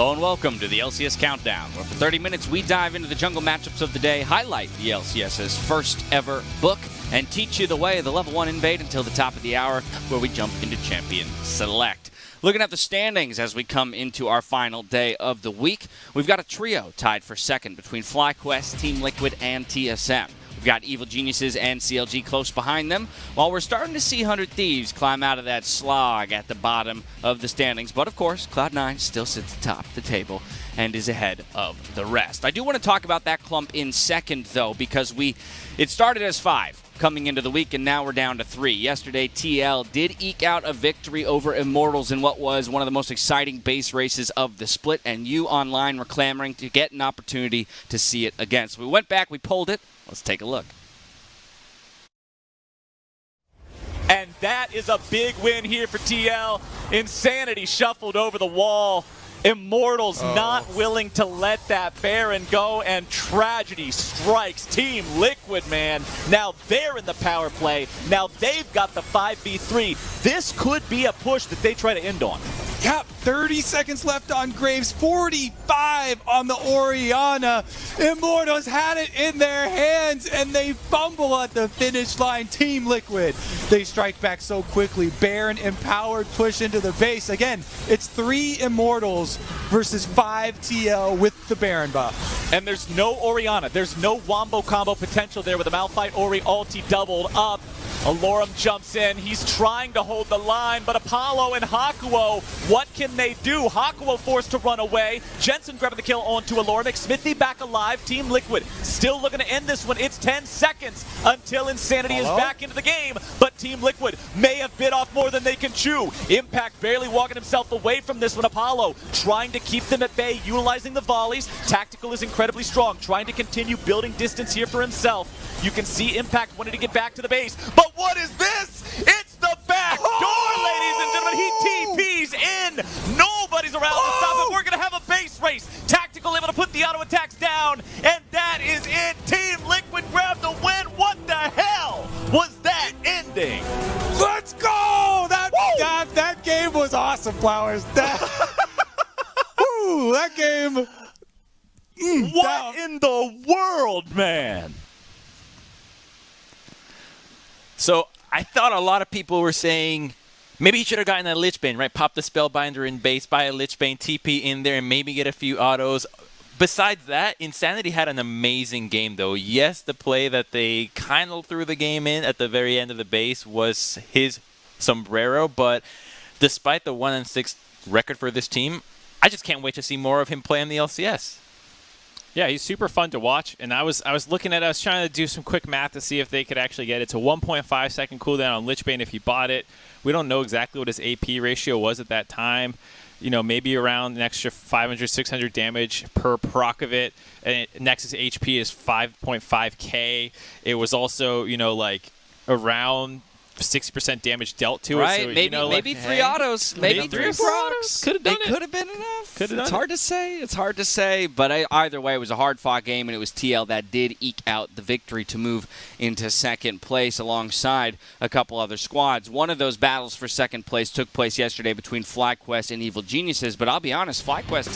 Hello and welcome to the LCS Countdown, where for 30 minutes we dive into the jungle matchups of the day, highlight the LCS's first ever book, and teach you the way of the level 1 invade until the top of the hour, where we jump into Champion Select. Looking at the standings as we come into our final day of the week, we've got a trio tied for second between FlyQuest, Team Liquid, and TSM. We've got Evil Geniuses and CLG close behind them, while we're starting to see 100 Thieves climb out of that slog at the bottom of the standings. But of course, Cloud9 still sits atop the table and is ahead of the rest. I do want to talk about that clump in second, though, because it started as 5 coming into the week, and now we're down to 3. Yesterday, TL did eke out a victory over Immortals in what was one of the most exciting base races of the split, and you online were clamoring to get an opportunity to see it again. So we went back, we pulled it. Let's take a look. And that is a big win here for TL. Insanity shuffled over the wall. Immortals not willing to let that Baron go, and tragedy strikes Team Liquid, man. Now they're in the power play. Now they've got the 5v3. This could be a push that they try to end on. Yep, 30 seconds left on Graves, 45 on the Orianna. Immortals had it in their hands, and they fumble at the finish line. Team Liquid, they strike back so quickly. Baron empowered push into the base. Again, it's 3 Immortals versus 5 TL with the Baron buff. And there's no Orianna. There's no wombo combo potential there with the Malphite Ori ulti doubled up. Alorum jumps in. He's trying to hold the line, but Apollo and Hakuo, what can they do? Hakuo forced to run away. Jensen grabbing the kill onto Alorum. Smithy back alive. Team Liquid still looking to end this one. It's 10 seconds until Insanity is back into the game, but Team Liquid may have bit off more than they can chew. Impact barely walking himself away from this one. Apollo trying to keep them at bay, utilizing the volleys. Tactical is incredibly strong, trying to continue building distance here for himself. You can see Impact wanting to get back to the base, but what is this? It's the back door, ladies and gentlemen. He TPs in. Nobody's around to stop it. We're going to have a base race. Tactical able to put the auto attacks down, and that is it. Team Liquid grabbed the win. What the hell was that ending? Let's go! That game was awesome, Flowers. That game. What in the world, man? So I thought a lot of people were saying maybe he should have gotten a Lich Bane, right? Pop the Spellbinder in base, buy a Lich Bane, TP in there, and maybe get a few autos. Besides that, Insanity had an amazing game, though. Yes, the play that they kind of threw the game in at the very end of the base was his sombrero, but despite the 1-6 record for this team, I just can't wait to see more of him play in the LCS. Yeah, he's super fun to watch, and I was trying to do some quick math to see if they could actually get it to 1.5 second cooldown on Lich Bane if he bought it. We don't know exactly what his AP ratio was at that time. You know, maybe around an extra 500, 600 damage per proc of it. And Nexus HP is 5.5k. It was also, you know, like around 60% damage dealt to it. Right, So, maybe, you know, maybe 3 autos. Maybe 3 or 4 autos. Could have done it. Could have been enough. Could have done It's it. hard to say. It's hard to say. But either way, it was a hard-fought game, and it was TL that did eke out the victory to move into second place alongside a couple other squads. One of those battles for second place took place yesterday between FlyQuest and Evil Geniuses. But I'll be honest, FlyQuest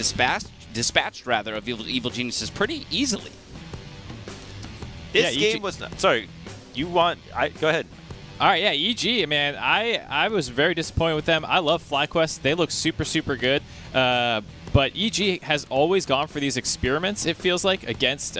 dispatched of Evil Geniuses pretty easily. This game was not... Sorry, go ahead. All right, yeah, EG, man, I was very disappointed with them. I love FlyQuest. They look super, super good. But EG has always gone for these experiments, it feels like, against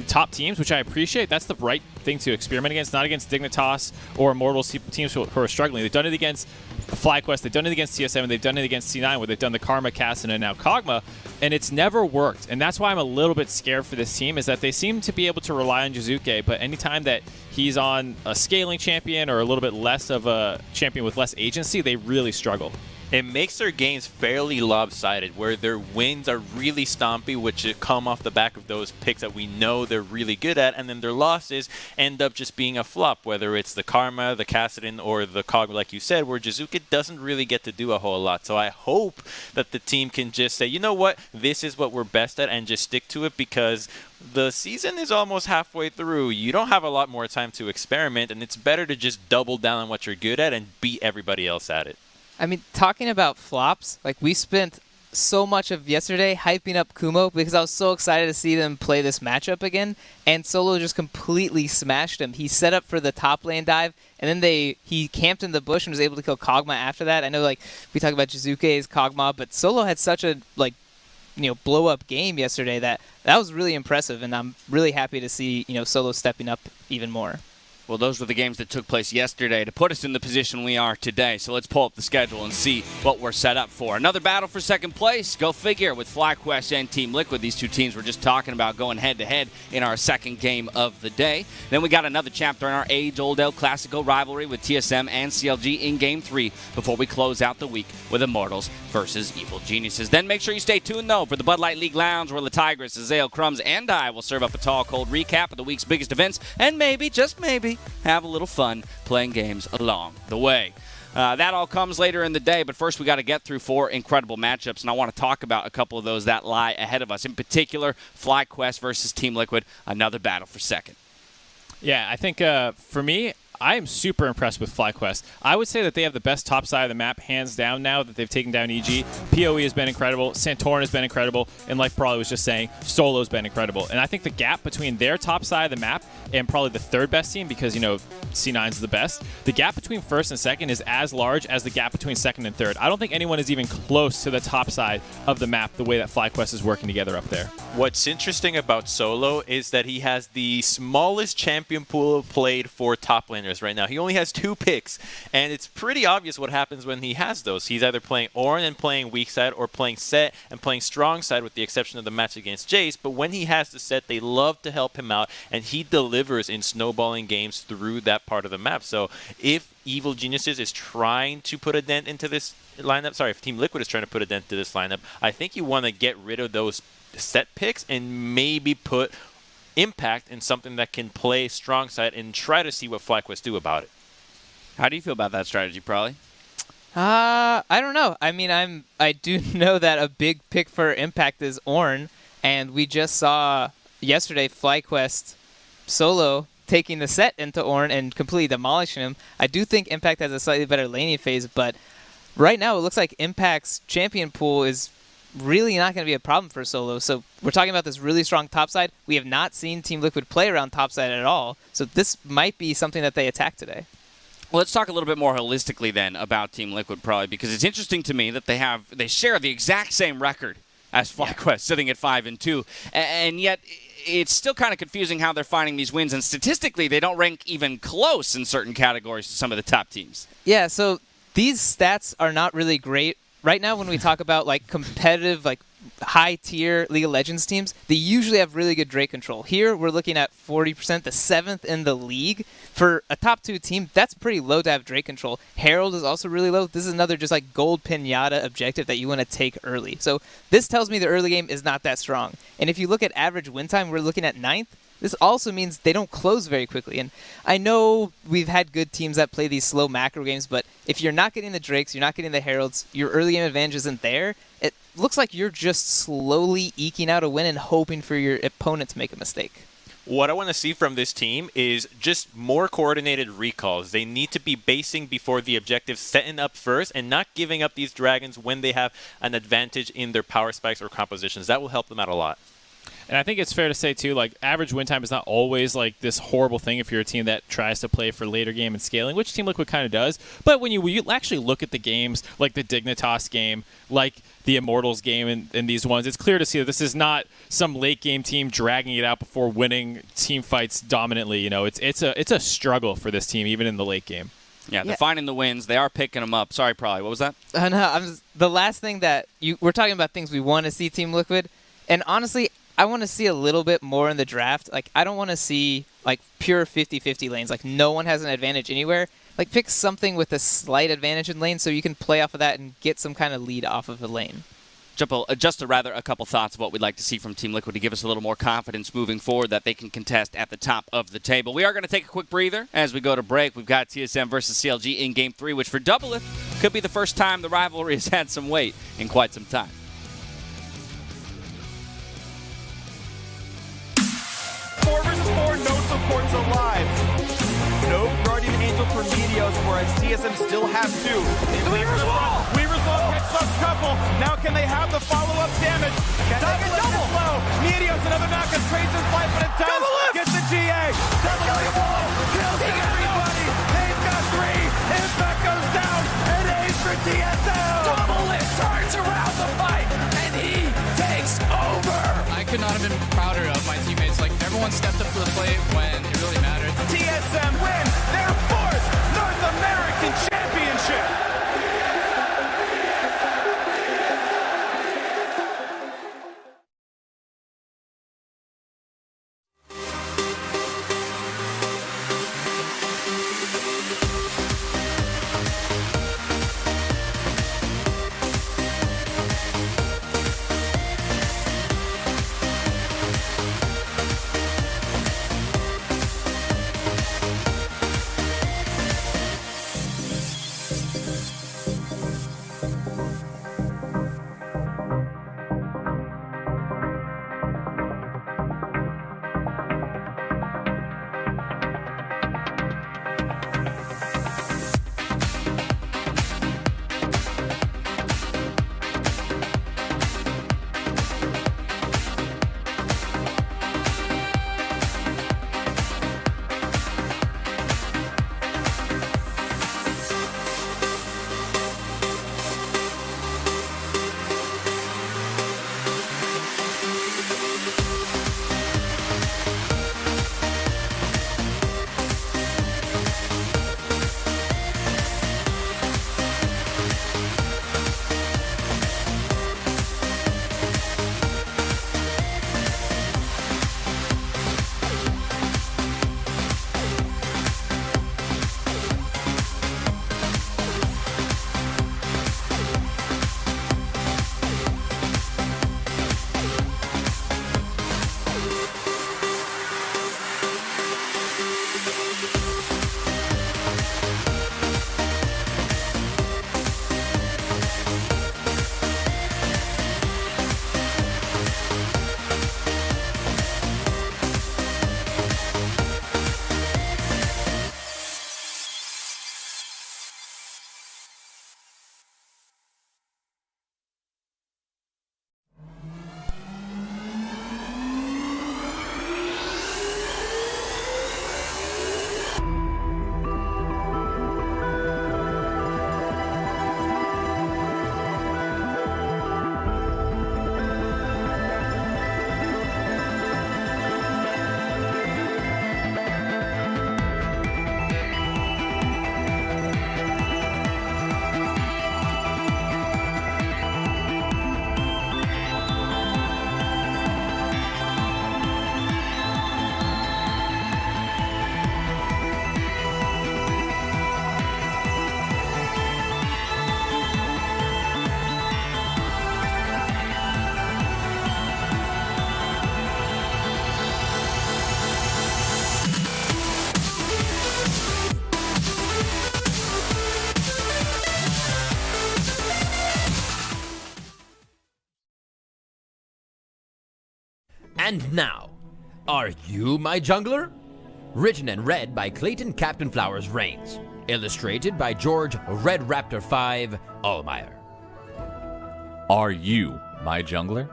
top teams, which I appreciate. That's the right thing to experiment against, not against Dignitas or Immortals teams who are struggling. They've done it against FlyQuest, they've done it against TSM, and they've done it against C9, where they've done the Karma, Kassadin, and now Kog'Maw, and it's never worked. And that's why I'm a little bit scared for this team, is that they seem to be able to rely on Jizuke, but anytime that he's on a scaling champion or a little bit less of a champion with less agency, they really struggle. It makes their games fairly lopsided, where their wins are really stompy, which come off the back of those picks that we know they're really good at, and then their losses end up just being a flop, whether it's the Karma, the Kassadin, or the Kog'Maw, like you said, where Jizuke doesn't really get to do a whole lot. So I hope that the team can just say, you know what, this is what we're best at, and just stick to it, because the season is almost halfway through. You don't have a lot more time to experiment, and it's better to just double down on what you're good at and beat everybody else at it. I mean, talking about flops, like we spent so much of yesterday hyping up Kumo because I was so excited to see them play this matchup again, and Solo just completely smashed him. He set up for the top lane dive, and then he camped in the bush and was able to kill Kog'Maw after that. I know we talk about Jizuke's Kog'Maw, but Solo had such a blow up game yesterday that was really impressive, and I'm really happy to see Solo stepping up even more. Well, those were the games that took place yesterday to put us in the position we are today. So let's pull up the schedule and see what we're set up for. Another battle for second place. Go figure with FlyQuest and Team Liquid. These two teams we're just talking about going head-to-head in our second game of the day. Then we got another chapter in our age-old El Clasico rivalry with TSM and CLG in Game 3 before we close out the week with Immortals versus Evil Geniuses. Then make sure you stay tuned, though, for the Bud Light League Lounge where Tigress, Azael, Crumbs, and I will serve up a tall, cold recap of the week's biggest events and maybe, just maybe, have a little fun playing games along the way. That all comes later in the day, but first we got to get through 4 incredible matchups, and I want to talk about a couple of those that lie ahead of us. In particular, FlyQuest versus Team Liquid, another battle for second. Yeah, I think for me, I am super impressed with FlyQuest. I would say that they have the best top side of the map, hands down, now that they've taken down EG. PoE has been incredible. Santorin has been incredible. And like Brawley was just saying, Solo's been incredible. And I think the gap between their top side of the map and probably the third best team, because, C9 is the best, the gap between first and second is as large as the gap between second and third. I don't think anyone is even close to the top side of the map the way that FlyQuest is working together up there. What's interesting about Solo is that he has the smallest champion pool played for top laners right now. He only has 2 picks, and it's pretty obvious what happens when he has those. He's either playing Ornn and playing weak side, or playing Set and playing strong side, with the exception of the match against Jace. But when he has the Set, they love to help him out, and he delivers in snowballing games through that part of the map. So if Evil Geniuses is trying to put a dent into this lineup, if Team Liquid is trying to put a dent into this lineup, I think you want to get rid of those Set picks and maybe put Impact in something that can play strong side and try to see what FlyQuest do about it. How do you feel about that strategy, Probably? I don't know. I mean, I do know that a big pick for Impact is Ornn, and we just saw yesterday FlyQuest Solo taking the Set into Ornn and completely demolishing him. I do think Impact has a slightly better laning phase, but right now it looks like Impact's champion pool is really not going to be a problem for Solo. So we're talking about this really strong topside. We have not seen Team Liquid play around topside at all. So this might be something that they attack today. Well, let's talk a little bit more holistically then about Team Liquid, probably, because it's interesting to me that they share the exact same record as FlyQuest, sitting at 5-2, and yet it's still kind of confusing how they're finding these wins, and statistically they don't rank even close in certain categories to some of the top teams. Yeah, so these stats are not really great. Right now when we talk about competitive, high-tier League of Legends teams, they usually have really good Drake control. Here, we're looking at 40%, the 7th in the league. For a top 2 team, that's pretty low to have Drake control. Herald is also really low. This is another just gold pinata objective that you want to take early. So this tells me the early game is not that strong. And if you look at average win time, we're looking at 9th. This also means they don't close very quickly. And I know we've had good teams that play these slow macro games, but if you're not getting the Drakes, you're not getting the Heralds, your early game advantage isn't there, it looks like you're just slowly eking out a win and hoping for your opponent to make a mistake. What I want to see from this team is just more coordinated recalls. They need to be basing before the objective, setting up first, and not giving up these dragons when they have an advantage in their power spikes or compositions. That will help them out a lot. And I think it's fair to say, too, average win time is not always, this horrible thing if you're a team that tries to play for later game and scaling, which Team Liquid kind of does. But when you actually look at the games, like the Dignitas game, like the Immortals game and these ones, it's clear to see that this is not some late game team dragging it out before winning team fights dominantly. It's a struggle for this team, even in the late game. Yeah, they're finding the wins. They are picking them up. Sorry, Probably. What was that? No, the last thing that we're talking about things we want to see Team Liquid, and honestly, I want to see a little bit more in the draft. I don't want to see pure 50-50 lanes. No one has an advantage anywhere. Pick something with a slight advantage in lane so you can play off of that and get some kind of lead off of a lane. Just a couple thoughts of what we'd like to see from Team Liquid to give us a little more confidence moving forward that they can contest at the top of the table. We are going to take a quick breather as we go to break. We've got TSM versus CLG in Game 3, which for Doubleth could be the first time the rivalry has had some weight in quite some time. 4 versus 4, no supports alive. No Guardian Angel for Meteos, whereas TSM still has 2. Weaver's Wall! Weaver's Wall picks up couple. Now can they have the follow-up damage? Double! Low. Meteos, another knockup, trades his life, but it does. Gets the GA. Double wall. Kills everybody. They've got 3. Impact goes down. And ace for TSM. Double lift turns around the fight, and he takes over. I could not have been prouder of my teammates. Like, everyone stepped up to the plate when it really mattered. TSM wins their 4th North American Championship. And now, Are You My Jungler? Written and read by Clayton Captain Flowers Reigns. Illustrated by George Red Raptor 5 Allmeyer. Are you my jungler?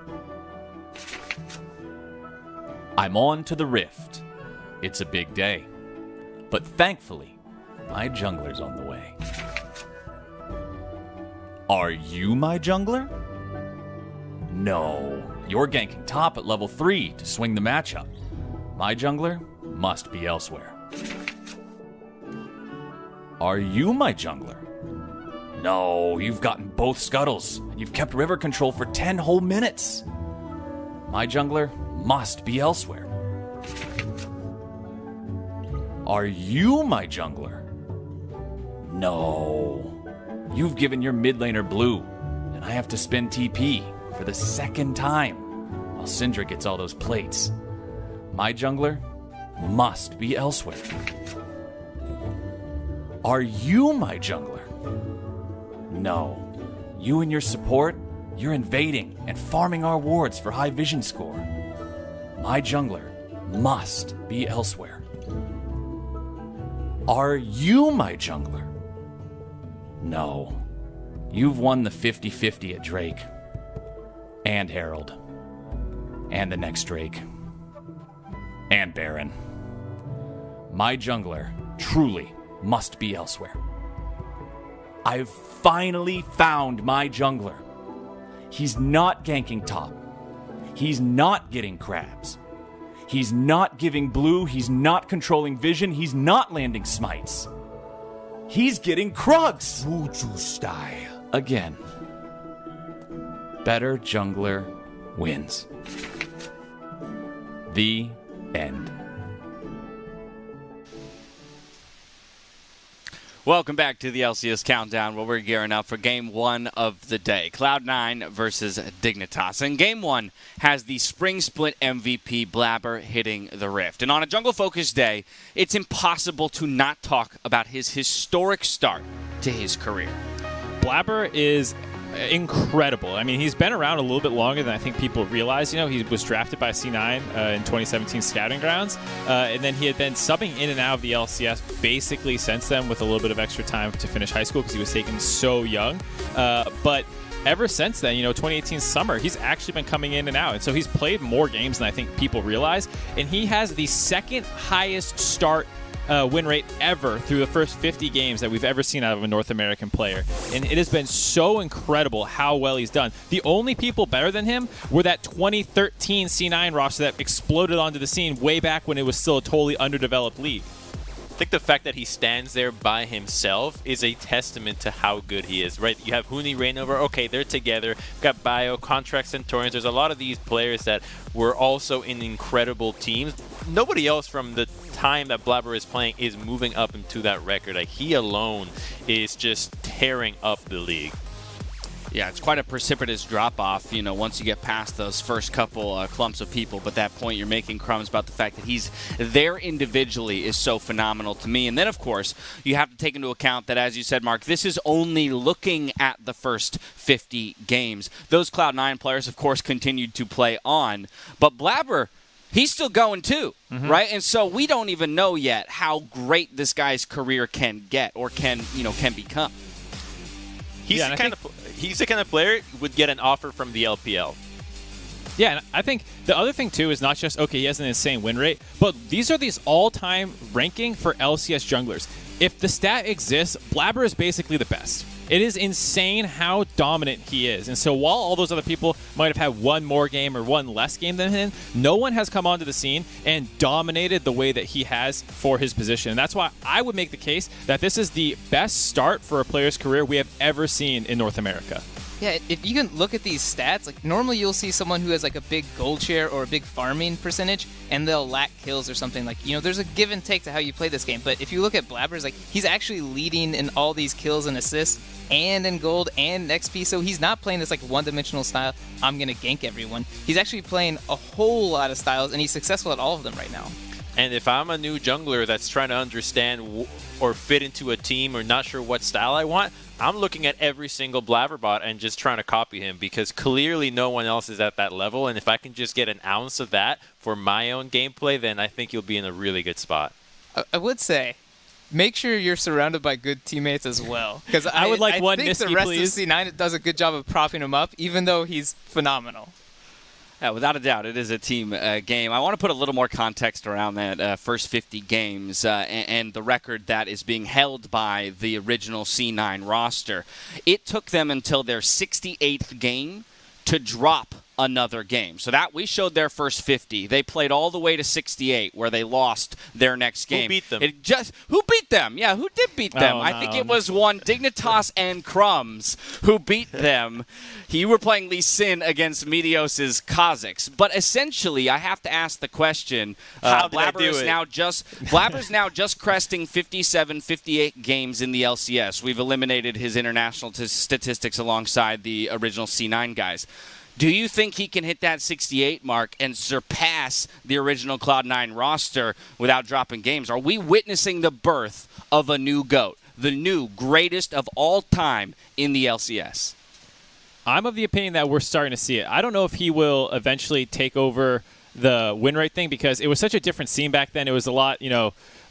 I'm on to the Rift. It's a big day. But thankfully, my jungler's on the way. Are you my jungler? No, you're ganking top at level 3 to swing the matchup. My jungler must be elsewhere. Are you my jungler? No, you've gotten both scuttles, and you've kept river control for 10 whole minutes. My jungler must be elsewhere. Are you my jungler? No. You've given your mid laner blue, and I have to spend TP for the second time while Syndra gets all those plates. My jungler must be elsewhere. Are you my jungler? No. You and your support, you're invading and farming our wards for high vision score. My jungler must be elsewhere. Are you my jungler? No. You've won the 50-50 at Drake. And Herald. And the next Drake. And Baron. My jungler truly must be elsewhere. I've finally found my jungler. He's not ganking top. He's not getting crabs. He's not giving blue. He's not controlling vision. He's not landing smites. He's getting Krugs. Wuju style. Again. Better jungler wins. The end. Welcome back to the LCS Countdown, where we're gearing up for Game 1 of the day. Cloud9 versus Dignitas. And Game 1 has the Spring Split MVP Blabber hitting the Rift. And on a jungle-focused day, it's impossible to not talk about his historic start to his career. Blabber is incredible. I mean, he's been around a little bit longer than I think people realize. You know, he was drafted by C9 in 2017 Scouting Grounds, and then he had been subbing in and out of the LCS basically since then with a little bit of extra time to finish high school because he was taken so young. But ever since then, you know, 2018 summer, he's actually been coming in and out. And so he's played more games than I think people realize. And he has the second highest start win rate ever through the first 50 games that we've ever seen out of a North American player. And it has been so incredible how well he's done. The only people better than him were that 2013 C9 roster that exploded onto the scene way back when it was still a totally underdeveloped league. I think the fact that he stands there by himself is a testament to how good he is, right? You have Huni, Rainover, okay, they're together. We've got Bio, Contract Centaurians. There's a lot of these players that were also in incredible teams. Nobody else from the time that Blabber is playing is moving up into that record. Like, he alone is just tearing up the league. Yeah, it's quite a precipitous drop-off, you know, once you get past those first couple clumps of people. But that point you're making, Crumbs, about the fact that he's there individually is so phenomenal to me. And then, of course, you have to take into account that, as you said, Mark, this is only looking at the first 50 games. Those Cloud9 players, of course, continued to play on. But Blabber, he's still going too, right? And so we don't even know yet how great this guy's career can get or can become. He's the kind of player who would get an offer from the LPL. Yeah, and I think the other thing, too, is not just, okay, he has an insane win rate, but these are these all-time ranking for LCS junglers. If the stat exists, Blabber is basically the best. It is insane how dominant he is. And so while all those other people might have had one more game or one less game than him, no one has come onto the scene and dominated the way that he has for his position. And that's why I would make the case that this is the best start for a player's career we have ever seen in North America. Yeah, if you can look at these stats, like normally you'll see someone who has like a big gold share or a big farming percentage, and they'll lack kills or something. Like, you know, there's a give and take to how you play this game. But if you look at Blabber's, like, he's actually leading in all these kills and assists, and in gold and XP. So he's not playing this like one-dimensional style, I'm gonna gank everyone. He's actually playing a whole lot of styles, and he's successful at all of them right now. And if I'm a new jungler that's trying to understand or fit into a team or not sure what style I want, I'm looking at every single Blabber bot and just trying to copy him, because clearly no one else is at that level. And if I can just get an ounce of that for my own gameplay, then I think you'll be in a really good spot. I would say, make sure you're surrounded by good teammates as well. Because I would like one think Nisky, the rest please. of C9 does a good job of propping him up, even though he's phenomenal. Yeah, without a doubt, it is a team game. I want to put a little more context around that first 50 games and the record that is being held by the original C9 roster. It took them until their 68th game to drop another game. So that we showed their first 50. They played all the way to 68, where they lost their next game. Who beat them? Who beat them? Yeah, who did beat them? I think it was one Dignitas and Crumbs who beat them. You were playing Lee Sin against Meteos' Kazakhs. But essentially, I have to ask the question, Blabber's now just cresting 57, 58 games in the LCS. We've eliminated his international statistics alongside the original C9 guys. Do you think he can hit that 68 mark and surpass the original Cloud9 roster without dropping games? Are we witnessing the birth of a new GOAT, the new greatest of all time in the LCS? I'm of the opinion that we're starting to see it. I don't know if he will eventually take over the win rate thing because it was such a different scene back then. It was a lot,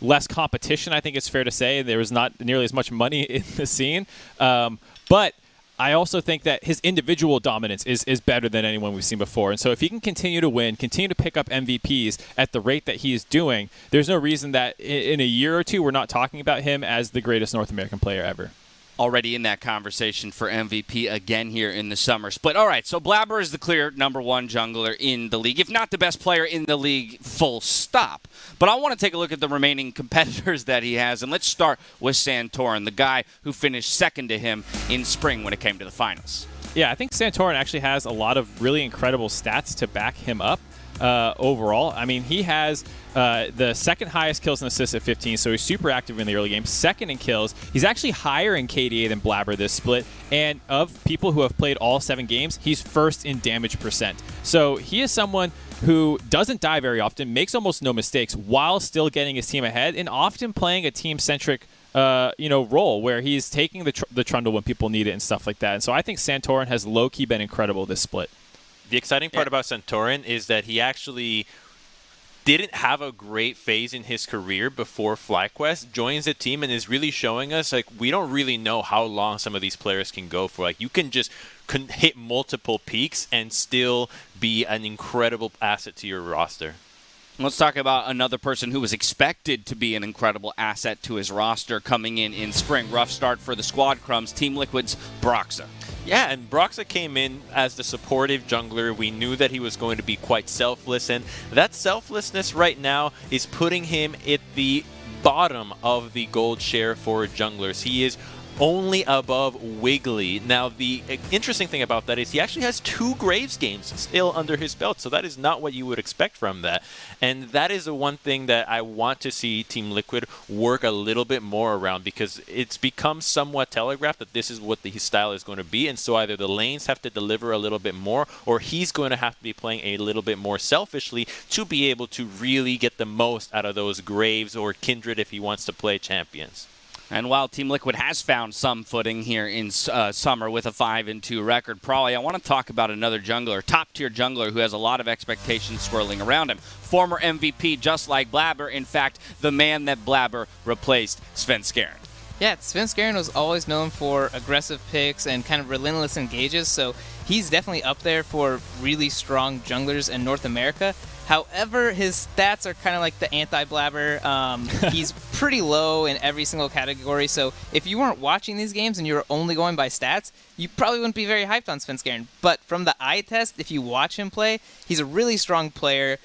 less competition, I think it's fair to say. There was not nearly as much money in the scene. But I also think that his individual dominance is better than anyone we've seen before. And so if he can continue to win, continue to pick up MVPs at the rate that he is doing, there's no reason that in a year or two we're not talking about him as the greatest North American player ever. Already in that conversation for MVP again here in the summer split. All right, so Blabber is the clear #1 jungler in the league, if not the best player in the league, full stop. But I want to take a look at the remaining competitors that he has, and let's start with Santorin, the guy who finished second to him in spring when it came to the finals. Yeah, I think Santorin actually has a lot of really incredible stats to back him up. Overall, I mean, he has the second highest kills and assists at 15, so he's super active in the early game. Second in kills. He's actually higher in KDA than Blabber this split. And of people who have played all 7 games, he's first in damage percent. So he is someone who doesn't die very often, makes almost no mistakes, while still getting his team ahead, and often playing a team-centric role where he's taking the trundle when people need it and stuff like that. And so I think Santorin has low-key been incredible this split. The exciting part about Santorin is that he actually didn't have a great phase in his career before FlyQuest, joins the team and is really showing us, like, we don't really know how long some of these players can go for. Like, you can just hit multiple peaks and still be an incredible asset to your roster. Let's talk about another person who was expected to be an incredible asset to his roster coming in spring. Rough start for the squad, Crumbs. Team Liquid's Broxa. Yeah, and Broxa came in as the supportive jungler. We knew that he was going to be quite selfless, and that selflessness right now is putting him at the bottom of the gold share for junglers. He is only above Wiggly. Now, the interesting thing about that is he actually has 2 Graves games still under his belt, so that is not what you would expect from that. And that is the one thing that I want to see Team Liquid work a little bit more around, because it's become somewhat telegraphed that this is what his style is going to be, and so either the lanes have to deliver a little bit more, or he's going to have to be playing a little bit more selfishly to be able to really get the most out of those Graves or Kindred if he wants to play champions. And while Team Liquid has found some footing here in summer with a 5-2 record, probably I want to talk about another jungler, top-tier jungler who has a lot of expectations swirling around him. Former MVP, just like Blabber. In fact, the man that Blabber replaced, Svenskeren. Yeah, Svenskeren was always known for aggressive picks and kind of relentless engages, so he's definitely up there for really strong junglers in North America. However, his stats are kind of like the anti-Blabber. He's pretty low in every single category, so if you weren't watching these games and you were only going by stats, you probably wouldn't be very hyped on Svenskeren. But from the eye test, if you watch him play, he's a really strong player.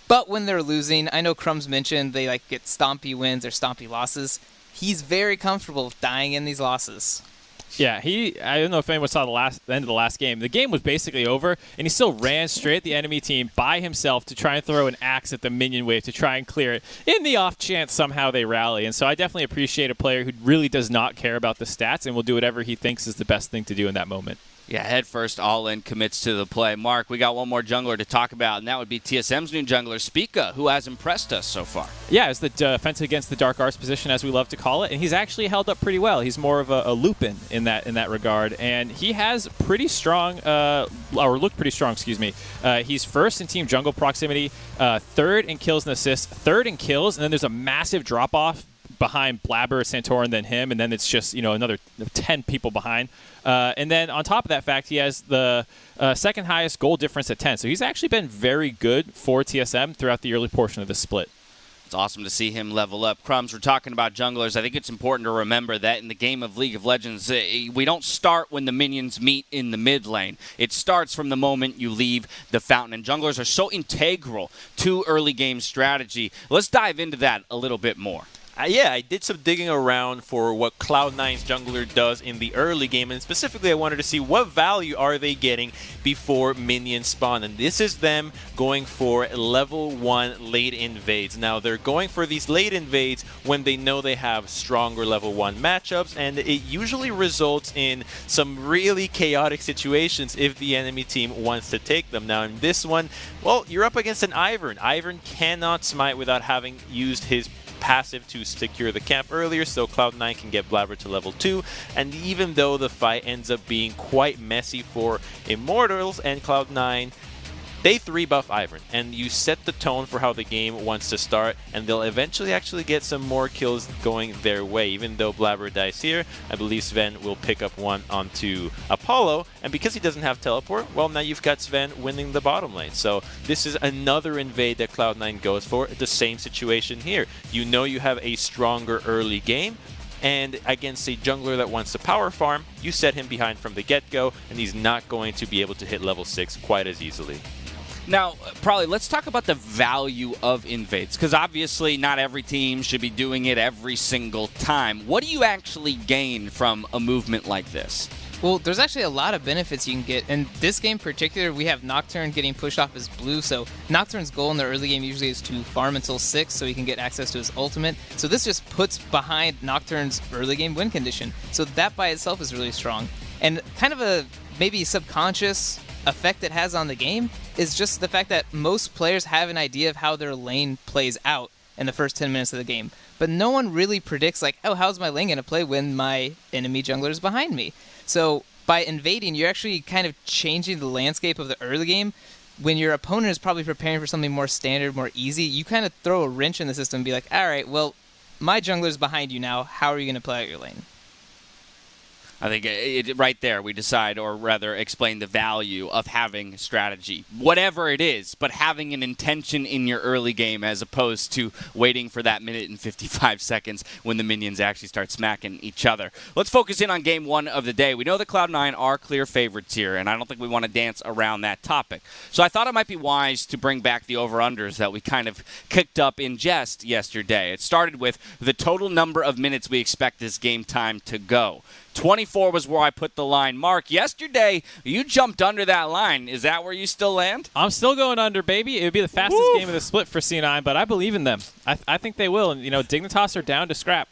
But when they're losing, I know Crumbs mentioned they get stompy wins or stompy losses. He's very comfortable dying in these losses. Yeah, I don't know if anyone saw the end of the last game. The game was basically over, and he still ran straight at the enemy team by himself to try and throw an axe at the minion wave to try and clear it, in the off chance somehow they rally. And so I definitely appreciate a player who really does not care about the stats and will do whatever he thinks is the best thing to do in that moment. Yeah, head first, all in, commits to the play. Mark, we got one more jungler to talk about, and that would be TSM's new jungler, Spica, who has impressed us so far. Yeah, it's the defense against the dark arts position, as we love to call it, and he's actually held up pretty well. He's more of a Lupin in that regard, and he has pretty strong, or looked pretty strong, excuse me. He's first in team jungle proximity, third in kills and assists, third in kills, and then there's a massive drop-off behind Blabber, Santorin, then him, and then it's just another 10 people behind. And then on top of that fact, he has the second highest goal difference at 10. So he's actually been very good for TSM throughout the early portion of the split. It's awesome to see him level up. Crumbs, we're talking about junglers. I think it's important to remember that in the game of League of Legends, we don't start when the minions meet in the mid lane. It starts from the moment you leave the fountain, and junglers are so integral to early game strategy. Let's dive into that a little bit more. Yeah, I did some digging around for what Cloud9's jungler does in the early game, and specifically I wanted to see what value are they getting before minions spawn, and this is them going for level 1 late invades. Now, they're going for these late invades when they know they have stronger level 1 matchups, and it usually results in some really chaotic situations if the enemy team wants to take them. Now, in this one, well, you're up against an Ivern. Ivern cannot smite without having used his passive to secure the camp earlier, so Cloud9 can get Blabber to level 2, and even though the fight ends up being quite messy for Immortals and Cloud9, They 3-buff Ivern, and you set the tone for how the game wants to start, and they'll eventually actually get some more kills going their way. Even though Blabber dies here, I believe Sven will pick up one onto Apollo, and because he doesn't have teleport, well, now you've got Sven winning the bottom lane. So this is another invade that Cloud9 goes for. The same situation here. You know you have a stronger early game, and against a jungler that wants to power farm, you set him behind from the get-go, and he's not going to be able to hit level 6 quite as easily. Now, probably let's talk about the value of invades, because obviously not every team should be doing it every single time. What do you actually gain from a movement like this? Well, there's actually a lot of benefits you can get. In this game in particular, we have Nocturne getting pushed off as blue, so Nocturne's goal in the early game usually is to farm until 6 so he can get access to his ultimate. So this just puts behind Nocturne's early game win condition. So that by itself is really strong. And kind of a maybe subconscious effect it has on the game is just the fact that most players have an idea of how their lane plays out in the first 10 minutes of the game. But no one really predicts, like, oh, how's my lane going to play when my enemy jungler is behind me? So by invading, you're actually kind of changing the landscape of the early game. When your opponent is probably preparing for something more standard, more easy, you kind of throw a wrench in the system and be like, all right, well, my jungler's behind you now. How are you going to play out your lane? I think right there we decide, or rather explain the value of having strategy, whatever it is, but having an intention in your early game as opposed to waiting for that minute and 55 seconds when the minions actually start smacking each other. Let's focus in on game 1 of the day. We know that Cloud9 are clear favorites here, and I don't think we want to dance around that topic. So I thought it might be wise to bring back the over-unders that we kind of kicked up in jest yesterday. It started with the total number of minutes we expect this game time to go. 24 was where I put the line. Mark, yesterday you jumped under that line. Is that where you still land? I'm still going under, baby. It would be the fastest game of the split for C9, but I believe in them. I think they will. And, you know, Dignitas are down to scrap.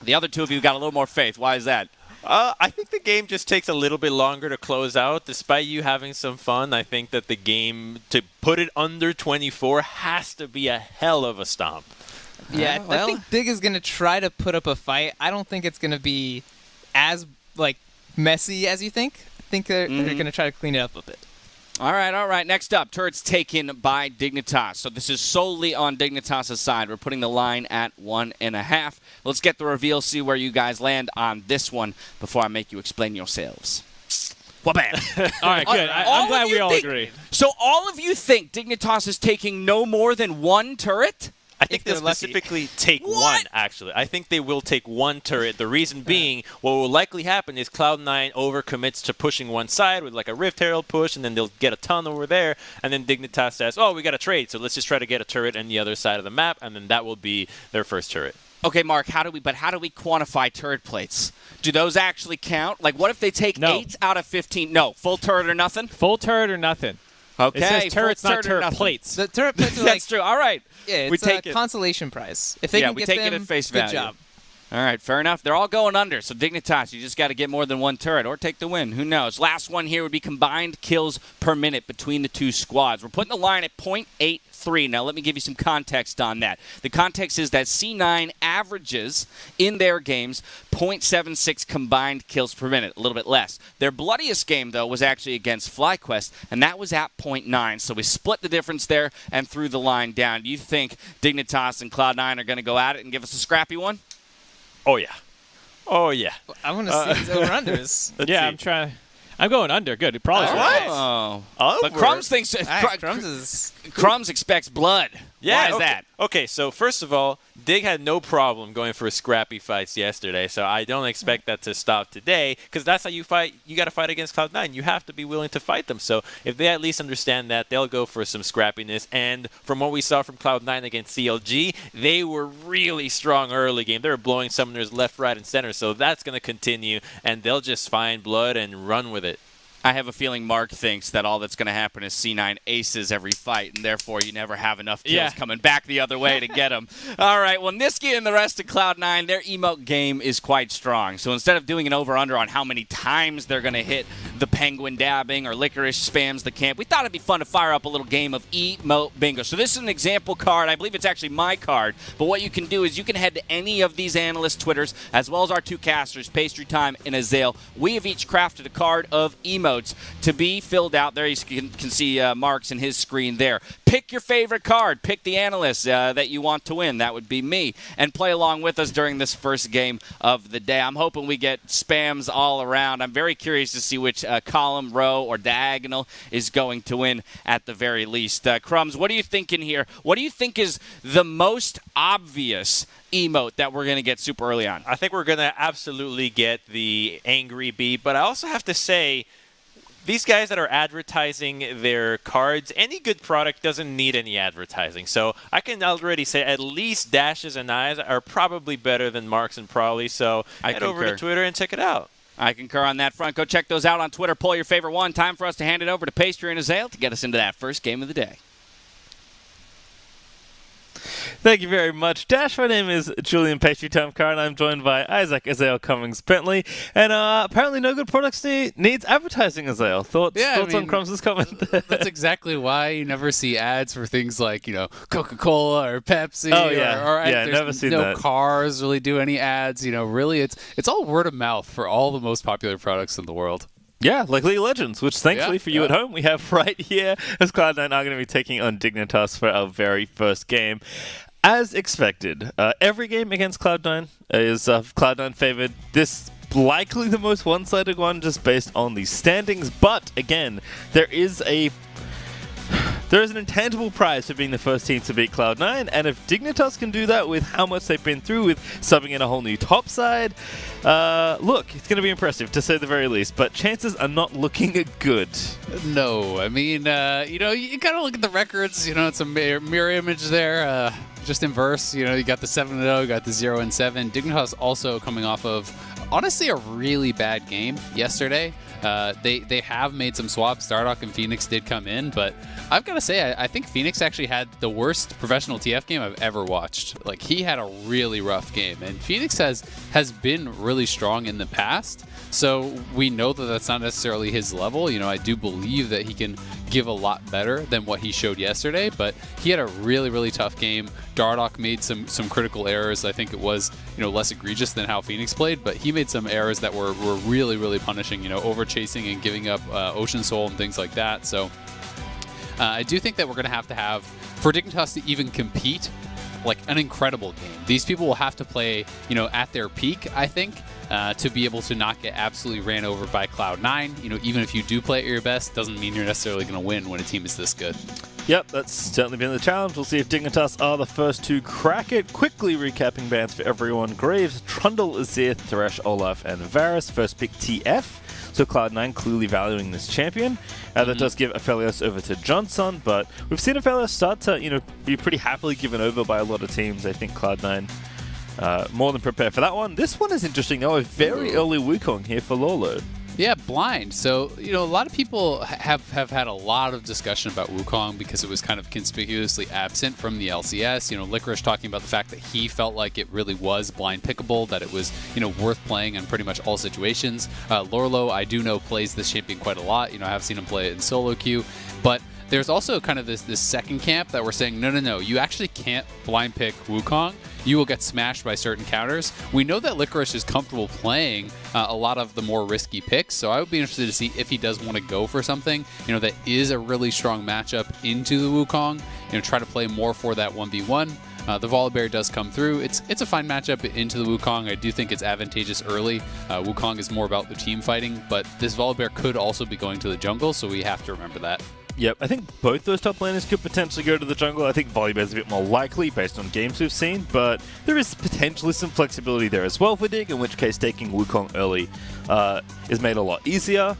The other two of you got a little more faith. Why is that? I think the game just takes a little bit longer to close out. Despite you having some fun, I think that the game, to put it under 24, has to be a hell of a stomp. Yeah, I think Dig is going to try to put up a fight. I don't think it's going to be as messy as you think. I think they're going to try to clean it up a bit. All right. Next up, turrets taken by Dignitas. So this is solely on Dignitas' side. We're putting the line at 1.5. Let's get the reveal, see where you guys land on this one before I make you explain yourselves. Well, bam. All right, good. I'm glad we all agree. So all of you think Dignitas is taking no more than one turret? I think they'll specifically take one, actually. I think they will take one turret. The reason being, what will likely happen is Cloud9 overcommits to pushing one side with like a Rift Herald push, and then they'll get a ton over there, and then Dignitas says, oh, we got to trade, so let's just try to get a turret on the other side of the map, and then that will be their first turret. Okay, Mark, how do we quantify turret plates? Do those actually count? Like, what if they take 8 out of 15? No, full turret or nothing? Full turret or nothing. Okay, it says turrets, not turret plates. The turret plates are That's true. All right. Yeah, it's a consolation prize. If they can get take them, it at face good value. job. All right, fair enough. They're all going under, so Dignitas, you just got to get more than one turret or take the win. Who knows? Last one here would be combined kills per minute between the two squads. We're putting the line at 0.83. Now, let me give you some context on that. The context is that C9 averages in their games 0.76 combined kills per minute, a little bit less. Their bloodiest game, though, was actually against FlyQuest, and that was at 0.9. So we split the difference there and threw the line down. Do you think Dignitas and Cloud9 are going to go at it and give us a scrappy one? Oh, yeah. Oh, yeah. I want to see these over-unders. Yeah, I'm going under. Good. It probably but Crumbs thinks Crumbs expects blood. Yeah, why is that? Okay, so first of all, Dig had no problem going for scrappy fights yesterday, so I don't expect that to stop today, because that's how you fight. You got to fight against Cloud9. You have to be willing to fight them. So if they at least understand that, they'll go for some scrappiness. And from what we saw from Cloud9 against CLG, they were really strong early game. They were blowing summoners left, right, and center. So that's going to continue, and they'll just find blood and run with it. I have a feeling Mark thinks that all that's going to happen is C9 aces every fight, and therefore you never have enough kills coming back the other way to get them. All right, well, Niski and the rest of Cloud9, their emote game is quite strong. So instead of doing an over-under on how many times they're going to hit the penguin dabbing or licorice spams the camp. We thought it'd be fun to fire up a little game of emote bingo. So this is an example card. I believe it's actually my card. But what you can do is you can head to any of these analyst Twitters, as well as our two casters, Pastry Time and Azale. We have each crafted a card of emotes to be filled out. There you can see Mark's and his screen there. Pick your favorite card. Pick the analyst that you want to win. That would be me. And play along with us during this first game of the day. I'm hoping we get spams all around. I'm very curious to see which column, row, or diagonal is going to win at the very least. Crumbs, what are you thinking here? What do you think is the most obvious emote that we're going to get super early on? I think we're going to absolutely get the angry bee, but I also have to say, these guys that are advertising their cards, any good product doesn't need any advertising. So I can already say at least Dashes and Eyes are probably better than Marks and Prawley. So head over to Twitter and check it out. I concur on that front. Go check those out on Twitter. Pull your favorite one. Time for us to hand it over to Pastry and Azale to get us into that first game of the day. Thank you very much, Dash. My name is Julian Pastry Time Car, and I'm joined by Isaac Azale Cummings Bentley. And apparently, no good products needs advertising. Azale, thoughts on Crumbs' comment? That's exactly why you never see ads for things like Coca-Cola or Pepsi. Oh yeah, never seen that. No cars really do any ads. Really, it's all word of mouth for all the most popular products in the world. Yeah, like League of Legends, which thankfully for you at home, we have right here as Cloud9 are going to be taking on Dignitas for our very first game. As expected, every game against Cloud9 is Cloud9 favored. This likely the most one-sided one just based on the standings, but again, there is an intangible prize for being the first team to beat Cloud9, and if Dignitas can do that with how much they've been through with subbing in a whole new top side, look, it's going to be impressive to say the very least, but chances are not looking good. No, I mean, you gotta look at the records, it's a mirror image there, just inverse, you got the 7-0, you got the 0-7. Dignitas also coming off of, honestly, a really bad game yesterday. They have made some swaps. Stardock and Phoenix did come in, but I've got to say, I think Phoenix actually had the worst professional TF game I've ever watched. Like, he had a really rough game, and Phoenix has been really strong in the past, so we know that that's not necessarily his level. I do believe that he can give a lot better than what he showed yesterday, but he had a really, really tough game. Dardock made some critical errors. I think it was less egregious than how Phoenix played, but he made some errors that were really, really punishing, over chasing and giving up Ocean Soul and things like that. So I do think that we're going to have, for Dignitas to even compete, like an incredible game. These people will have to play, at their peak, I think, to be able to not get absolutely ran over by Cloud9. Even if you do play at your best, doesn't mean you're necessarily going to win when a team is this good. Yep, that's certainly been the challenge. We'll see if Dignitas are the first to crack it. Quickly recapping bans for everyone. Graves, Trundle, Azir, Thresh, Olaf, and Varus. First pick TF. So Cloud9 clearly valuing this champion. That does give Aphelios over to Johnson, but we've seen Aphelios start to, be pretty happily given over by a lot of teams. I think Cloud9 more than prepared for that one. This one is interesting, though. A very early Wukong here for Lolo. Yeah, blind. So, a lot of people have had a lot of discussion about Wukong because it was kind of conspicuously absent from the LCS. Licorice talking about the fact that he felt like it really was blind pickable, that it was, worth playing in pretty much all situations. Lorlo, I do know, plays this champion quite a lot. I have seen him play it in solo queue. But there's also kind of this second camp that we're saying, no, you actually can't blind pick Wukong. You will get smashed by certain counters. We know that Licorice is comfortable playing a lot of the more risky picks, so I would be interested to see if he does want to go for something, that is a really strong matchup into the Wukong, try to play more for that 1v1. The Volibear does come through. It's a fine matchup into the Wukong. I do think it's advantageous early. Wukong is more about the team fighting, but this Volibear could also be going to the jungle, so we have to remember that. Yep, I think both those top laners could potentially go to the jungle. I think Volibear is a bit more likely based on games we've seen, but there is potentially some flexibility there as well for Dig, in which case taking Wukong early is made a lot easier.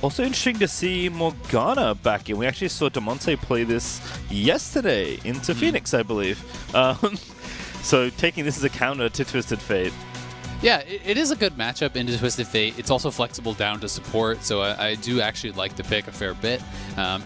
Also interesting to see Morgana back in. We actually saw Demonte play this yesterday into Phoenix, I believe. So taking this as a counter to Twisted Fate. Yeah, it is a good matchup into Twisted Fate. It's also flexible down to support, so I do actually like the pick a fair bit.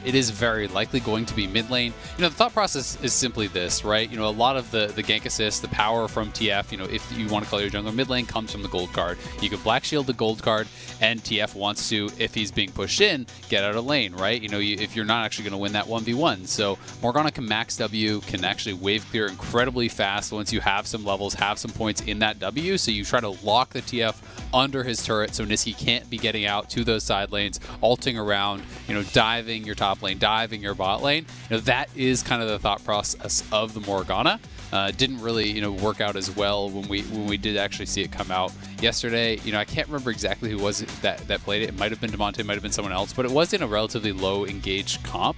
It is very likely going to be mid lane. The thought process is simply this, right? A lot of the gank assist, the power from TF, if you want to call your jungler mid lane, comes from the gold card. You can Black Shield the gold card, and TF wants to, if he's being pushed in, get out of lane, right? If you're not actually going to win that 1v1. So Morgana can max W, can actually wave clear incredibly fast once you have some levels, have some points in that W, so you try to lock the TF under his turret so Niski can't be getting out to those side lanes, ulting around, diving your top lane, diving your bot lane. That is kind of the thought process of the Morgana. Didn't really, work out as well when we did actually see it come out yesterday. I can't remember exactly who was it that played it. It might have been Demonte, it might have been someone else, but it was in a relatively low engaged comp.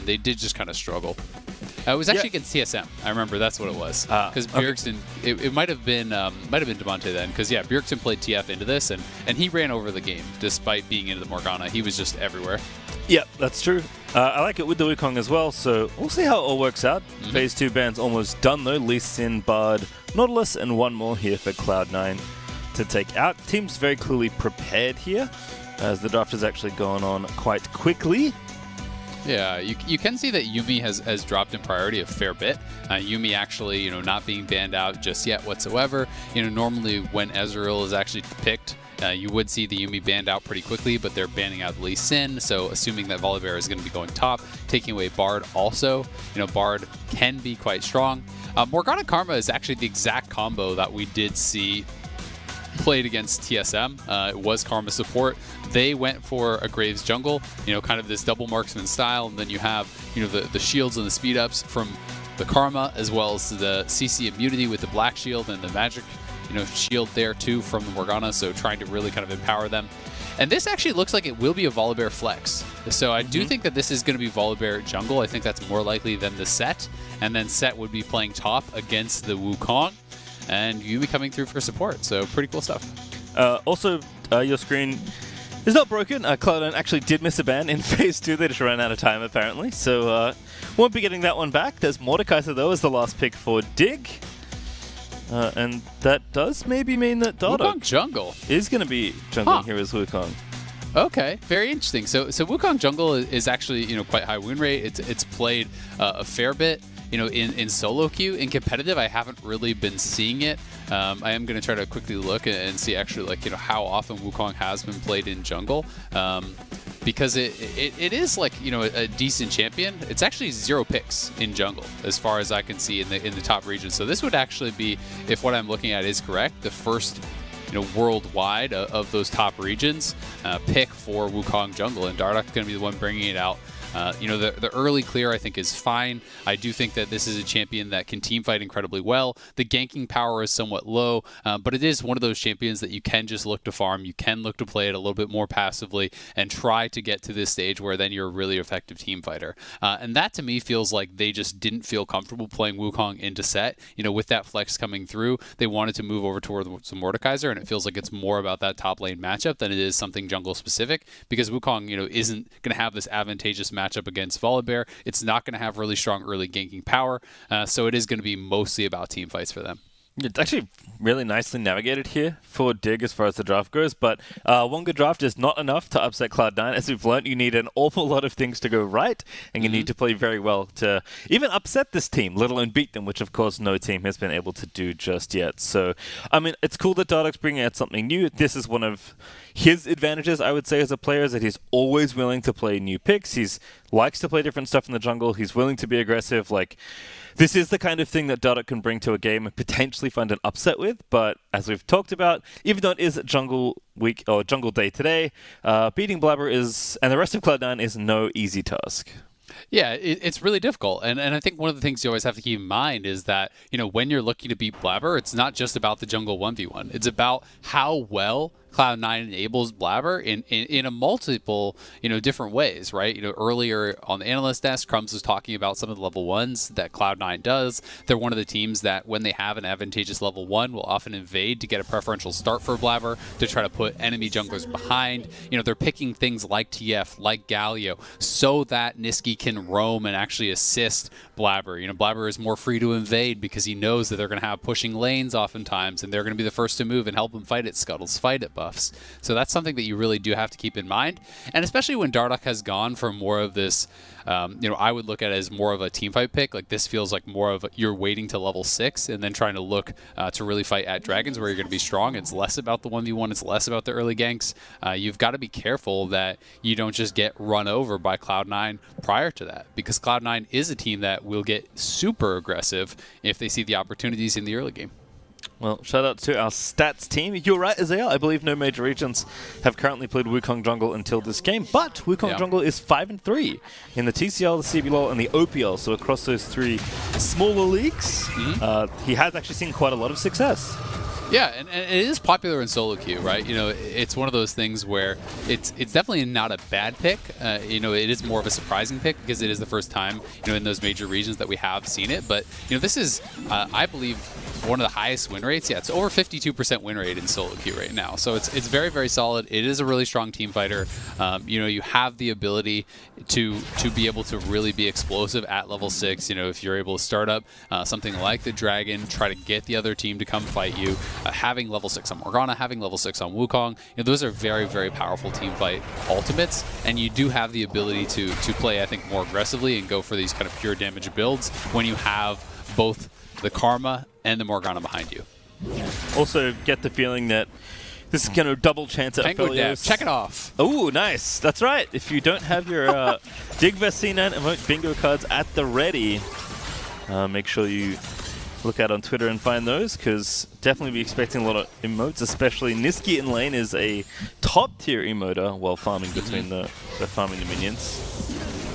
They did just kind of struggle. It was actually against TSM. I remember that's what it was. Because Bjergsen, it might have been Demonte then. Because Bjergsen played TF into this, and he ran over the game despite being into the Morgana. He was just everywhere. Yep, that's true. I like it with the Wukong as well, so we'll see how it all works out. Phase 2 ban's almost done though. Lee Sin, Bard, Nautilus, and one more here for Cloud9 to take out. Team's very clearly prepared here, as the draft has actually gone on quite quickly. Yeah, you can see that Yuumi has dropped in priority a fair bit. Yuumi actually, not being banned out just yet whatsoever. Normally when Ezreal is actually picked, you would see the Yuumi banned out pretty quickly, but they're banning out Lee Sin, so assuming that Volibear is going to be going top, taking away Bard also. Bard can be quite strong. Morgana Karma is actually the exact combo that we did see played against TSM. It was Karma support. They went for a Graves jungle, kind of this double marksman style, and then you have, the shields and the speed ups from the Karma, as well as the CC immunity with the Black Shield and the magic, shield there too from the Morgana, so trying to really kind of empower them. And this actually looks like it will be a Volibear flex. So I do think that this is going to be Volibear jungle. I think that's more likely than the Set. And then Set would be playing top against the Wukong, and Yuumi coming through for support. So pretty cool stuff. Also, your screen is not broken. Cloud9 actually did miss a ban in Phase 2. They just ran out of time, apparently. So won't be getting that one back. There's Mordekaiser, though, as the last pick for Dig. And that does maybe mean that Dada Wukong jungle is going to be jungling here as Wukong. Okay, very interesting. So Wukong jungle is actually quite high win rate. It's played a fair bit. In solo queue. In competitive, I haven't really been seeing it. I am going to try to quickly look and see actually how often Wukong has been played in jungle. Because it is a decent champion. It's actually 0 picks in jungle as far as I can see in the top region. So this would actually be, if what I'm looking at is correct, the first worldwide of those top regions pick for Wukong jungle, and Dardoch's going to be the one bringing it out. The early clear, I think, is fine. I do think that this is a champion that can teamfight incredibly well. The ganking power is somewhat low, but it is one of those champions that you can just look to farm. You can look to play it a little bit more passively and try to get to this stage where then you're a really effective team fighter. And that, to me, feels like they just didn't feel comfortable playing Wukong into Set. With that flex coming through, they wanted to move over toward some Mordekaiser, and it feels like it's more about that top lane matchup than it is something jungle specific, because Wukong, isn't going to have this advantageous matchup against Volibear. It's not going to have really strong early ganking power, so it is going to be mostly about team fights for them. It's actually really nicely navigated here for Dig as far as the draft goes, but one good draft is not enough to upset Cloud9. As we've learned, you need an awful lot of things to go right, and you need to play very well to even upset this team, let alone beat them, which of course no team has been able to do just yet. So, I mean, it's cool that Dardoch's bringing out something new. This is one of his advantages, I would say, as a player, is that he's always willing to play new picks. He likes to play different stuff in the jungle. He's willing to be aggressive. This is the kind of thing that Dardoch can bring to a game and potentially find an upset with, but as we've talked about, even though it is Jungle Week or Jungle Day today, beating Blabber and the rest of Cloud9 is no easy task. Yeah, it's really difficult. And I think one of the things you always have to keep in mind is that, when you're looking to beat Blabber, it's not just about the jungle 1v1. It's about how well Cloud9 enables Blabber in a multiple, different ways, right? Earlier on the analyst desk, Crumbs was talking about some of the level 1s that Cloud9 does. They're one of the teams that, when they have an advantageous level 1, will often invade to get a preferential start for Blabber to try to put enemy junglers behind. They're picking things like TF, like Galio, so that Niski can roam and actually assist Blabber. You know, Blabber is more free to invade because he knows that they're going to have pushing lanes oftentimes, and they're going to be the first to move and help him fight at scuttles, fight at buffs. So that's something that you really do have to keep in mind. And especially when Dardoch has gone for more of this, you know, I would look at it as more of a teamfight pick. Like, this feels like more of you're waiting to level 6 and then trying to look to really fight at dragons where you're going to be strong. It's less about the 1v1. It's less about the early ganks. You've got to be careful that you don't just get run over by Cloud9 prior to that, because Cloud9 is a team that will get super aggressive if they see the opportunities in the early game. Well, shout out to our stats team. You're right, Isaiah. I believe no major regions have currently played Wukong Jungle until this game, but Wukong Jungle is 5-3 in the TCL, the CBLOL, and the OPL. So across those 3 smaller leagues, he has actually seen quite a lot of success. Yeah, and it is popular in solo queue, right? You know, it's one of those things where it's definitely not a bad pick. You know, it is more of a surprising pick because it is the first time, you know, in those major regions that we have seen it. But, you know, this is, I believe, one of the highest win rates. Yeah, it's over 52% win rate in solo queue right now. So it's very, very solid. It is a really strong team fighter. You know, you have the ability to be able to really be explosive at level 6. You know, if you're able to start up something like the Dragon, try to get the other team to come fight you. Having level 6 on Morgana, having level 6 on Wukong, you know, those are very, very powerful team fight ultimates, and you do have the ability to play, I think, more aggressively and go for these kind of pure damage builds when you have both the Karma and the Morgana behind you. Also, get the feeling that this is going to double chance at Aphelios. Check it off. Oh, nice. That's right. If you don't have your Dignitas C9 emote bingo cards at the ready, make sure you look out on Twitter and find those, because definitely be expecting a lot of emotes, especially Niski in lane is a top-tier emoter while farming between the farming the minions.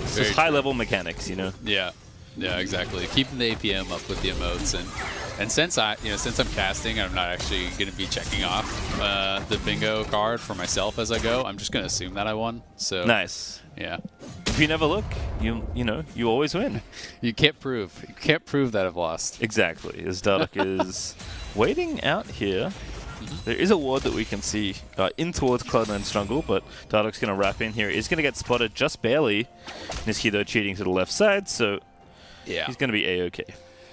It's just high-level mechanics, you know? Yeah. Yeah, exactly. Keeping the APM up with the emotes, and since I'm casting, I'm not actually going to be checking off the bingo card for myself as I go. I'm just going to assume that I won. So nice. Yeah. If you never look, you know, you always win. You can't prove that I've lost. Exactly. As Dardoch is waiting out here. There is a ward that we can see in towards Cloud9's jungle, but Dardoch's going to wrap in here. He's going to get spotted just barely. Niski, though, cheating to the left side, so yeah, he's going to be A-OK.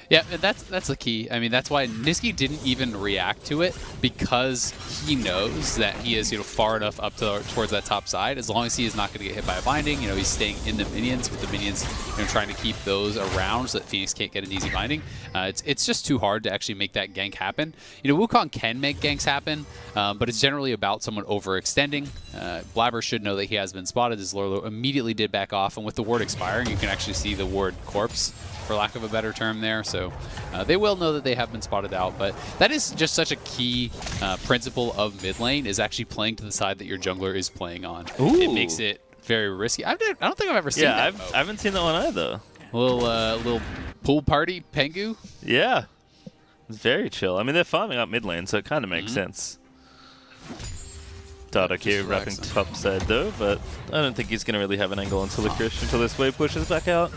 Yeah, that's the key. I mean, that's why Niski didn't even react to it, because he knows that he is, you know, far enough up towards that top side. As long as he is not going to get hit by a binding, you know, he's staying in the minions, with the minions, you know, trying to keep those around so that Phoenix can't get an easy binding. It's just too hard to actually make that gank happen. You know, Wukong can make ganks happen, but it's generally about someone overextending. Blabber should know that he has been spotted, as Lorlo immediately did back off, and with the ward expiring, you can actually see the ward corpse, for lack of a better term there. So they will know that they have been spotted out, but that is just such a key principle of mid lane, is actually playing to the side that your jungler is playing on. Ooh. It makes it very risky. I don't think I've ever seen that. I haven't seen that one either. Little pool party Pengu. Yeah. It's very chill. I mean, they're farming up mid lane, so it kind of makes sense. Dardoch here wrapping top side though, but I don't think he's going to really have an angle on FLICKR until this wave pushes back out.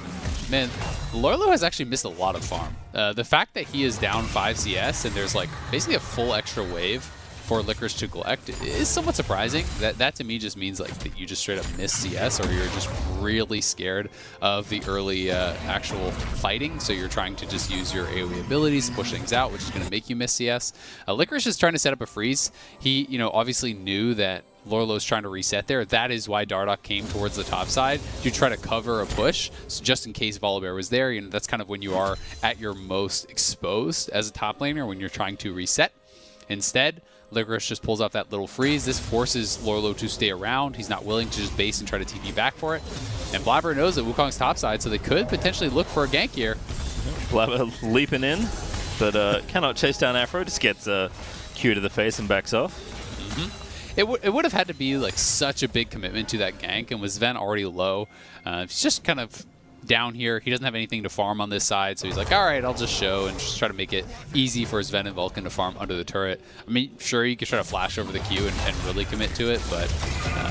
Man, Lorlo has actually missed a lot of farm. The fact that he is down 5 CS and there's like basically a full extra wave for Lickers to collect is somewhat surprising. That to me just means like that you just straight up miss CS, or you're just really scared of the early actual fighting, so you're trying to just use your AoE abilities to push things out, which is going to make you miss CS. Lickers is trying to set up a freeze. He, you know, obviously knew that Lorlo's trying to reset there. That is why Dardoch came towards the top side, to try to cover a push, so just in case Volibear was there. You know, that's kind of when you are at your most exposed as a top laner, when you're trying to reset. Instead, Licorice just pulls off that little freeze. This forces Lorlo to stay around. He's not willing to just base and try to TP back for it. And Blabber knows that Wukong's topside, so they could potentially look for a gank here. Blabber leaping in, but cannot chase down Afro. Just gets a Q to the face and backs off. It would have had to be like such a big commitment to that gank, and with Sven already low, it's just kind of down here. He doesn't have anything to farm on this side, so he's like, all right, I'll just show and just try to make it easy for Sven and Vulcan to farm under the turret. I mean, sure, you could try to flash over the Q and really commit to it, but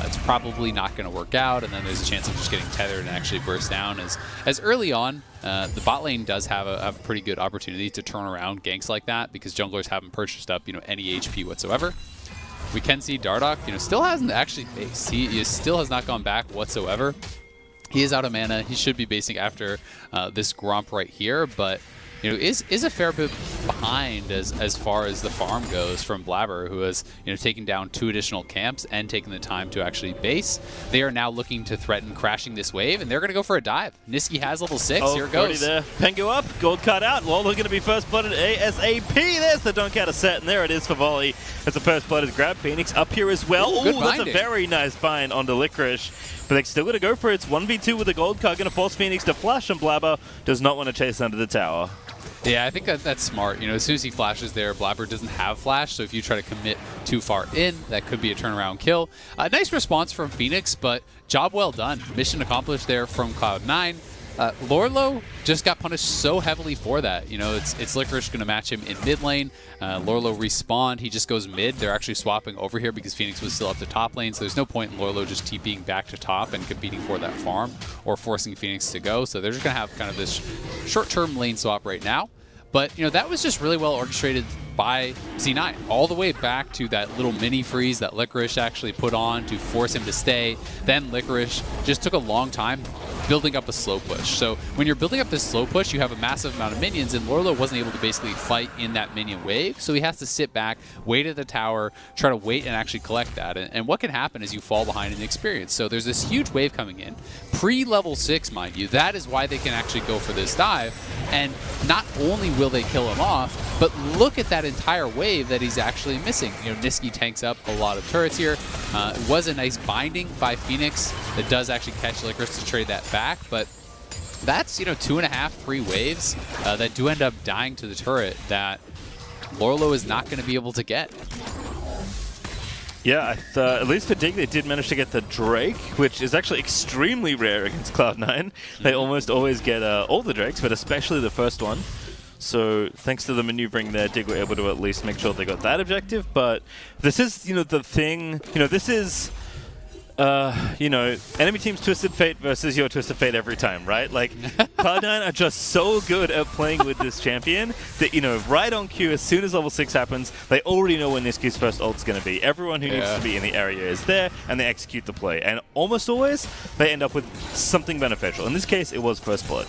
it's probably not going to work out, and then there's a chance of just getting tethered and actually burst down. As early on, the bot lane does have a pretty good opportunity to turn around ganks like that, because junglers haven't purchased up, you know, any HP whatsoever. We can see Dardoch, you know, still hasn't actually faced. He still has not gone back whatsoever. He is out of mana. He should be basing after this Gromp right here, but is a fair bit behind as far as the farm goes from Blabber, who has taken down 2 additional camps and taken the time to actually base. They are now looking to threaten crashing this wave, and they're going to go for a dive. Niski has level 6. Here it goes. There. Pengu up, gold card out. Lolo going to be first blooded ASAP. There's the dunk out of set, and there it is for volley. As the first blood is grabbed. Phoenix up here as well. Ooh, that's a very nice bind onto LCR. But they're still going to go for it. It's 1v2 with the gold card. Going to force Phoenix to flash, and Blabber does not want to chase under the tower. Yeah, I think that's smart. As soon as he flashes there, Blabber doesn't have flash, so if you try to commit too far in, that could be a turnaround kill. Nice response from Phoenix, but job well done. Mission accomplished there from Cloud9. Lorlo just got punished so heavily for that. It's LCR going to match him in mid lane. Lorlo respawned. He just goes mid. They're actually swapping over here because Phoenix was still up to top lane, so there's no point in Lorlo just TPing back to top and competing for that farm or forcing Phoenix to go. So they're just going to have kind of this short-term lane swap right now. But, that was just really well orchestrated by C9, all the way back to that little mini freeze that LCR actually put on to force him to stay. Then LCR just took a long time building up a slow push. So when you're building up this slow push, you have a massive amount of minions, and Lorlo wasn't able to basically fight in that minion wave. So he has to sit back, wait at the tower, try to wait and actually collect that. And what can happen is you fall behind in experience. So there's this huge wave coming in, pre-level 6, mind you. That is why they can actually go for this dive. And not only will they kill him off, but look at that entire wave that he's actually missing. Niski tanks up a lot of turrets here. It was a nice binding by Phoenix that does actually catch LCR to trade that back, but that's 2.5, 3 waves that do end up dying to the turret that Lorlo is not going to be able to get. Yeah, at least for Dig, they did manage to get the Drake, which is actually extremely rare against Cloud9. They almost always get all the Drakes, but especially the first one. So thanks to the maneuvering there, Dig were able to at least make sure they got that objective. But this is, the thing, this is, enemy team's Twisted Fate versus your Twisted Fate every time, right? Like, Cloud9 are just so good at playing with this champion that, right on cue, as soon as level 6 happens, they already know when Niski's first ult's going to be. Everyone who needs to be in the area is there, and they execute the play. And almost always, they end up with something beneficial. In this case, it was First Blood.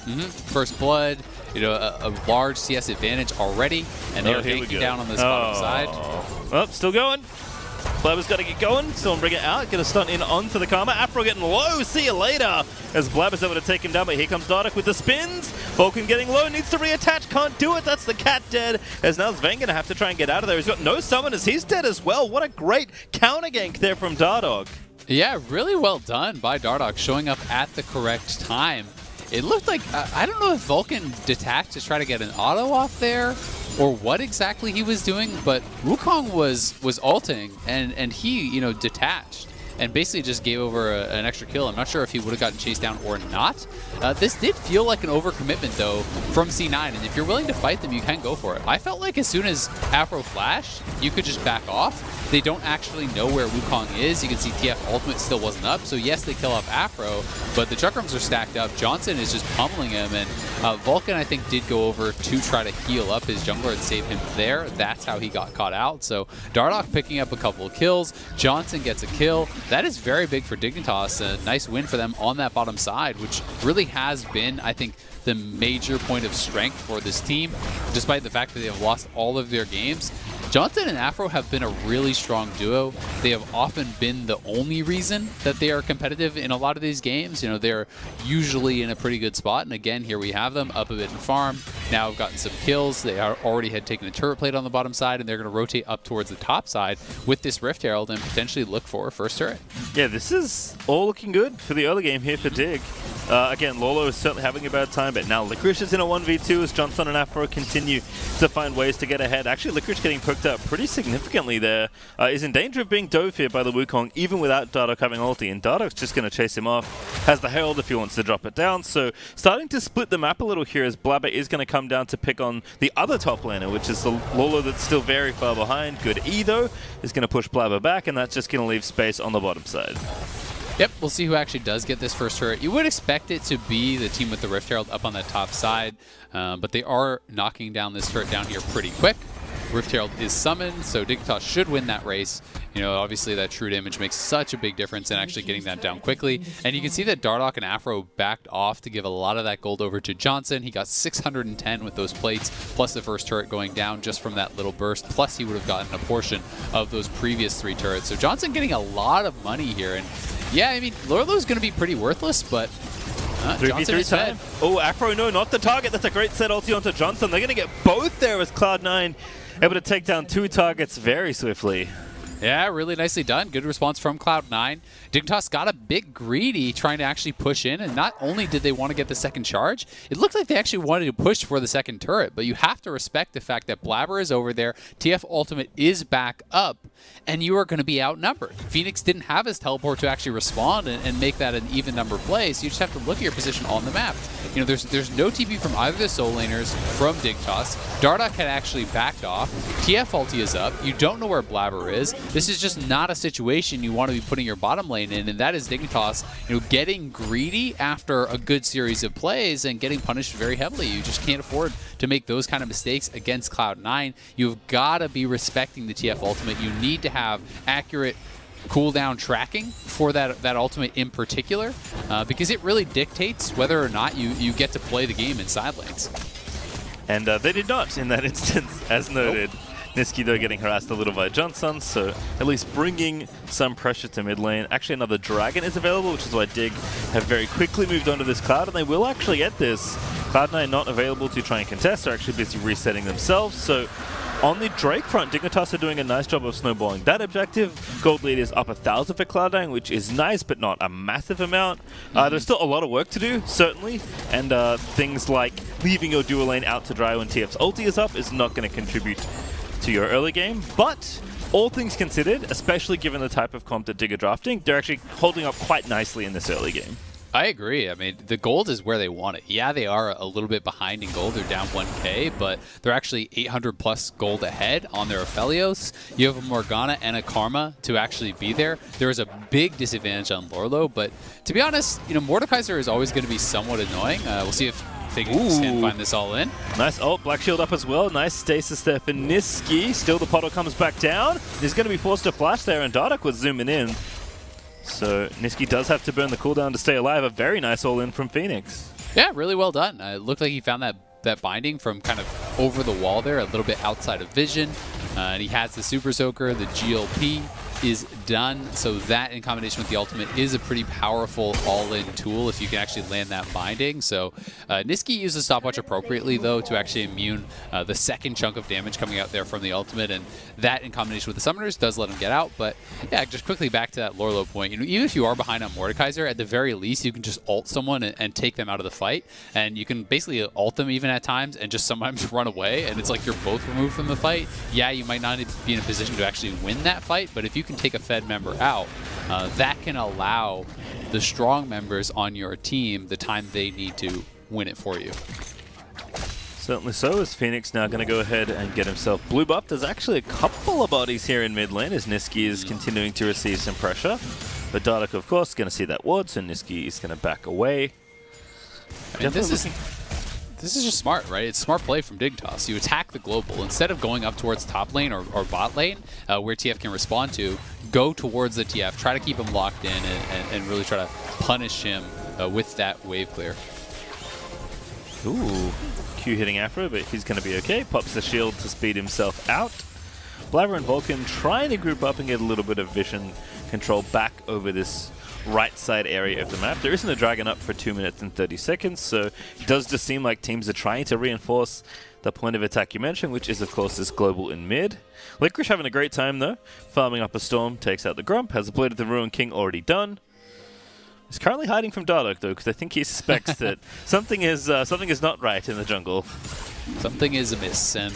First Blood, a large CS advantage already, and they're taking down on this bottom side. Oh, still going. Blabber's got to get going. Still bring it out. Get a stunt in onto the Karma. Afro getting low. See you later. As Blabber's able to take him down, but here comes Dardoch with the spins. Vulcan getting low. Needs to reattach. Can't do it. That's the cat dead. As now Sven going to have to try and get out of there. He's got no summoners. He's dead as well. What a great counter gank there from Dardoch. Yeah, really well done by Dardoch, showing up at the correct time. It looked like, I don't know if Vulcan detached to try to get an auto off there or what exactly he was doing, but Wukong was ulting and he, detached and basically just gave over an extra kill. I'm not sure if he would have gotten chased down or not. This did feel like an overcommitment, though, from C9, and if you're willing to fight them, you can go for it. I felt like as soon as Afro flashed, you could just back off. They don't actually know where Wukong is. You can see TF Ultimate still wasn't up, so yes, they kill off Afro, but the Chuckrums are stacked up. Johnson is just pummeling him, and Vulcan, I think, did go over to try to heal up his jungler and save him there. That's how he got caught out. So Dardoch picking up a couple of kills. Johnson gets a kill. That is very big for Dignitas. A nice win for them on that bottom side, which really has been, I think, the major point of strength for this team, despite the fact that they have lost all of their games. Johnson and Afro have been a really strong duo. They have often been the only reason that they are competitive in a lot of these games. They're usually in a pretty good spot. And again, here we have them up a bit in farm. Now have gotten some kills. They already had taken a turret plate on the bottom side, and they're going to rotate up towards the top side with this Rift Herald and potentially look for a first turret. Yeah, this is all looking good for the early game here for Dig. Again, Lolo is certainly having a bad time, but now LCR is in a 1v2 as Johnson and Afro continue to find ways to get ahead. Actually, LCR getting poked up pretty significantly there. Is in danger of being dove here by the Wukong, even without Dardoch having ulti, and Dardoch's just going to chase him off. Has the Herald if he wants to drop it down, so starting to split the map a little here as Blabber is going to come down to pick on the other top laner, which is the Lolo that's still very far behind. Good E, though, is going to push Blabber back, and that's just going to leave space on the bottom side. Yep, we'll see who actually does get this first turret. You would expect it to be the team with the Rift Herald up on that top side, but they are knocking down this turret down here pretty quick. Rift Herald is summoned, so Dignitas should win that race. You know, obviously that true damage makes such a big difference in actually getting that down quickly. And you can see that Dardoch and Afro backed off to give a lot of that gold over to Johnson. He got 610 with those plates, plus the first turret going down just from that little burst. Plus he would have gotten a portion of those previous 3 turrets. So Johnson getting a lot of money here. And yeah, I mean, Lorlo's going to be pretty worthless, but Johnson is fed. Oh, Afro, no, not the target. That's a great set ulti onto Johnson. They're going to get both there as Cloud9 able to take down 2 targets very swiftly. Yeah, really nicely done. Good response from Cloud9. Dignitas got a bit greedy trying to actually push in, and not only did they want to get the second charge, it looked like they actually wanted to push for the second turret, but you have to respect the fact that Blabber is over there, TF Ultimate is back up, and you are going to be outnumbered. Phoenix didn't have his teleport to actually respond and make that an even number play, so you just have to look at your position on the map. You know, there's no TP from either of the soul laners from Dignitas. Dardoch had actually backed off. TF ulti is up. You don't know where Blabber is. This is just not a situation you want to be putting your bottom lane in, and that is Dignitas, you know, getting greedy after a good series of plays and getting punished very heavily. You just can't afford to make those kind of mistakes against Cloud9. You've got to be respecting the TF Ultimate. You need to have accurate cooldown tracking for that ultimate in particular, because it really dictates whether or not you get to play the game in side lanes. And they did not in that instance, as noted. Nope. Niski, though, getting harassed a little by Johnson, so at least bringing some pressure to mid lane. Actually, another Dragon is available, which is why Dig have very quickly moved onto this Cloud, and they will actually get this. Cloud9 not available to try and contest. They're actually busy resetting themselves, so on the Drake front, Dignitas are doing a nice job of snowballing that objective. Gold lead is up 1,000 for Cloud9, which is nice, but not a massive amount. There's still a lot of work to do, certainly, and things like leaving your dual lane out to dry when TF's ulti is up is not going to contribute to your early game, but all things considered, especially given the type of comp that Dig are drafting, they're actually holding up quite nicely in this early game. I agree. I mean, the gold is where they want it. Yeah, they are a little bit behind in gold. They're down 1k, but they're actually 800 plus gold ahead on their Aphelios. You have a Morgana and a Karma to actually be there. There is a big disadvantage on Lorlo, but to be honest, you know, Mordekaiser is always going to be somewhat annoying. We'll see if Phoenix can find this all in. Nice ult, Black Shield up as well. Nice stasis there for Niski. Still the Potter comes back down. He's going to be forced to flash there, and Dardoch was zooming in. So Niski does have to burn the cooldown to stay alive. A very nice all-in from Phoenix. Yeah, really well done. It looked like he found that binding from kind of over the wall there, a little bit outside of vision. And he has the Super Soaker, the GLP is done. So that in combination with the ultimate is a pretty powerful all-in tool if you can actually land that binding. So Niski used the stopwatch appropriately though to actually immune the second chunk of damage coming out there from the ultimate, and that in combination with the summoners does let him get out. But yeah, just quickly back to that Lorlo point, you know, even if you are behind on Mordekaiser, at the very least you can just ult someone and take them out of the fight, and you can basically ult them even at times and just sometimes run away, and it's like you're both removed from the fight. Yeah, you might not be in a position to actually win that fight, but if you can take a Fed member out, that can allow the strong members on your team the time they need to win it for you. Certainly so, as Phoenix now going to go ahead and get himself blue buff. There's actually a couple of bodies here in mid lane as Niski is continuing to receive some pressure. But Dardoch, of course, going to see that ward, so Niski is going to back away. I mean, this is just smart, right? It's smart play from Dignitas. You attack the global. Instead of going up towards top lane or bot lane, where TF can respond to, go towards the TF, try to keep him locked in, and really try to punish him with that wave clear. Ooh, Q hitting Afro, but he's going to be okay. Pops the shield to speed himself out. Blabber and Vulcan trying to group up and get a little bit of vision control back over this right side area of the map. There isn't a dragon up for 2 minutes and 30 seconds, so it does just seem like teams are trying to reinforce the point of attack you mentioned, which is, of course, this global in mid. FLICKR having a great time, though. Farming up a storm, takes out the Grump, has the Blade of the Ruined King already done. He's currently hiding from Dardoch, though, because I think he suspects that something is not right in the jungle. Something is amiss, and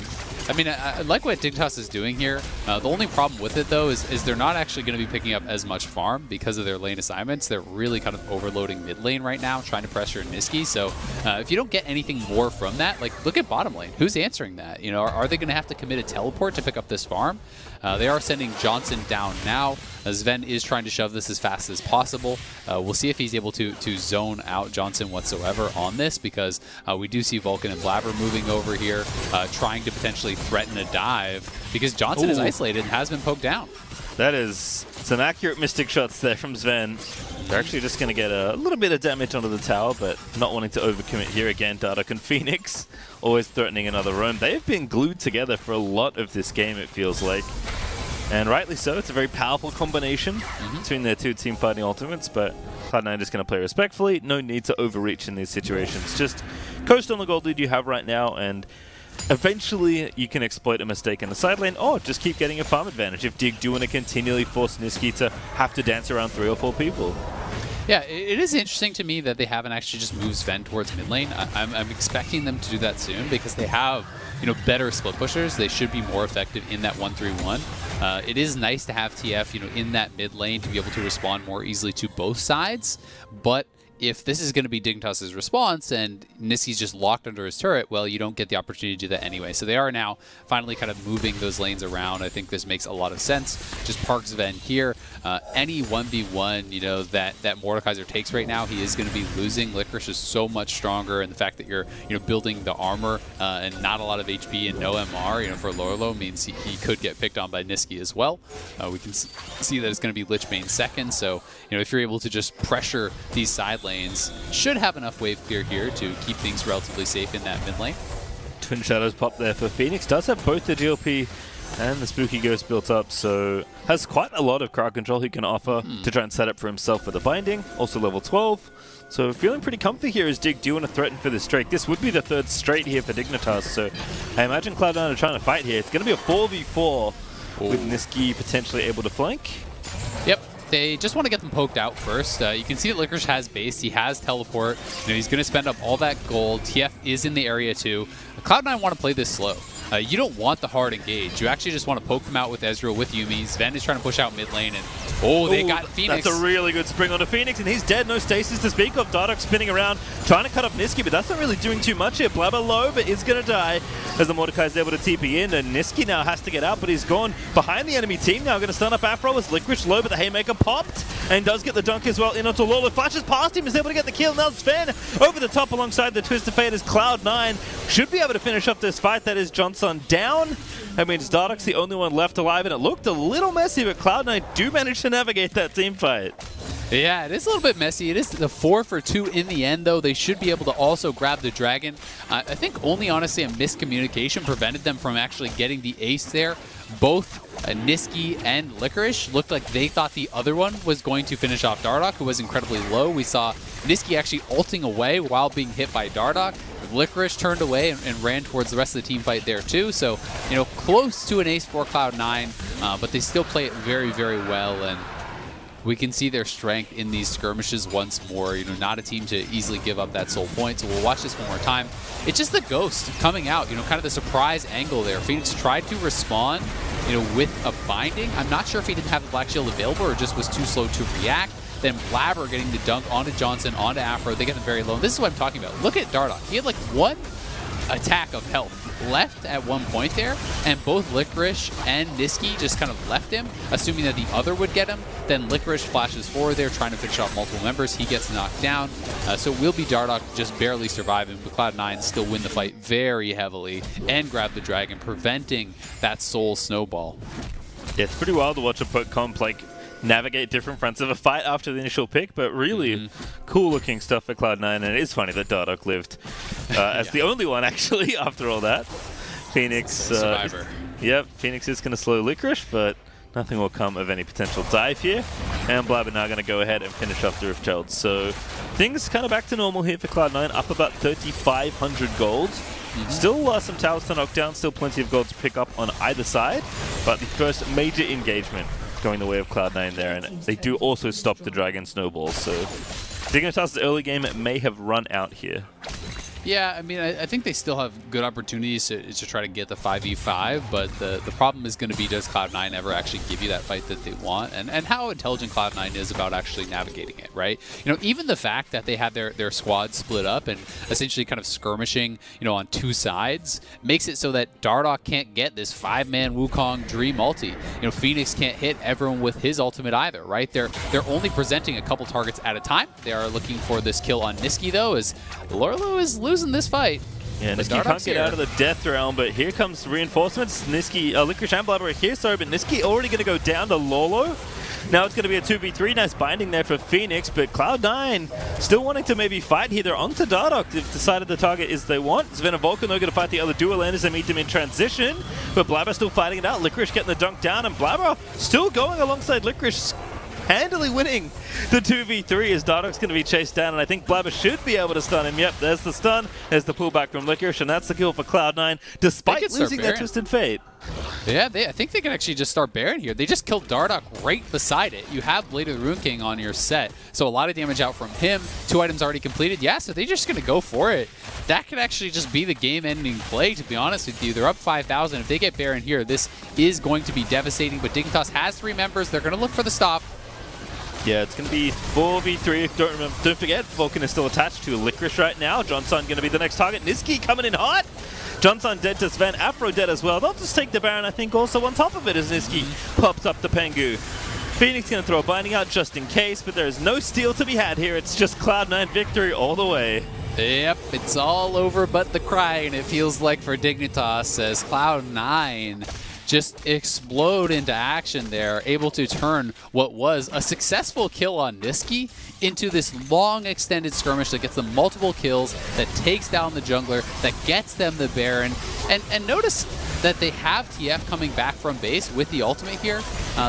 I mean, I like what Dignitas is doing here. The only problem with it, though, is they're not actually going to be picking up as much farm because of their lane assignments. They're really kind of overloading mid lane right now, trying to pressure Niski. So if you don't get anything more from that, like, look at bottom lane. Who's answering that? You know, are they going to have to commit a teleport to pick up this farm? They are sending Johnson down now. Sven is trying to shove this as fast as possible. We'll see if he's able to zone out Johnson whatsoever on this, because we do see Vulcan and Blabber moving over here, trying to potentially threaten a dive because Johnson is isolated and has been poked down. That is some accurate Mystic shots there from Sven. They're actually just going to get a little bit of damage onto the tower, but not wanting to overcommit here again. Dardoch and Phoenix always threatening another roam. They've been glued together for a lot of this game, it feels like. And rightly so. It's a very powerful combination between their two team fighting ultimates, but Cloud9 is going to play respectfully. No need to overreach in these situations. Just coast on the gold lead you have right now, and eventually you can exploit a mistake in the side lane, or just keep getting a farm advantage if Dig do want to continually force Nisqy to have to dance around 3 or 4 people. Yeah, it is interesting to me that they haven't actually just moved Sven towards mid lane. I'm expecting them to do that soon because they have, you know, better split pushers. They should be more effective in that 1-3-1. It is nice to have TF, you know, in that mid lane to be able to respond more easily to both sides, but if this is going to be Dignitas' response and Nisqy's just locked under his turret, well, you don't get the opportunity to do that anyway. So they are now finally kind of moving those lanes around. I think this makes a lot of sense. Just park Sven here. Any 1v1, you know, that Mordekaiser takes right now, he is going to be losing. FLICKR is so much stronger, and the fact that you're, you know, building the armor and not a lot of HP and no MR, you know, for Lorlo means he could get picked on by Nisqy as well. We can see that it's going to be Lich Bane second. So, you know, if you're able to just pressure these side lanes, should have enough wave clear here to keep things relatively safe in that mid lane. Twin Shadows pop there for Phoenix. Does have both the GLP and the Spooky Ghost built up, so has quite a lot of crowd control he can offer to try and set up for himself with the binding. Also level 12. So feeling pretty comfy here as Dig do want to threaten for this streak. This would be the 3rd straight here for Dignitas, so I imagine Cloud9 are trying to fight here. It's going to be a 4v4 with Nisqy potentially able to flank. Yep. They just want to get them poked out first. You can see that FLICKR has base. He has teleport. You know, he's going to spend up all that gold. TF is in the area too. Cloud9 want to play this slow. You don't want the hard engage. You actually just want to poke them out with Ezreal, with Yuumi. Sven is trying to push out mid lane, and they got Phoenix. That's a really good spring onto Phoenix, and he's dead. No stasis to speak of. Dardoch spinning around, trying to cut up Nisqy, but that's not really doing too much here. Blabber low, but is going to die as the Mordekaiser is able to TP in, and Nisqy now has to get out, but he's gone behind the enemy team now. Going to stun up Afro as Licorice low, but the Haymaker popped, and does get the dunk as well in onto Lolo. Flashes past him, is able to get the kill. Now Sven over the top alongside the Twisted Fate as Cloud9 should be able to finish up this fight. That is Johnson down. That means Dardoch's the only one left alive, and it looked a little messy, but Cloud9 do manage to navigate that team fight. Yeah, it is a little bit messy. It is the 4-for-2 in the end, though. They should be able to also grab the dragon. I think only, honestly, a miscommunication prevented them from actually getting the ace there. Both Nisqy and Licorice looked like they thought the other one was going to finish off Dardoch, who was incredibly low. We saw Nisqy actually ulting away while being hit by Dardoch. Licorice turned away and ran towards the rest of the team fight there too. So, you know, close to an ace for Cloud9, but they still play it very, very well. And we can see their strength in these skirmishes once more. You know, not a team to easily give up that soul point. So we'll watch this one more time. It's just the Ghost coming out, you know, kind of the surprise angle there. Phoenix tried to respond, you know, with a binding. I'm not sure if he didn't have the Black Shield available or just was too slow to react. Then Blabber getting the dunk onto Johnson, onto Afro. They get them very low. This is what I'm talking about. Look at Dardoch. He had like one attack of health left at one point there, and both Licorice and Nisqy just kind of left him, assuming that the other would get him. Then Licorice flashes forward there, trying to finish off multiple members. He gets knocked down. So it will be Dardoch just barely surviving, but Cloud9 still win the fight very heavily and grab the dragon, preventing that soul snowball. Yeah, it's pretty wild to watch a put comp like navigate different fronts of a fight after the initial pick, but really cool looking stuff for Cloud9, and it is funny that Dardoch lived as the only one actually after all that. Phoenix survivor. Yep, Phoenix is going to slow Licorice, but nothing will come of any potential dive here, and Blabber now going to go ahead and finish off the Riftchild. So things kind of back to normal here for Cloud9, up about 3,500 gold. Still some towers to knock down, still plenty of gold to pick up on either side, but the first major engagement going the way of Cloud9 there, and they do also stop the Dragon Snowballs, so Dignitas' early game may have run out here. Yeah, I mean, I think they still have good opportunities to try to get the 5v5, but the problem is going to be, does Cloud9 ever actually give you that fight that they want? And how intelligent Cloud9 is about actually navigating it, right? You know, even the fact that they had their squad split up and essentially kind of skirmishing, you know, on two sides makes it so that Dardoch can't get this 5-man Wukong Dream ulti. You know, Phoenix can't hit everyone with his ultimate either, right? They're only presenting a couple targets at a time. They are looking for this kill on Nisqy, though, as Lorlo is losing this fight. Yeah, But Niski can't Dardoch's get here. out of the death realm, but here comes reinforcements. Niski, LCS and Blabber are here, sorry, but Niski already going to go down to Lolo. Now it's going to be a 2v3. Nice binding there for Phoenix, but Cloud9 still wanting to maybe fight here. They're onto Dardoch. They've decided the target is they want. Sven and Vulcan are going to fight the other dual landers and meet them in transition, but Blabber still fighting it out. FLICKR getting the dunk down, and Blabber still going alongside FLICKR, handily winning the 2v3 as Dardoch's going to be chased down, and I think Blabber should be able to stun him. Yep, there's the stun. There's the pullback from FLICKR, and that's the kill for Cloud9, despite losing that Twisted Fate. Yeah, I think they can actually just start Baron here. They just killed Dardoch right beside it. You have Blade of the Rune King on your set, so a lot of damage out from him. 2 items already completed. Yeah, so they're just going to go for it. That could actually just be the game-ending play, to be honest with you. They're up 5,000. If they get Baron here, this is going to be devastating, but Dignitas has 3 members. They're going to look for the stop. Yeah, it's going to be 4v3. Don't forget, Vulcan is still attached to Licorice right now. Johnson going to be the next target. Niski coming in hot. Johnson dead to Sven. Afro dead as well. They'll just take the Baron, I think, also on top of it as Niski pops up the Pengu. Phoenix going to throw a binding out just in case, but there is no steal to be had here. It's just Cloud9 victory all the way. Yep, it's all over but the crying, it feels like, for Dignitas, as Cloud9 just explode into action there, able to turn what was a successful kill on Niski into this long extended skirmish that gets them multiple kills, that takes down the jungler, that gets them the Baron. And notice that they have TF coming back from base with the ultimate here.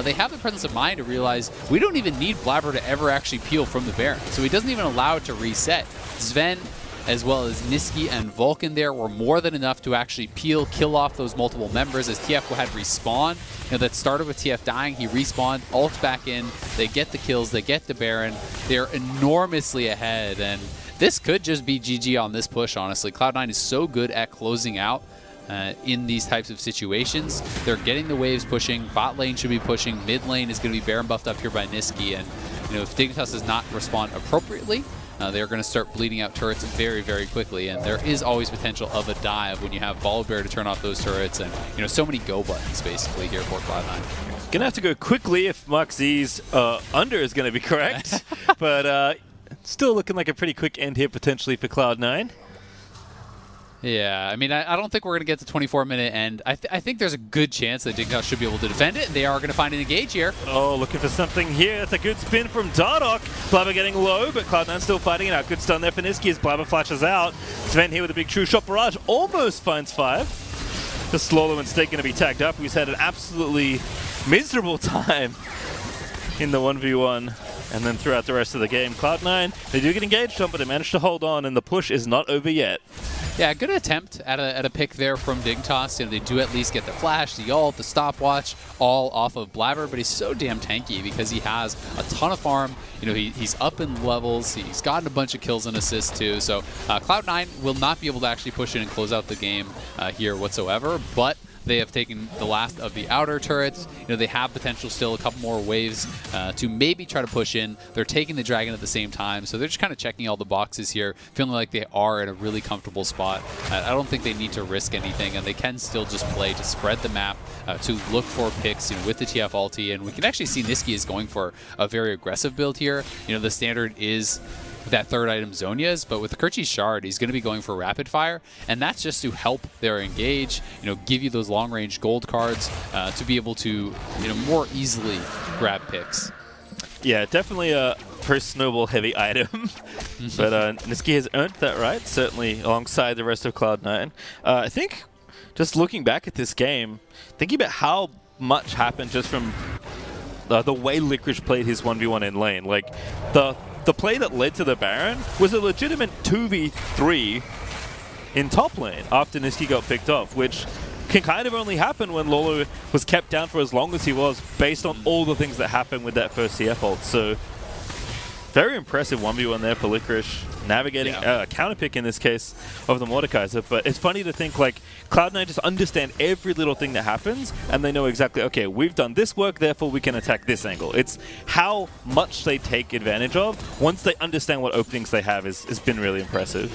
They have the presence of mind to realize we don't even need Blabber to ever actually peel from the Baron, so he doesn't even allow it to reset. Sven, as well as Niski and Vulcan there, were more than enough to actually kill off those multiple members as TF had respawn. You know, that started with TF dying, he respawned, ults back in, they get the kills, they get the Baron, they're enormously ahead, and this could just be GG on this push, honestly. Cloud9 is so good at closing out in these types of situations. They're getting the waves pushing, bot lane should be pushing, mid lane is going to be Baron buffed up here by Niski, and you know, if Dignitas does not respond appropriately, they're going to start bleeding out turrets very, very quickly, and there is always potential of a dive when you have Bear to turn off those turrets, and you know, so many go buttons basically here for Cloud9. Gonna have to go quickly if Mark Z's under is going to be correct, but still looking like a pretty quick end here potentially for Cloud9. Yeah, I mean, I don't think we're going to get the 24-minute end. I think there's a good chance that Dignitas should be able to defend it. They are going to find an engage here. Oh, looking for something here. That's a good spin from Dardoch. Blabber getting low, but Cloud9 still fighting it out. Good stun there for Niski as Blabber flashes out. Sven here with a big true shot barrage. Almost finds 5. Just Lolo instead going to be tagged up. He's had an absolutely miserable time in the 1v1. And then throughout the rest of the game, Cloud9, they do get engaged on, but they managed to hold on, and the push is not over yet. Yeah, good attempt at a pick there from Dignitas. You know, they do at least get the flash, the ult, the stopwatch, all off of Blabber, but he's so damn tanky because he has a ton of farm. You know, he's up in levels, he's gotten a bunch of kills and assists too, so Cloud9 will not be able to actually push in and close out the game here whatsoever, but they have taken the last of the outer turrets. You know, they have potential still, a couple more waves to maybe try to push in. They're taking the dragon at the same time, so they're just kind of checking all the boxes here, feeling like they are in a really comfortable spot. I don't think they need to risk anything, and they can still just play to spread the map, to look for picks, you know, with the TF ulti, and we can actually see Niski is going for a very aggressive build here. You know, the standard is that third item Zhonya's, but with the Kerchi's Shard, he's going to be going for rapid fire, and that's just to help their engage, you know, give you those long range gold cards to be able to, you know, more easily grab picks. Yeah, definitely a first snowball heavy item, but Niski has earned that right, certainly alongside the rest of Cloud9. I think just looking back at this game, thinking about how much happened just from the way Licorice played his 1v1 in lane, like the play that led to the Baron was a legitimate 2v3 in top lane after Niski got picked off, which can kind of only happen when Lolo was kept down for as long as he was based on all the things that happened with that first CF ult. So very impressive 1v1 there for Licorice, navigating a counter pick in this case of the Mordekaiser. But it's funny to think like Cloud9 just understand every little thing that happens, and they know exactly, okay, we've done this work, therefore we can attack this angle. It's how much they take advantage of once they understand what openings they have has been really impressive.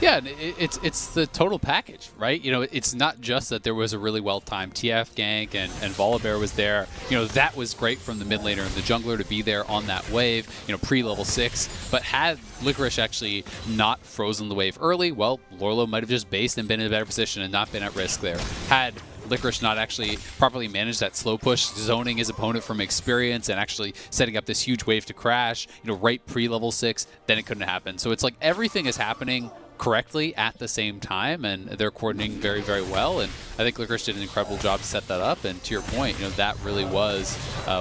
Yeah, it's the total package, right? You know, it's not just that there was a really well-timed TF gank and Volibear was there. You know, that was great from the mid laner and the jungler to be there on that wave, you know, pre-level 6. But had FLICKR actually not frozen the wave early, well, Lorlo might have just based and been in a better position and not been at risk there. Had FLICKR not actually properly managed that slow push, zoning his opponent from experience and actually setting up this huge wave to crash, you know, right pre-level 6, then it couldn't happen. So it's like everything is happening correctly at the same time, and they're coordinating very, very well. And I think FLICKR did an incredible job to set that up. And to your point, you know, that really was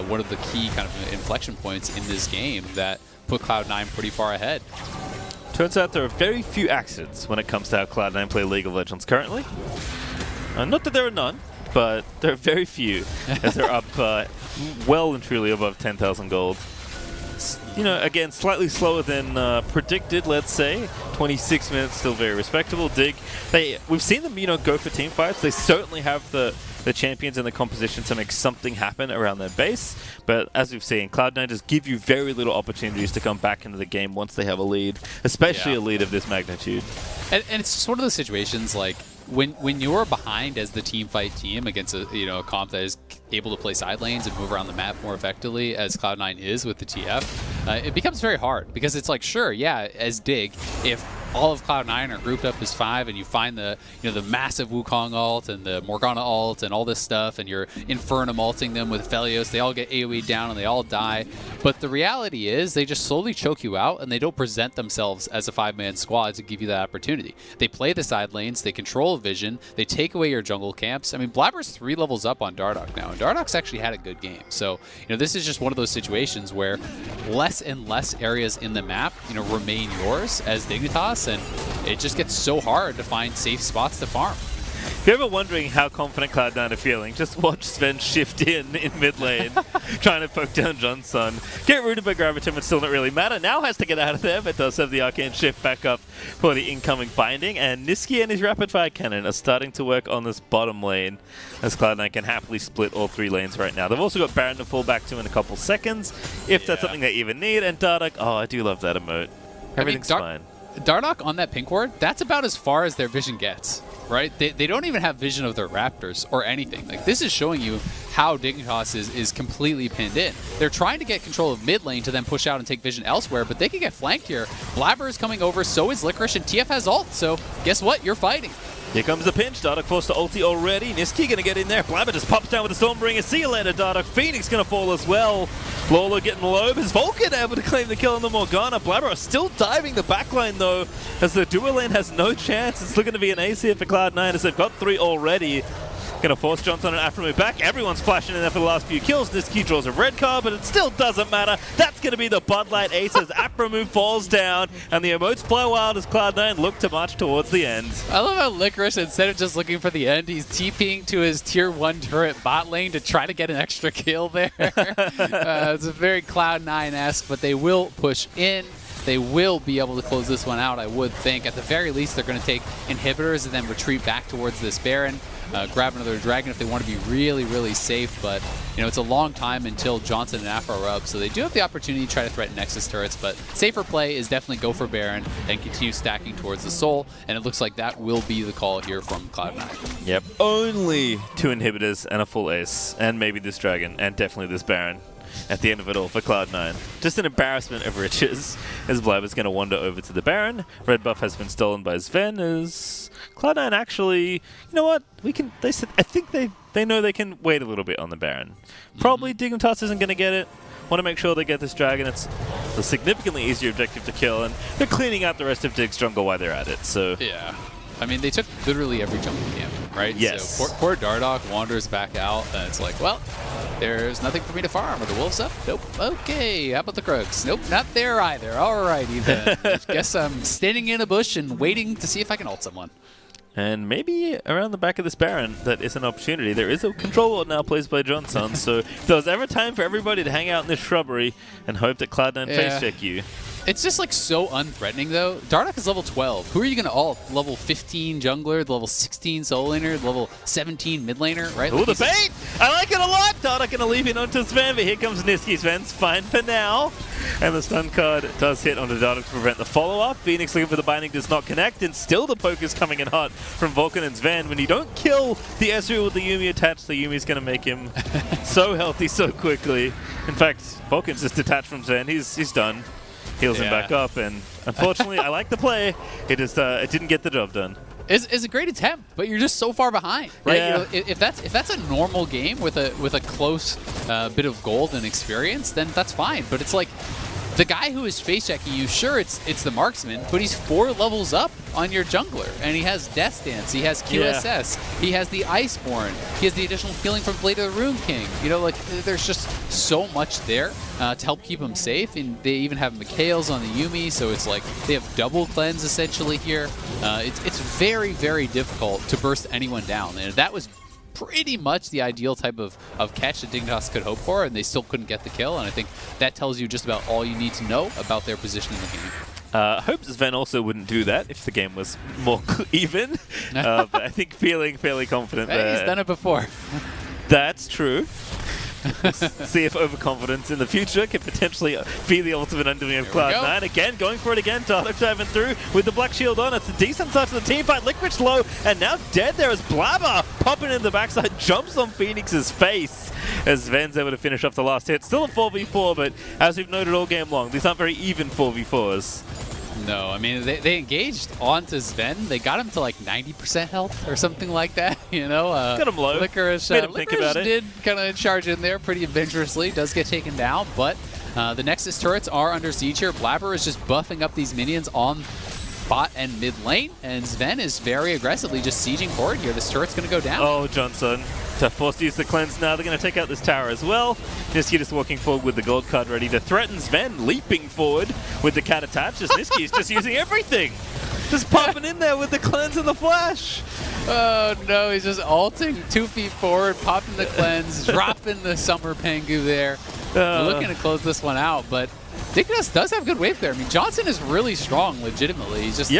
one of the key kind of inflection points in this game that put Cloud9 pretty far ahead. Turns out there are very few accidents when it comes to how Cloud9 play League of Legends currently. Not that there are none, but there are very few, as they're up well and truly above 10,000 gold. It's, you know, again, slightly slower than predicted, let's say. 26 minutes, still very respectable. Dig, we've seen them, you know, go for team fights. They certainly have the champions in the composition to make something happen around their base. But as we've seen, Cloud9 just give you very little opportunities to come back into the game once they have a lead, especially a lead of this magnitude. And it's just one of those situations like, when you're behind as the team fight team against a comp that is able to play side lanes and move around the map more effectively as Cloud9 is with the TF, it becomes very hard because it's like, sure, yeah, as Dig, if all of Cloud9 are grouped up as 5 and you find the massive Wukong ult and the Morgana ult and all this stuff and you're Infernum ulting them with Felios, they all get AoE down and they all die. But the reality is they just slowly choke you out and they don't present themselves as a 5-man squad to give you that opportunity. They play the side lanes, they control vision, they take away your jungle camps. I mean, Blabber's 3 levels up on Dardoch now, and Dardoch's actually had a good game. So, this is just one of those situations where less and less areas in the map, remain yours as Dignitas, and it just gets so hard to find safe spots to farm. If you're ever wondering how confident Cloud9 are feeling, just watch Sven shift in mid lane, trying to poke down Johnson. Get rooted by Gravitum, it still not really matter. Now has to get out of there, but does have the Arcane Shift back up for the incoming binding. And Niski and his Rapid Fire Cannon are starting to work on this bottom lane, as Cloud9 can happily split all 3 lanes right now. They've also got Baron to fall back to in a couple seconds, if that's something they even need. And Dardoch, oh, I do love that emote. Everything's fine. Dardoch on that pink ward, that's about as far as their vision gets. Right? They don't even have vision of their Raptors or anything. Like, this is showing you how Dignitas is completely pinned in. They're trying to get control of mid lane to then push out and take vision elsewhere, but they can get flanked here. Blabber is coming over, so is Licorice, and TF has ult, so guess what? You're fighting. Here comes the pinch. Dardoch forced to ulti already. Niski going to get in there. Blabber just pops down with the Stormbringer. See you later, Dardoch. Phoenix going to fall as well. Lolo getting low. Is Vulcan able to claim the kill on the Morgana? Blabber still diving the backline, though, as the dual lane has no chance. It's looking to be an ace here for Cloud9, as they've got 3 already. Going to force Johnson and Afro move back. Everyone's flashing in there for the last few kills. Niski draws a red card, but it still doesn't matter. That's going to be the Bud Light ace as Afro move falls down, and the emotes play wild as Cloud9 look to march towards the end. I love how Licorice, instead of just looking for the end, he's TPing to his tier 1 turret bot lane to try to get an extra kill there. It's a very Cloud9-esque, but they will push in. They will be able to close this one out, I would think. At the very least, they're going to take inhibitors and then retreat back towards this Baron. Grab another dragon if they want to be really, really safe, but it's a long time until Johnson and Afro are up, so they do have the opportunity to try to threaten Nexus turrets, but safer play is definitely go for Baron and continue stacking towards the Soul, and it looks like that will be the call here from Cloud9. Yep, only 2 inhibitors and a full ace, and maybe this dragon, and definitely this Baron at the end of it all for Cloud9. Just an embarrassment of riches, as Blabber's going to wander over to the Baron. Red buff has been stolen by Sven, as Cloud9 actually, you know what, I think they know they can wait a little bit on the Baron. Probably Dignitas isn't going to get it. Want to make sure they get this dragon. It's a significantly easier objective to kill, and they're cleaning out the rest of Dig's jungle while they're at it, so... Yeah. I mean, they took literally every jungle camp, right? Yes. So poor Dardoch wanders back out, and it's like, well, there's nothing for me to farm. Are the wolves up? Nope. Okay, how about the Krugs? Nope, not there either. Alrighty then. Guess I'm standing in a bush and waiting to see if I can ult someone. And maybe around the back of this Baron, that is an opportunity. There is a control ward now placed by Johnson, so if there was ever time for everybody to hang out in this shrubbery and hope that Cloud9 face check you. It's just like so unthreatening though. Dardoch is level 12. Who are you going to ult? Level 15 jungler, the level 16 soul laner, the level 17 mid laner, right? Ooh, the bait! I like it a lot! Dardoch going to leave it onto Sven, but here comes Niski. Sven's fine for now. And the stun card does hit onto Dardoch to prevent the follow-up. Phoenix looking for the binding does not connect, and still the poke is coming in hot from Vulcan and Sven. When you don't kill the Ezreal with the Yuumi attached, the Yuumi's going to make him so healthy so quickly. In fact, Vulcan's just detached from Sven. He's done. Heals him back up, and unfortunately, I like the play. It didn't get the job done. It's a great attempt, but you're just so far behind, right? Yeah. You know, if that's a normal game with a close bit of gold and experience, then that's fine. But it's like the guy who is face checking you, sure, it's the marksman, but he's 4 levels up on your jungler, and he has Death Dance, he has QSS, he has the Iceborne, he has the additional healing from Blade of the Rune King. You know, like there's just so much there to help keep him safe, and they even have Mikhails on the Yuumi, so it's like they have double cleanse essentially here. It's very, very difficult to burst anyone down, and that was pretty much the ideal type of catch that Dignitas could hope for, and they still couldn't get the kill, and I think that tells you just about all you need to know about their position in the game. I hope Sven also wouldn't do that if the game was more even, but I think feeling fairly confident there. He's done it before. That's true. See if overconfidence in the future can potentially be the ultimate undoing of Cloud9. Again, going for it again. Dardoch diving through with the black shield on. It's a decent start to the team fight. Liquid's low, and now dead there as Blabber popping in the backside, jumps on Phoenix's face as Sven's able to finish off the last hit. Still a 4v4, but as we've noted all game long, these aren't very even 4v4s. No, I mean, they engaged onto Sven. They got him to like 90% health or something like that, you know. Got him low. FLICKR Made him think about it. did kind of charge in there pretty adventurously. Does get taken down, but the Nexus turrets are under siege here. Blabber is just buffing up these minions on bot and mid lane, and Sven is very aggressively just sieging forward here. This turret's going to go down. Oh, Johnson. To force to use the cleanse now. They're going to take out this tower as well. Niski just walking forward with the gold card ready to threaten Sven, leaping forward with the cat attached. As Niski's just using everything. Just popping in there with the cleanse and the flash. Oh no, he's just ulting 2 feet forward, popping the cleanse, dropping the Summer Pengu there. Looking to close this one out, but Dignitas does have good wave there. I mean, Johnson is really strong, legitimately. He's just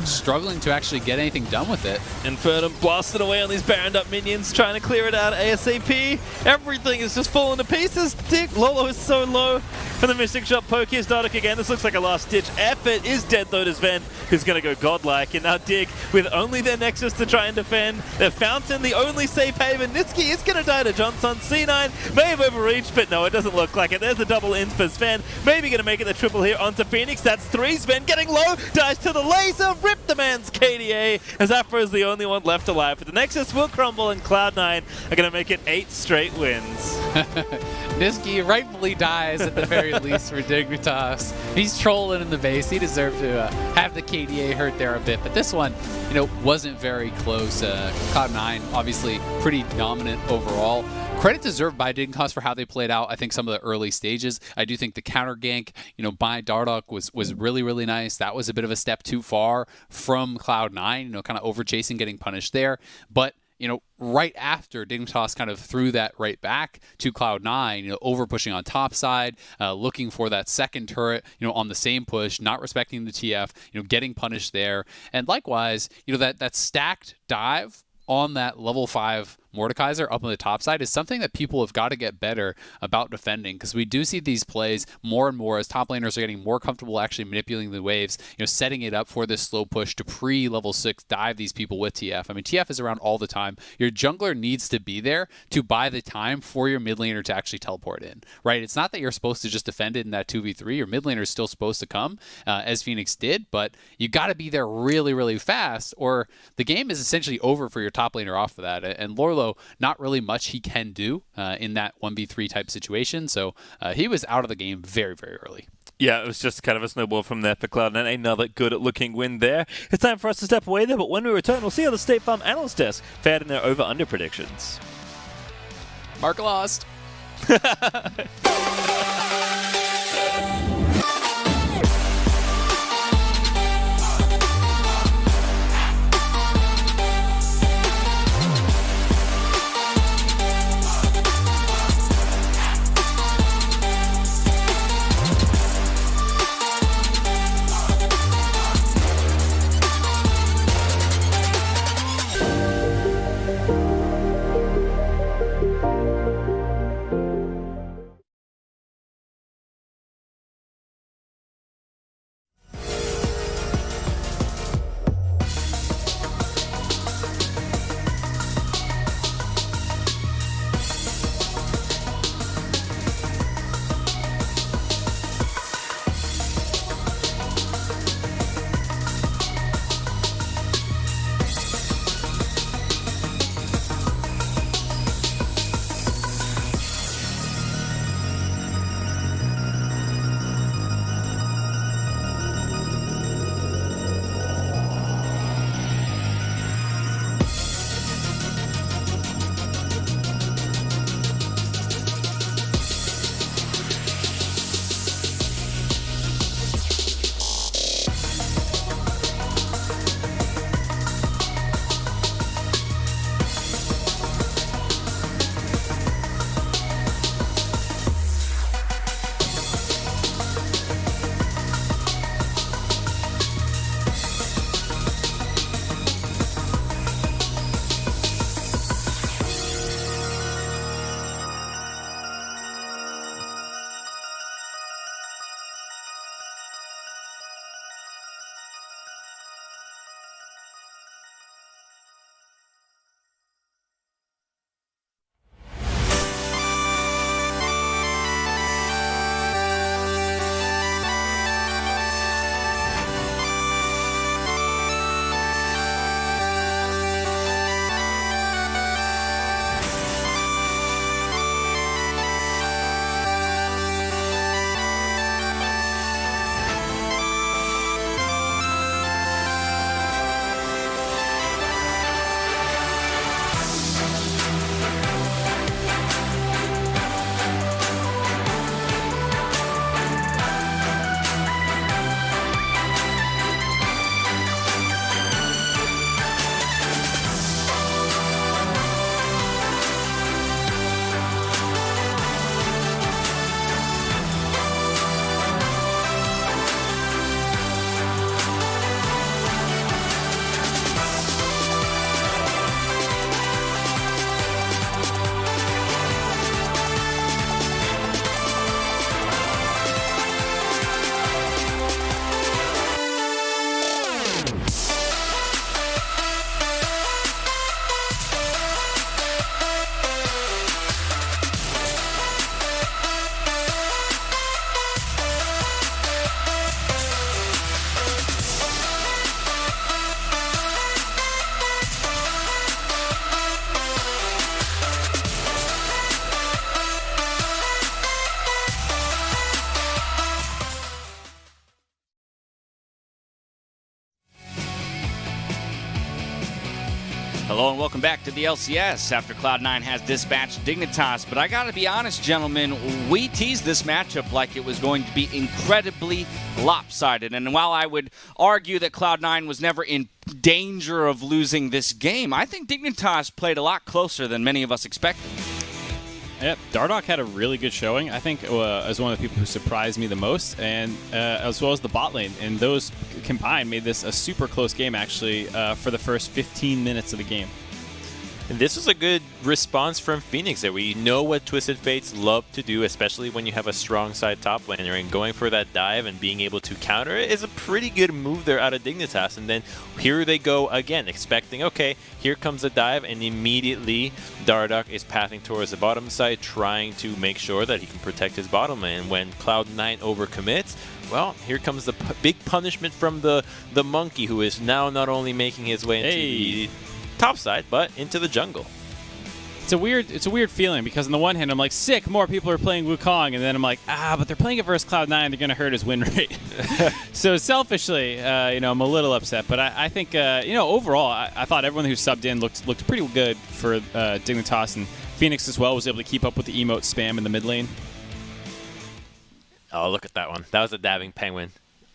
struggling to actually get anything done with it. Infernum blasting away on these Baroned up minions, trying to clear it out ASAP. Everything is just falling to pieces. Lolo is so low. And the Mystic Shot poke. Here's Dardoch again. This looks like a last-ditch effort. Is dead though to Sven, who's going to go godlike. And now Dig, with only their Nexus to try and defend. Their Fountain, the only safe haven. Niski is going to die to Johnson. C9 may have overreached, but no, it doesn't look like it. There's a double in for Sven. Maybe going to make it the triple here onto Phoenix. That's 3. Sven getting low. Dies to the laser. Rip the man's KDA, as Afro is the only one left alive. But the Nexus will crumble, and Cloud9 are going to make it 8 straight wins. Niski rightfully dies at the very least for Dignitas. He's trolling in the base. He deserved to have the KDA hurt there a bit. But this one, you know, wasn't very close. Cloud9, obviously pretty dominant overall. Credit deserved by Dignitas for how they played out, I think, some of the early stages. I do think the counter gank, you know, by Dardoch was really, really nice. That was a bit of a step too far from Cloud9, you know, kind of over chasing, getting punished there. But, you know, right after Dignitas kind of threw that right back to Cloud9, you know, over pushing on top side, looking for that second turret, you know, on the same push, not respecting the TF, you know, getting punished there. And likewise, you know, that stacked dive on that level 5 Mordekaiser up on the top side is something that people have got to get better about defending, because we do see these plays more and more as top laners are getting more comfortable actually manipulating the waves, you know, setting it up for this slow push to pre-level 6 dive these people with TF. I mean, TF is around all the time. Your jungler needs to be there to buy the time for your mid laner to actually teleport in, right? It's not that you're supposed to just defend it in that 2v3. Your mid laner is still supposed to come, as Phoenix did, but you got to be there really, really fast, or the game is essentially over for your top laner off of that. And Lorlo, not really much he can do in that 1v3 type situation, so he was out of the game very, very early. Yeah, it was just kind of a snowball from there for Cloud9. Another good-looking win there. It's time for us to step away there, but when we return, we'll see how the State Farm Analyst Desk fared in their over-under predictions. Mark lost. welcome back to the LCS after Cloud9 has dispatched Dignitas. But I gotta be honest, gentlemen, we teased this matchup like it was going to be incredibly lopsided. And while I would argue that Cloud9 was never in danger of losing this game, I think Dignitas played a lot closer than many of us expected. Yep, Dardoch had a really good showing. I think as one of the people who surprised me the most, and as well as the bot lane. And those combined made this a super close game, actually, for the first 15 minutes of the game. And this was a good response from Phoenix there. We know what Twisted Fates love to do, especially when you have a strong side top laner, and going for that dive and being able to counter it is a pretty good move there out of Dignitas. And then here they go again, expecting, okay, here comes the dive, and immediately Dardoch is pathing towards the bottom side, trying to make sure that he can protect his bottom lane. When Cloud9 overcommits, well, here comes the big punishment from the monkey, who is now not only making his way into the top side, but into the jungle. It's a weird feeling, because on the one hand I'm like, sick, more people are playing Wukong, and then I'm like, but they're playing it versus Cloud9, they're going to hurt his win rate. So selfishly, I'm a little upset, but I think overall I thought everyone who subbed in looked pretty good for Dignitas, and Phoenix as well was able to keep up with the emote spam in the mid lane. Oh, look at that one. That was a dabbing penguin.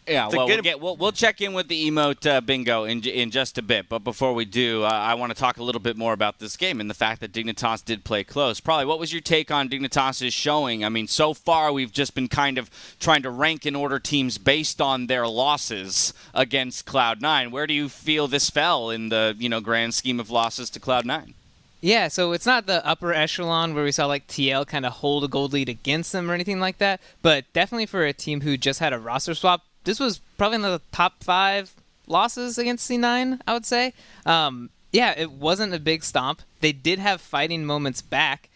Yeah, well, we'll check in with the emote bingo in just a bit. But before we do, I want to talk a little bit more about this game and the fact that Dignitas did play close. Probably, what was your take on Dignitas' showing? I mean, so far we've just been kind of trying to rank and order teams based on their losses against Cloud9. Where do you feel this fell in the grand scheme of losses to Cloud9? Yeah, so it's not the upper echelon where we saw like TL kind of hold a gold lead against them or anything like that, but definitely for a team who just had a roster swap, this was probably in the top 5 losses against C9, I would say. Yeah, it wasn't a big stomp. They did have fighting moments back,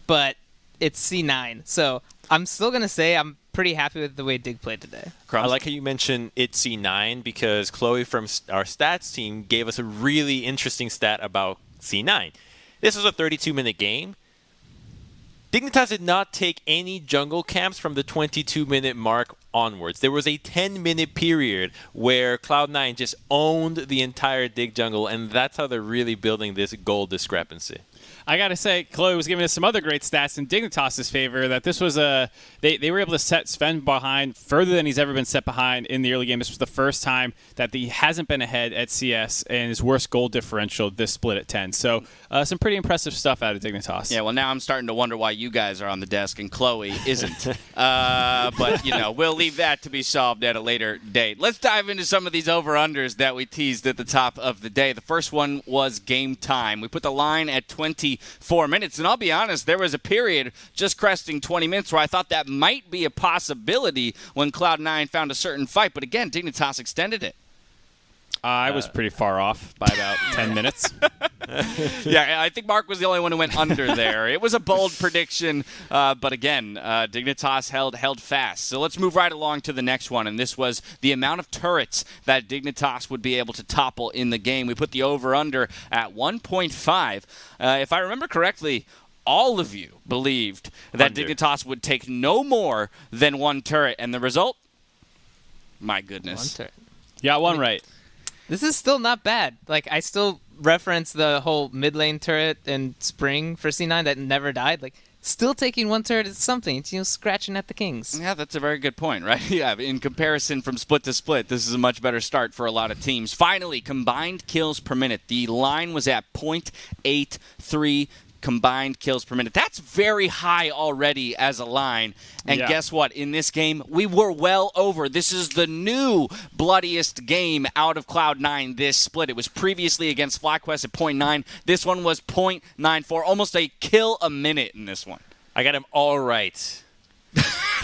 but it's C9. So I'm still going to say I'm pretty happy with the way Dig played today. I like how you mentioned it's C9, because Chloe from our stats team gave us a really interesting stat about C9. This was a 32-minute game. Dignitas did not take any jungle camps from the 22-minute mark onwards. There was a 10-minute period where Cloud9 just owned the entire Dig jungle, and that's how they're really building this goal discrepancy. I got to say, Chloe was giving us some other great stats in Dignitas' favor, that this was they were able to set Sven behind further than he's ever been set behind in the early game. This was the first time that he hasn't been ahead at CS, and his worst goal differential this split at 10. So some pretty impressive stuff out of Dignitas. Yeah, well, now I'm starting to wonder why you guys are on the desk and Chloe isn't. But, we'll leave that to be solved at a later date. Let's dive into some of these over-unders that we teased at the top of the day. The first one was game time. We put the line at 24 minutes, and I'll be honest, there was a period just cresting 20 minutes where I thought that might be a possibility when Cloud9 found a certain fight, but again, Dignitas extended it. I was pretty far off by about 10 minutes. Yeah, I think Mark was the only one who went under there. It was a bold prediction, but again, Dignitas held fast. So let's move right along to the next one, and this was the amount of turrets that Dignitas would be able to topple in the game. We put the over-under at 1.5. If I remember correctly, all of you believed that Dignitas would take no more than one turret, and the result? My goodness. One turret. You got one right. This is still not bad. Like, I still reference the whole mid lane turret and Spring for C9 that never died. Like, still taking one turret is something. It's, scratching at the Kings. Yeah, that's a very good point, right? Yeah, in comparison from split to split, this is a much better start for a lot of teams. Finally, combined kills per minute. The line was at 0.83 combined kills per minute. That's very high already as a line. And guess what? In this game, we were well over. This is the new bloodiest game out of Cloud9 this split. It was previously against FlyQuest at 0.9. This one was 0.94. Almost a kill a minute in this one. I got him all right.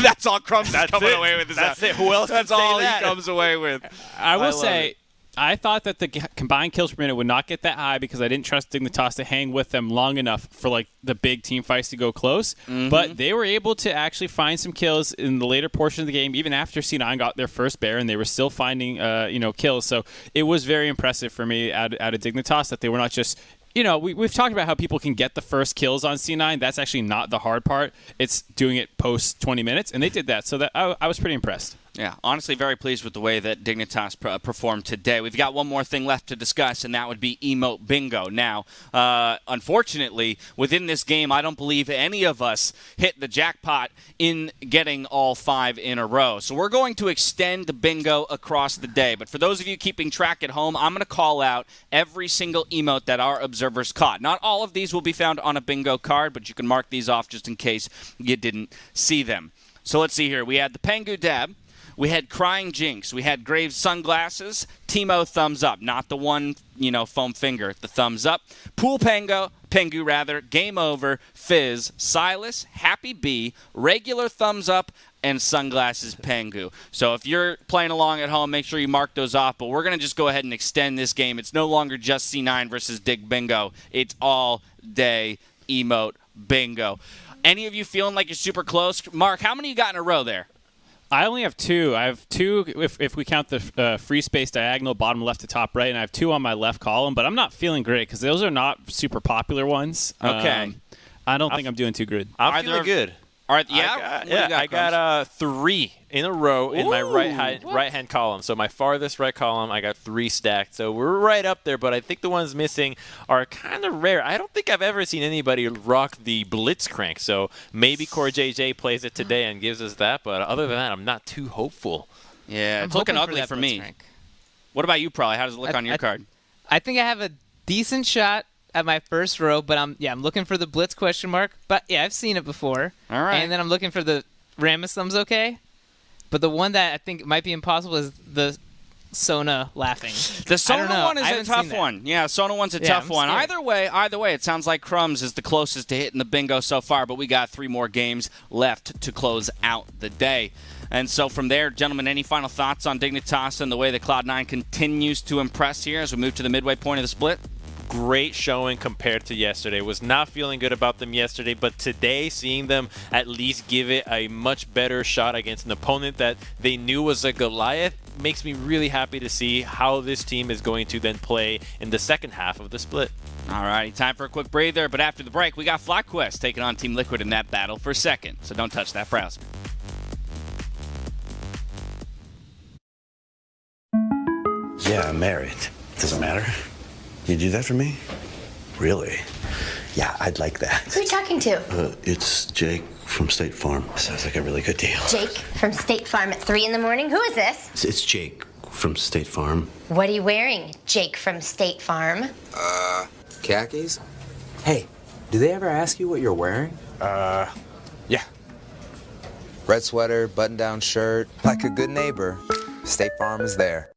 That's all Crumbs is coming away with. That's it. Who else That's can say all that? he comes away with. I will say, I thought that the combined kills per minute would not get that high because I didn't trust Dignitas to hang with them long enough for like the big team fights to go close. But they were able to actually find some kills in the later portion of the game, even after C9 got their first Baron. They were still finding kills. So it was very impressive for me out of Dignitas that they were not just. We've talked about how people can get the first kills on C9. That's actually not the hard part. It's doing it post 20 minutes, and they did that. So that I was pretty impressed. Yeah, honestly, very pleased with the way that Dignitas performed today. We've got one more thing left to discuss, and that would be Emote Bingo. Now, unfortunately, within this game, I don't believe any of us hit the jackpot in getting all 5 in a row. So we're going to extend the bingo across the day. But for those of you keeping track at home, I'm going to call out every single emote that our observers caught. Not all of these will be found on a bingo card, but you can mark these off just in case you didn't see them. So let's see here. We had the Pengu Dab. We had Crying Jinx. We had Graves Sunglasses. Teemo Thumbs Up. Not the one, foam finger. The thumbs up. Pool Pengu rather. Game Over. Fizz. Silas. Happy Bee. Regular Thumbs Up. And Sunglasses Pengu. So if you're playing along at home, make sure you mark those off. But we're going to just go ahead and extend this game. It's no longer just C9 versus Dig Bingo. It's all day Emote Bingo. Any of you feeling like you're super close? Mark, how many you got in a row there? I only have 2. I have 2 if we count the free space diagonal, bottom left to top right, and I have 2 on my left column, but I'm not feeling great because those are not super popular ones. Okay. I don't think I'm doing too good. I'm feeling good. All right, yeah. I got 3 in a row in my right-hand column. So my farthest right column, I got 3 stacked. So we're right up there, but I think the ones missing are kind of rare. I don't think I've ever seen anybody rock the Blitzcrank. So maybe Core JJ plays it today and gives us that, but other than that, I'm not too hopeful. Yeah, it's looking ugly for me. What about you, Probably? How does it look on your card? I think I have a decent shot at my first row, but I'm looking for the Blitz question mark. But yeah, I've seen it before. All right. And then I'm looking for the Rammus Thumbs okay. But the one that I think might be impossible is the Sona laughing. The Sona one is a tough one. Yeah, Sona one's a tough one. Either way, it sounds like Crumbs is the closest to hitting the bingo so far, but we got 3 more games left to close out the day. And so from there, gentlemen, any final thoughts on Dignitas and the way that Cloud9 continues to impress here as we move to the midway point of the split? Great showing compared to yesterday. Was not feeling good about them yesterday, but today seeing them at least give it a much better shot against an opponent that they knew was a Goliath makes me really happy to see how this team is going to then play in the second half of the split. All right, time for a quick breather, but after the break, we got FlyQuest taking on Team Liquid in that battle for second, so don't touch that browser. Yeah, I'm married. Doesn't matter. You do that for me? Really? Yeah, I'd like that. Who are you talking to? It's Jake from State Farm. Sounds like a really good deal. Jake from State Farm at 3 in the morning? Who is this? It's Jake from State Farm. What are you wearing, Jake from State Farm? Khakis? Hey, do they ever ask you what you're wearing? Yeah. Red sweater, button-down shirt. Like a good neighbor, State Farm is there.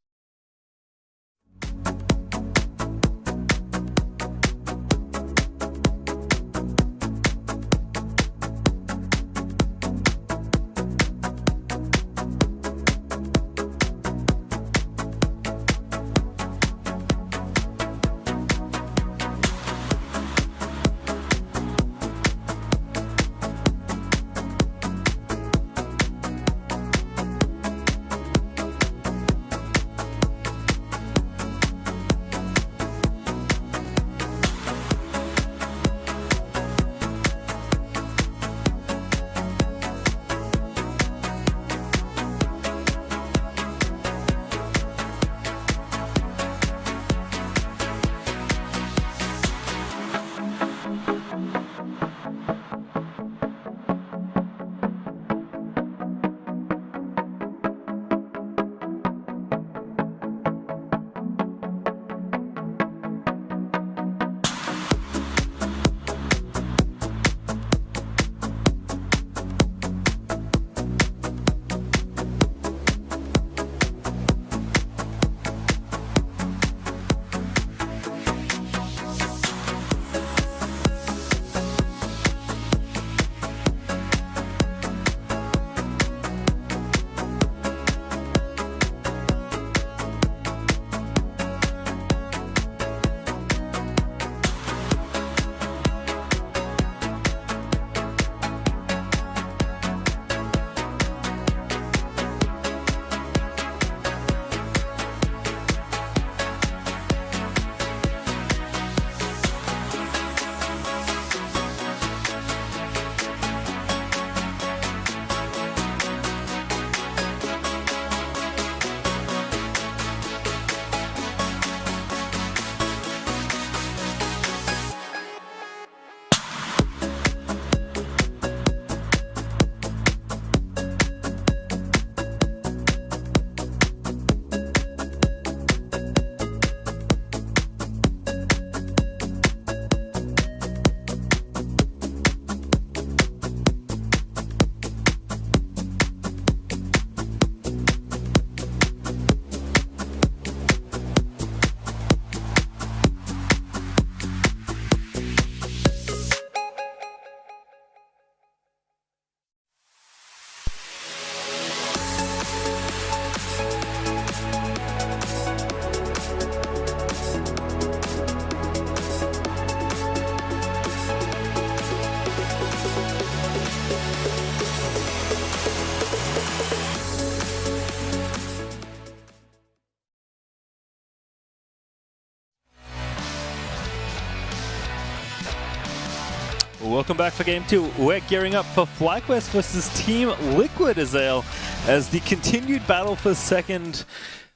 welcome back for Game 2. We're gearing up for FlyQuest versus Team Liquid, Azale, as the continued battle for second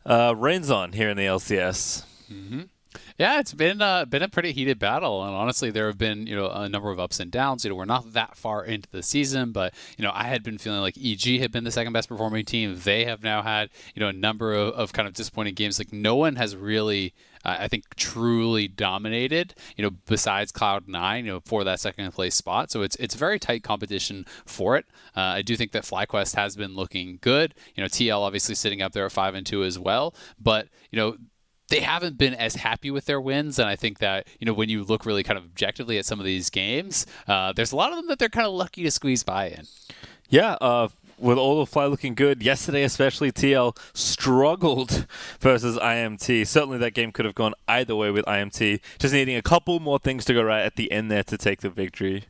reigns on here in the LCS. Yeah, it's been a pretty heated battle, and honestly, there have been a number of ups and downs. We're not that far into the season, but I had been feeling like EG had been the second best performing team. They have now had a number of kind of disappointing games. Like no one has really, I think, truly dominated. Besides Cloud9, for that second place spot. So it's very tight competition for it. I do think that FlyQuest has been looking good. TL obviously sitting up there at 5-2 as well, but they haven't been as happy with their wins, and I think that when you look really kind of objectively at some of these games, there's a lot of them that they're kind of lucky to squeeze by in. Yeah, with all of Fly looking good, yesterday especially TL struggled versus IMT. Certainly that game could have gone either way with IMT, just needing a couple more things to go right at the end there to take the victory.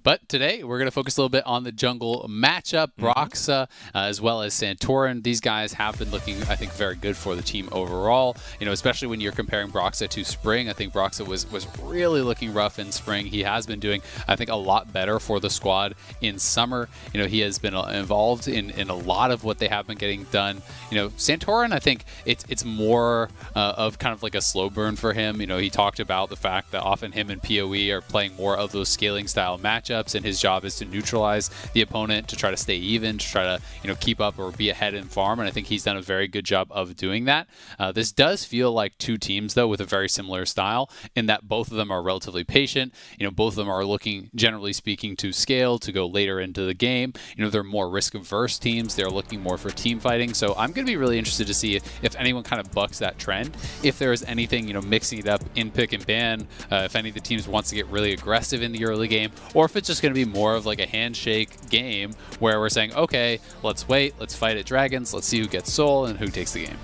But today, we're going to focus a little bit on the jungle matchup. Broxa, as well as Santorin. These guys have been looking, I think, very good for the team overall. Especially when you're comparing Broxa to Spring. I think Broxa was really looking rough in Spring. He has been doing, I think, a lot better for the squad in Summer. He has been involved in a lot of what they have been getting done. Santorin, I think it's more of kind of like a slow burn for him. He talked about the fact that often him and PoE are playing more of those scaling style matchups, and his job is to neutralize the opponent, to try to stay even, to try to keep up or be ahead in farm, and I think he's done a very good job of doing that. This does feel like two teams, though, with a very similar style, in that both of them are relatively patient. Both of them are looking, generally speaking, to scale, to go later into the game. They're more risk-averse teams. They're looking more for team fighting, so I'm going to be really interested to see if anyone kind of bucks that trend, if there is anything, mixing it up in pick and ban, if any of the teams wants to get really aggressive in the early game, or if it's just going to be more of like a handshake game where we're saying, okay, let's wait, let's fight at Dragons, let's see who gets Soul and who takes the game.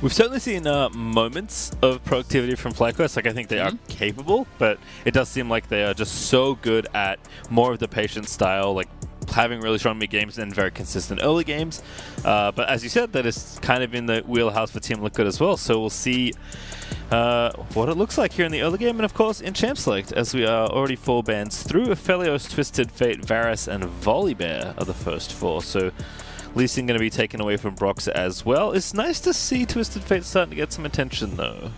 We've certainly seen moments of productivity from FlyQuest. I think they are capable, but it does seem like they are just so good at more of the patient style, like having really strong mid games and very consistent early games. But as you said, that is kind of in the wheelhouse for Team Liquid as well. So we'll see what it looks like here in the early game, and of course in Champ Select, as we are already 4 bands through. Aphelios, Twisted Fate, Varus, and Volibear are the first 4. So Lee Sin going to be taken away from Broxa as well. It's nice to see Twisted Fate starting to get some attention though.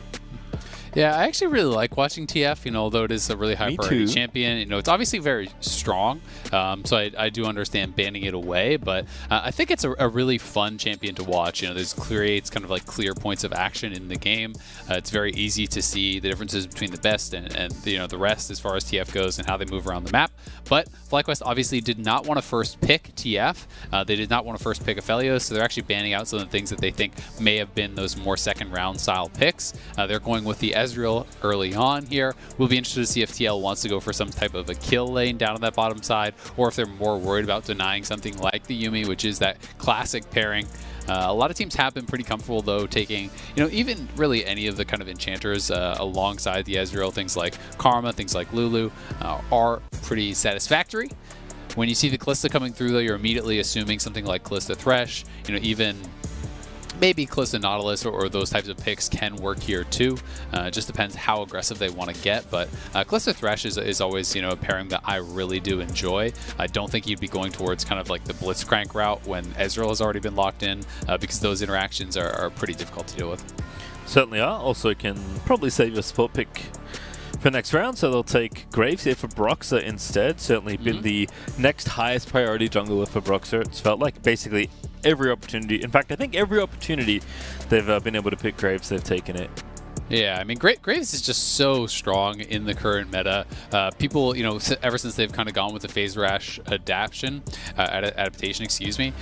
Yeah, I actually really like watching TF, although it is a really high priority champion. It's obviously very strong, so I do understand banning it away, but I think it's a really fun champion to watch. This creates kind of like clear points of action in the game. It's very easy to see the differences between the best and the rest as far as TF goes and how they move around the map. But FlyQuest obviously did not want to first pick TF. They did not want to first pick Aphelios, so they're actually banning out some of the things that they think may have been those more second round style picks. They're going with the Ezreal early on here. We'll be interested to see if TL wants to go for some type of a kill lane down on that bottom side, or if they're more worried about denying something like the Yuumi, which is that classic pairing. A lot of teams have been pretty comfortable, though, taking, even really any of the kind of enchanters alongside the Ezreal. Things like Karma, things like Lulu are pretty satisfactory. When you see the Kalista coming through, though, you're immediately assuming something like Kalista Thresh, even maybe Kalista Nautilus or those types of picks can work here too. It just depends how aggressive they want to get, but Kalista Thresh is always a pairing that I really do enjoy. I don't think you'd be going towards kind of like the Blitzcrank route when Ezreal has already been locked in, because those interactions are pretty difficult to deal with. Certainly are. Also can probably save your support pick for next round, so they'll take Graves here for Broxa instead. Certainly been the next highest priority jungler for Broxa. It's felt like basically every opportunity. In fact, I think every opportunity they've been able to pick Graves, they've taken it. Yeah, I mean, Graves is just so strong in the current meta. People, ever since they've kind of gone with the Phase Rash adaptation, they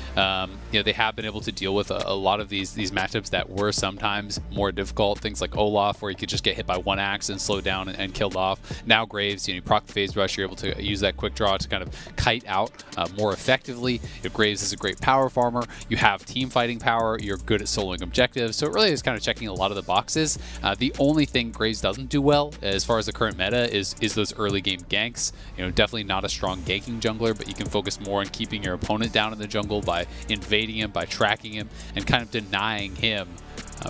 have been able to deal with a lot of these matchups that were sometimes more difficult. Things like Olaf, where you could just get hit by one axe and slow down and killed off. Now Graves, you proc the Phase Rush, you're able to use that quick draw to kind of kite out more effectively. Graves is a great power farmer. You have team fighting power. You're good at soloing objectives. So it really is kind of checking a lot of the boxes. The only thing Graves doesn't do well, as far as the current meta, is those early game ganks. Definitely not a strong ganking jungler, but you can focus more on keeping your opponent down in the jungle by invading him, by tracking him, and kind of denying him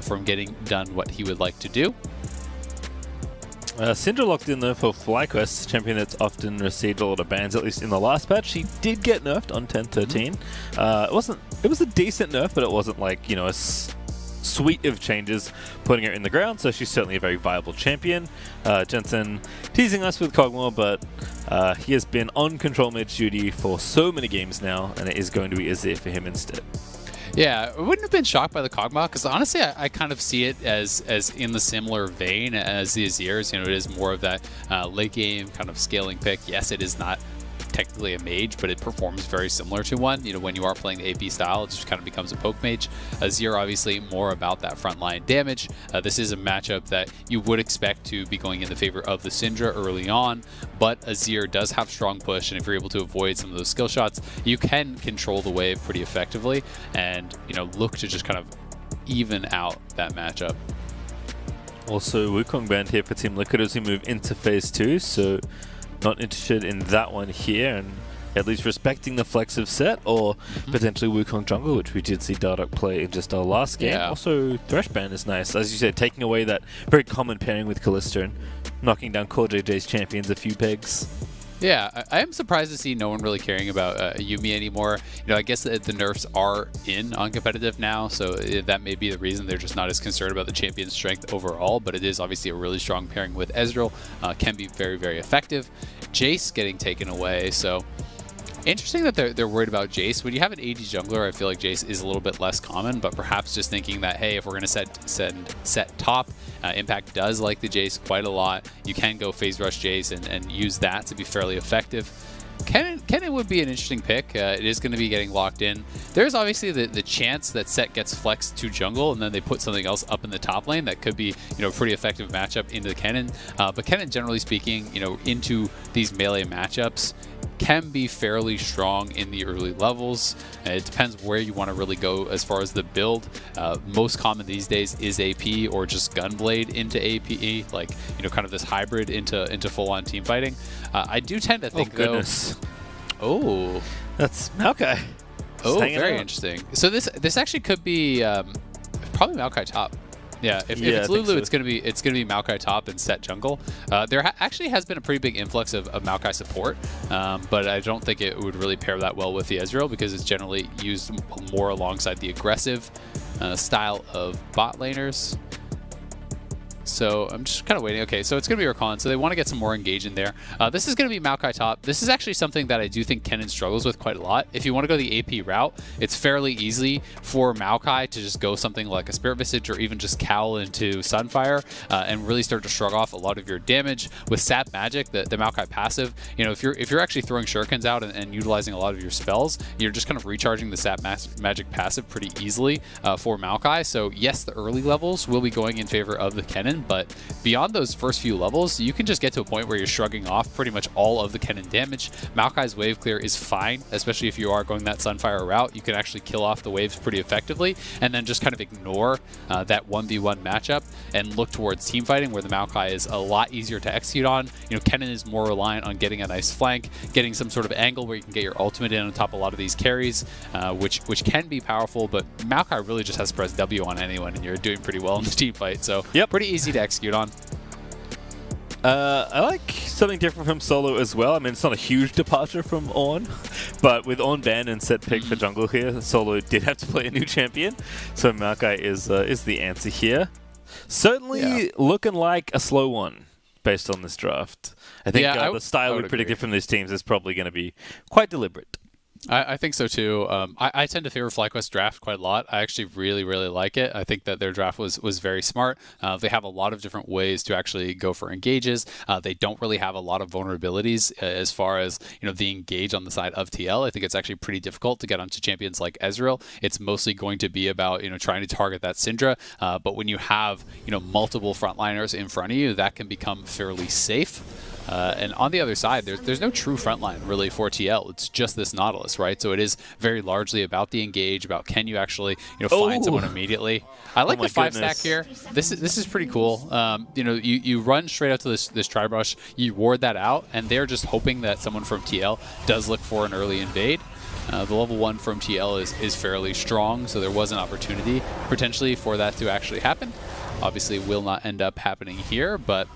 from getting done what he would like to do. Syndra locked in though for FlyQuest, champion that's often received a lot of bans, at least in the last patch. She did get nerfed on 10-13. It was a decent nerf, but it wasn't like, you know, a suite of changes putting her in the ground, so she's certainly a very viable champion. Jensen teasing us with Kog'Maw, but he has been on control mid duty for so many games now, and it is going to be Azir for him instead. Yeah, I wouldn't have been shocked by the Kog'Maw, because honestly, I kind of see it as in the similar vein as the Azirs. You know, it is more of that late game kind of scaling pick. Yes, it is not technically a mage, but it performs very similar to one. You know, when you are playing the AP style, it just kind of becomes a poke mage. Azir obviously more about that frontline damage. This is a matchup that you would expect to be going in the favor of the Syndra early on, but Azir does have strong push, and if you're able to avoid some of those skill shots, you can control the wave pretty effectively and, you know, look to just kind of even out that matchup. Also, Wukong banned here for Team Liquid as we move into phase 2, so not interested in that one here, and at least respecting the flexive set, or potentially Wukong jungle, which we did see Dardoch play in just our last game. Yeah. Also, Thresh ban is nice, as you said, taking away that very common pairing with Kalista and knocking down Core JJ's champions a few pegs. Yeah, I am surprised to see no one really caring about Yuumi anymore. You know, I guess the nerfs are in on competitive now, so that may be the reason they're just not as concerned about the champion's strength overall, but it is obviously a really strong pairing with Ezreal. Can be very, very effective. Jace getting taken away, so interesting that they're worried about Jace. When you have an AD jungler, I feel like Jace is a little bit less common, but perhaps just thinking that, hey, if we're going to set top, Impact does like the Jace quite a lot. You can go phase rush Jace and use that to be fairly effective. Kennen would be an interesting pick. It is going to be getting locked in. There's obviously the chance that Set gets flexed to jungle and then they put something else up in the top lane that could be, you know, a pretty effective matchup into the Kennen. But Kennen, generally speaking, you know, into these melee matchups, can be fairly strong in the early levels. It depends where you want to really go as far as the build. Most common these days is AP or just Gunblade into APE, like, you know, kind of this hybrid into full-on team fighting. I do tend to think, though... That's Maokai. Oh, very interesting. So this actually could be probably Maokai top. Yeah, if it's Lulu, so. it's gonna be Maokai top and Set jungle. There actually has been a pretty big influx of Maokai support, but I don't think it would really pair that well with the Ezreal because it's generally used more alongside the aggressive style of bot laners. So I'm just kind of waiting. Okay, so it's going to be Rakan, so they want to get some more engage in there. This is going to be Maokai top. This is actually something that I do think Kennen struggles with quite a lot. If you want to go the AP route, it's fairly easy for Maokai to just go something like a Spirit Visage or even just Cowl into Sunfire and really start to shrug off a lot of your damage. With Sap Magic, the Maokai passive, you know, if you're actually throwing Shurikens out and utilizing a lot of your spells, you're just kind of recharging the Sap Magic passive pretty easily for Maokai. So yes, the early levels will be going in favor of the Kennen, but beyond those first few levels, you can just get to a point where you're shrugging off pretty much all of the Kennen damage. Maokai's wave clear is fine, especially if you are going that Sunfire route. You can actually kill off the waves pretty effectively, and then just kind of ignore that 1v1 matchup and look towards team fighting, where the Maokai is a lot easier to execute on. You know, Kennen is more reliant on getting a nice flank, getting some sort of angle where you can get your ultimate in on top of a lot of these carries, which can be powerful, but Maokai really just has to press W on anyone, and you're doing pretty well in the team fight, so pretty easy to execute on. I like something different from solo as well. I mean, it's not a huge departure from Ornn, but with Ornn banned and Set pick for jungle here, solo did have to play a new champion, so Maokai is the answer here. Certainly looking like a slow one based on this draft. I think the style we predicted from these teams is probably going to be quite deliberate. I think so too. I tend to favor FlyQuest draft quite a lot. I actually really, really like it. I think that their draft was very smart. They have a lot of different ways to actually go for engages. They don't really have a lot of vulnerabilities as far as, you know, the engage on the side of TL. I think it's actually pretty difficult to get onto champions like Ezreal. It's mostly going to be about, you know, trying to target that Syndra. But when you have, you know, multiple frontliners in front of you, that can become fairly safe. And on the other side, there's no true frontline really for TL. It's just this Nautilus, right? So it is very largely about the engage, about can you actually, you know, find someone immediately. I like the 5-stack here. This is pretty cool. You know, you run straight out to this Tribrush, you ward that out, and they're just hoping that someone from TL does look for an early invade. The level 1 from TL is fairly strong, so there was an opportunity potentially for that to actually happen. Obviously will not end up happening here, but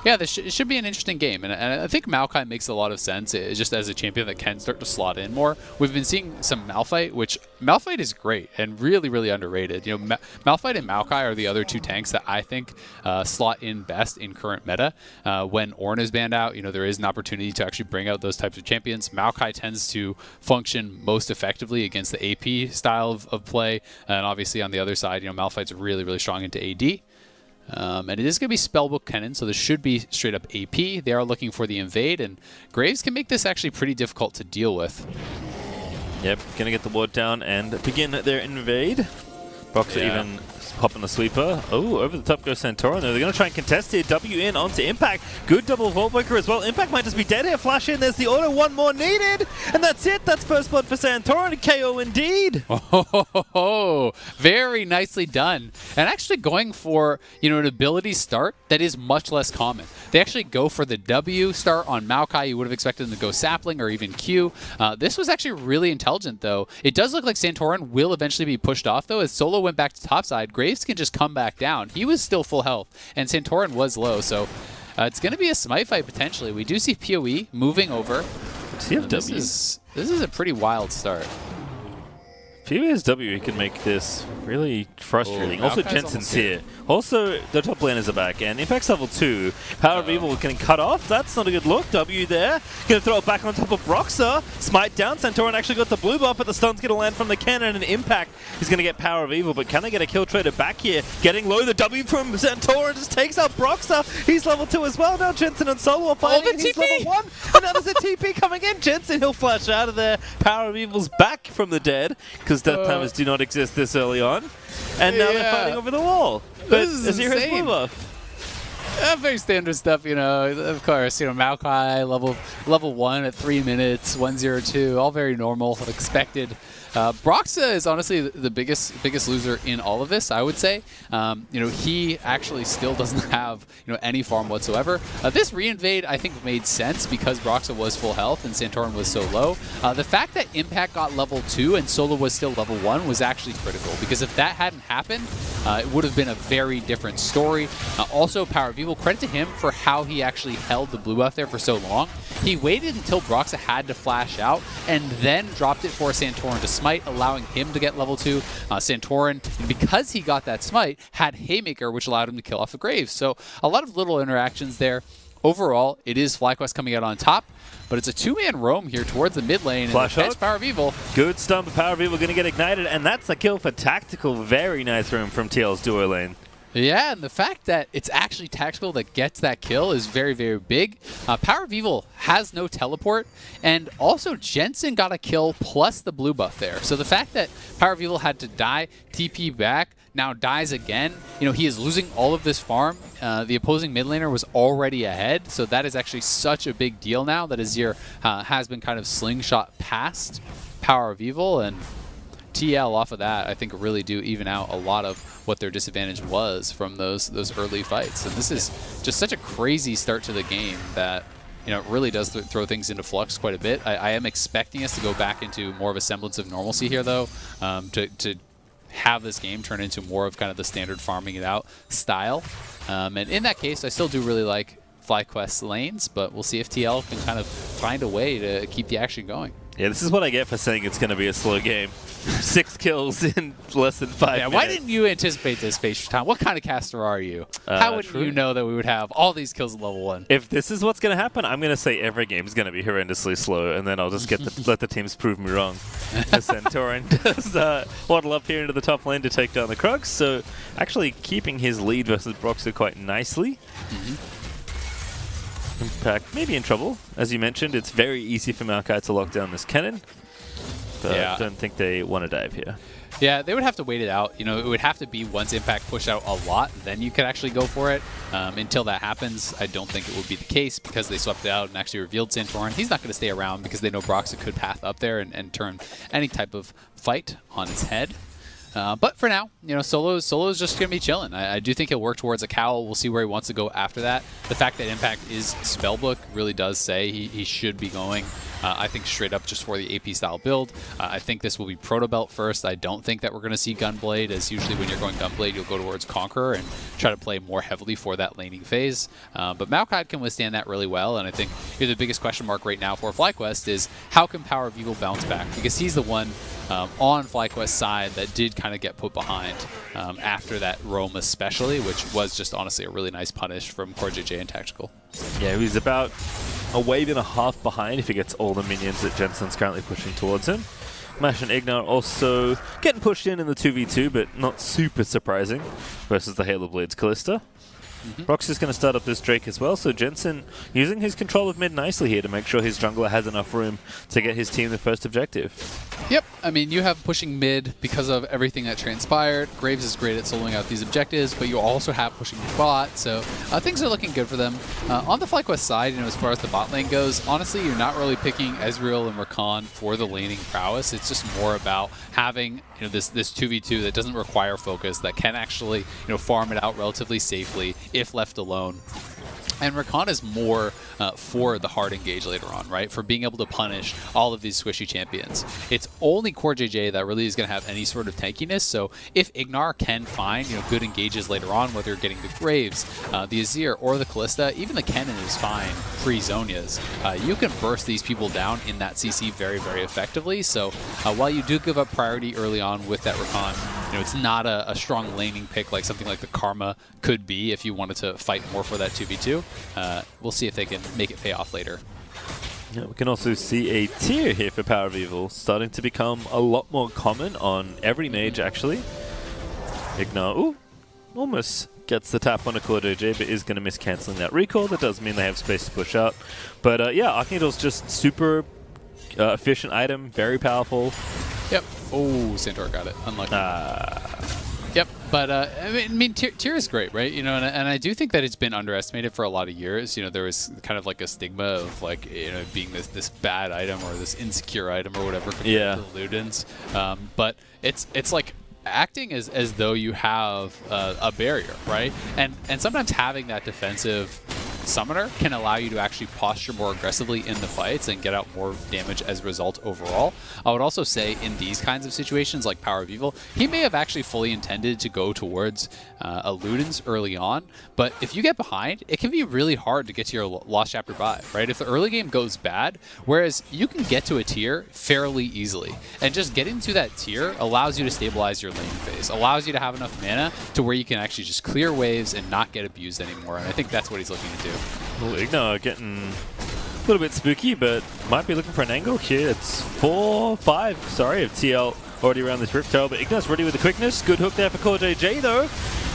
Yeah, it should be an interesting game, and I think Maokai makes a lot of sense just as a champion that can start to slot in more. We've been seeing some Malphite, which Malphite is great and really, really underrated. You know, Malphite and Maokai are the other two tanks that I think slot in best in current meta. When Ornn is banned out, you know, there is an opportunity to actually bring out those types of champions. Maokai tends to function most effectively against the AP style of play, and obviously on the other side, you know, Malphite's really, really strong into AD. And it is going to be Spellbook Kennen, so this should be straight up AP. They are looking for the invade, and Graves can make this actually pretty difficult to deal with. Yep, going to get the ward down and begin their invade. Broxah even popping the sweeper. Oh, over the top goes Santorin. They're going to try and contest here. W in onto Impact. Good double Vault Breaker as well. Impact might just be dead here. Flash in. There's the auto. One more needed. And that's it. That's first blood for Santorin. KO indeed. Oh, very nicely done. And actually going for, you know, an ability start that is much less common. They actually go for the W start on Maokai. You would have expected them to go Sapling or even Q. This was actually really intelligent, though. It does look like Santorin will eventually be pushed off, though, as Solo went back to topside. Graves can just come back down. He was still full health, and Santorin was low, so it's going to be a smite fight potentially. We do see PoE moving over. This is a pretty wild start. PoE's W can make this really frustrating. Also, Jensen's here. Also, the top laners are back, and Impact's level 2. Power of Evil can cut off. That's not a good look. W there. Gonna throw it back on top of Broxah. Smite down. Santorin actually got the blue buff, but the stun's gonna land from the cannon, and Impact is gonna get Power of Evil. But can they get a kill trader back here? Getting low. The W from Santorin just takes out Broxah. He's level 2 as well. Now Jensen and Solo are fighting, and he's level 1. And now there's a TP coming in. Jensen, he'll flash out of there. Power of Evil's back from the dead, because death timers do not exist this early on. And now they're fighting over the wall. But Azira's blue buff. Very standard stuff, you know. Of course, you know, Maokai level 1 at 3 minutes, 1-0-2, all very normal, expected. Broxah is honestly the biggest loser in all of this, I would say. You know, he actually still doesn't have, you know, any farm whatsoever. This reinvade, I think, made sense because Broxah was full health and Santorin was so low. The fact that Impact got level 2 and Solo was still level 1 was actually critical, because if that hadn't happened, it would have been a very different story. Also, Power of Evil, credit to him for how he actually held the blue buff there for so long. He waited until Broxah had to flash out and then dropped it for Santorin to smite, allowing him to get level 2. Santorin, because he got that smite, had Haymaker, which allowed him to kill off the Graves. So a lot of little interactions there. Overall, it is FlyQuest coming out on top, but it's a two-man roam here towards the mid lane. Flash and Power of Evil. Good stun, but Power of Evil going to get ignited, and that's a kill for Tactical. Very nice room from TL's duo lane. Yeah, and the fact that it's actually Tactical that gets that kill is very, very big. Power of Evil has no teleport, and also Jensen got a kill plus the blue buff there. So the fact that Power of Evil had to die, TP back, now dies again, you know, he is losing all of this farm. The opposing mid laner was already ahead, so that is actually such a big deal now that Azir has been kind of slingshot past Power of Evil, and TL off of that, I think, really do even out a lot of what their disadvantage was from those early fights. And this is just such a crazy start to the game that, you know, it really does throw things into flux quite a bit. I am expecting us to go back into more of a semblance of normalcy here, though, to have this game turn into more of kind of the standard farming it out style. And in that case, I still do really like FlyQuest lanes, but we'll see if TL can kind of find a way to keep the action going. Yeah, this is what I get for saying it's going to be a slow game. 6 kills in less than 5 minutes. Why didn't you anticipate this, Space Time? What kind of caster are you? How would you know that we would have all these kills at level 1? If this is what's going to happen, I'm going to say every game is going to be horrendously slow, and then I'll just get let the teams prove me wrong. Santorin does waddle up here into the top lane to take down the Krugs, so actually keeping his lead versus Broxah quite nicely. Impact maybe in trouble. As you mentioned, it's very easy for Maokai to lock down this cannon, but I don't think they want to dive here. Yeah, they would have to wait it out. You know, it would have to be once Impact push out a lot, then you could actually go for it. Until that happens, I don't think it would be the case because they swept it out and actually revealed Santorin. He's not going to stay around because they know Broxah could path up there and turn any type of fight on its head. But for now, you know, Solo's just going to be chilling. I do think he'll work towards a cowl. We'll see where he wants to go after that. The fact that Impact is Spellbook really does say he should be going I think straight up just for the AP style build. I think this will be Proto Belt first. I don't think that we're going to see Gunblade, as usually when you're going Gunblade, you'll go towards Conqueror and try to play more heavily for that laning phase. But Maokai can withstand that really well, and I think the biggest question mark right now for FlyQuest is how can Power of Evil bounce back? Because he's the one on FlyQuest's side that did kind of get put behind after that roam especially, which was just honestly a really nice punish from CoreJJ and Tactical. Yeah, he's about a wave and a half behind if he gets all the minions that Jensen's currently pushing towards him. Mash and Ignar also getting pushed in the 2v2, but not super surprising versus the Halo Blades Callista. Brox is going to start up this Drake as well, so Jensen using his control of mid nicely here to make sure his jungler has enough room to get his team the first objective. Yep, I mean, you have pushing mid because of everything that transpired. Graves is great at soloing out these objectives, but you also have pushing bot, so things are looking good for them. On the FlyQuest side, as far as the bot lane goes, honestly, you're not really picking Ezreal and Rakan for the laning prowess. It's just more about having this 2v2 that doesn't require focus, that can actually farm it out relatively safely if left alone. And Rakan is more for the hard engage later on, right? For being able to punish all of these squishy champions. It's only CoreJJ that really is going to have any sort of tankiness. So if Ignar can find good engages later on, whether you're getting the Graves, the Azir, or the Callista, even the Kennen is fine pre-Zonias. You can burst these people down in that CC very, very effectively. So while you do give up priority early on with that Rakan, it's not a strong laning pick like something like the Karma could be if you wanted to fight more for that 2v2. We'll see if they can make it pay off later. Yeah, we can also see a tier here for Power of Evil starting to become a lot more common on every mage, actually. Ignar, almost gets the tap on a CoreJJ, but is going to miss cancelling that recall. That does mean they have space to push out. But yeah, Archangel's just super efficient item, very powerful. Yep. Oh, Centaur got it. Unlucky. Yep, but I mean, tier is great, right? And I do think that it's been underestimated for a lot of years. There was kind of like a stigma of like being this bad item or this insecure item or whatever compared to the Ludens. But it's like acting as though you have a barrier, right? And sometimes having that defensive summoner can allow you to actually posture more aggressively in the fights and get out more damage as a result overall. I would also say in these kinds of situations like Power of Evil, he may have actually fully intended to go towards a Ludens early on, but if you get behind, it can be really hard to get to your Lost Chapter 5, right? If the early game goes bad, whereas you can get to a tier fairly easily, and just getting to that tier allows you to stabilize your laning phase, allows you to have enough mana to where you can actually just clear waves and not get abused anymore, and I think that's what he's looking to do. Well, Ignar getting a little bit spooky, but might be looking for an angle here. It's 4-5, sorry, of TL already around this Rift Tower, but Ignar's ready with the quickness. Good hook there for CoreJJ, though.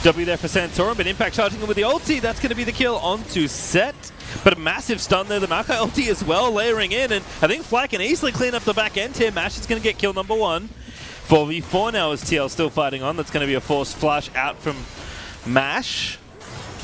W there for Santorum, but Impact charging him with the ulti. That's going to be the kill onto Set. But a massive stun there. The Maokai ulti as well, layering in, and I think Fly can easily clean up the back end here. Mash is going to get kill number 1. 4v4 now as TL still fighting on. That's going to be a forced flash out from Mash.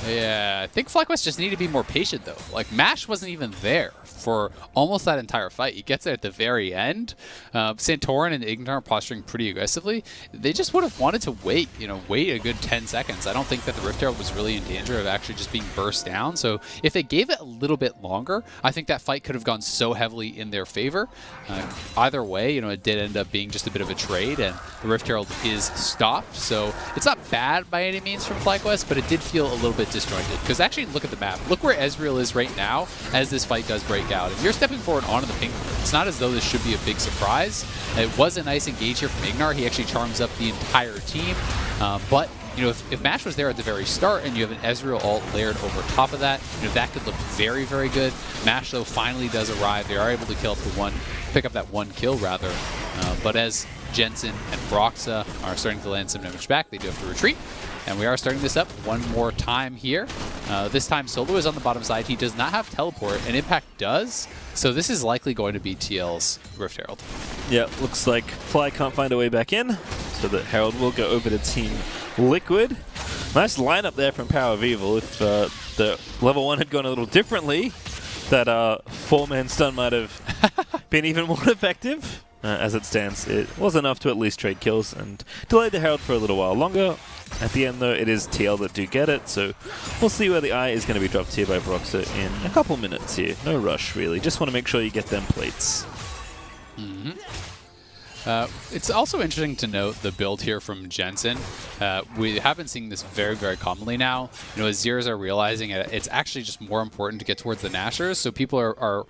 Yeah, I think FlyQuest just need to be more patient, though. Like, Mash wasn't even there for almost that entire fight. He gets there at the very end. Santorin and Ignar are posturing pretty aggressively. They just would have wanted to wait, wait a good 10 seconds. I don't think that the Rift Herald was really in danger of actually just being burst down. So if they gave it a little bit longer, I think that fight could have gone so heavily in their favor. Either way, it did end up being just a bit of a trade, and the Rift Herald is stopped. So it's not bad by any means from FlyQuest, but it did feel a little bit disjointed. Because actually, look at the map. Look where Ezreal is right now as this fight does break out. If you're stepping forward onto the pink, it's not as though this should be a big surprise. It was a nice engage here from Ignar. He actually charms up the entire team. But if Mash was there at the very start and you have an Ezreal ult layered over top of that, that could look very, very good. Mash, though, finally does arrive. They are able to pick up that 1 kill, rather. But as Jensen and Broxa are starting to land some damage back, they do have to retreat. And we are starting this up one more time here. This time Solo is on the bottom side. He does not have teleport, and Impact does. So this is likely going to be TL's Rift Herald. Yeah, looks like Fly can't find a way back in, so that Herald will go over to Team Liquid. Nice lineup there from Power of Evil. If the level 1 had gone a little differently, that 4-man stun might have been even more effective. as it stands, it was enough to at least trade kills and delay the Herald for a little while longer. At the end, though, it is TL that do get it, so we'll see where the eye is going to be dropped here by Broxer in a couple minutes here. No rush, really. Just want to make sure you get them plates. It's also interesting to note the build here from Jensen. We have been seeing this very, very commonly now. You know, as Zeros are realizing it's actually just more important to get towards the Nashers, so people are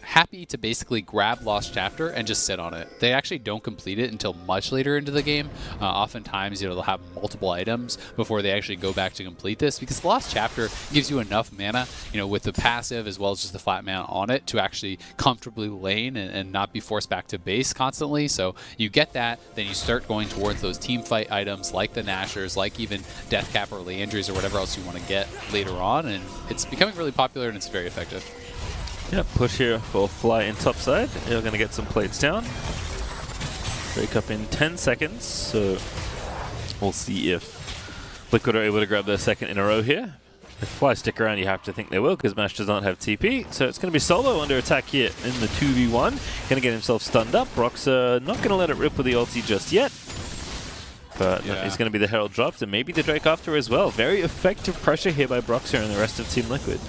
happy to basically grab Lost Chapter and just sit on it. They actually don't complete it until much later into the game. Oftentimes, you know, they'll have multiple items before they actually go back to complete this, because Lost Chapter gives you enough mana, you know, with the passive as well as just the flat mana on it to actually comfortably lane and not be forced back to base constantly. So you get that, then you start going towards those team fight items like the Nashers, like even Deathcap or Leandries or whatever else you want to get later on, and it's becoming really popular and it's very effective. Yep, push here for Fly in topside. They're going to get some plates down. Break up in 10 seconds, so we'll see if FLICKR are able to grab their second in a row here. If Fly stick around, you have to think they will, because Mash does not have TP. So it's going to be Solo under attack here in the 2v1. Going to get himself stunned up. Broxer not going to let it rip with the ulti just yet. But he's going to be the Herald dropped, and maybe the Drake after as well. Very effective pressure here by Broxer and the rest of Team Liquid.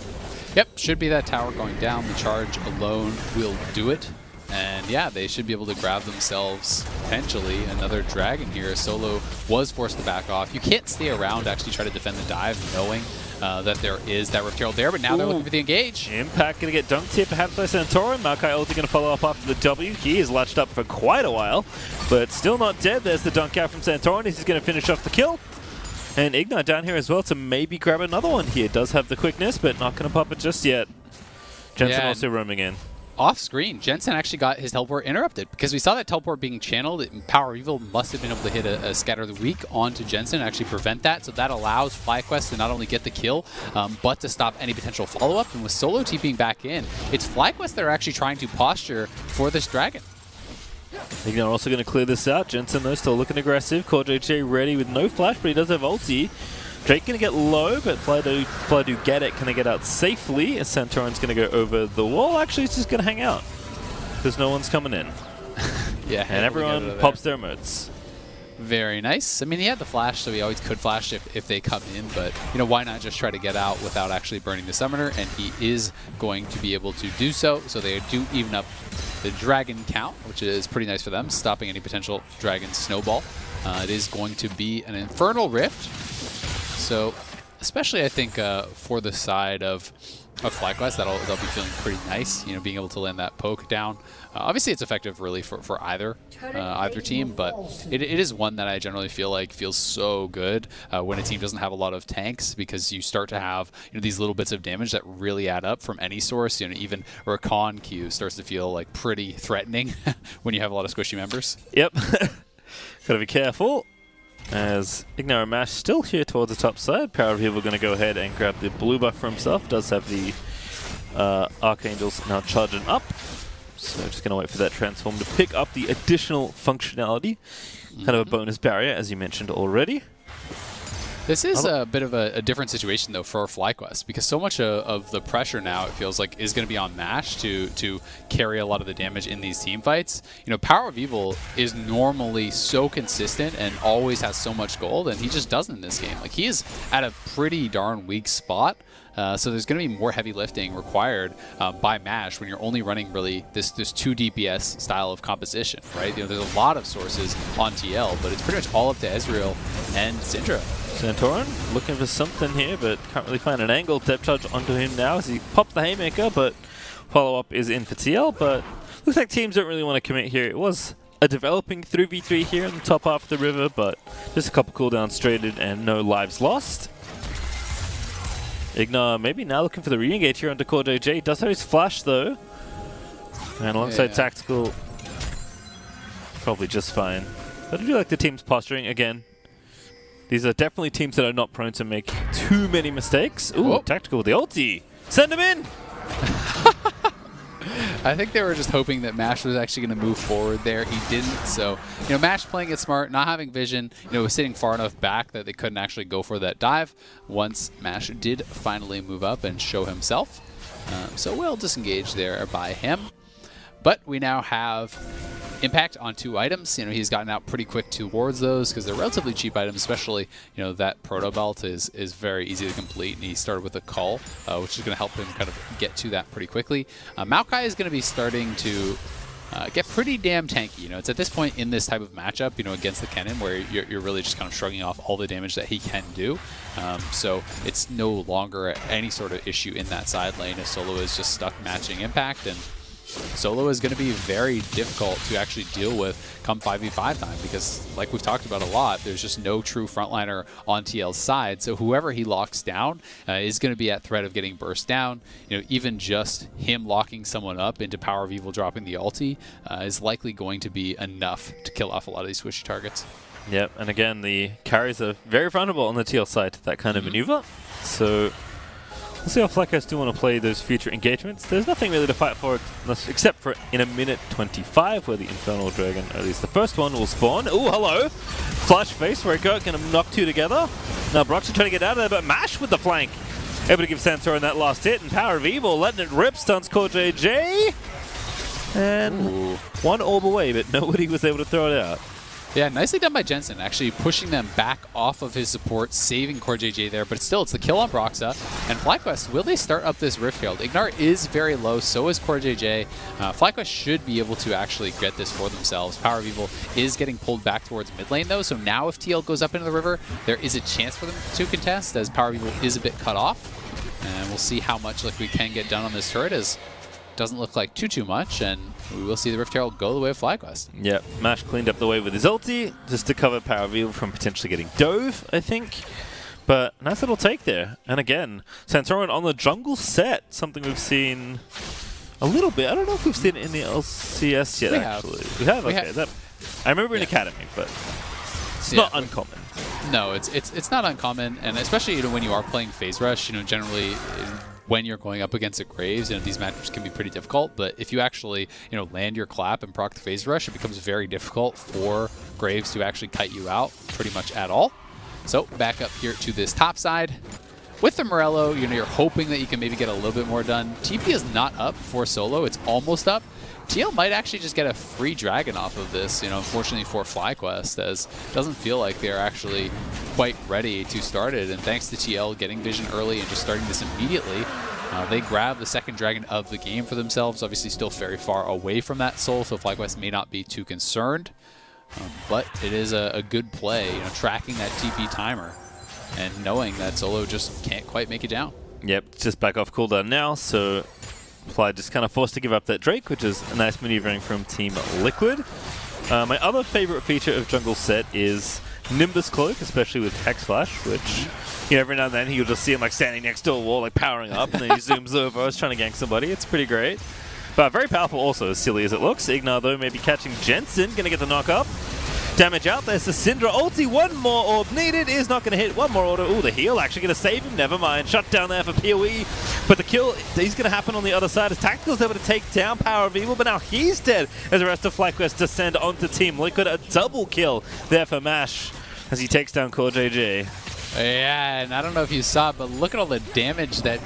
Yep, should be that tower going down. The charge alone will do it. And yeah, they should be able to grab themselves potentially another dragon here. Solo was forced to back off. You can't stay around to actually try to defend the dive knowing that there is that Rift Herald there, but now they're looking for the engage. Impact going to get dunked here perhaps by Santorin. Maokai ulti going to follow up after the W. He is latched up for quite a while, but still not dead. There's the dunk out from Santorin. He's going to finish off the kill. And Ignite down here as well to maybe grab another one here. Does have the quickness, but not going to pop it just yet. Jensen also roaming in. Off screen, Jensen actually got his teleport interrupted because we saw that teleport being channeled. Power of Evil must have been able to hit a Scatter of the Weak onto Jensen and actually prevent that. So that allows FlyQuest to not only get the kill, but to stop any potential follow-up. And with Solo TPing back in, it's FlyQuest that are actually trying to posture for this dragon. They're also going to clear this out. Jensen, though, still looking aggressive. CoreJJ ready with no flash, but he does have ulti. Drake going to get low, but Fly do get it. Can they get out safely? As Santorin's going to go over the wall. Actually, it's just going to hang out because no one's coming in. Yeah, and everyone pops their emotes. Very nice. I mean, he had the flash, so he always could flash if they come in, but, you know, why not just try to get out without actually burning the summoner? And he is going to be able to do so. So they do even up the dragon count, which is pretty nice for them, stopping any potential dragon snowball. It is going to be an Infernal Rift. So, especially I think for the side of FlyQuest, they'll be feeling pretty nice, you know, being able to land that poke down. Obviously, it's effective really for either team, but it is one that I generally feel like feels so good when a team doesn't have a lot of tanks, because you start to have, you know, these little bits of damage that really add up from any source. You know, even Rakan Q starts to feel like pretty threatening when you have a lot of squishy members. Yep. Gotta be careful. As Ignite and Mash still here towards the top side. Power of Evil going to go ahead and grab the blue buff for himself. Does have the Archangels now charging up. So just going to wait for that transform to pick up the additional functionality. Kind of a bonus barrier, as you mentioned already. This is a bit of a different situation, though, for FlyQuest, because so much of the pressure now, it feels like, is going to be on Mash to carry a lot of the damage in these team fights. You know, Power of Evil is normally so consistent and always has so much gold, and he just doesn't in this game. Like, he is at a pretty darn weak spot. So there's going to be more heavy lifting required by Mash when you're only running really this 2 DPS style of composition, right? You know, there's a lot of sources on TL, but it's pretty much all up to Ezreal and Syndra. Santorin looking for something here, but can't really find an angle. Depth charge onto him now as he popped the Haymaker, but follow-up is in for TL, but looks like teams don't really want to commit here. It was a developing 3v3 here in the top half of the river, but just a couple cooldowns traded and no lives lost. Igna maybe now looking for the re-engage here onto CoreJJ. Does have his flash though. And alongside Tactical, probably just fine. But I do like the team's posturing again. These are definitely teams that are not prone to make too many mistakes. Ooh, Tactical with the ulti. Send him in! I think they were just hoping that Mash was actually going to move forward there. He didn't. So, you know, Mash playing it smart, not having vision, you know, was sitting far enough back that they couldn't actually go for that dive once Mash did finally move up and show himself. So well disengaged there by him. But we now have Impact on 2 items. He's gotten out pretty quick towards those because they're relatively cheap items, especially, that Proto Belt is very easy to complete, and he started with a Cull, which is going to help him kind of get to that pretty quickly. Maokai is going to be starting to get pretty damn tanky. It's at this point in this type of matchup, against the Kennen, where you're really just kind of shrugging off all the damage that he can do. So it's no longer any sort of issue in that side lane if Solo is just stuck matching Impact, and Solo is going to be very difficult to actually deal with come 5v5 time because, like we've talked about a lot, there's just no true frontliner on TL's side. So whoever he locks down is going to be at threat of getting burst down. Even just him locking someone up into Power of Evil dropping the ulti is likely going to be enough to kill off a lot of these squishy targets. Yep, and again, the carries are very vulnerable on the TL side to that kind of maneuver. So we'll see how FlyQuest do want to play those future engagements. There's nothing really to fight for except for in a minute 25 where the Infernal Dragon, or at least the first one, will spawn. Oh, hello! Flash face, Reiko going to knock 2 together. Now Brock's trying to get out of there, but Mash with the flank. Able to give Santorin that last hit, and Power of Evil letting it rip, stuns Core JJ. And one orb away, but nobody was able to throw it out. Yeah, nicely done by Jensen, actually pushing them back off of his support, saving Core JJ there, but still, it's the kill on Broxa. And FlyQuest, will they start up this Rift Herald? Ignar is very low, so is Core JJ. FlyQuest should be able to actually get this for themselves. Power of Evil is getting pulled back towards mid lane, though, so now if TL goes up into the river, there is a chance for them to contest, as Power of Evil is a bit cut off. And we'll see how much we can get done on this turret, as doesn't look like too much, and we will see the Rift Herald go the way of FlyQuest. Yep, Mash cleaned up the way with his ulti, just to cover Power of Evil from potentially getting dove, I think. But nice little take there. And again, Santorin on the jungle set, something we've seen a little bit. I don't know if we've seen it in the LCS yet, actually. We have? Okay. I remember in Academy, but it's not uncommon. No, it's not uncommon, and especially when you are playing Phase Rush, generally when you're going up against a Graves, these matchups can be pretty difficult, but if you actually, land your clap and proc the Phase Rush, it becomes very difficult for Graves to actually kite you out pretty much at all. So back up here to this top side. With the Morello, you're hoping that you can maybe get a little bit more done. TP is not up for Solo, it's almost up. TL might actually just get a free dragon off of this, unfortunately for FlyQuest, as it doesn't feel like they're actually quite ready to start it. And thanks to TL getting vision early and just starting this immediately, they grab the second dragon of the game for themselves. Obviously still very far away from that soul, so FlyQuest may not be too concerned. But it is a good play, tracking that TP timer and knowing that Solo just can't quite make it down. Yep, just back off cooldown now, so Fly just kind of forced to give up that Drake, which is a nice maneuvering from Team Liquid. My other favorite feature of jungle set is Nimbus Cloak, especially with Hex Flash, which, every now and then you'll just see him standing next to a wall, powering up, and then he zooms over. I was trying to gank somebody. It's pretty great. But very powerful also, as silly as it looks. Ignar, though, maybe catching Jensen, going to get the knock up. Damage out, there's the Syndra ulti, one more orb needed, is not going to hit, one more order. Ooh, the heal actually going to save him, never mind. Shut down there for PoE, but the kill is going to happen on the other side as Tactical's able to take down Power of Evil, but now he's dead as the rest of FlyQuest descend onto Team Liquid. A double kill there for Mash as he takes down Core JJ. Yeah, and I don't know if you saw it, but look at all the damage that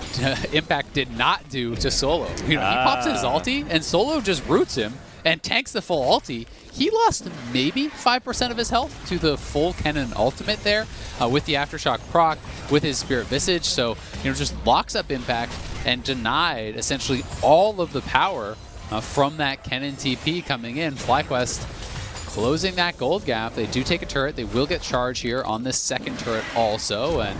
Impact did not do to Solo. He pops his ulti, and Solo just roots him and tanks the full ulti. He lost maybe 5% of his health to the full Kennen ultimate there with the Aftershock proc, with his Spirit Visage. So, just locks up Impact and denied essentially all of the power from that Kennen TP coming in. FlyQuest closing that gold gap. They do take a turret. They will get charge here on this second turret also. And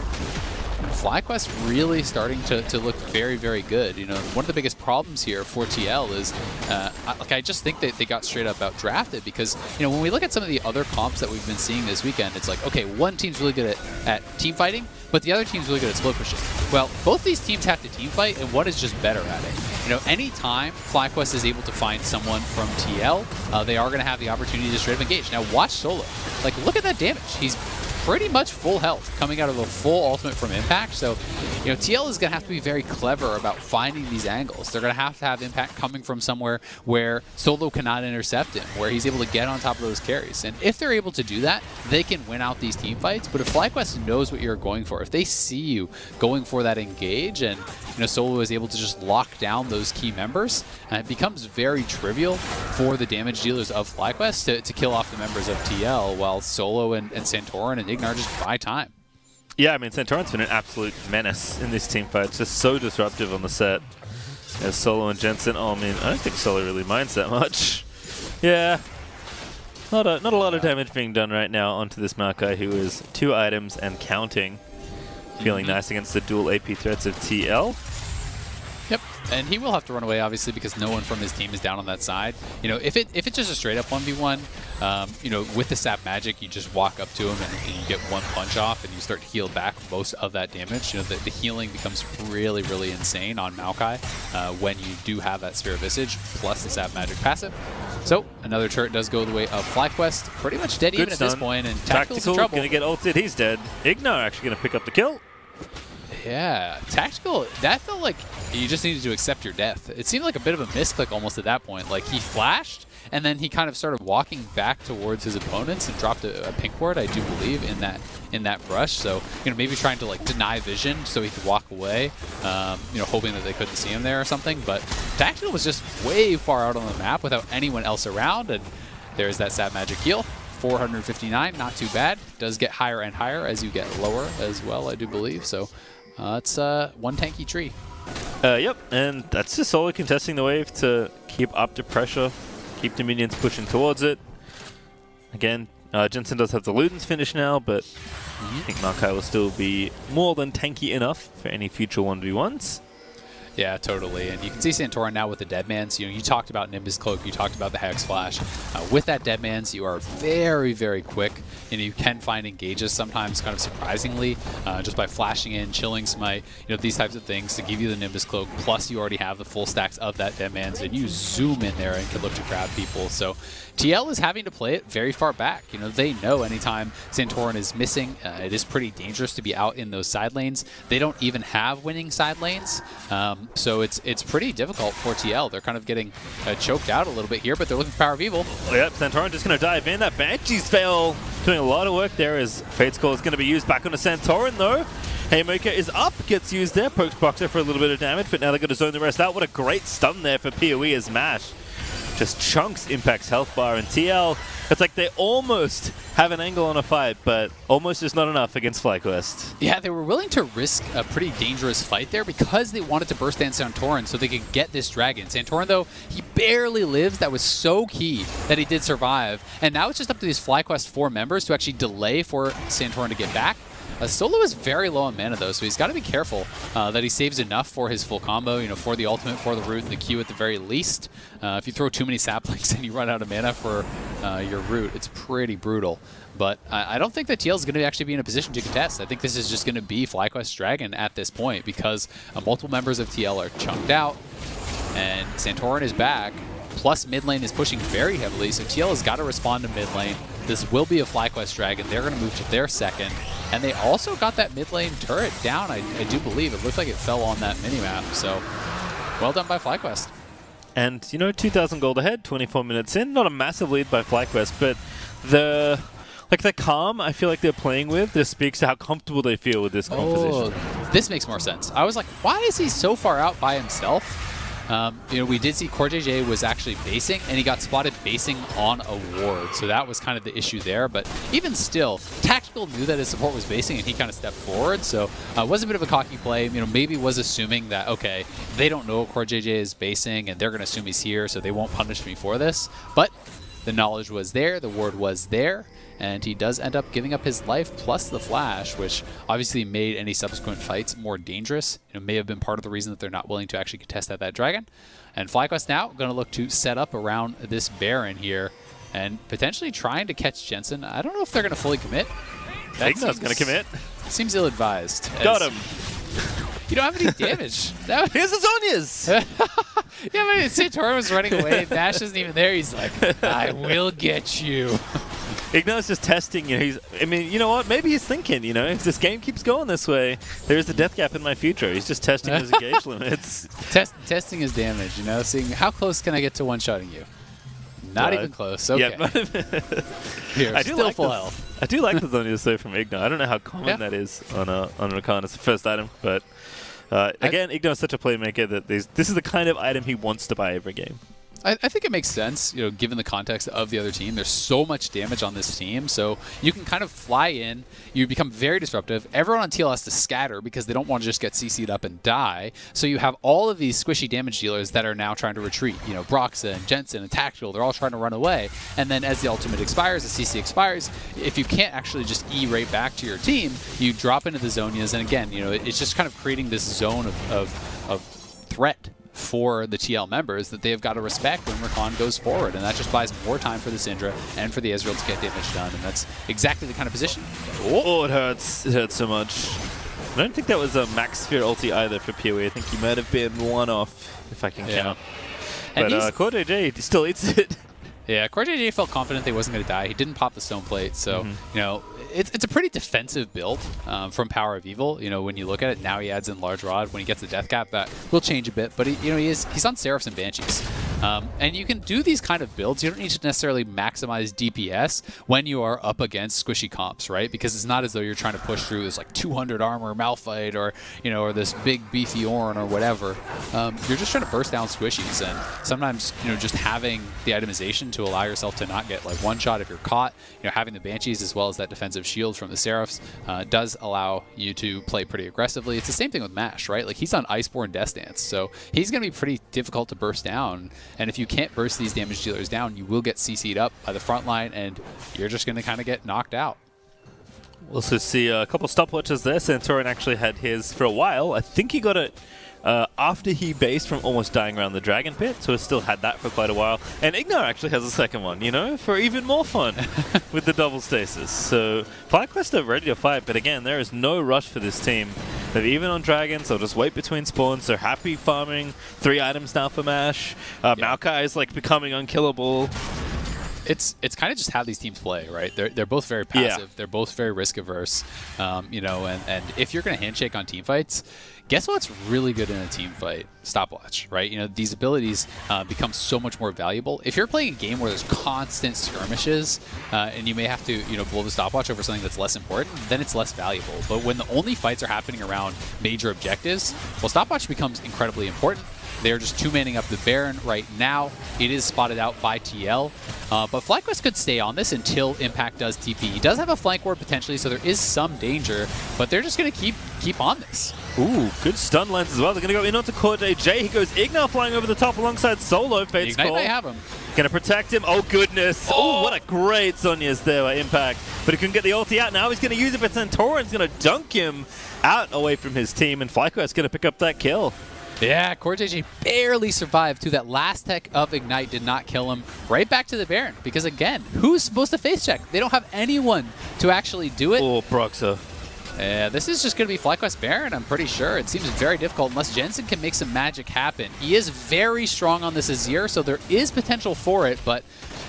FlyQuest really starting to look very, very good. One of the biggest problems here for TL is, I just think that they got straight up out drafted because, when we look at some of the other comps that we've been seeing this weekend, it's like, okay, one team's really good at team fighting, but the other team's really good at split pushing. Well, both these teams have to team fight, and one is just better at it. Anytime FlyQuest is able to find someone from TL, they are going to have the opportunity to straight up engage. Now, watch Solo. Look at that damage. He's pretty much full health coming out of a full ultimate from Impact. So, you know, TL is going to have to be very clever about finding these angles. They're going to have Impact coming from somewhere where Solo cannot intercept him, where he's able to get on top of those carries. And if they're able to do that, they can win out these team fights. But if FlyQuest knows what you're going for, if they see you going for that engage and, you know, Solo is able to just lock down those key members, it becomes very trivial for the damage dealers of FlyQuest to kill off the members of TL, while Solo and Santorin and Ignar just buy time. Yeah, I mean, Santorin's been an absolute menace in this team fight. It's just so disruptive on the set. As Solo and Jensen, I mean, I don't think Solo really minds that much. Yeah. Not a lot of damage being done right now onto this Maokai, who is 2 items and counting. Feeling nice against the dual AP threats of TL. Yep, and he will have to run away, obviously, because no one from his team is down on that side. You know, if it's just a straight-up 1v1, you know, with the Sap Magic, you just walk up to him and you get 1 punch off, and you start to heal back most of that damage. You know, the healing becomes really, really insane on Maokai when you do have that Sphere of Visage plus the Sap Magic passive. So, another turret does go the way of FlyQuest. Pretty much dead even at this point, and Tactical's in trouble. Gonna get ulted, he's dead. Ignar actually gonna pick up the kill. Yeah, Tactical, that felt like you just needed to accept your death. It seemed like a bit of a misclick almost at that point. Like, he flashed, and then he kind of started walking back towards his opponents and dropped a pink ward, I do believe, in that brush. So, you know, maybe trying to, like, deny vision so he could walk away, you know, hoping that they couldn't see him there or something. But Tactical was just way far out on the map without anyone else around, and there's that Sap Magic heal. 459, not too bad. Does get higher and higher as you get lower as well, I do believe. So, it's one tanky tree. Yep, and that's just Solo contesting the wave to keep up the pressure, keep the minions pushing towards it. Again, Jensen does have the Luden's finish now, but I think Maokai will still be more than tanky enough for any future 1v1s. Yeah, totally. And you can see Santorin now with the Deadmans. You know, you talked about Nimbus Cloak, you talked about the Hex Flash. With that Deadmans, you are very, very quick. And you can find engages sometimes kind of surprisingly just by flashing in, chilling smite, you know, these types of things to give you the Nimbus Cloak. Plus, you already have the full stacks of that Deadmans, and you zoom in there and can look to grab people. So TL is having to play it very far back. You know, they know anytime Santorin is missing, it is pretty dangerous to be out in those side lanes. They don't even have winning side lanes. So it's pretty difficult for TL. They're kind of getting choked out a little bit here, but they're looking for Power of Evil. Yep, Santorin just going to dive in. That Banshee's fail doing a lot of work there as Fate's Call is going to be used back onto Santorin, though. Haymaker is up, gets used there, pokes Boxer for a little bit of damage, but now they're going to zone the rest out. What a great stun there for PoE as Mash just chunks Impact's health bar, and TL, it's like they almost have an angle on a fight, but almost is not enough against FlyQuest. Yeah, they were willing to risk a pretty dangerous fight there because they wanted to burst down Santorin so they could get this dragon. Santorin, though, he barely lives. That was so key that he did survive. And now it's just up to these FlyQuest 4 members to actually delay for Santorin to get back. Solo is very low on mana, though, so he's got to be careful that he saves enough for his full combo, you know, for the ultimate, for the root, and the Q at the very least. If you throw too many saplings and you run out of mana for your root, it's pretty brutal. But I don't think that TL is going to actually be in a position to contest. I think this is just going to be FlyQuest Dragon at this point because multiple members of TL are chunked out, and Santorin is back. Plus, mid lane is pushing very heavily, so TL has got to respond to mid lane. This will be a FlyQuest Dragon. They're going to move to their second. And they also got that mid lane turret down, I do believe. It looked like it fell on that minimap, so well done by FlyQuest. And, you know, 2,000 gold ahead, 24 minutes in. Not a massive lead by FlyQuest, but the calm I feel like they're playing with, this speaks to how comfortable they feel with this composition. This makes more sense. I was like, why is he so far out by himself? You know, we did see CoreJJ was actually basing, and he got spotted basing on a ward, so that was kind of the issue there. But even still, Tactical knew that his support was basing, and he kind of stepped forward, so it was a bit of a cocky play. You know, maybe was assuming that, okay, they don't know CoreJJ is basing, and they're going to assume he's here, so they won't punish me for this. But the knowledge was there, the ward was there, and he does end up giving up his life plus the flash, which obviously made any subsequent fights more dangerous. It may have been part of the reason that they're not willing to actually contest that dragon. And FlyQuest now going to look to set up around this Baron here and potentially trying to catch Jensen. I don't know if they're going to fully commit. Ignat's going to commit. Seems ill-advised. Got him. You don't have any damage. Here's the Zonias! Yeah, but Santorin was running away. Nash isn't even there. He's like, I will get you. Igno's just testing, I mean, you know what? Maybe he's thinking, if this game keeps going this way, there's a death gap in my future. He's just testing his engage limits. Testing his damage, seeing how close can I get to one-shotting you. Not even close. Okay. Yep. Here, I do still like full the, health. I do like the Zonia's though from Igno. I don't know how common that is on Rakan as the first item, but again, Igno is such a playmaker that this is the kind of item he wants to buy every game. I think it makes sense, given the context of the other team. There's so much damage on this team, so you can kind of fly in. You become very disruptive. Everyone on TL has to scatter because they don't want to just get CC'd up and die. So you have all of these squishy damage dealers that are now trying to retreat. Broxa and Jensen and Tactical, they're all trying to run away. And then as the ultimate expires, the CC expires, if you can't actually just E right back to your team, you drop into the Zonias. And again, it's just kind of creating this zone of threat for the TL members that they have got to respect when Rakan goes forward, and that just buys more time for the Syndra and for the Ezreal to get damage done, and that's exactly the kind of position. Oh, it hurts. It hurts so much. I don't think that was a Max Sphere ulti either for PoE. I think he might have been one off, if I can count. And but Core JJ still eats it. Yeah, Core JJ felt confident they wasn't going to die. He didn't pop the stone plate, so it's a pretty defensive build from Power of Evil. When you look at it, now he adds in Large Rod. When he gets the Death Cap, that will change a bit. But he's on Seraphs and Banshees, and you can do these kind of builds. You don't need to necessarily maximize DPS when you are up against squishy comps, right? Because it's not as though you're trying to push through this like 200 armor Malphite or or this big beefy Ornn or whatever. You're just trying to burst down squishies, and sometimes just having the itemization to allow yourself to not get like one shot if you're caught. Having the Banshees as well as that defensive shield from the Seraphs does allow you to play pretty aggressively. It's the same thing with Mash, right? Like he's on Iceborne Death Dance, so he's going to be pretty difficult to burst down. And if you can't burst these damage dealers down, you will get CC'd up by the front line, and you're just going to kind of get knocked out. We'll also see a couple stopwatches there. Santorin actually had his for a while. I think he got it after he based from almost dying around the Dragon Pit, so he still had that for quite a while. And Ignar actually has a second one, for even more fun with the double stasis. So FlyQuest are ready to fight, but again, there is no rush for this team. They're even on Dragons, they'll just wait between spawns. They're happy farming 3 items now for Mash. Maokai is like becoming unkillable. It's kind of just how these teams play, right? They're both very passive. Yeah. They're both very risk averse, and if you're going to handshake on team fights, guess what's really good in a team fight? Stopwatch, right? These abilities become so much more valuable. If you're playing a game where there's constant skirmishes and you may have to, blow the stopwatch over something that's less important, then it's less valuable. But when the only fights are happening around major objectives, well, stopwatch becomes incredibly important. They're just 2-manning up the Baron right now. It is spotted out by TL. But FlyQuest could stay on this until Impact does TP. He does have a flank ward potentially, so there is some danger. But they're just going to keep on this. Ooh, good stun lens as well. They're going to go in onto Core JJ. He goes Ignar flying over the top alongside Solo. Fate's Ignite call. might have him. Going to protect him. Oh, goodness. Oh, what a great Sonya's there by Impact. But he couldn't get the ulti out. Now he's going to use it, but Santorin's going to dunk him out away from his team. And FlyQuest's going to pick up that kill. Yeah, Core JJ barely survived to that last tech of Ignite, did not kill him. Right back to the Baron, because again, who's supposed to face check? They don't have anyone to actually do it. Oh, Broxa. Yeah, this is just going to be FlyQuest Baron, I'm pretty sure. It seems very difficult unless Jensen can make some magic happen. He is very strong on this Azir, so there is potential for it, but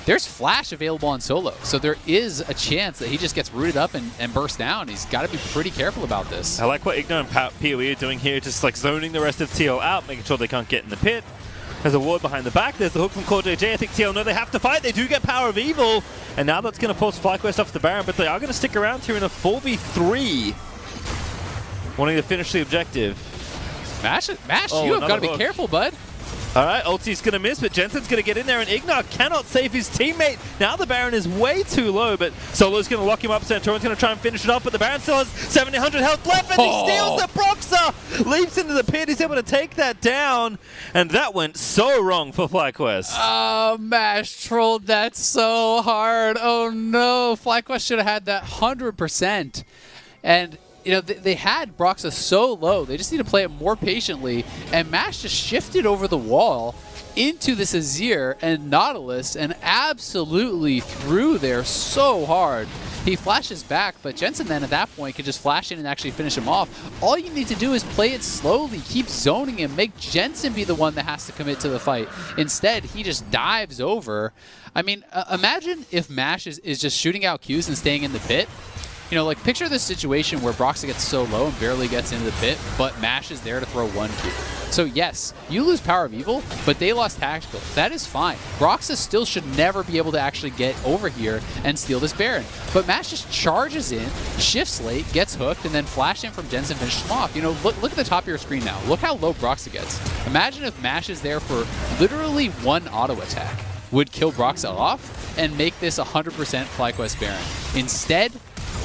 there's Flash available on Solo, so there is a chance that he just gets rooted up and bursts down. He's got to be pretty careful about this. I like what Ignar and PoE are doing here, just like zoning the rest of TL out, making sure they can't get in the pit. There's a ward behind the back. There's the hook from Core JJ. I think TL know they have to fight. They do get Power of Evil, and now that's going to force FlyQuest off the Baron, but they are going to stick around here in a 4v3, wanting to finish the objective. Mash, you have got to be careful, bud. All right, ulti's going to miss, but Jensen's going to get in there, and Ignar cannot save his teammate. Now the Baron is way too low, but Solo's going to lock him up. Santorin's going to try and finish it off, but the Baron still has 700 health left, and he steals the Broxa! Leaps into the pit, he's able to take that down, and that went so wrong for FlyQuest. Oh, Mash trolled that so hard. Oh, no. FlyQuest should have had that 100%. And they had Broxa so low. They just need to play it more patiently. And Mash just shifted over the wall into this Azir and Nautilus and absolutely threw there so hard. He flashes back, but Jensen then at that point could just flash in and actually finish him off. All you need to do is play it slowly, keep zoning him, make Jensen be the one that has to commit to the fight. Instead, he just dives over. I mean, imagine if Mash is just shooting out Qs and staying in the pit. You know, like, picture this situation where Broxa gets so low and barely gets into the pit, but Mash is there to throw 1-2. So, yes, you lose Power of Evil, but they lost Tactical. That is fine. Broxa still should never be able to actually get over here and steal this Baron. But Mash just charges in, shifts late, gets hooked, and then flash in from Jensen, finishes him off. You know, look at the top of your screen now. Look how low Broxa gets. Imagine if Mash is there for literally one auto attack. Would kill Broxa off and make this 100% FlyQuest Baron. Instead,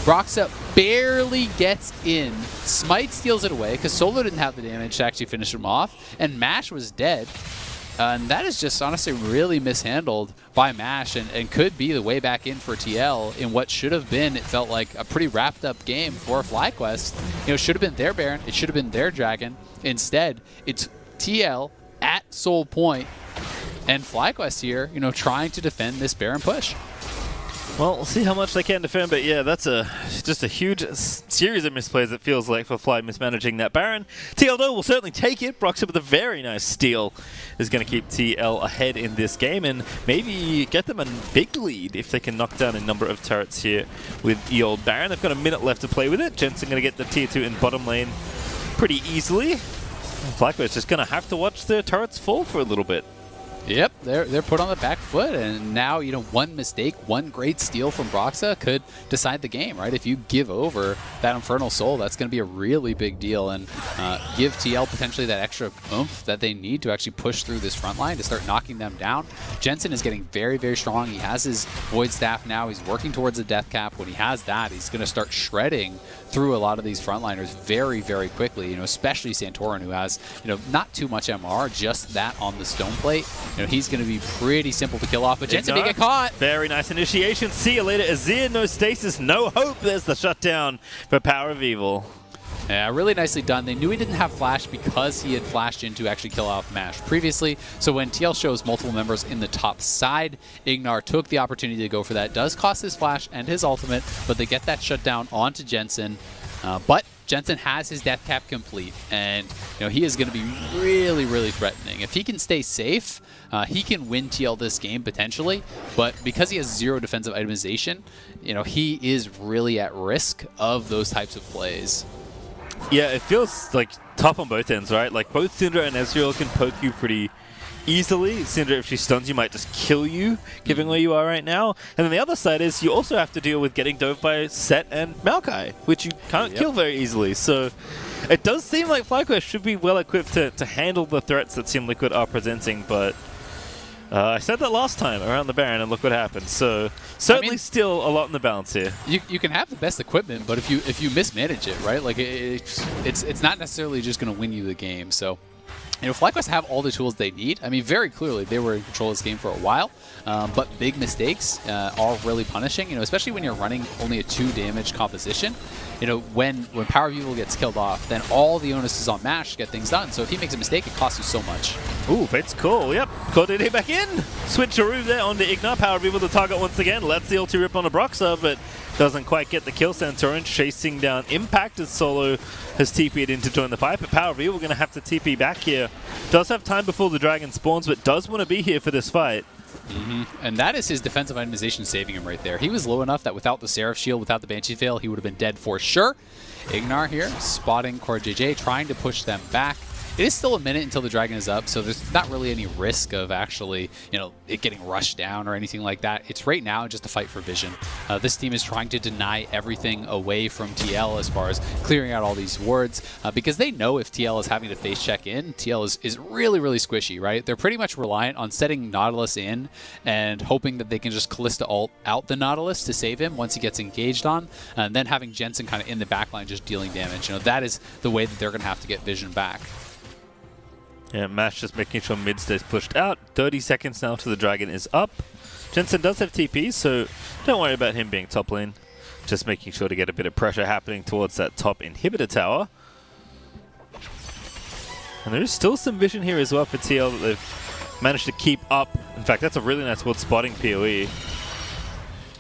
Broxa barely gets in. Smite steals it away because Solo didn't have the damage to actually finish him off, and Mash was dead. And that is just honestly really mishandled by Mash and could be the way back in for TL in what should have been, it felt like, a pretty wrapped up game for FlyQuest. You know, it should have been their Baron, it should have been their Dragon. Instead, it's TL at Soul Point and FlyQuest here, you know, trying to defend this Baron push. Well, we'll see how much they can defend, but yeah, that's just a huge series of misplays, it feels like, for Fly mismanaging that Baron. TL, though, will certainly take it. Broxa with a very nice steal is going to keep TL ahead in this game and maybe get them a big lead if they can knock down a number of turrets here with the old Baron. They've got a minute left to play with it. Jensen going to get the tier 2 in bottom lane pretty easily. FlyQuest just going to have to watch their turrets fall for a little bit. Yep, they're put on the back foot, and now, you know, one mistake, one great steal from Broxa could decide the game, right? If you give over that Infernal Soul, that's going to be a really big deal and give TL potentially that extra oomph that they need to actually push through this front line to start knocking them down. Jensen is getting very, very strong. He has his Void Staff now. He's working towards a death cap. When he has that, he's going to start shredding through a lot of these frontliners very, very quickly, you know, especially Santorin, who has, you know, not too much MR, just that on the stone plate. You know, he's going to be pretty simple to kill off, but Jensen may get caught. Very nice initiation. See you later, Azir. No stasis, no hope. There's the shutdown for Power of Evil. Yeah, really nicely done. They knew he didn't have flash because he had flashed in to actually kill off Mash previously. So when TL shows multiple members in the top side, Ignar took the opportunity to go for that. Does cost his flash and his ultimate, but they get that shutdown onto Jensen. But Jensen has his death cap complete, and you know he is going to be really, really threatening. If he can stay safe, he can win TL this game potentially. But because he has 0 defensive itemization, you know he is really at risk of those types of plays. Yeah, it feels like tough on both ends, right? Like both Syndra and Ezreal can poke you pretty easily. Syndra, if she stuns you, might just kill you, given where you are right now. And then the other side is you also have to deal with getting dove by Set and Maokai, which you can't kill very easily. So it does seem like FlyQuest should be well equipped to handle the threats that Team Liquid are presenting, but I said that last time around the Baron, and look what happened. So certainly still a lot in the balance here. You can have the best equipment, but if you mismanage it, right, like it's not necessarily just going to win you the game. So, you know, FlyQuest have all the tools they need. I mean, very clearly they were in control of this game for a while, but big mistakes are really punishing. You know, especially when you're running only a 2 damage composition. You know, when Power of Evil gets killed off, then all the onus is on Mash to get things done. So if he makes a mistake, it costs you so much. Ooh, Fate's cool. Yep, caught it back in. Switcheroo there onto Ignar. Power of Evil to target once again. Lets the ulti rip on a Broxa, but doesn't quite get the kill. Santorin chasing down Impact as Solo has TP'd in to join the fight, but Power of Evil going to have to TP back here. Does have time before the dragon spawns, but does want to be here for this fight. And that is his defensive itemization saving him right there. He was low enough that without the Seraph Shield, without the Banshee Veil, he would have been dead for sure. Ignar here, spotting Core JJ, trying to push them back. It is still a minute until the dragon is up, so there's not really any risk of actually, you know, it getting rushed down or anything like that. It's right now just a fight for vision. This team is trying to deny everything away from TL as far as clearing out all these wards, because they know if TL is having to face check in, TL is really, really squishy, right? They're pretty much reliant on setting Nautilus in and hoping that they can just Callista ult out the Nautilus to save him once he gets engaged on, and then having Jensen kind of in the backline just dealing damage. You know, that is the way that they're going to have to get vision back. Yeah, Mash just making sure mid stays pushed out. 30 seconds now till the dragon is up. Jensen does have TP, so don't worry about him being top lane. Just making sure to get a bit of pressure happening towards that top inhibitor tower. And there is still some vision here as well for TL that they've managed to keep up. In fact, that's a really nice word spotting PoE.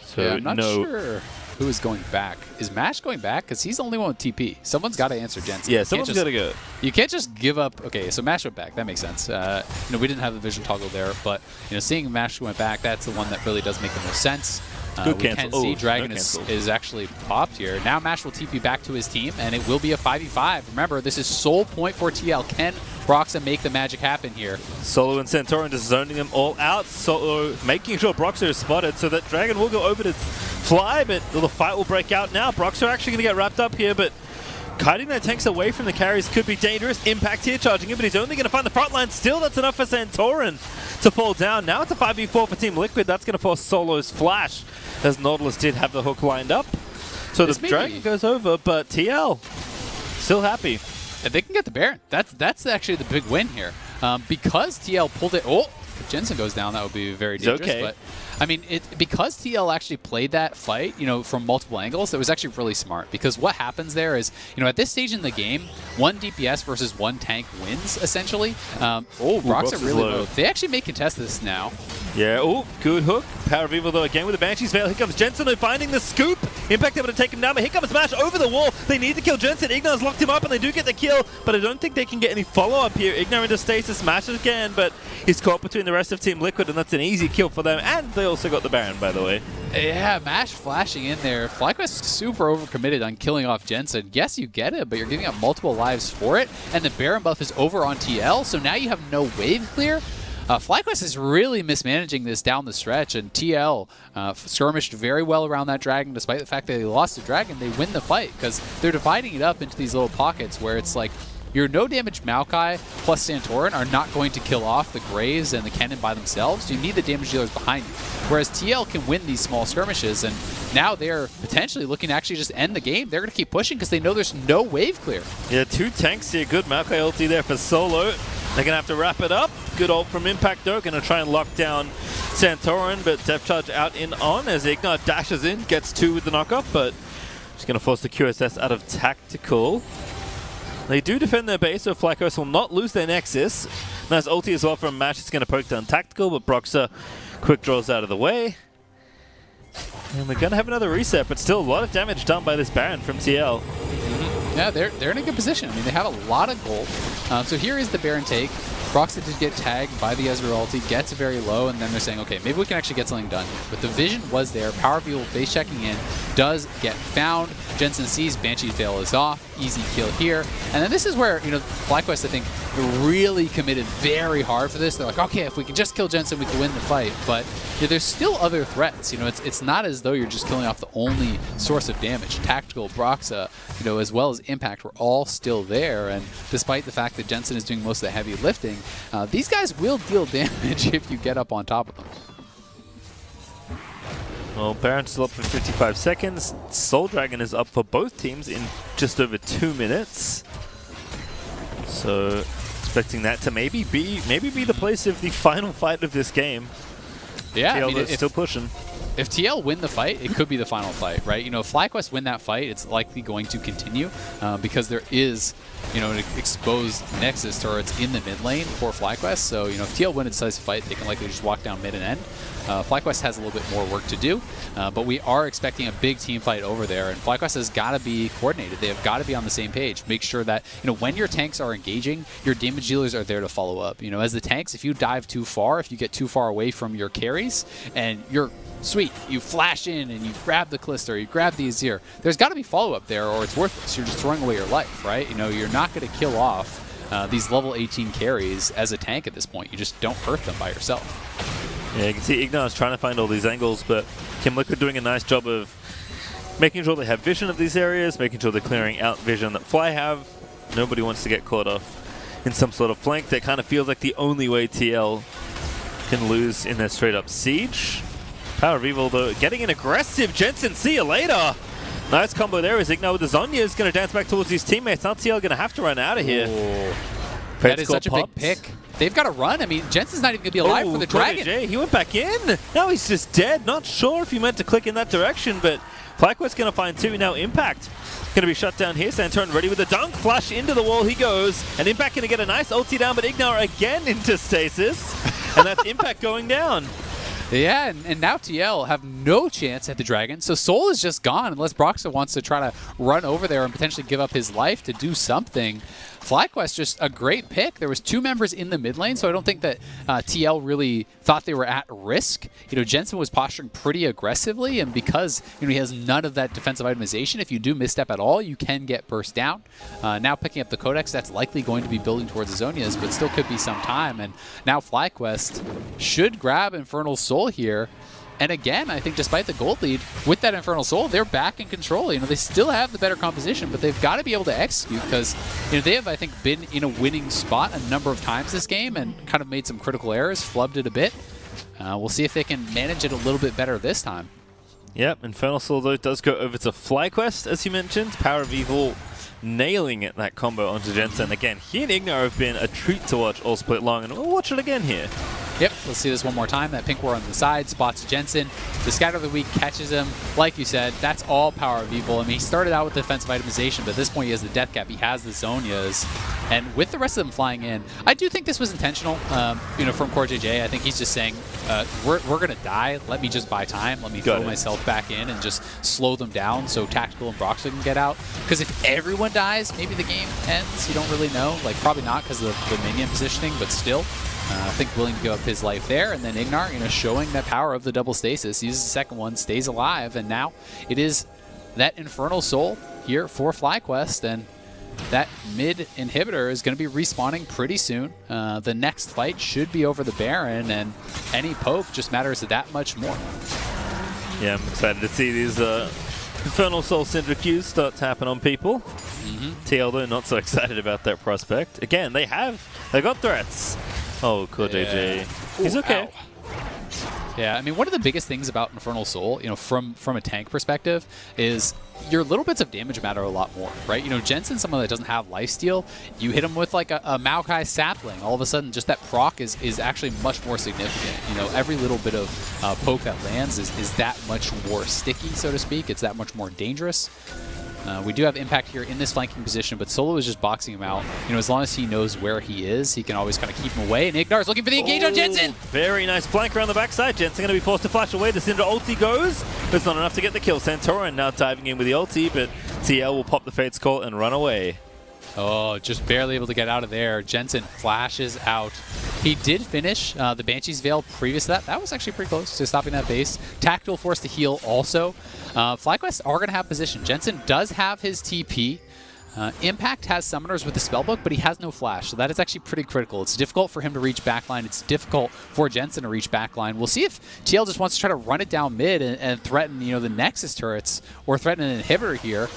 So yeah, I'm not sure. who is going back. Is Mash going back? Because he's the only one with TP. Someone's got to answer Jensen. Yeah, someone's got to go. You can't just give up. Okay, so Mash went back. That makes sense. We didn't have the vision toggle there, but seeing Mash went back, that's the one that really does make the most sense. We can see Dragon is actually popped here. Now Mash will TP back to his team, and it will be a 5v5. Remember, this is sole point for TL. Can Broxa make the magic happen here? Solo and Santorin just zoning them all out. Solo making sure Broxa is spotted so that Dragon will go over to Fly, but the fight will break out now. Broxa are actually going to get wrapped up here, but kiting their tanks away from the carries could be dangerous. Impact here charging him, but he's only going to find the front line. Still, that's enough for Santorin to fall down. Now it's a 5v4 for Team Liquid. That's going to force Solo's flash, as Nautilus did have the hook lined up. So the Dragon goes over, but TL still happy. And they can get the Baron. That's actually the big win here. Because TL pulled it. Oh, if Jensen goes down, that would be very dangerous. Okay. But I mean, because TL actually played that fight, from multiple angles, it was actually really smart. Because what happens there is, at this stage in the game, one DPS versus one tank wins, essentially. Brox are really low. They actually may contest this now. Yeah, good hook. Power of Evil, though, again with the Banshee's Veil. Here comes Jensen, finding the scoop. Impact able to take him down, but here comes Smash over the wall. They need to kill Jensen. Ignar's locked him up, and they do get the kill, but I don't think they can get any follow-up here. Ignar into stasis, smashes again, but he's caught between the rest of Team Liquid, and that's an easy kill for them, and they also got the Baron, by the way. Yeah, Mash flashing in there. FlyQuest super overcommitted on killing off Jensen. Yes, you get it, but you're giving up multiple lives for it, and the Baron buff is over on TL, so now you have no wave clear. FlyQuest is really mismanaging this down the stretch, and TL skirmished very well around that Dragon. Despite the fact that they lost the Dragon, they win the fight because they're dividing it up into these little pockets where it's like your no-damage Maokai plus Santorin are not going to kill off the Graves and the Kennen by themselves. You need the damage dealers behind you. Whereas TL can win these small skirmishes, and now they're potentially looking to actually just end the game. They're going to keep pushing because they know there's no wave clear. Yeah, 2 tanks here. Good Maokai ulti there for Solo. They're going to have to wrap it up. Good ult from Impact, though. Going to try and lock down Santorin, but Depth Charge out in on as Ignar dashes in, gets 2 with the knockoff, but just going to force the QSS out of Tactical. They do defend their base, so FlyQuest will not lose their Nexus. Nice ulti as well from Mash. It's going to poke down Tactical, but Broxa quick draws out of the way. And we're going to have another reset, but still a lot of damage done by this Baron from TL. Yeah, they're in a good position. I mean, they have a lot of gold. So here is the Baron take. Broxa did get tagged by the Ezreal ulti, gets very low, and then they're saying, okay, maybe we can actually get something done. But the vision was there. Power of Evil base checking in, does get found. Jensen sees Banshee's Veil is off. Easy kill here. And then this is where, FlyQuest, I think, really committed very hard for this. They're like, okay, if we can just kill Jensen, we can win the fight. But there's still other threats. It's not as though you're just killing off the only source of damage. Tactical, Broxa, as well as Impact were all still there. And despite the fact that Jensen is doing most of the heavy lifting, these guys will deal damage if you get up on top of them. Well, Baron's still up for 55 seconds. Soul Dragon is up for both teams in just over 2 minutes. So, expecting that to maybe be the place of the final fight of this game. Yeah, TL is still pushing. If TL win the fight, it could be the final fight, right? If FlyQuest win that fight, it's likely going to continue because there is, an exposed Nexus turrets in the mid lane for FlyQuest. So, if TL win a decisive fight, they can likely just walk down mid and end. FlyQuest has a little bit more work to do, but we are expecting a big team fight over there, and FlyQuest has got to be coordinated. They have got to be on the same page. Make sure that, when your tanks are engaging, your damage dealers are there to follow up. As the tanks, if you dive too far, if you get too far away from your carries, and you're sweet, you flash in and you grab the Callisto, you grab the Azir, there's got to be follow-up there or it's worthless. You're just throwing away your life, right? You're not going to kill off these level 18 carries as a tank at this point. You just don't hurt them by yourself. Yeah, you can see Ignar's trying to find all these angles, but Team Liquid doing a nice job of making sure they have vision of these areas, making sure they're clearing out vision that Fly have. Nobody wants to get caught off in some sort of flank. That kind of feels like the only way TL can lose in their straight-up siege. Power of Evil, though, getting an aggressive Jensen. See you later. Nice combo there as Ignar with the Zonya is going to dance back towards his teammates. Now TL going to have to run out of here. That is such a big pick. They've got to run. I mean, Jensen's not even going to be alive for the Dragon. He went back in. Now he's just dead. Not sure if he meant to click in that direction, but FlyQuest's going to find 2. Now Impact going to be shut down here. Santorin ready with the dunk. Flash into the wall he goes. And Impact going to get a nice ulti down, but Ignar again into stasis. And that's Impact going down. Yeah, and now TL have no chance at the Dragon, so Soul is just gone unless Broxah wants to try to run over there and potentially give up his life to do something. FlyQuest, just a great pick. There was 2 members in the mid lane, so I don't think that TL really thought they were at risk. You know, Jensen was posturing pretty aggressively, and because he has none of that defensive itemization, if you do misstep at all, you can get burst down. Now picking up the Codex, that's likely going to be building towards the Zonias, but still could be some time. And now FlyQuest should grab Infernal Soul here. And again, I think despite the gold lead, with that Infernal Soul, they're back in control. You know, they still have the better composition, but they've got to be able to execute because, you know, they have, I think, been in a winning spot a number of times this game and kind of made some critical errors, flubbed it a bit. We'll see if they can manage it a little bit better this time. Yep, Infernal Soul, though, does go over to FlyQuest, as you mentioned. Power of Evil nailing it, that combo onto Jensen. Again, he and Ignar have been a treat to watch all split long, and we'll watch it again here. Yep, let's see this one more time. That pink ward on the side spots Jensen. The Scatter of the Weak catches him. Like you said, that's all Power of Evil. I mean, he started out with defensive itemization, but at this point he has the Death Cap, he has the Zonias. And with the rest of them flying in, I do think this was intentional, you know, from Core JJ. I think he's just saying, we're going to die. Let me just buy time. Let me throw myself back in and just slow them down so Tactical and Broxah can get out. Because if everyone dies, maybe the game ends. You don't really know. Like, probably not because of the minion positioning, but still. I think willing to give up his life there, and then Ignar, you know, showing that power of the double stasis, uses the second one, stays alive, and now it is that Infernal Soul here for FlyQuest, and that mid inhibitor is going to be respawning pretty soon. The next fight should be over the Baron, and any poke just matters that much more. Yeah, I'm excited to see these Infernal Soul Syndra Qs start tapping on people. TL, though, not so excited about that prospect. Again, they got threats. Oh, cool, JJ. He's okay. Ow. Yeah, I mean, one of the biggest things about Infernal Soul, you know, from a tank perspective, is your little bits of damage matter a lot more, right? You know, Jensen, someone that doesn't have lifesteal, you hit him with like a Maokai sapling, all of a sudden just that proc is actually much more significant. You know, every little bit of poke that lands is that much more sticky, so to speak. It's that much more dangerous. We do have impact here in this flanking position, but Solo is just boxing him out. You know, as long as he knows where he is, he can always kind of keep him away. And Ignar is looking for the engage on Jensen. Very nice flank around the backside. Jensen going to be forced to flash away. The Syndra ulti goes, but it's not enough to get the kill. Santorin now diving in with the ulti, but TL will pop the Fate's Call and run away. Oh, just barely able to get out of there. Jensen flashes out. He did finish the Banshee's Veil previous to that. That was actually pretty close to stopping that base. Tactical force to heal also. FlyQuest are going to have position. Jensen does have his TP. Impact has summoners with the spellbook, but he has no flash, so that is actually pretty critical. It's difficult for him to reach backline. It's difficult for Jensen to reach backline. We'll see if TL just wants to try to run it down mid and threaten, you know, the Nexus turrets or threaten an inhibitor here.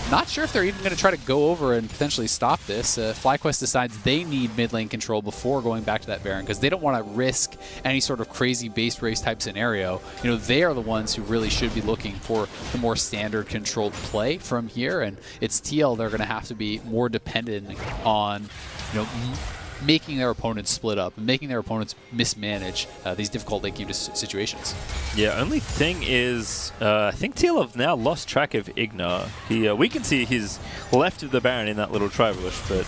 Not sure if they're even going to try to go over and potentially stop this. FlyQuest decides they need mid lane control before going back to that Baron because they don't want to risk any sort of crazy base race type scenario. You know, they are the ones who really should be looking for the more standard controlled play from here, and it's TL they're going to have to be more dependent on, you know, making their opponents split up and making their opponents mismanage these difficult late game situations. Yeah, only thing is, I think TL have now lost track of Ignar. We can see he's left of the Baron in that little tri-bush, but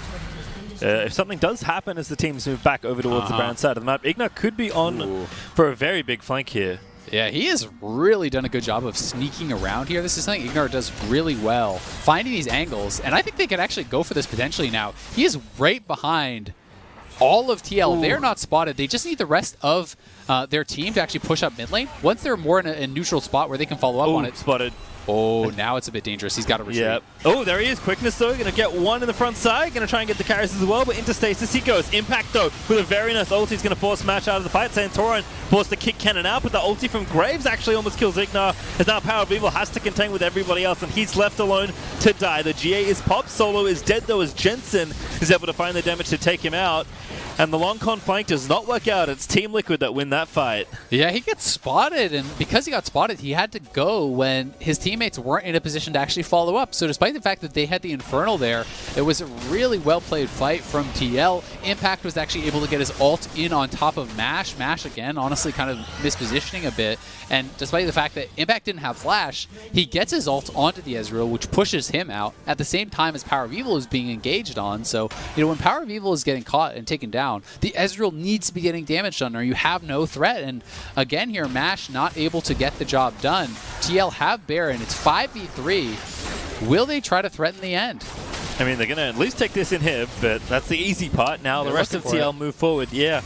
if something does happen as the teams move back over towards the Baron side of the map, Ignar could be on for a very big flank here. Yeah, he has really done a good job of sneaking around here. This is something Ignar does really well, finding these angles, and I think they could actually go for this potentially now. He is right behind all of TL. They're not spotted. They just need the rest of their team to actually push up mid lane. Once they're more in a neutral spot where they can follow up on it. Spotted. Oh, now it's a bit dangerous. He's got to retreat. Yep. Oh, there he is. Quickness, though. Going to get one in the front side. Going to try and get the carries as well, but into stasis he goes. Impact, though, with a very nice ulti. He's going to force Smash out of the fight. Santorin forced to kick Cannon out, but the ulti from Graves actually almost kills Ignar. As now Power of Evil has to contain with everybody else, and he's left alone to die. The GA is popped. Solo is dead, though, as Jensen is able to find the damage to take him out. And the long con flank does not work out. It's Team Liquid that win that fight. Yeah, he gets spotted, and because he got spotted, he had to go when his teammates weren't in a position to actually follow up. So despite the fact that they had the Infernal there, it was a really well-played fight from TL. Impact was actually able to get his ult in on top of Mash. Mash, again, honestly kind of mispositioning a bit. And despite the fact that Impact didn't have Flash, he gets his ult onto the Ezreal, which pushes him out at the same time as Power of Evil is being engaged on. So, you know, when Power of Evil is getting caught and taken down, down. The Ezreal needs to be getting damage done or you have no threat. And again here, MASH not able to get the job done. TL have Baron. It's 5v3. Will they try to threaten the end? I mean, they're going to at least take this in here, but that's the easy part. Now the rest of TL move forward. Yeah.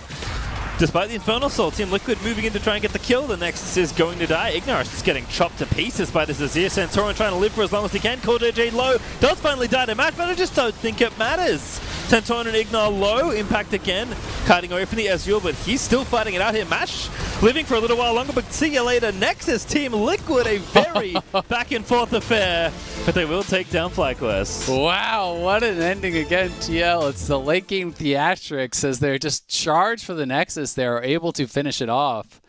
Despite the Infernal Soul, Team Liquid moving in to try and get the kill. The Nexus is going to die. Ignaris just getting chopped to pieces by this Azir. Santorin trying to live for as long as he can. Core JJ low. Does finally die to match, but I just don't think it matters. Santorin and Ignar low. Impact again. Kiting away from the Ezreal, but he's still fighting it out here. Mash living for a little while longer, but see you later. Nexus, Team Liquid, a very back and forth affair, but they will take down FlyQuest. Wow, what an ending again, TL. It's the late game theatrics as they're just charged for the Nexus. They're able to finish it off.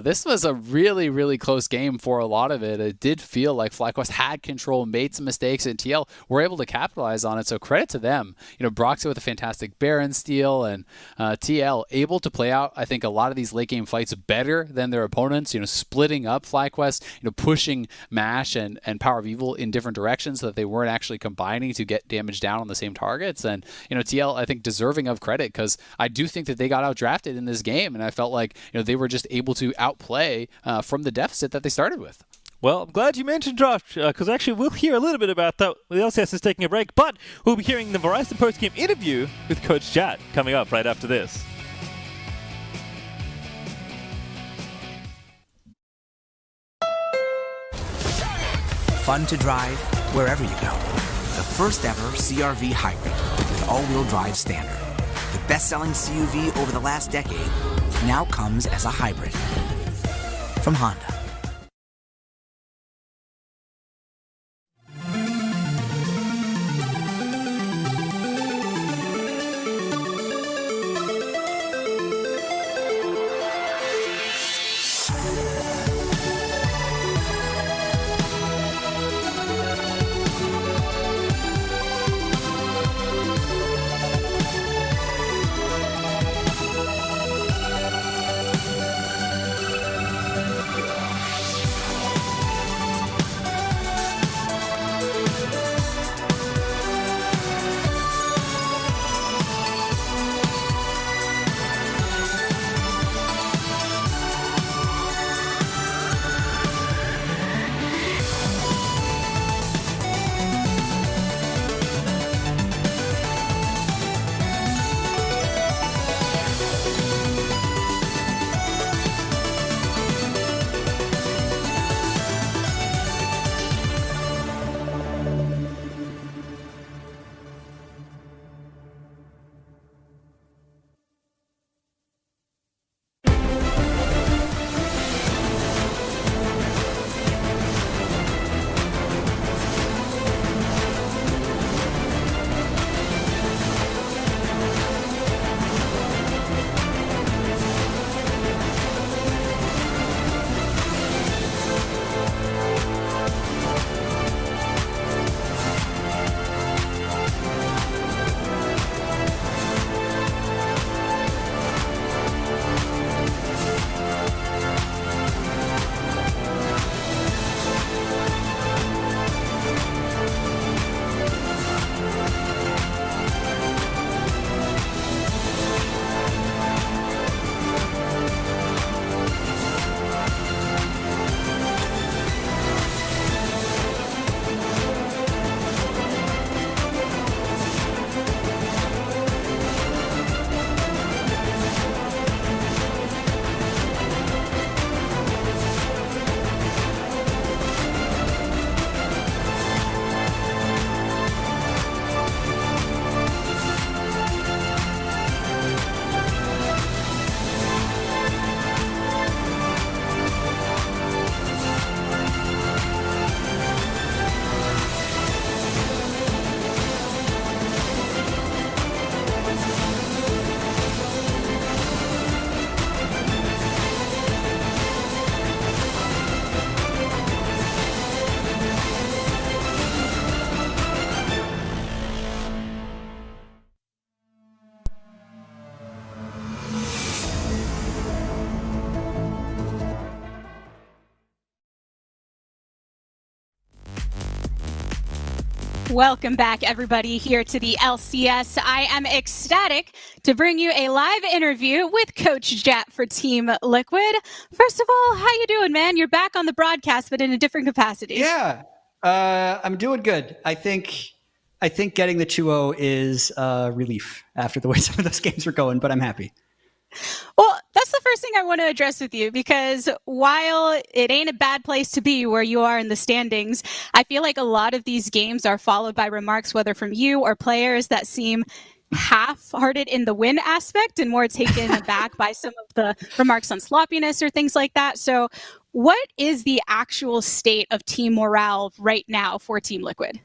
This was a really, really close game for a lot of it. It did feel like FlyQuest had control, made some mistakes, and TL were able to capitalize on it, so credit to them. You know, Broxy with a fantastic Baron steal, and TL able to play out, I think, a lot of these late game fights better than their opponents, you know, splitting up FlyQuest, you know, pushing MASH and Power of Evil in different directions so that they weren't actually combining to get damage down on the same targets. And, you know, TL, I think, deserving of credit because I do think that they got outdrafted in this game, and I felt like, you know, they were just able to outplay from the deficit that they started with. Well, I'm glad you mentioned Josh, because actually we'll hear a little bit about that. The LCS is taking a break, but we'll be hearing the Verizon post-game interview with Coach Chat coming up right after this. Fun to drive wherever you go. The first ever CR-V hybrid with all-wheel drive standard. The best-selling CUV over the last decade now comes as a hybrid from Honda. Welcome back, everybody, here to the LCS. I am ecstatic to bring you a live interview with Coach Jat for Team Liquid. First of all, how you doing, man? You're back on the broadcast, but in a different capacity. Yeah, I'm doing good. I think getting the 2-0 is a relief after the way some of those games were going, but I'm happy. Well, that's the first thing I want to address with you, because while it ain't a bad place to be where you are in the standings, I feel like a lot of these games are followed by remarks, whether from you or players, that seem half-hearted in the win aspect and more taken aback by some of the remarks on sloppiness or things like that. So what is the actual state of team morale right now for Team Liquid?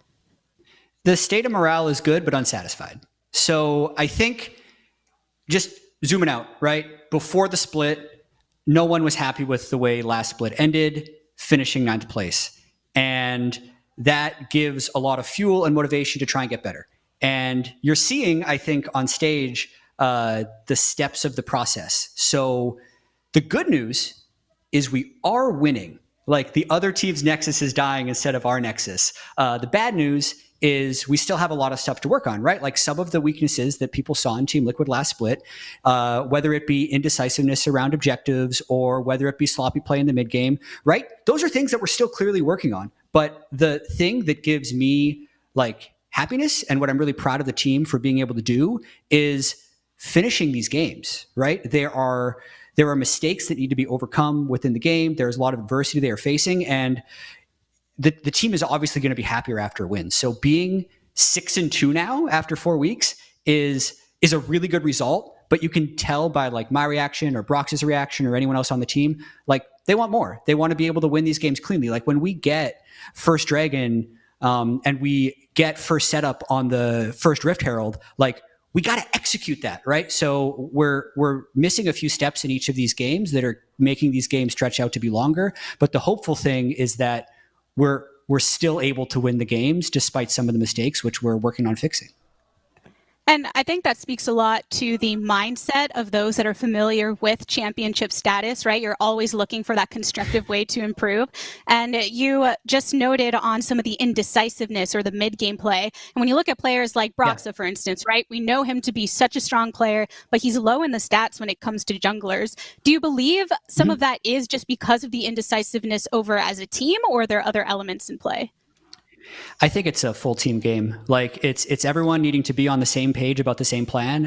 The state of morale is good, but unsatisfied. So I think just zooming out, right? Before the split, no one was happy with the way last split ended, finishing 9th place. And that gives a lot of fuel and motivation to try and get better. And you're seeing, I think, on stage, the steps of the process. So the good news is we are winning. Like, the other team's Nexus is dying instead of our Nexus. The bad news is we still have a lot of stuff to work on, right? Like some of the weaknesses that people saw in Team Liquid last split, whether it be indecisiveness around objectives or whether it be sloppy play in the mid game, right? Those are things that we're still clearly working on. But the thing that gives me like happiness and what I'm really proud of the team for being able to do is finishing these games, right? There are mistakes that need to be overcome within the game. There's a lot of adversity they are facing, and the team is obviously going to be happier after a win. So being 6-2 now after 4 weeks is a really good result, but you can tell by like my reaction or Brox's reaction or anyone else on the team, like they want more. They want to be able to win these games cleanly. Like when we get first Dragon and we get first setup on the first Rift Herald, like we got to execute that, right? So we're missing a few steps in each of these games that are making these games stretch out to be longer. But the hopeful thing is that we're still able to win the games despite some of the mistakes, which we're working on fixing. And I think that speaks a lot to the mindset of those that are familiar with championship status, right? You're always looking for that constructive way to improve. And you just noted on some of the indecisiveness or the mid-game play. And when you look at players like Broxa, for instance, right? We know him to be such a strong player, but he's low in the stats when it comes to junglers. Do you believe some of that is just because of the indecisiveness over as a team, or are there other elements in play? I think it's a full team game. Like it's everyone needing to be on the same page about the same plan,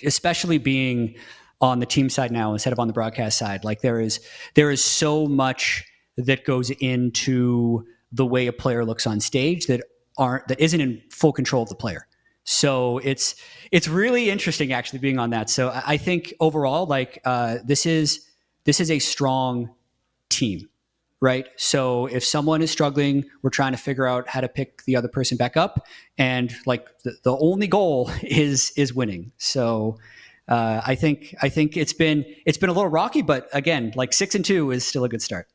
especially being on the team side now instead of on the broadcast side. Like there is so much that goes into the way a player looks on stage that isn't in full control of the player. So it's really interesting actually being on that. So I think overall, like this is a strong team. Right. So if someone is struggling, we're trying to figure out how to pick the other person back up. And like the only goal is winning. So I think it's been a little rocky, but again, like 6-2 is still a good start.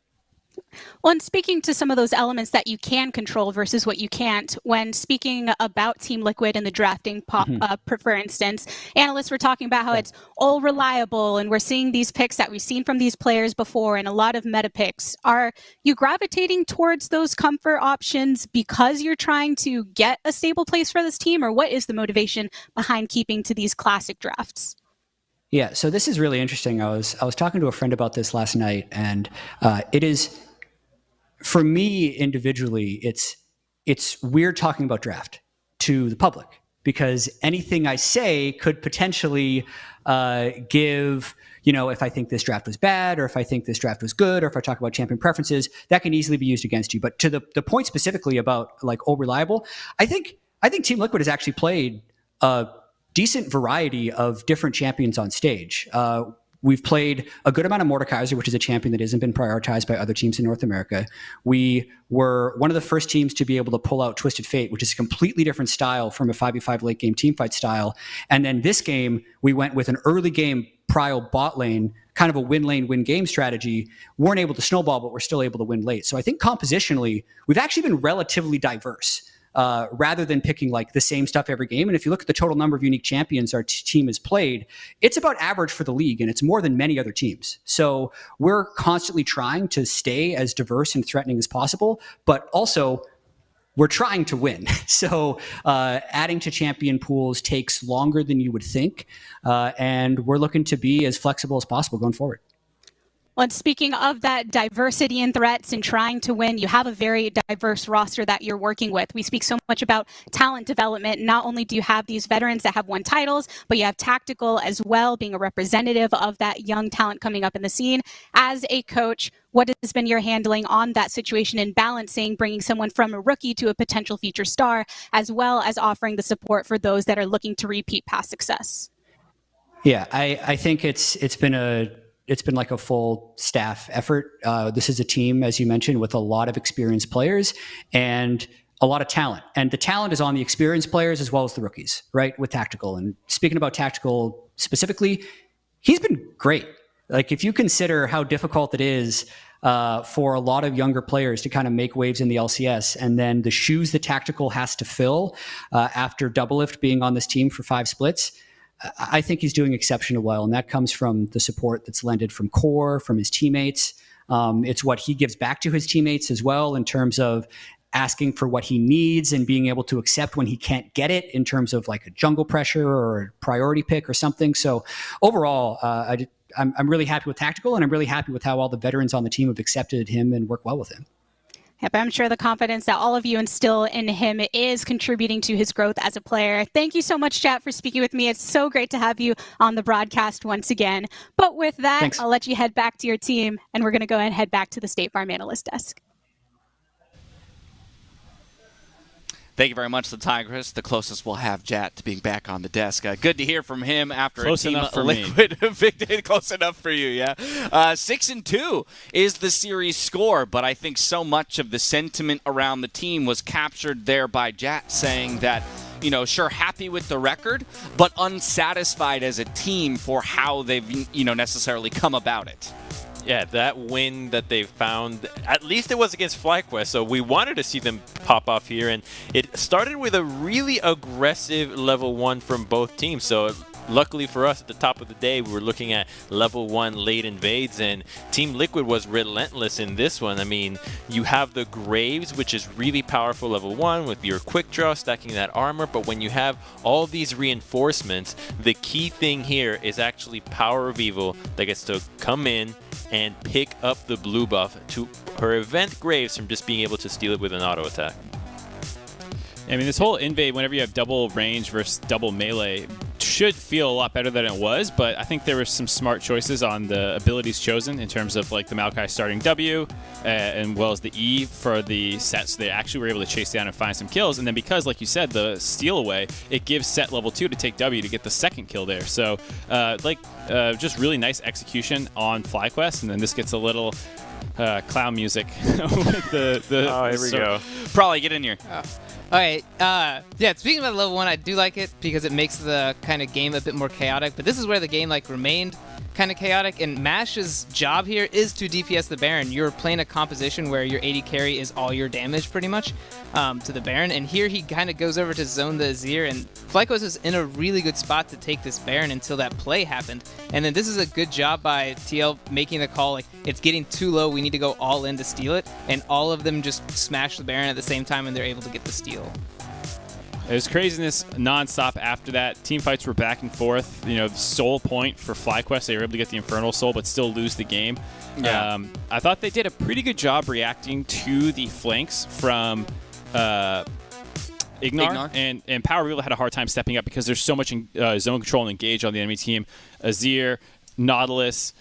Well, and speaking to some of those elements that you can control versus what you can't, when speaking about Team Liquid and the drafting, for instance, analysts were talking about how it's all reliable, and we're seeing these picks that we've seen from these players before and a lot of meta picks. Are you gravitating towards those comfort options because you're trying to get a stable place for this team, or what is the motivation behind keeping to these classic drafts? Yeah, so this is really interesting. I was talking to a friend about this last night, and it is, for me individually, it's weird talking about draft to the public because anything I say could potentially give, if I think this draft was bad or if I think this draft was good or if I talk about champion preferences, that can easily be used against you. But to the point specifically about like all reliable, I think Team Liquid has actually played a decent variety of different champions on stage. We've played a good amount of Mordekaiser, which is a champion that hasn't been prioritized by other teams in North America. We were one of the first teams to be able to pull out Twisted Fate, which is a completely different style from a 5v5 late game teamfight style. And then this game, we went with an early game prio bot lane, kind of a win lane, win game strategy. Weren't able to snowball, but we're still able to win late. So I think compositionally, we've actually been relatively diverse. Rather than picking like the same stuff every game. And if you look at the total number of unique champions our team has played, it's about average for the league, and it's more than many other teams. So we're constantly trying to stay as diverse and threatening as possible, but also we're trying to win. So adding to champion pools takes longer than you would think. And we're looking to be as flexible as possible going forward. Well, and speaking of that diversity in threats and trying to win, you have a very diverse roster that you're working with. We speak so much about talent development. Not only do you have these veterans that have won titles, but you have Tactical as well, being a representative of that young talent coming up in the scene. As a coach, what has been your handling on that situation and balancing bringing someone from a rookie to a potential future star, as well as offering the support for those that are looking to repeat past success? Yeah, I think it's been like a full staff effort. This is a team, as you mentioned, with a lot of experienced players and a lot of talent. And the talent is on the experienced players as well as the rookies, right, with Tactical. And speaking about Tactical specifically, he's been great. Like, if you consider how difficult it is for a lot of younger players to kind of make waves in the LCS, and then the shoes that Tactical has to fill after Doublelift being on this team for 5 splits, I think he's doing exceptionally well, and that comes from the support that's lended from Core, from his teammates. It's what he gives back to his teammates as well in terms of asking for what he needs and being able to accept when he can't get it in terms of like a jungle pressure or a priority pick or something. So overall, I'm really happy with Tactical, and I'm really happy with how all the veterans on the team have accepted him and worked well with him. Yep, I'm sure the confidence that all of you instill in him is contributing to his growth as a player. Thank you so much, chat, for speaking with me. It's so great to have you on the broadcast once again. But with that, Thanks. I'll let you head back to your team, and we're going to go ahead and head back to the State Farm analyst desk. Thank you very much, the Tigress. The closest we'll have Jat to being back on the desk. Good to hear from him after Close a Team enough for Liquid victory. Close enough for you, yeah. 6-2 is the series score, but I think so much of the sentiment around the team was captured there by Jat, saying that, you know, sure, happy with the record, but unsatisfied as a team for how they've, you know, necessarily come about it. Yeah, that win that they found, at least it was against FlyQuest, so we wanted to see them pop off here, and it started with a really aggressive level 1 from both teams. So luckily for us, at the top of the day, we were looking at level 1 late invades, and Team Liquid was relentless in this one. I mean, you have the Graves, which is really powerful level 1 with your quick draw, stacking that armor, but when you have all these reinforcements, the key thing here is actually Power of Evil that gets to come in and pick up the blue buff to prevent Graves from just being able to steal it with an auto attack. I mean, this whole invade, whenever you have double range versus double melee, should feel a lot better than it was, but I think there were some smart choices on the abilities chosen in terms of like the Maokai starting W and well as the E for the set, so they actually were able to chase down and find some kills. And then because, like you said, the steal away, it gives set level 2 to take W to get the second kill there. So just really nice execution on FlyQuest, and then this gets a little clown music with the oh, here we go. Probably get in here. Okay, yeah, speaking about level 1, I do like it because it makes the kind of game a bit more chaotic, but this is where the game like remained kind of chaotic, and Mash's job here is to DPS the Baron. You're playing a composition where your AD carry is all your damage pretty much to the Baron, and here he kind of goes over to zone the Azir, and FlyQuest is in a really good spot to take this Baron until that play happened. And then this is a good job by TL making the call, like, it's getting too low, we need to go all in to steal it, and all of them just smash the Baron at the same time, and they're able to get the steal. It was craziness nonstop after that. Team fights were back and forth. You know, the soul point for FlyQuest, they were able to get the Infernal Soul but still lose the game. Yeah. I thought they did a pretty good job reacting to the flanks from Ignar. And Power really had a hard time stepping up because there's so much zone control and engage on the enemy team. Azir, Nautilus,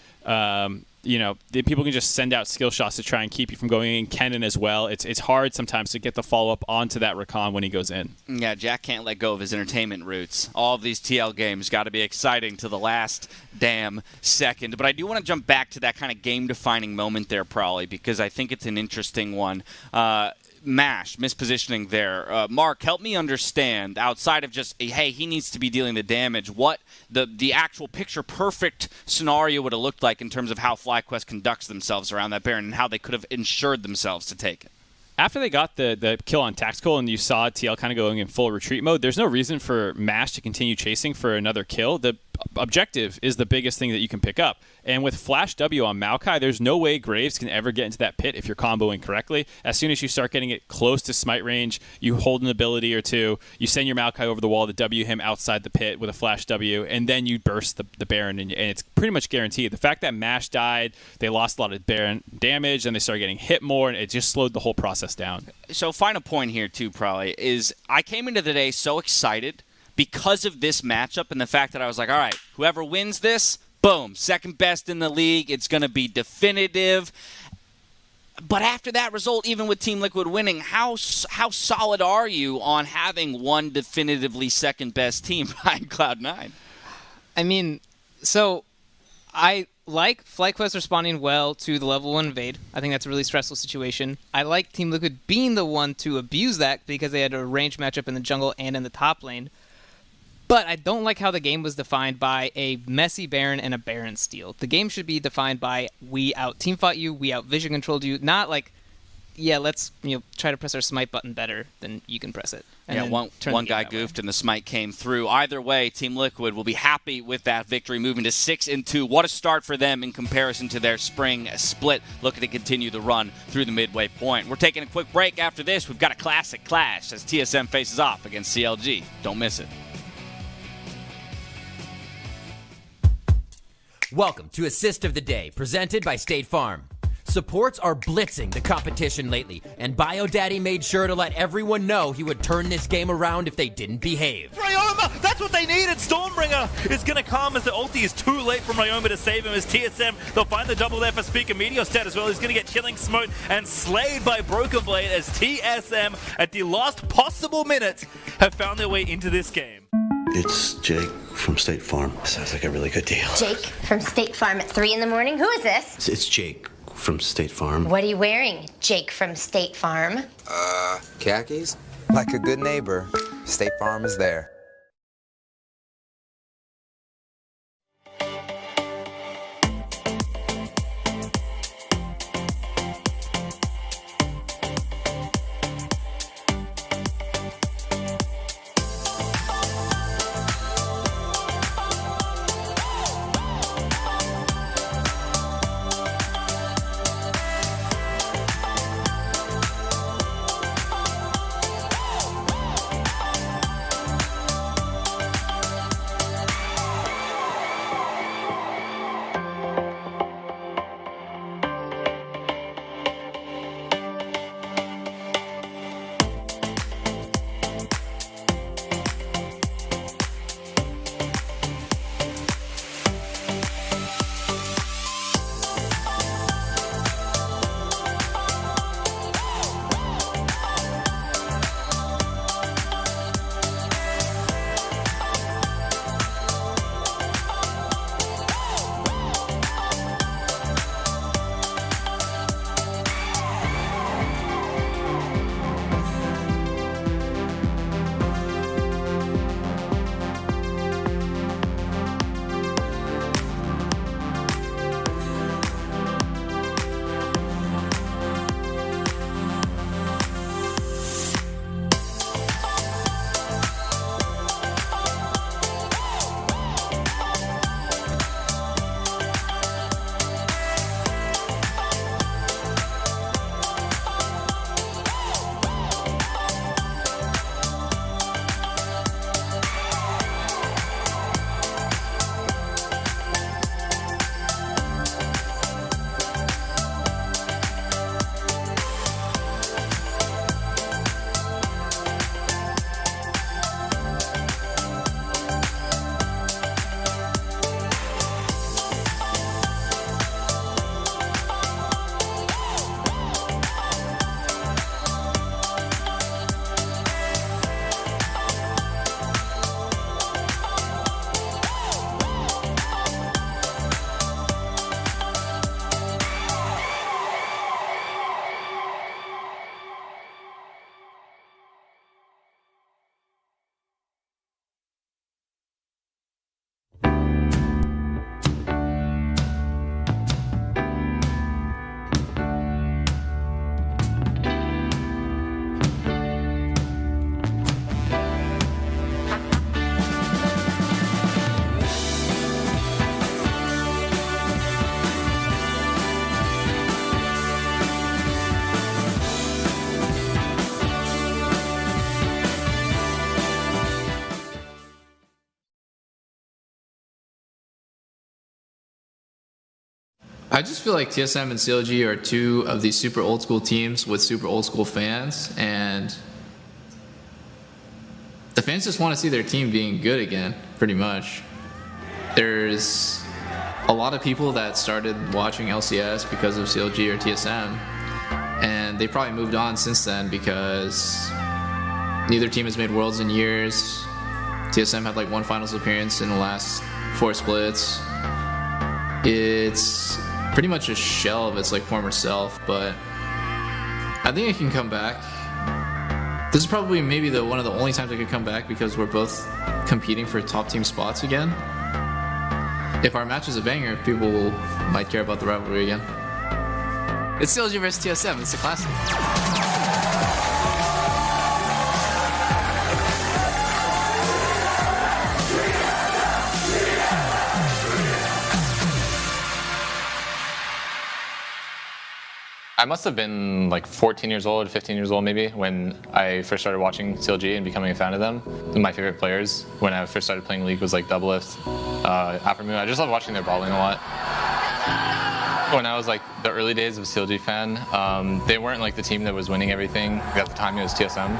you know, people can just send out skill shots to try and keep you from going in. Kennen as well. It's hard sometimes to get the follow-up onto that Rakan when he goes in. Yeah, Jack can't let go of his entertainment roots. All of these TL games got to be exciting to the last damn second. But I do want to jump back to that kind of game-defining moment there, probably, because I think it's an interesting one. Mash, mispositioning there. Mark, help me understand, outside of just, hey, he needs to be dealing the damage, what the actual picture-perfect scenario would have looked like in terms of how FlyQuest conducts themselves around that Baron and how they could have ensured themselves to take it. After they got the kill on Tactical and you saw TL kind of going in full retreat mode, there's no reason for Mash to continue chasing for another kill. The objective is the biggest thing that you can pick up. And with Flash W on Maokai, there's no way Graves can ever get into that pit if you're comboing correctly. As soon as you start getting it close to smite range, you hold an ability or two, you send your Maokai over the wall to W him outside the pit with a Flash W, and then you burst the Baron, and it's pretty much guaranteed. The fact that Mash died, they lost a lot of Baron damage, and they started getting hit more, and it just slowed the whole process down. So final point here, too, probably, is I came into the day so excited because of this matchup and the fact that I was like, all right, whoever wins this, boom, second best in the league. It's going to be definitive. But after that result, even with Team Liquid winning, how solid are you on having one definitively second best team behind Cloud9? I mean, so I like FlyQuest responding well to the level 1 invade. I think that's a really stressful situation. I like Team Liquid being the one to abuse that because they had a range matchup in the jungle and in the top lane. But I don't like how the game was defined by a messy Baron and a Baron steal. The game should be defined by we out team fought you, we out vision controlled you, not like, yeah, let's try to press our smite button better than you can press it. And one guy goofed and the smite came through. Either way, Team Liquid will be happy with that victory, moving to 6-2. What a start for them in comparison to their spring split, looking to continue the run through the midway point. We're taking a quick break. After this, we've got a classic clash as TSM faces off against CLG. Don't miss it. Welcome to Assist of the Day, presented by State Farm. Supports are blitzing the competition lately, and BioDaddy made sure to let everyone know he would turn this game around if they didn't behave. Ryoma! That's what they needed! Stormbringer is going to come as the ulti is too late from Ryoma to save him as TSM. They'll find the double there for Speaker Meteostat as well. He's going to get Chilling Smote and slayed by Broken Blade as TSM, at the last possible minute, have found their way into this game. It's Jake from State Farm. Sounds like a really good deal. Jake from State Farm at 3 in the morning. Who is this? It's Jake from State Farm. What are you wearing, Jake from State Farm? Khakis? Like a good neighbor, State Farm is there. I just feel like TSM and CLG are two of these super old school teams with super old school fans, and the fans just want to see their team being good again, pretty much. There's a lot of people that started watching LCS because of CLG or TSM, and they probably moved on since then because neither team has made Worlds in years. TSM had like one finals appearance in the last 4 splits. It's pretty much a shell of its like former self, but I think it can come back. This is probably maybe one of the only times I could come back because we're both competing for top team spots again. If our match is a banger, people might care about the rivalry again. It's CLG versus TSM. It's a classic. I must have been like 14 years old, 15 years old maybe, when I first started watching CLG and becoming a fan of them. My favorite players when I first started playing League was like Doublelift, Aftermoon. I just love watching their brawling a lot. When I was like the early days of CLG fan, they weren't like the team that was winning everything. At the time it was TSM.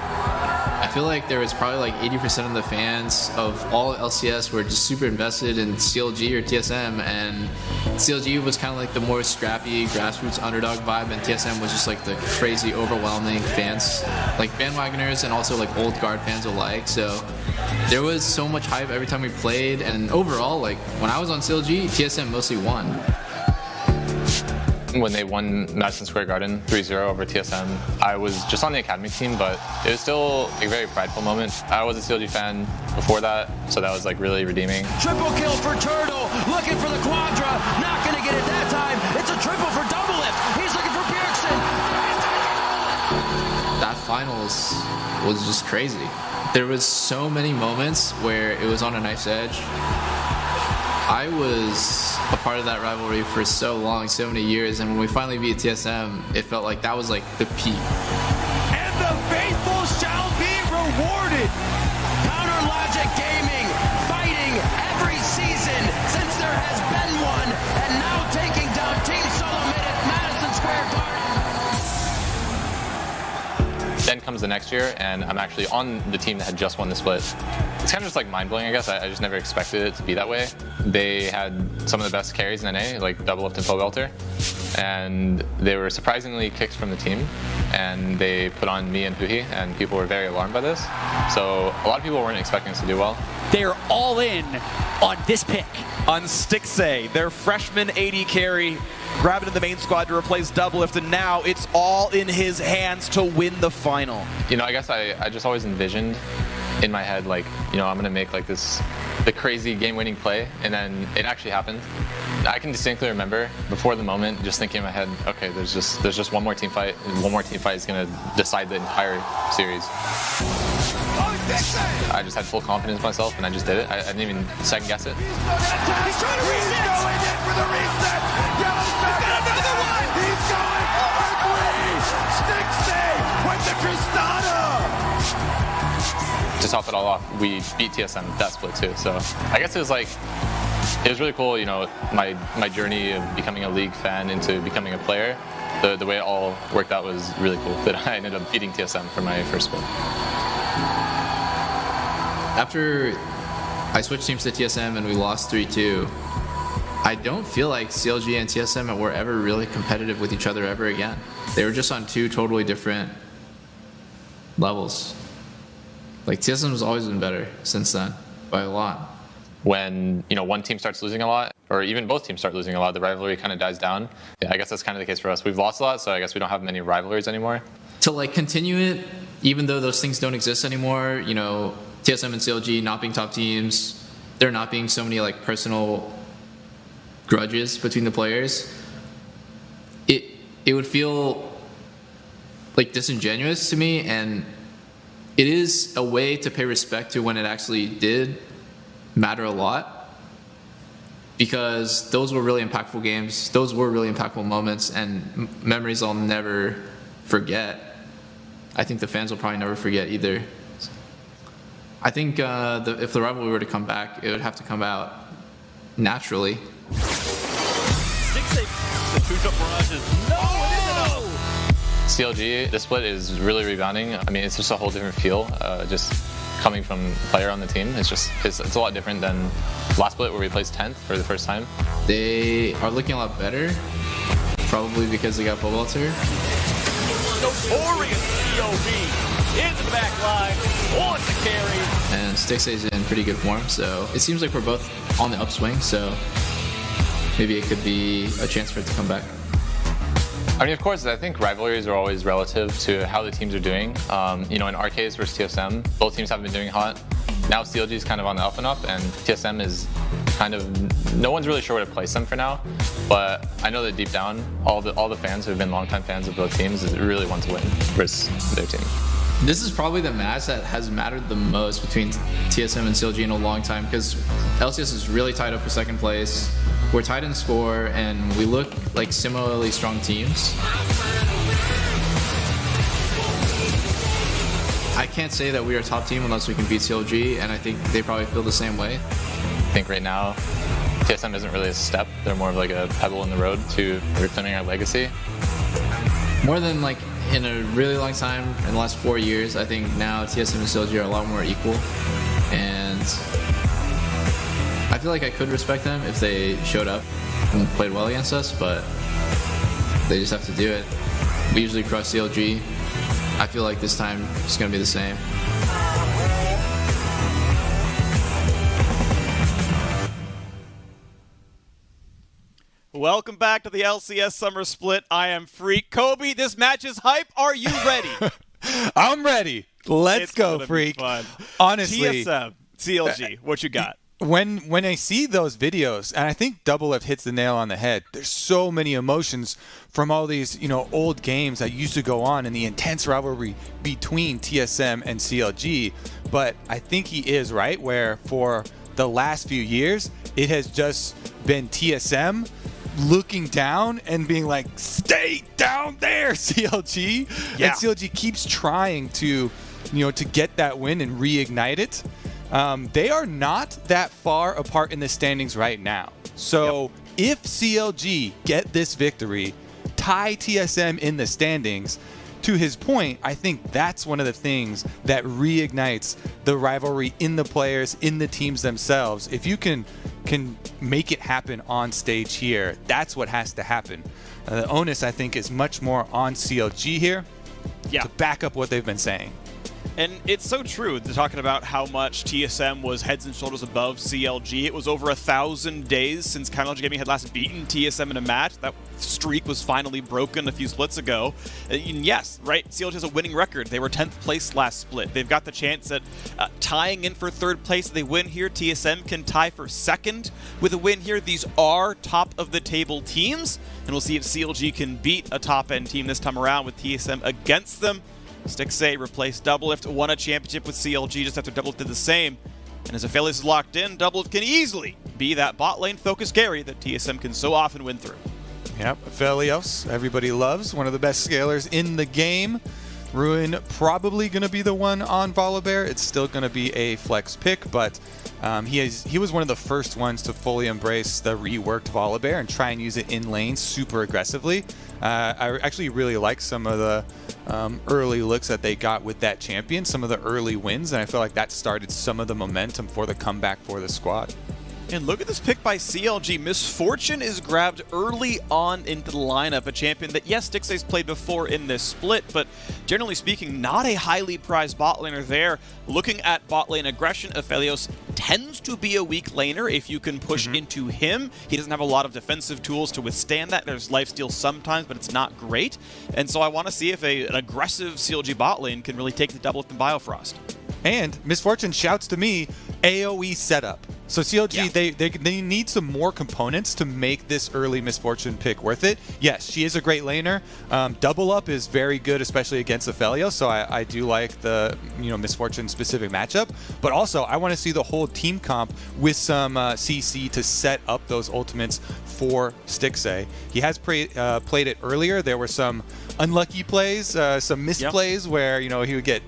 I feel like there was probably like 80% of the fans of all LCS were just super invested in CLG or TSM, and CLG was kind of like the more scrappy grassroots underdog vibe, and TSM was just like the crazy overwhelming fans, like bandwagoners and also like old guard fans alike. So there was so much hype every time we played, and overall, like when I was on CLG, TSM mostly won. When they won Madison Square Garden 3-0 over TSM, I was just on the academy team, but it was still a very prideful moment. I was a CLG fan before that, so that was like really redeeming. Triple kill for Turtle, looking for the Quadra, not gonna get it that time. It's a triple for Doublelift. He's looking for Bjergsen. That finals was just crazy. There was so many moments where it was on a knife's edge. I was a part of that rivalry for so long, so many years, and when we finally beat TSM, it felt like that was like the peak. And the faithful shall be rewarded. Counter Logic Gaming, fighting every season since there has been one, and now taking down Team Solomid at Madison Square Garden. Then comes the next year, and I'm actually on the team that had just won the split. It's kind of just like mind-blowing, I guess. I just never expected it to be that way. They had some of the best carries in NA, like Doublelift and Pobelter, and they were surprisingly kicked from the team, and they put on me and Puhi, and people were very alarmed by this. So a lot of people weren't expecting us to do well. They're all in on this pick. On Stixxay, their freshman AD carry, grabbing in the main squad to replace Doublelift, and now it's all in his hands to win the final. You know, I guess I just always envisioned in my head, like, you know, I'm going to make like the crazy game-winning play, and then it actually happened. I can distinctly remember before the moment just thinking in my head, okay, there's just one more team fight, and one more team fight is going to decide the entire series. I just had full confidence in myself, and I just did it. I didn't even second guess it. He's trying to reset. He's going in for the reset. Yellow's got another one. He's going for 3. Stixxay with the Tristana. To top it all off, we beat TSM that split too. So I guess it was really cool, you know, my journey of becoming a League fan into becoming a player. The way it all worked out was really cool, that I ended up beating TSM for my first split. After I switched teams to TSM and we lost 3-2, I don't feel like CLG and TSM were ever really competitive with each other ever again. They were just on 2 totally different levels. Like, TSM has always been better since then, by a lot. When, you know, one team starts losing a lot, or even both teams start losing a lot, the rivalry kind of dies down. Yeah, I guess that's kind of the case for us. We've lost a lot, so I guess we don't have many rivalries anymore. To, like, continue it, even though those things don't exist anymore, you know, TSM and CLG not being top teams, there not being so many, like, personal grudges between the players, it would feel, like, disingenuous to me, and it is a way to pay respect to when it actually did matter a lot, because those were really impactful games. Those were really impactful moments and memories I'll never forget. I think the fans will probably never forget either. I think if the rivalry were to come back, it would have to come out naturally. Stixxay The two-shot barrage is CLG, this split is really rebounding. I mean, it's just a whole different feel. Just coming from a player on the team, it's a lot different than last split where we placed 10th for the first time. They are looking a lot better, probably because they got Pobalter. Notorious COV into the back line, wants to carry. And Stixay's in pretty good form, so it seems like we're both on the upswing, so maybe it could be a chance for it to come back. I mean, of course, I think rivalries are always relative to how the teams are doing. You know, in our case versus TSM, both teams have been doing hot. Now CLG is kind of on the up and up, and TSM is kind of, no one's really sure where to place them for now. But I know that deep down, all the fans who have been longtime fans of both teams really want to win versus their team. This is probably the match that has mattered the most between TSM and CLG in a long time, because LCS is really tied up for second place. We're tied in score, and we look like similarly strong teams. I can't say that we are a top team unless we can beat CLG, and I think they probably feel the same way. I think right now, TSM isn't really a step. They're more of like a pebble in the road to reclaiming our legacy. More than like in a really long time, in the last 4 years, I think now TSM and CLG are a lot more equal. And I feel like I could respect them if they showed up and played well against us, but they just have to do it. We usually crush CLG. I feel like this time it's going to be the same. Welcome back to the LCS Summer Split. I am Freak. Kobe, this match is hype. Are you ready? I'm ready. Let's go, Freak. Honestly, TSM, CLG, what you got? When I see those videos, and I think Double F hits the nail on the head, there's so many emotions from all these, old games that used to go on and the intense rivalry between TSM and CLG. But I think he is right, where for the last few years, it has just been TSM looking down and being like, stay down there, CLG. Yeah. And CLG keeps trying to, to get that win and reignite it. They are not that far apart in the standings right now. So if CLG get this victory, tie TSM in the standings, to his point, I think that's one of the things that reignites the rivalry in the players, in the teams themselves. If you can make it happen on stage here, that's what has to happen. The onus, I think, is much more on CLG here to back up what they've been saying. And it's so true. They're talking about how much TSM was heads and shoulders above CLG. It was over 1,000 days since Chronology Gaming had last beaten TSM in a match. That streak was finally broken a few splits ago. And yes, right, CLG has a winning record. They were 10th place last split. They've got the chance at tying in for third place. They win here. TSM can tie for second with a win here. These are top of the table teams, and we'll see if CLG can beat a top-end team this time around with TSM against them. Stixay replaced Doublelift, won a championship with CLG just after Doublelift did the same. And as Aphelios is locked in, Doublelift can easily be that bot lane focus carry that TSM can so often win through. Yep, Aphelios, everybody loves, one of the best scalers in the game. Ruin probably going to be the one on Volibear. It's still going to be a flex pick, but he was one of the first ones to fully embrace the reworked Volibear and try and use it in lane super aggressively. I actually really like some of the early looks that they got with that champion, some of the early wins, and I feel like that started some of the momentum for the comeback for the squad. And look at this pick by CLG. Misfortune is grabbed early on into the lineup, a champion that, yes, Stixay's played before in this split, but generally speaking, not a highly prized bot laner there. Looking at bot lane aggression, Aphelios tends to be a weak laner if you can push into him. He doesn't have a lot of defensive tools to withstand that. There's lifesteal sometimes, but it's not great. And so I want to see if an aggressive CLG bot lane can really take the Doublelift and Biofrost. And Misfortune shouts to me, AoE setup. So CLG, they need some more components to make this early Misfortune pick worth it. Yes, she is a great laner. Double Up is very good, especially against Aphelios, so I do like the Misfortune specific matchup. But also, I want to see the whole team comp with some CC to set up those ultimates for Stixay. He has played it earlier. There were some unlucky plays, some misplays where he would get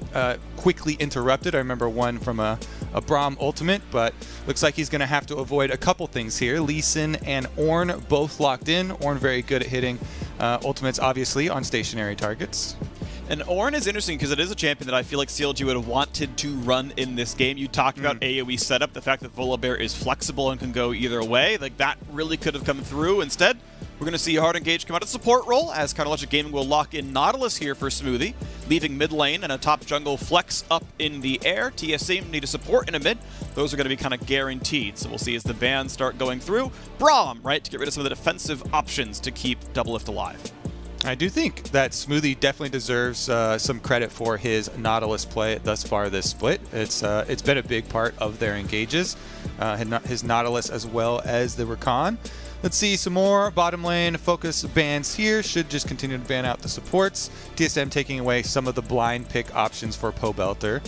quickly interrupted. I remember one from a a Braum ultimate, but looks like he's going to have to avoid a couple things here. Lee Sin and Ornn both locked in. Ornn very good at hitting ultimates, obviously, on stationary targets. And Ornn is interesting because it is a champion that I feel like CLG would have wanted to run in this game. You talked about AoE setup, the fact that Volibear is flexible and can go either way. Like, that really could have come through. Instead, we're going to see Hard Engage come out of support role as Counterlogic Gaming will lock in Nautilus here for Smoothie, leaving mid lane and a top jungle Flex up in the air. TSM need a support in a mid. Those are going to be kind of guaranteed. So we'll see as the bans start going through. Braum, right, to get rid of some of the defensive options to keep Doublelift alive. I do think that Smoothie definitely deserves some credit for his Nautilus play thus far this split. It's been a big part of their engages, his Nautilus as well as the Rakan. Let's see some more bottom lane focus bans here. Should just continue to ban out the supports. TSM taking away some of the blind pick options for Pobelter.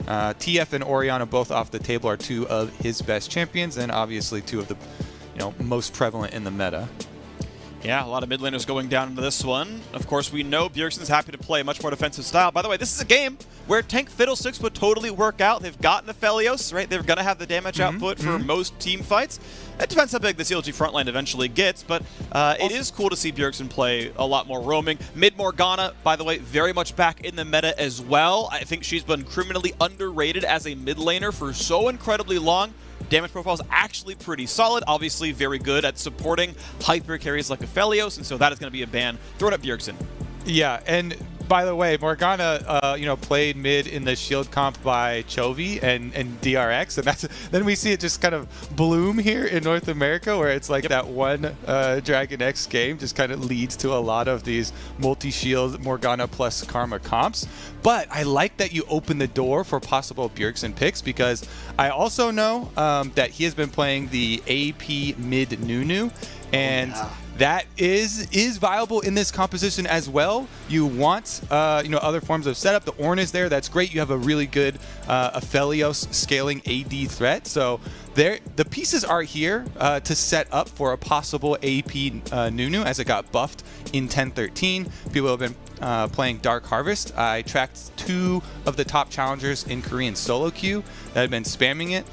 TF and Orianna both off the table are two of his best champions, and obviously two of the most prevalent in the meta. Yeah, a lot of mid laners going down into this one. Of course, we know Bjergsen's happy to play a much more defensive style. By the way, this is a game where Tank Fiddlesticks would totally work out. They've got Nephelios, right? They're going to have the damage output for most team fights. It depends how big the CLG frontline eventually gets, but it is cool to see Bjergsen play a lot more roaming. Mid Morgana, by the way, very much back in the meta as well. I think she's been criminally underrated as a mid laner for so incredibly long. Damage profile is actually pretty solid. Obviously very good at supporting hyper carries like Aphelios, and so that is going to be a ban thrown at Bjergsen. Yeah, and by the way, Morgana, played mid in the shield comp by Chovy and DRX, and then we see it just kind of bloom here in North America, where it's like that one Dragon X game just kind of leads to a lot of these multi-shield Morgana plus Karma comps. But I like that you open the door for possible Bjergsen picks, because I also know that he has been playing the AP mid Nunu, and that is viable in this composition as well. You want other forms of setup. The Ornn is there. That's great. You have a really good Aphelios scaling AD threat. So the pieces are here to set up for a possible AP Nunu as it got buffed in 10.13. People have been playing Dark Harvest. I tracked 2 of the top challengers in Korean solo queue that have been spamming it,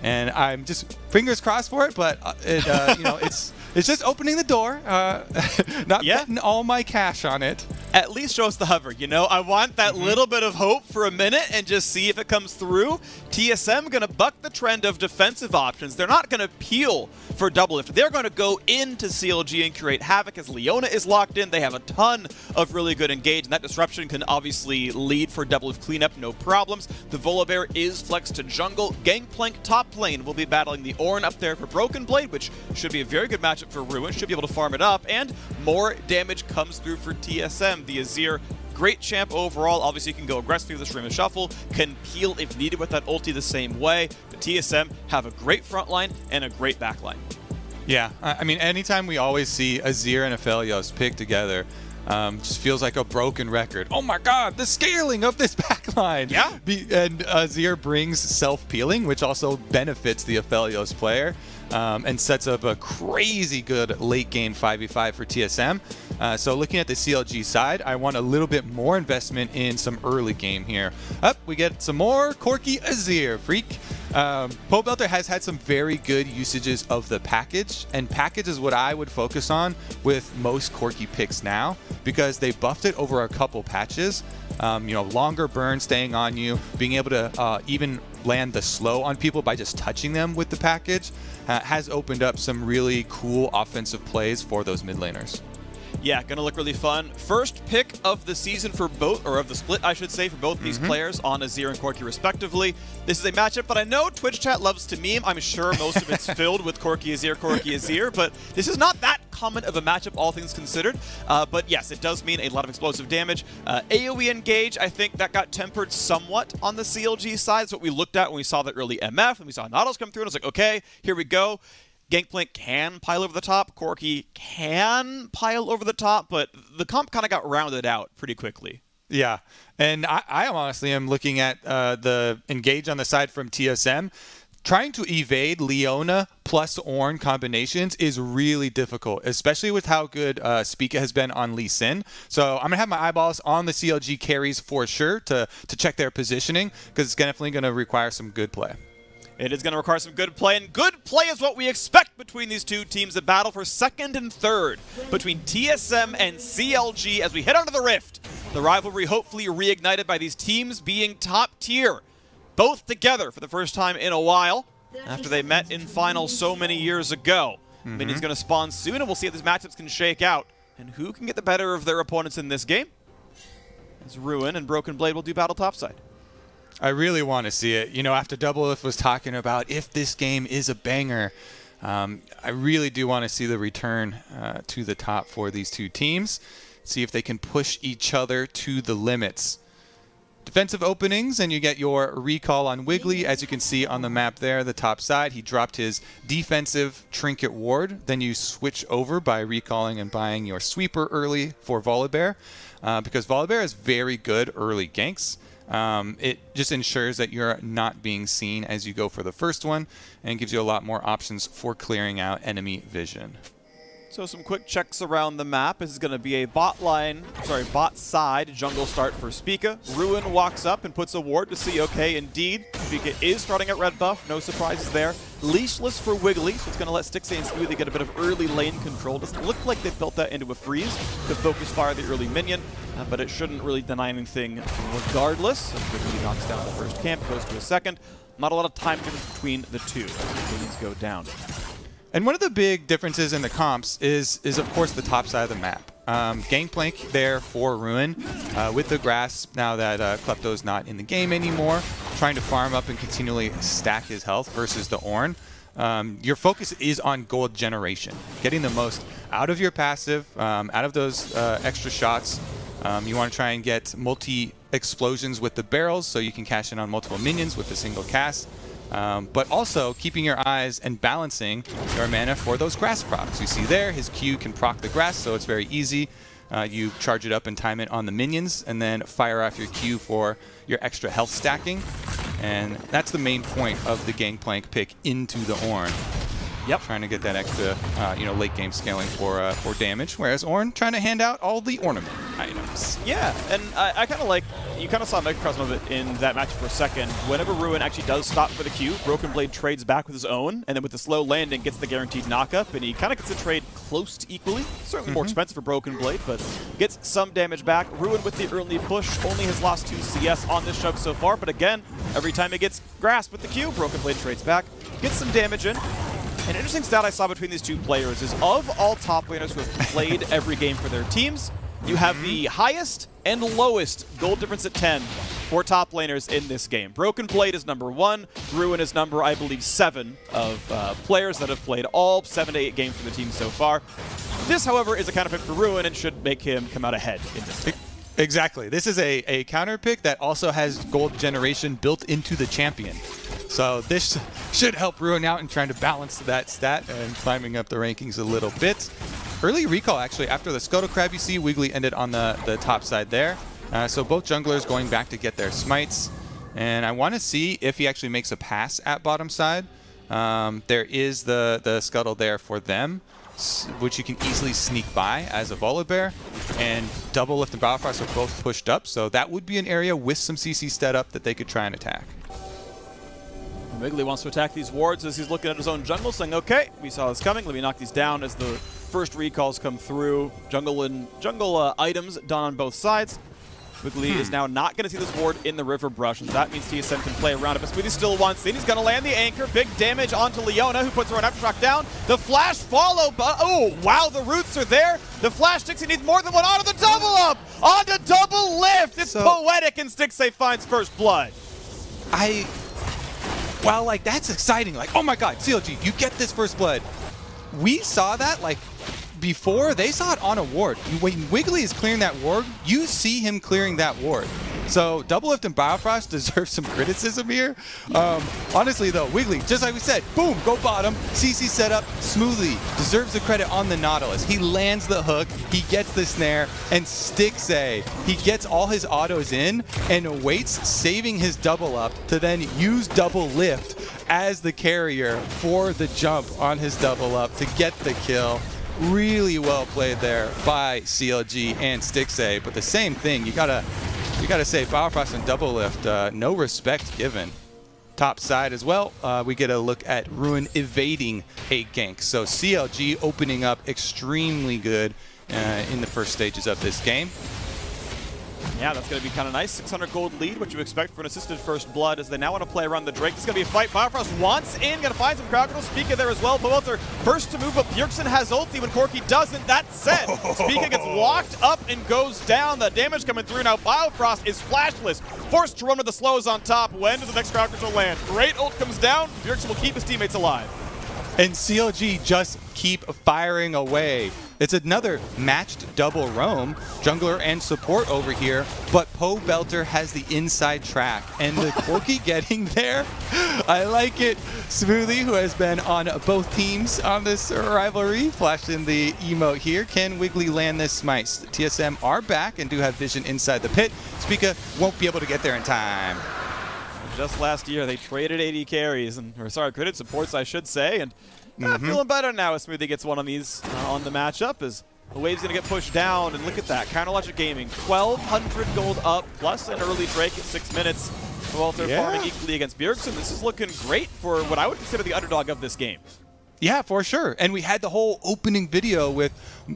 and I'm just fingers crossed for it. But it's just opening the door, not betting all my cash on it. At least show us the hover, I want that little bit of hope for a minute and just see if it comes through. TSM going to buck the trend of defensive options. They're not going to peel for Doublelift. They're going to go into CLG and create havoc as Leona is locked in. They have a ton of really good engage, and that disruption can obviously lead for Doublelift cleanup, no problems. The Volibear is flexed to jungle. Gangplank top lane will be battling the Ornn up there for Broken Blade, which should be a very good matchup for Ruin. Should be able to farm it up, and more damage comes through for TSM. The Azir, great champ overall. Obviously, you can go aggressively with the Stream of Shuffle, can peel if needed with that ulti the same way. But TSM have a great front line and a great back line. Yeah, I mean, anytime we always see Azir and Aphelios pick together, just feels like a broken record. Oh my god, the scaling of this backline! Yeah! And Azir brings self-peeling, which also benefits the Aphelios player, and sets up a crazy good late game 5v5 for TSM. So looking at the CLG side, I want a little bit more investment in some early game here. We get some more Corki Azir, freak. Pobelter has had some very good usages of the package, and package is what I would focus on with most Corki picks now, because they buffed it over a couple patches. Longer burn staying on you, being able to even land the slow on people by just touching them with the package has opened up some really cool offensive plays for those mid laners. Yeah, gonna look really fun. First pick of the season for both, or of the split, I should say, for both these players on Azir and Corki respectively. This is a matchup, but I know Twitch chat loves to meme. I'm sure most of it's filled with Corki Azir, but this is not that common of a matchup, all things considered. But yes, it does mean a lot of explosive damage. AoE engage, I think that got tempered somewhat on the CLG side. That's what we looked at when we saw that early MF, and we saw Nautilus come through, and I was like, okay, here we go. Gangplank can pile over the top, Corki can pile over the top, but the comp kind of got rounded out pretty quickly. Yeah, and I honestly am looking at the engage on the side from TSM. Trying to evade Leona plus Ornn combinations is really difficult, especially with how good Spica has been on Lee Sin. So I'm going to have my eyeballs on the CLG carries for sure to check their positioning, because it's definitely going to require some good play. It is going to require some good play, and good play is what we expect between these two teams. A battle for second and third between TSM and CLG as we head onto the Rift. The rivalry hopefully reignited by these teams being top tier, both together for the first time in a while after they met in finals so many years ago. Minion's going to spawn soon, and we'll see how these matchups can shake out and who can get the better of their opponents in this game. As Ruin and Broken Blade will do battle topside. I really want to see it. You know, after Doublelift was talking about if this game is a banger, I really do want to see the return to the top for these two teams. See if they can push each other to the limits. Defensive openings, and you get your recall on Wiggly. As you can see on the map there, the top side, he dropped his defensive trinket ward. Then you switch over by recalling and buying your sweeper early for Volibear, because Volibear has very good early ganks. It just ensures that you're not being seen as you go for the first one, and gives you a lot more options for clearing out enemy vision. So some quick checks around the map. This is going to be a bot side jungle start for Spica. Ruin walks up and puts a ward to see, okay, indeed, Spica is starting at red buff, no surprises there. Leashless for Wiggly, so it's going to let Stixxay and Smoothie get a bit of early lane control. Doesn't look like they built that into a freeze to focus fire the early minion, but it shouldn't really deny anything regardless. As Wiggly knocks down the first camp, goes to a second. Not a lot of time difference between the two. Minions go down. And one of the big differences in the comps is of course the top side of the map. Gangplank there for Ruin with the grass now that Klepto's not in the game anymore, trying to farm up and continually stack his health versus the Ornn. Your focus is on gold generation, getting the most out of your passive, out of those extra shots. You want to try and get multi-explosions with the barrels so you can cash in on multiple minions with a single cast. But also keeping your eyes and balancing your mana for those grass procs. You see there, his Q can proc the grass, so it's very easy. You charge it up and time it on the minions, and then fire off your Q for your extra health stacking. And that's the main point of the Gangplank pick into the Ornn. Yep. Trying to get that extra, late game scaling for damage, whereas Ornn trying to hand out all the ornament items. Yeah, and I kind of like, you kind of saw a microcosm of it in that match for a second. Whenever Ruin actually does stop for the Q, Broken Blade trades back with his own, and then with the slow landing gets the guaranteed knockup, and he kind of gets the trade close to equally. Certainly more expensive for Broken Blade, but gets some damage back. Ruin with the early push only has lost 2 CS on this chug so far, but again, every time he gets grasped with the Q, Broken Blade trades back, gets some damage in. An interesting stat I saw between these two players is of all top laners who have played every game for their teams, you have the highest and lowest gold difference at 10 for top laners in this game. Broken Blade is number 1, Ruin is number, I believe, 7 of players that have played all 7 to 8 games for the team so far. This, however, is a counter pick for Ruin and should make him come out ahead in this game. Exactly. This is a counter pick that also has gold generation built into the champion. So this should help Ruin out in trying to balance that stat and climbing up the rankings a little bit. Early recall, actually, after the Scuttle Crab, you see Wiggly ended on the top side there. So both junglers going back to get their smites. And I want to see if he actually makes a pass at bottom side. There is the Scuttle there for them, which you can easily sneak by as a Volibear. And Doublelift and Balefrost are both pushed up, so that would be an area with some CC set up that they could try and attack. Wiggly wants to attack these wards as he's looking at his own jungle, saying, okay, we saw this coming, let me knock these down as the first recalls come through. Jungle items done on both sides. Wiggly is now not going to see this ward in the river brush, and that means TSM can play around it. But Smoothie still wants in. He's going to land the anchor. Big damage onto Leona, who puts her on aftershock down. The flash follow, but oh, wow, the roots are there. The flash Stixxay needs more than one. Onto the double up! Onto double lift! It's poetic, and Stixxay finds first blood. Well, like, that's exciting. Like, oh my god, CLG, you get this first blood. We saw that, like, before. They saw it on a ward. When Wiggly is clearing that ward, you see him clearing that ward. So Doublelift and Biofrost deserve some criticism here. Honestly, though, Wiggly, just like we said, boom, go bottom. CC setup, smoothly, deserves the credit on the Nautilus. He lands the hook, he gets the snare, and Stixxay, he gets all his autos in and waits, saving his double up to then use double lift as the carrier for the jump on his double up to get the kill. Really well played there by CLG and Stixxay, but the same thing, you gotta say Biofrost and double lift, no respect given. top side as well, we get a look at Ruin evading a gank. So CLG opening up extremely good in the first stages of this game. Yeah, that's going to be kind of nice. 600 gold lead, what you expect for an assisted first blood, as they now want to play around the Drake. This is going to be a fight. Biofrost wants in, going to find some crowd control. Spica there as well. Powelter first to move, but Bjergsen has ulti when Corki doesn't. That said, Spica gets locked up and goes down. The damage coming through now. Biofrost is flashless, forced to run with the slows on top. When does the next crowd control land? Great ult comes down. Bjergsen will keep his teammates alive. And CLG just keep firing away. It's another matched double roam, jungler and support over here, but Powelter has the inside track, and the Corki getting there, I like it. Smoothie, who has been on both teams on this rivalry, flashed in the emote here. Can Wiggly land this smite? TSM are back and do have vision inside the pit. Spica won't be able to get there in time. Just last year, they traded AD carries, traded supports, I should say, and feeling better now as Smoothie gets one on these on the matchup, as the wave's going to get pushed down, and look at that. Counterlogic Gaming, 1,200 gold up, plus an early Drake at 6 minutes. Powelter farming equally against Bjergsen. This is looking great for what I would consider the underdog of this game. Yeah, for sure. And we had the whole opening video with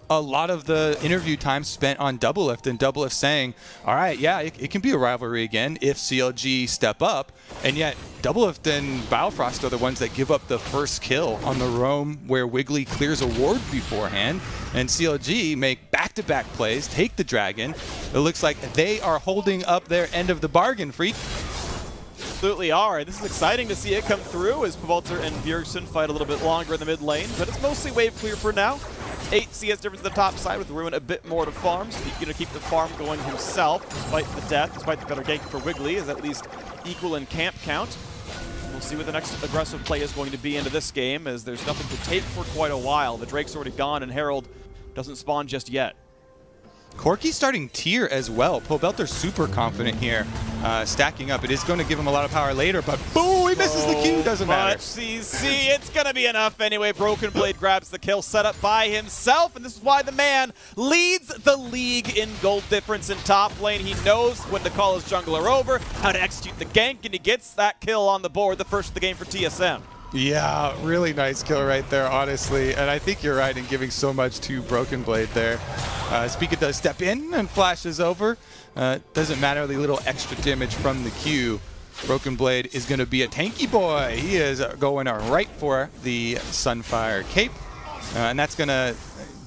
a lot of the interview time spent on Doublelift, and Doublelift saying, all right, yeah, it can be a rivalry again if CLG step up. And yet, Doublelift and Biofrost are the ones that give up the first kill on the roam where Wiggly clears a ward beforehand. And CLG make back-to-back plays, take the dragon. It looks like they are holding up their end of the bargain, Freak. Absolutely are. This is exciting to see it come through as Powelter and Bjergsen fight a little bit longer in the mid lane, but it's mostly wave clear for now. 8 CS difference to the top side with Ruin a bit more to farm, so he's going to keep the farm going himself despite the death, despite the better gank for Wiggly, is at least equal in camp count. We'll see what the next aggressive play is going to be into this game, as there's nothing to take for quite a while. The Drake's already gone and Herald doesn't spawn just yet. Corki starting tier as well. Powelter's super confident here, stacking up. It is going to give him a lot of power later, but boom, he misses the Q. Doesn't matter. CC, it's going to be enough anyway. Broken Blade grabs the kill, set up by himself, and this is why the man leads the league in gold difference in top lane. He knows when to call his jungler over, how to execute the gank, and he gets that kill on the board, the first of the game for TSM. Yeah, really nice kill right there, honestly. And I think you're right in giving so much to Broken Blade there. Spica does step in and flashes over. Doesn't matter the little extra damage from the Q. Broken Blade is going to be a tanky boy. He is going right for the Sunfire Cape. And that's going to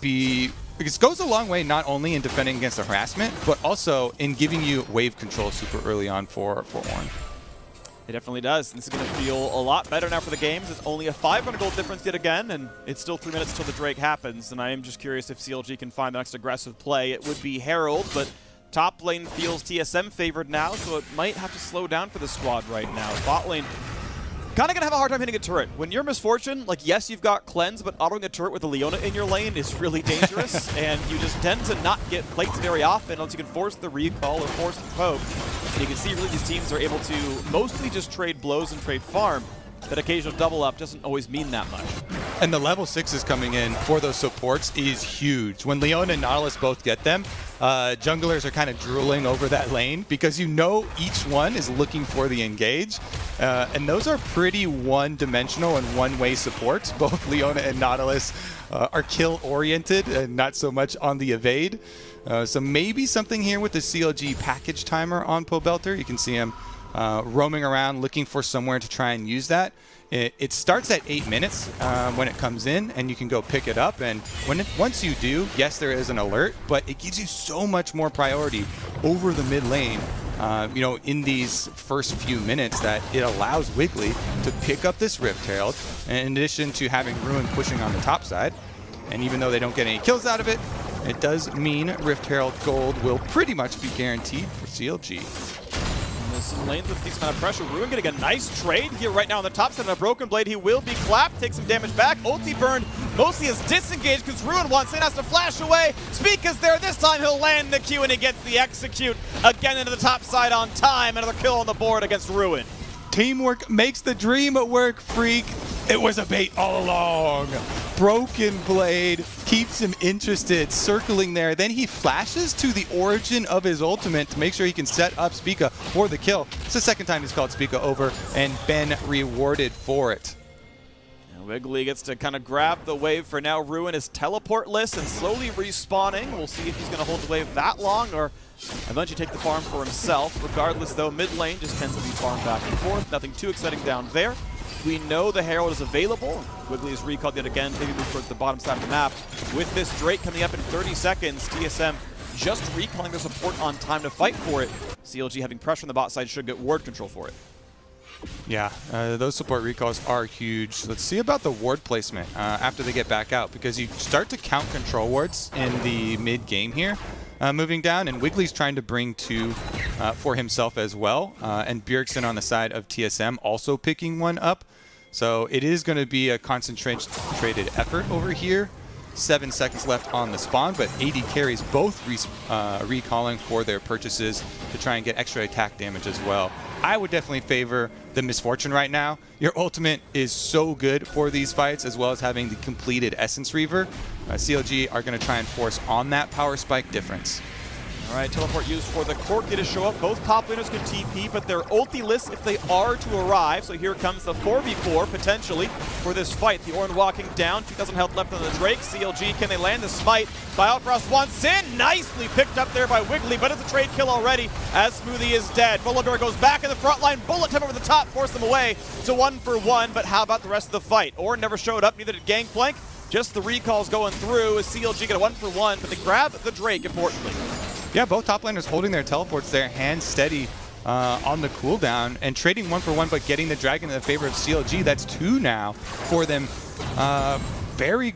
be... Because it goes a long way not only in defending against the harassment, but also in giving you wave control super early on for Ornn. It definitely does. This is going to feel a lot better now for the games. It's only a 500 gold difference yet again, and it's still 3 minutes until the Drake happens. And I am just curious if CLG can find the next aggressive play. It would be Herald, but top lane feels TSM favored now, so it might have to slow down for the squad right now. Bot lane kind of going to have a hard time hitting a turret. When you're Misfortune, like, yes, you've got Cleanse, but autoing a turret with a Leona in your lane is really dangerous, and you just tend to not get plates very often unless you can force the recall or force the poke. And you can see really these teams are able to mostly just trade blows and trade farm. That occasional double up doesn't always mean that much. And the level 6s coming in for those supports is huge. When Leona and Nautilus both get them, junglers are kind of drooling over that lane because you know each one is looking for the engage. And those are pretty one-dimensional and one-way supports. Both Leona and Nautilus are kill-oriented and not so much on the evade. So maybe something here with the CLG package timer on Powelter. You can see him roaming around looking for somewhere to try and use that. It starts at 8 minutes when it comes in, and you can go pick it up. And once you do, yes, there is an alert, but it gives you so much more priority over the mid lane. You know, in these first few minutes, that it allows Wiggly to pick up this Rift Herald, in addition to having Ruin pushing on the top side. And even though they don't get any kills out of it, it does mean Rift Herald gold will pretty much be guaranteed for CLG. Some lanes with a decent amount of pressure. Ruin getting a nice trade here right now on the top side of a Broken Blade. He will be clapped, take some damage back. Ulti burned, mostly is disengaged because Ruin wants in, has to flash away. Spica's there this time, he'll land the Q and he gets the execute again into the top side on time. Another kill on the board against Ruin. Teamwork makes the dream work, Freak. It was a bait all along. Broken Blade keeps him interested, circling there. Then he flashes to the origin of his ultimate to make sure he can set up Spica for the kill. It's the second time he's called Spica over and been rewarded for it. Wiggly gets to kind of grab the wave for now. Ruin is teleportless and slowly respawning. We'll see if he's going to hold the wave that long or eventually take the farm for himself. Regardless, though, mid lane just tends to be farmed back and forth. Nothing too exciting down there. We know the Herald is available. Wiggly is recalled yet again. Maybe move towards the bottom side of the map. With this Drake coming up in 30 seconds, TSM just recalling their support on time to fight for it. CLG having pressure on the bot side should get ward control for it. Yeah, those support recalls are huge. Let's see about the ward placement after they get back out, because you start to count control wards in the mid game here. Moving down, and Wiggly's trying to bring 2 for himself as well. And Bjergsen on the side of TSM also picking 1 up. So it is going to be a concentrated effort over here. 7 seconds left on the spawn, but AD carries both recalling for their purchases to try and get extra attack damage as well. I would definitely favor the Misfortune right now. Your ultimate is so good for these fights, as well as having the completed Essence Reaver. CLG are going to try and force on that power spike difference. All right, teleport used for the Corki to show up. Both top laners can TP, but they're ulti-less if they are to arrive. So here comes the 4v4, potentially, for this fight. The Ornn walking down, 2,000 health left on the Drake. CLG, can they land the smite? Biofrost wants in, nicely picked up there by Wiggly, but it's a trade kill already, as Smoothie is dead. Volador goes back in the front line, bullet time over the top, force them away to 1-for-1, but how about the rest of the fight? Ornn never showed up, neither did Gangplank. Just the recalls going through as CLG get a 1-for-1, but they grab the Drake, importantly. Yeah, both top laners holding their teleports there, hands steady on the cooldown, and trading 1-for-1, but getting the dragon in the favor of CLG. That's 2 now for them. Very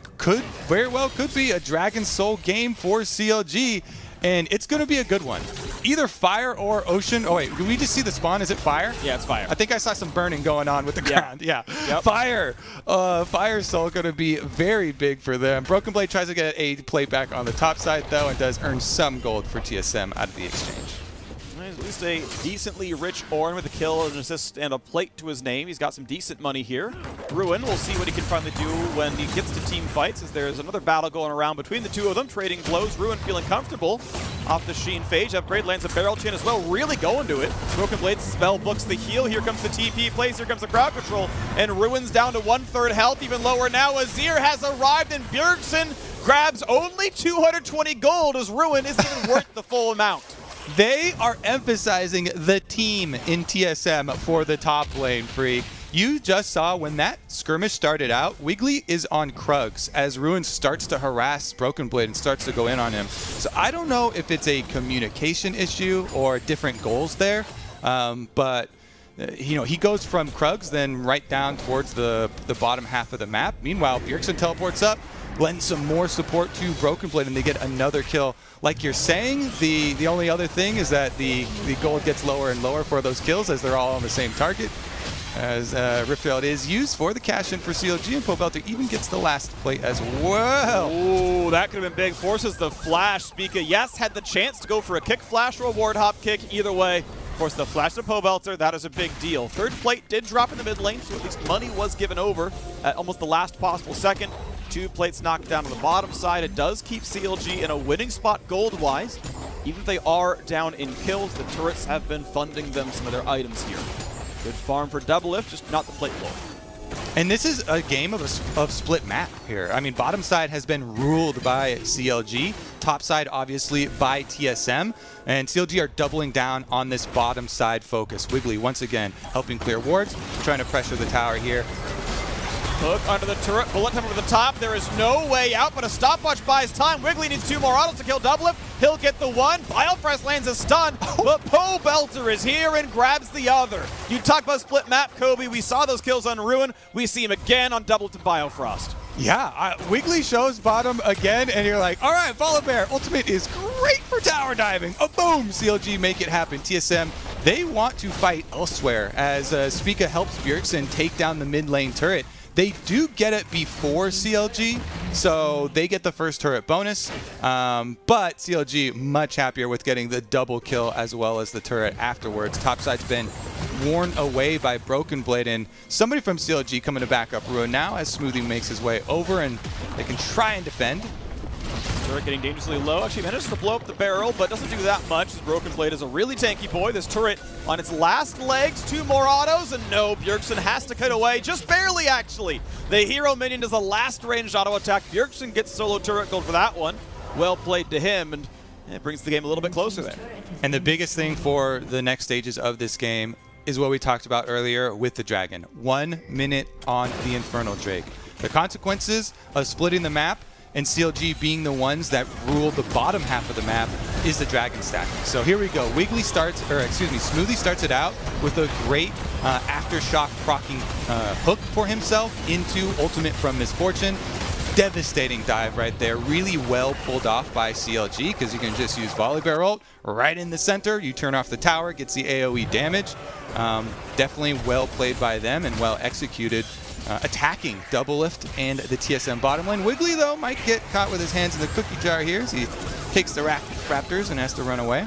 well could be a Dragon Soul game for CLG, and it's going to be a good one. Either fire or ocean. Oh wait, did we just see the spawn? Is it fire? Yeah, it's fire. I think I saw some burning going on with the ground. Yeah. Yep. Fire. Fire Soul going to be very big for them. Broken Blade tries to get a play back on the top side though, and does earn some gold for TSM out of the exchange. At least a decently rich Ornn with a kill, an assist, and a plate to his name. He's got some decent money here. Ruin, we'll see what he can finally do when he gets to team fights, as there's another battle going around between the two of them, trading blows. Ruin feeling comfortable off the Sheen Phage. Upgrade lands a barrel chain as well, really going to it. Broken Blade spell books the heal. Here comes the TP plays, here comes the crowd control, and Ruin's down to 1/3 health, even lower now. Azir has arrived, and Bjergsen grabs only 220 gold, as Ruin isn't even worth the full amount. They are emphasizing the team in TSM for the top lane, Freak. You just saw when that skirmish started out, Wiggly is on Krugs as Ruin starts to harass Broken Blade and starts to go in on him. So I don't know if it's a communication issue or different goals there, but you know, he goes from Krugs then right down towards the bottom half of the map. Meanwhile, Bjergsen teleports up, lends some more support to Broken Blade, and they get another kill. Like you're saying, the only other thing is that the gold gets lower and lower for those kills as they're all on the same target. As Riftfield is used for the cash-in for CLG, and Pobelter even gets the last play as well. Ooh, that could have been big. Forces the flash. Spica, yes, had the chance to go for a kick flash or a ward hop kick. Either way, of course, the flash to Pobelter, that is a big deal. Third plate did drop in the mid lane, so at least money was given over at almost the last possible second. 2 plates knocked down on the bottom side. It does keep CLG in a winning spot gold-wise. Even if they are down in kills, the turrets have been funding them some of their items here. Good farm for Doublelift, just not the plate blow. And this is a game of split map here. I mean, bottom side has been ruled by CLG, top side obviously by TSM, and CLG are doubling down on this bottom side focus. Wiggly once again helping clear wards, trying to pressure the tower here. Hook under the turret, bullet time over the top. There is no way out, but a stopwatch buys time. Wiggly needs 2 more autos to kill Doublelift. He'll get the one. Biofrost lands a stun, but Pobelter is here and grabs the other. You talk about split map, Kobe. We saw those kills on Ruin. We see him again on Doublelift and Biofrost. Yeah, Wiggly shows bottom again, and you're like, all right, Volibear, ultimate is great for tower diving. Oh, boom, CLG make it happen. TSM, they want to fight elsewhere as Spica helps Bjergsen take down the mid lane turret. They do get it before CLG, so they get the first turret bonus, but CLG much happier with getting the double kill as well as the turret afterwards. Topside's been worn away by Broken Blade, and somebody from CLG coming to back up Ruin now as Smoothie makes his way over, and they can try and defend. Turret getting dangerously low. Actually manages to blow up the barrel, but doesn't do that much. As Broken Blade is a really tanky boy. This turret on its last legs. 2 more autos, and no, Bjergsen has to cut away. Just barely, actually. The hero minion does a last ranged auto attack. Bjergsen gets solo turret gold for that one. Well played to him, and it brings the game a little bit closer there. And the biggest thing for the next stages of this game is what we talked about earlier with the Dragon. 1 minute on the Infernal Drake. The consequences of splitting the map and CLG being the ones that rule the bottom half of the map is the Dragon stack. So here we go. Smoothie starts it out with a great aftershock proccing hook for himself into ultimate from Misfortune. Devastating dive right there. Really well pulled off by CLG because you can just use volley barrel ult right in the center. You turn off the tower, gets the AoE damage. Definitely well played by them and well executed. Attacking Doublelift and the TSM bottom lane. Wiggly, though, might get caught with his hands in the cookie jar here as he takes the Raptors and has to run away.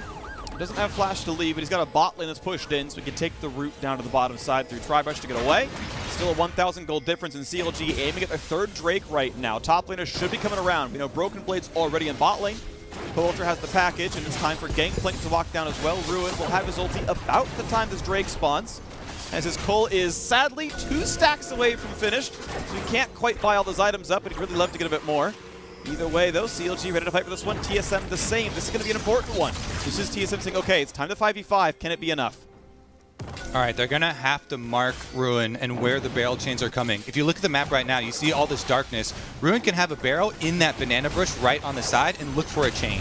Doesn't have flash to leave, but he's got a bot lane that's pushed in, so he can take the route down to the bottom side through Tribrush to get away. Still a 1,000 gold difference in CLG, aiming at their 3rd Drake right now. Top laner should be coming around. We know Broken Blade's already in bot lane. Poulter has the package, and it's time for Gangplank to walk down as well. Ruin will have his ulti about the time this Drake spawns, as his Cole is sadly 2 stacks away from finished, so he can't quite buy all those items up, but he'd really love to get a bit more. Either way, though, CLG ready to fight for this one. TSM the same. This is going to be an important one. This is TSM saying, okay, it's time to 5v5. Can it be enough? All right, they're going to have to mark Ruin and where the barrel chains are coming. If you look at the map right now, you see all this darkness. Ruin can have a barrel in that banana bush right on the side and look for a chain.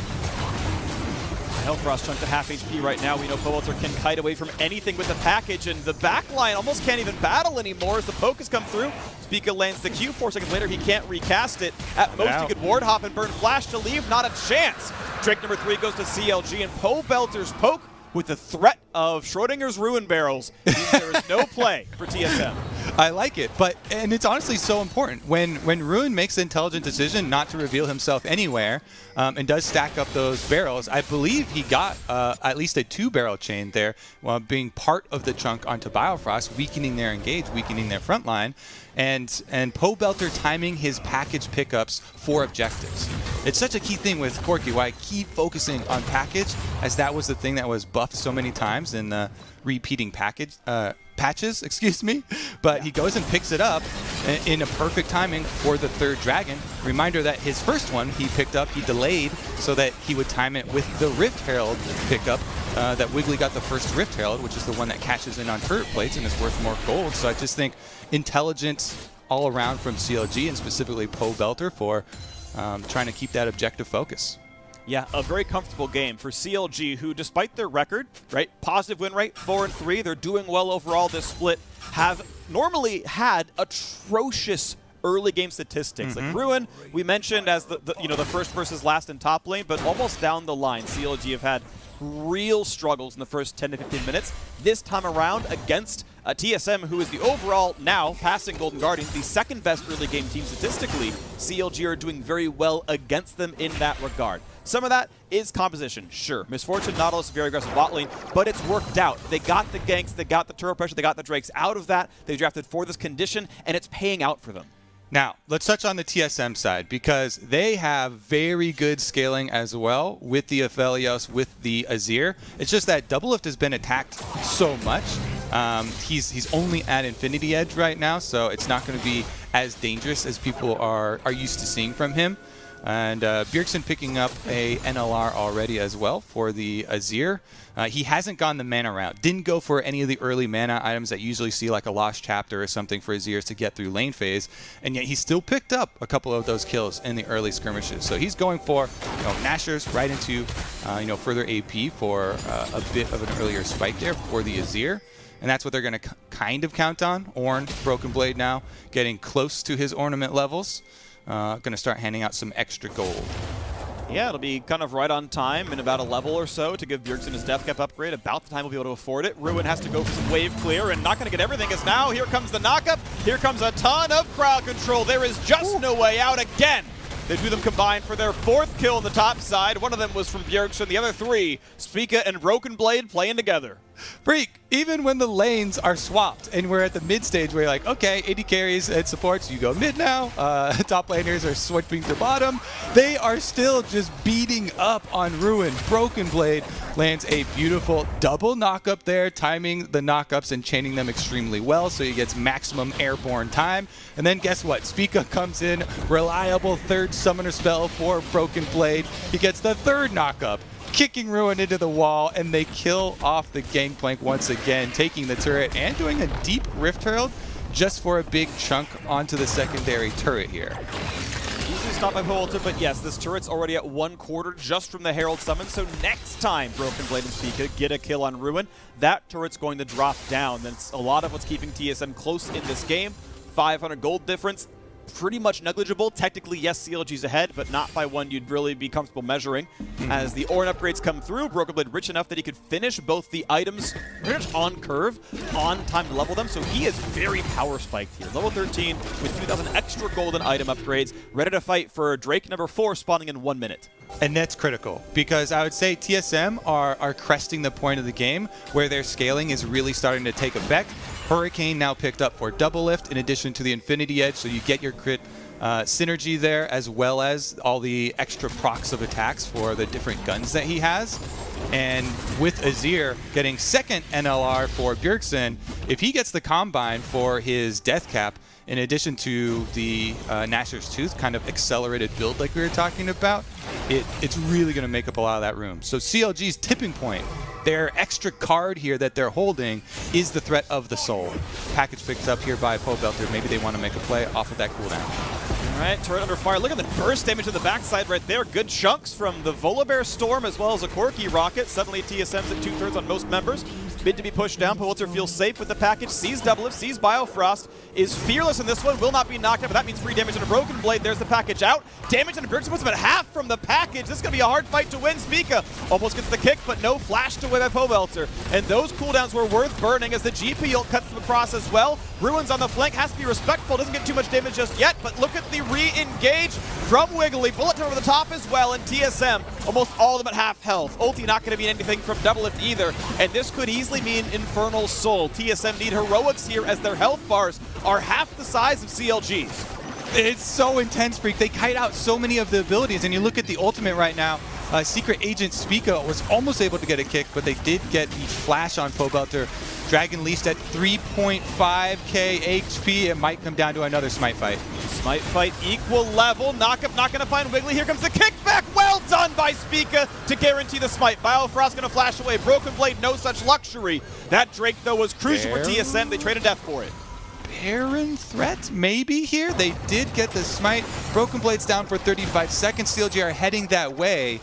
Health Frost chunk to half HP right now. We know Poulter can kite away from anything with the package, and the back line almost can't even battle anymore as the poke has come through. Spica lands the Q. 4 seconds later, he can't recast it. At most, he could ward hop and burn flash to leave. Not a chance. Drake number 3 goes to CLG, and Pobelter's poke with the threat of Schrodinger's Ruin barrels means there is no play for TSM. I like it, and it's honestly so important. When Ruin makes the intelligent decision not to reveal himself anywhere and does stack up those barrels, I believe he got at least a 2-barrel chain there while being part of the chunk onto Biofrost, weakening their engage, weakening their front line, and Pobelter timing his package pickups for objectives. It's such a key thing with Corki, why I keep focusing on package, as that was the thing that was buffed so many times in the repeating patches, but he goes and picks it up in a perfect timing for the 3rd Dragon. Reminder that his first one he picked up, he delayed so that he would time it with the Rift Herald pickup. That Wiggly got the first Rift Herald, which is the one that cashes in on turret plates and is worth more gold. So I just think intelligence all around from CLG and specifically Pobelter for trying to keep that objective focus. Yeah, a very comfortable game for CLG, who, despite their record, right, positive win rate, 4-3, they're doing well overall this split, have normally had atrocious early game statistics. Like Ruin, we mentioned as the first versus last in top lane, but almost down the line, CLG have had real struggles in the first 10 to 15 minutes. This time around against TSM, who is the overall, now passing Golden Guardians, the 2nd best early game team statistically. CLG are doing very well against them in that regard. Some of that is composition, sure. Misfortune, Nautilus, very aggressive bot lane, but it's worked out. They got the ganks, they got the turret pressure, they got the Drakes out of that. They drafted for this condition, and it's paying out for them. Now, let's touch on the TSM side, because they have very good scaling as well with the Aphelios, with the Azir. It's just that Doublelift has been attacked so much. He's only at Infinity Edge right now, so it's not going to be as dangerous as people are used to seeing from him. And Bjergsen picking up a NLR already as well for the Azir. He hasn't gone the mana route. Didn't go for any of the early mana items that you usually see, like a Lost Chapter or something for Azirs to get through lane phase. And yet he still picked up a couple of those kills in the early skirmishes. So he's going for Nashers right into further AP for a bit of an earlier spike there for the Azir. And that's what they're going to kind of count on. Ornn, Broken Blade now, getting close to his ornament levels. Going to start handing out some extra gold. Yeah, it'll be kind of right on time in about a level or so to give Bjergsen his Death Cap upgrade. About the time we'll be able to afford it. Ruin has to go for some wave clear and not going to get everything, as now here comes the knockup. Here comes a ton of crowd control. There is just no way out again. The two of them combined for their 4th kill on the top side. One of them was from Bjergsen. The other 3, Spica and Broken Blade, playing together. Freak, even when the lanes are swapped and we're at the mid stage where you're like, okay, AD carries and supports, you go mid now, top laners are switching to bottom, they are still just beating up on Ruin. Broken Blade lands a beautiful double knock-up there, timing the knock-ups and chaining them extremely well so he gets maximum airborne time. And then guess what? Spica comes in, reliable third summoner spell for Broken Blade. He gets the third knock-up, kicking Ruin into the wall, and they kill off the gangplank once again, taking the turret and doing a deep Rift Herald just for a big chunk onto the secondary turret here. Easily stopped by Volta, but yes, this turret's already at 1/4 just from the Herald summon, so next time Broken Blade and Spica get a kill on Ruin, that turret's going to drop down. That's a lot of what's keeping TSM close in this game. 500 gold difference. Pretty much negligible. Technically, yes, CLG's ahead, but not by one you'd really be comfortable measuring. As the Ornn upgrades come through, Broken Blade rich enough that he could finish both the items pretty much on curve, on time to level them, so he is very power spiked here. Level 13 with 2,000 extra golden item upgrades, ready to fight for Drake number 4 spawning in 1 minute. And that's critical, because I would say TSM are cresting the point of the game where their scaling is really starting to take effect. Hurricane now picked up for double lift in addition to the Infinity Edge, so you get your crit synergy there, as well as all the extra procs of attacks for the different guns that he has. And with Azir getting second NLR for Bjergsen, if he gets the Combine for his death cap, in addition to the Nashor's Tooth kind of accelerated build like we were talking about, it's really going to make up a lot of that room. So CLG's tipping point, their extra card here that they're holding, is the threat of the soul. Package picked up here by Pobelter. Maybe they want to make a play off of that cooldown. All right, turret under fire. Look at the burst damage to the backside right there. Good chunks from the Volibear Storm as well as a Corki Rocket. Suddenly TSM's at 2/3 on most members. Bid to be pushed down. Pulitzer feels safe with the package. Sees double lift, sees Biofrost. Is fearless in this one. Will not be knocked out, but that means free damage on a Broken Blade. There's the package out. Damage on a Bjergsen puts him at half from the package. This is going to be a hard fight to win. Spica almost gets the kick, but no flashed away by Pobelter. And those cooldowns were worth burning as the GP ult cuts them across as well. Ruin's on the flank. Has to be respectful. Doesn't get too much damage just yet, but look at the re-engage from Wiggly. Bullet over the top as well, and TSM almost all of them at half health. Ulti not going to mean anything from double lift either, and this could easily mean Infernal Soul. TSM need heroics here as their health bars are half the size of CLG's. It's so intense, Freak. They kite out so many of the abilities, and you look at the ultimate right now, Secret Agent Spica was almost able to get a kick, but they did get the flash on Pobelter. Dragon Leashed at 3.5k HP. It might come down to another Smite fight. Smite fight equal level. Knockup not going to find Wiggly. Here comes the kickback. Well done by Spica to guarantee the Smite. Biofrost going to flash away. Broken Blade, no such luxury. That Drake, though, was crucial for TSM. They traded death for it. Baron threat maybe here. They did get the Smite. Broken Blade's down for 35 seconds. CLG are heading that way.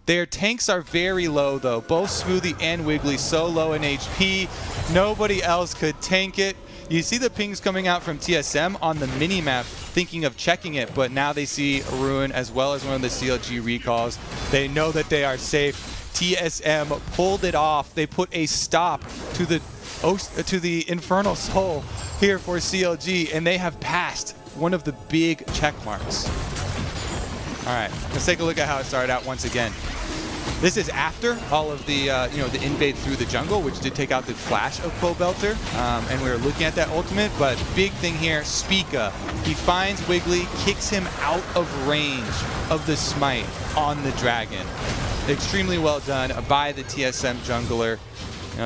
Their tanks are very low, though. Both Smoothie and Wiggly so low in HP. Nobody else could tank it. You see the pings coming out from TSM on the minimap, thinking of checking it, but now they see Ruin as well as one of the CLG recalls. They know that they are safe. TSM pulled it off. They put a stop to the Infernal Soul here for CLG, and they have passed one of the big check marks. All right, let's take a look at how it started out once again. This is after all of the, the invade through the jungle, which did take out the flash of Pobelter, and we were looking at that ultimate, but big thing here, Spica. He finds Wiggly, kicks him out of range of the Smite on the Dragon. Extremely well done by the TSM jungler.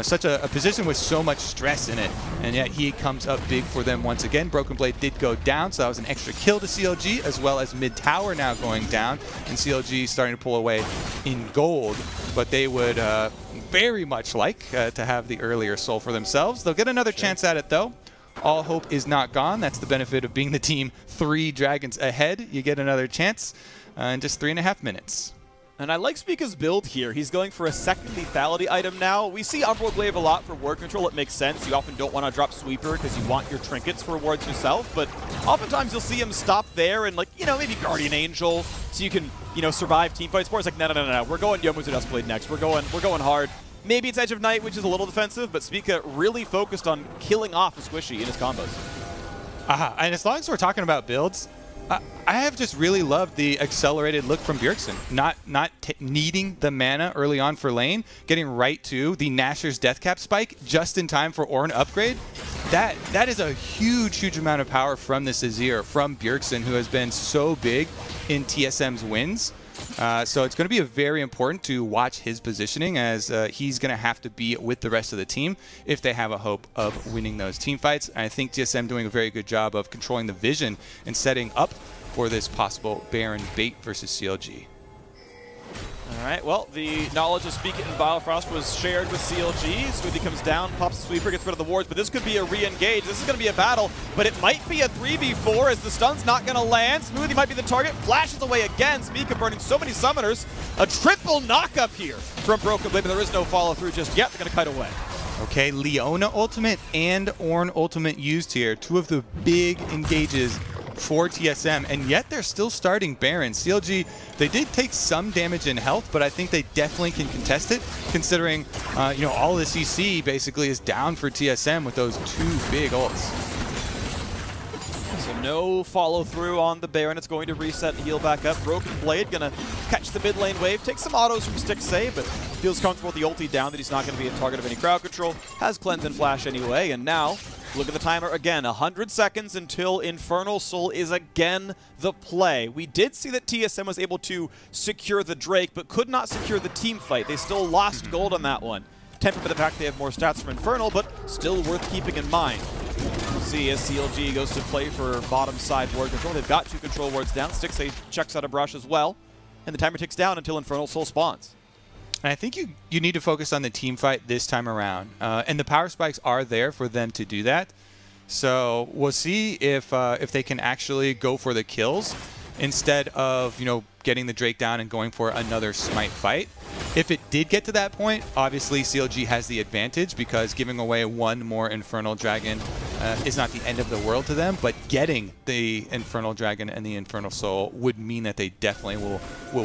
Such a position with so much stress in it, and yet he comes up big for them once again. Broken Blade did go down, so that was an extra kill to CLG, as well as mid tower now going down, and CLG starting to pull away in gold, but they would very much like to have the earlier soul for themselves. They'll get another chance at it, though. All hope is not gone. That's the benefit of being the team 3 dragons ahead. You get another chance in just 3.5 minutes. And I like Spica's build here. He's going for a second lethality item now. We see Umbral Glaive a lot for ward control. It makes sense. You often don't want to drop Sweeper because you want your trinkets for rewards yourself. But oftentimes you'll see him stop there and, maybe Guardian Angel so you can, survive teamfights. It's like, no. We're going Yomu's Duskblade next. We're going hard. Maybe it's Edge of Night, which is a little defensive, but Spica really focused on killing off a Squishy in his combos. And as long as we're talking about builds, I have just really loved the accelerated look from Bjergsen. Not needing the mana early on for lane, getting right to the Nashor's Deathcap spike just in time for Ornn upgrade. That is a huge amount of power from this Azir, from Bjergsen, who has been so big in TSM's wins. So it's going to be very important to watch his positioning, as he's going to have to be with the rest of the team if they have a hope of winning those team fights. And I think TSM doing a very good job of controlling the vision and setting up for this possible Baron bait versus CLG. All right, well, the knowledge of Speak It and Biofrost was shared with CLG. Smoothie comes down, pops the sweeper, gets rid of the wards, but this could be a re-engage. This is going to be a battle, but it might be a 3v4 as the stun's not going to land. Smoothie might be the target, flashes away again. Spica burning so many summoners. A triple knock-up here from Broken Blade, but there is no follow-through just yet. They're going to kite away. Okay, Leona ultimate and Ornn ultimate used here. Two of the big engages for TSM, and yet they're still starting Baron. CLG, they did take some damage in health, but I think they definitely can contest it, considering all the CC basically is down for TSM with those two big ults. So no follow through on the Baron. It's going to reset and heal back up. Broken Blade gonna catch the mid lane wave, take some autos from Stixxay, but feels comfortable with the ulti down that he's not going to be a target of any crowd control. Has cleanse and flash anyway, and now look at the timer again. 100 seconds until Infernal Soul is again the play. We did see that TSM was able to secure the Drake, but could not secure the team fight. They still lost gold on that one. Tempered by the fact they have more stats from Infernal, but still worth keeping in mind. We'll see as CLG goes to play for bottom side ward control. They've got 2 control wards down. Stixxay checks out a brush as well. And the timer ticks down until Infernal Soul spawns. And I think you need to focus on the team fight this time around. And the power spikes are there for them to do that. So we'll see if they can actually go for the kills instead of, getting the Drake down and going for another smite fight. If it did get to that point, obviously CLG has the advantage because giving away one more Infernal Dragon is not the end of the world to them, but getting the Infernal Dragon and the Infernal Soul would mean that they definitely will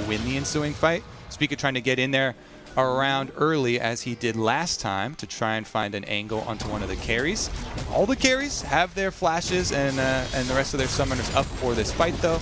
win the ensuing fight. Speaker trying to get in there around early as he did last time to try and find an angle onto one of the carries. All the carries have their flashes and the rest of their summoners up for this fight though,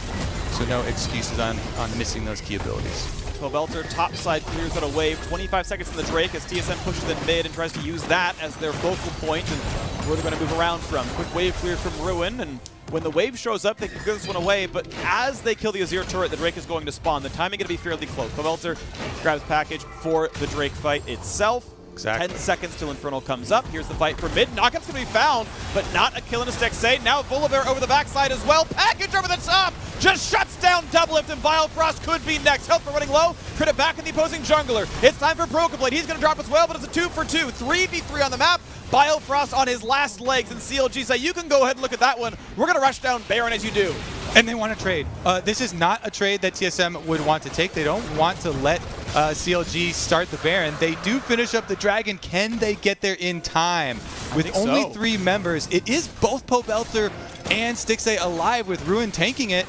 so no excuses on missing those key abilities. Pobelter topside clears out a wave, 25 seconds in the Drake as TSM pushes in mid and tries to use that as their focal point and where they're going to move around from. Quick wave clear from Ruin, and when the wave shows up, they can clear this one away, but as they kill the Azir turret, the Drake is going to spawn. The timing going to be fairly close. Pobelter grabs package for the Drake fight itself. Exactly. 10 seconds till Infernal comes up. Here's the fight for mid. Knockup's going to be found, but not a kill in a Stixxay. Now Volibear over the backside as well. Package over the top. Just shuts down Doublelift, and Biofrost could be next. Health for running low. Crit it back in the opposing jungler. It's time for Broken Blade. He's going to drop as well, but it's a 2-for-2. 3v3 on the map. Biofrost on his last legs, and CLG say, you can go ahead and look at that one. We're going to rush down Baron as you do. And they want to trade. This is not a trade that TSM would want to take. They don't want to let CLG start the Baron. They do finish up the Dragon. Can they get there in time? With only 3 members, it is both Pobelter and Stixxay alive with Ruin tanking it.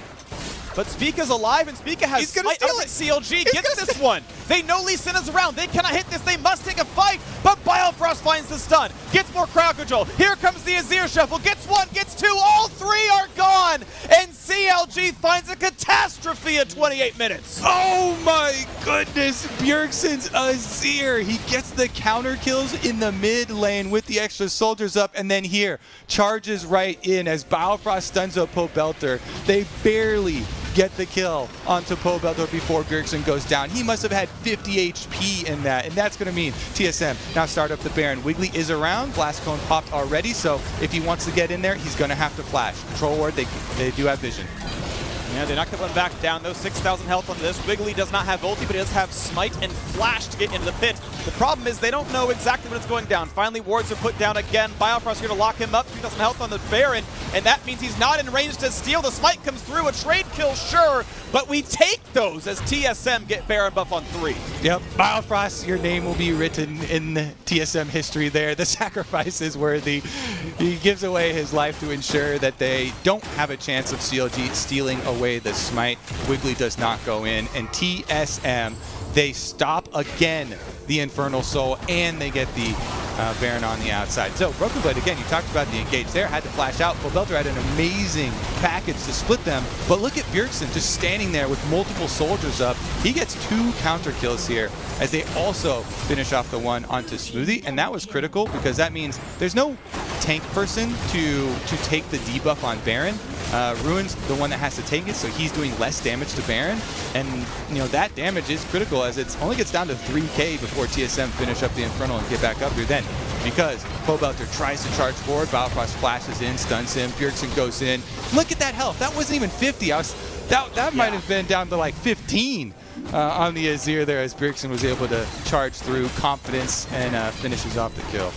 But Spica's alive, and Spica has He's gonna steal it. CLG gets this one. They know Lee Sin is around. They cannot hit this. They must take a fight. But Biofrost finds the stun. Gets more crowd control. Here comes the Azir shuffle. Gets 1, gets 2. All 3 are gone. And CLG finds a catastrophe at 28 minutes. Oh my goodness. Bjergsen's Azir. He gets the counter kills in the mid lane with the extra soldiers up. And then here, charges right in as Biofrost stuns up Pobelter. They barely get the kill onto Pobelter before Bjergsen goes down. He must have had 50 HP in that, and that's going to mean TSM now start up the Baron. Wiggly is around. Blast Cone popped already, so if he wants to get in there, he's going to have to flash. Control ward, they do have vision. Yeah, they knocked that one back down, though. 6,000 health on this. Wiggly does not have ulti, but he does have smite and flash to get into the pit. The problem is they don't know exactly when it's going down. Finally, wards are put down again. Biofrost here to lock him up. 3,000 health on the Baron, and that means he's not in range to steal. The smite comes through. A trade kill, sure, but we take those as TSM get Baron buff on 3. Yep, Biofrost, your name will be written in the TSM history there. The sacrifice is worthy. He gives away his life to ensure that they don't have a chance of CLG stealing away the smite. Wiggly does not go in, and TSM, they stop again the Infernal Soul, and they get the Baron on the outside. So Broken Blade, again, you talked about the engage there, had to flash out. Pobelter had an amazing package to split them, but look at Bjergsen just standing there with multiple soldiers up. He gets 2 counter kills here as they also finish off the one onto Smoothie, and that was critical because that means there's no tank person to take the debuff on Baron. Ruin's the one that has to take it, so he's doing less damage to Baron, and that damage is critical as it only gets down to 3k before TSM finish up the Infernal and get back up here then, because Pobelter tries to charge forward, Balfrost flashes in, stuns him, Bjergsen goes in. Look at that health, that wasn't even 50. That might have been down to like 15 on the Azir there as Bjergsen was able to charge through confidence and finishes off the kill.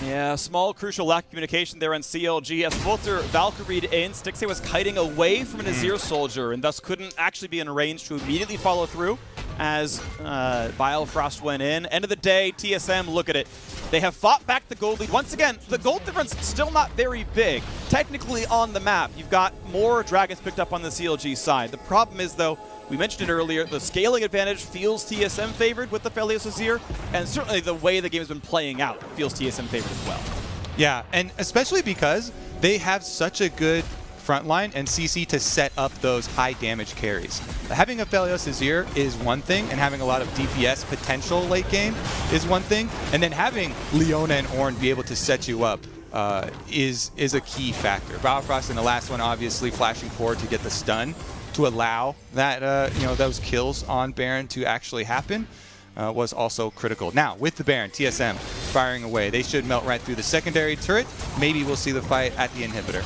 Yeah, small crucial lack of communication there on CLG as Bolter Valkyrie'd in. Stixxay was kiting away from an Azir soldier and thus couldn't actually be in range to immediately follow through as Biofrost went in. End of the day, TSM, look at it. They have fought back the gold lead. Once again, the gold difference still not very big. Technically on the map, you've got more dragons picked up on the CLG side. The problem is, though, we mentioned it earlier, the scaling advantage feels TSM favored with the Felios Azir, and certainly the way the game has been playing out feels TSM favored as well. Yeah, and especially because they have such a good front line and CC to set up those high damage carries. Having a Felios Azir is one thing, and having a lot of DPS potential late game is one thing, and then having Leona and Ornn be able to set you up is a key factor. Biofrost in the last one obviously flashing forward to get the stun to allow that those kills on Baron to actually happen was also critical. Now with the Baron, TSM firing away. They should melt right through the secondary turret. Maybe we'll see the fight at the inhibitor.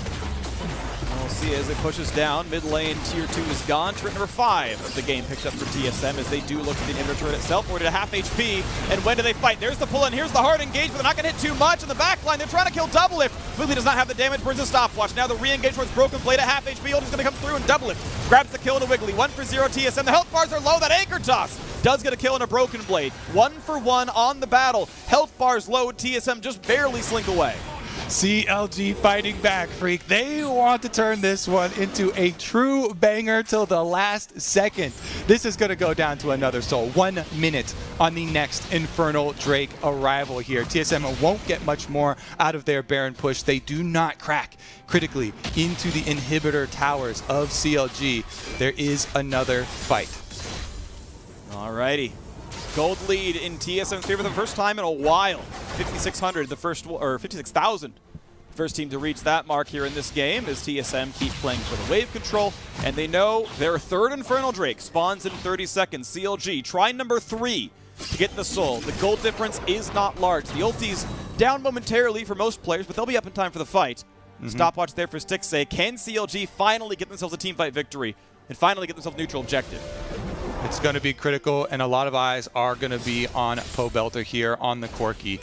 We'll see as it pushes down. Mid lane, tier 2 is gone. Turret number 5 of the game picked up for TSM as they do look at the inhibitor turret itself. We're at half HP. And when do they fight? There's the pull in. Here's the hard engage, but they're not going to hit too much. In the back line, they're trying to kill Double Lift. Smoothly does not have the damage, burns a stopwatch. Now the re-engage towards Broken Blade at half HP. Ulti's going to come through and Double Lift grabs the kill in a Wiggly. 1 for 0 TSM. The health bars are low. That anchor toss does get a kill in a Broken Blade. 1 for 1 on the battle. Health bars low. TSM just barely slink away. CLG fighting back, Freak. They want to turn this one into a true banger till the last second. This is going to go down to another soul. 1 minute on the next Infernal Drake arrival here. TSM won't get much more out of their Baron push. They do not crack critically into the inhibitor towers of CLG. There is another fight. Alrighty. Gold lead in TSM's favor for the first time in a while. 5,600, the first, or 56,000. First team to reach that mark here in this game as TSM keep playing for the wave control, and they know their third Infernal Drake spawns in 30 seconds. CLG try number 3 to get the soul. The gold difference is not large. The ulti's down momentarily for most players, but they'll be up in time for the fight. Stopwatch there for Stixxay. Can CLG finally get themselves a teamfight victory and finally get themselves a neutral objective? It's going to be critical, and a lot of eyes are going to be on Pobelter here on the Corki.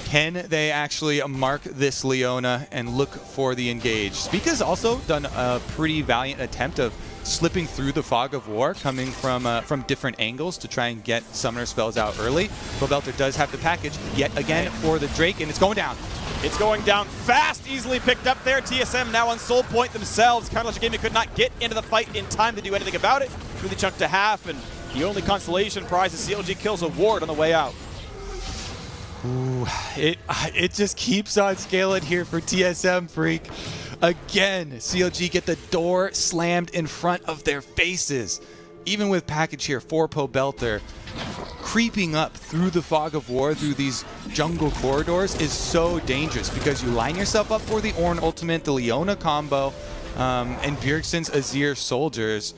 Can they actually mark this Leona and look for the engage? Spica's also done a pretty valiant attempt of slipping through the fog of war, coming from different angles to try and get summoner spells out early. Pobelter does have the package yet again for the Drake, and it's going down. It's going down fast, easily picked up there. TSM now on soul point themselves. Carlos Gaming could not get into the fight in time to do anything about it. Really chunked to half, and the only consolation prize is CLG kills a ward on the way out. Ooh, it just keeps on scaling here for TSM, Freak. Again, CLG get the door slammed in front of their faces. Even with package here for Pobelter, creeping up through the fog of war, through these jungle corridors is so dangerous because you line yourself up for the Ornn ultimate, the Leona combo, and Bjergsen's Azir soldiers.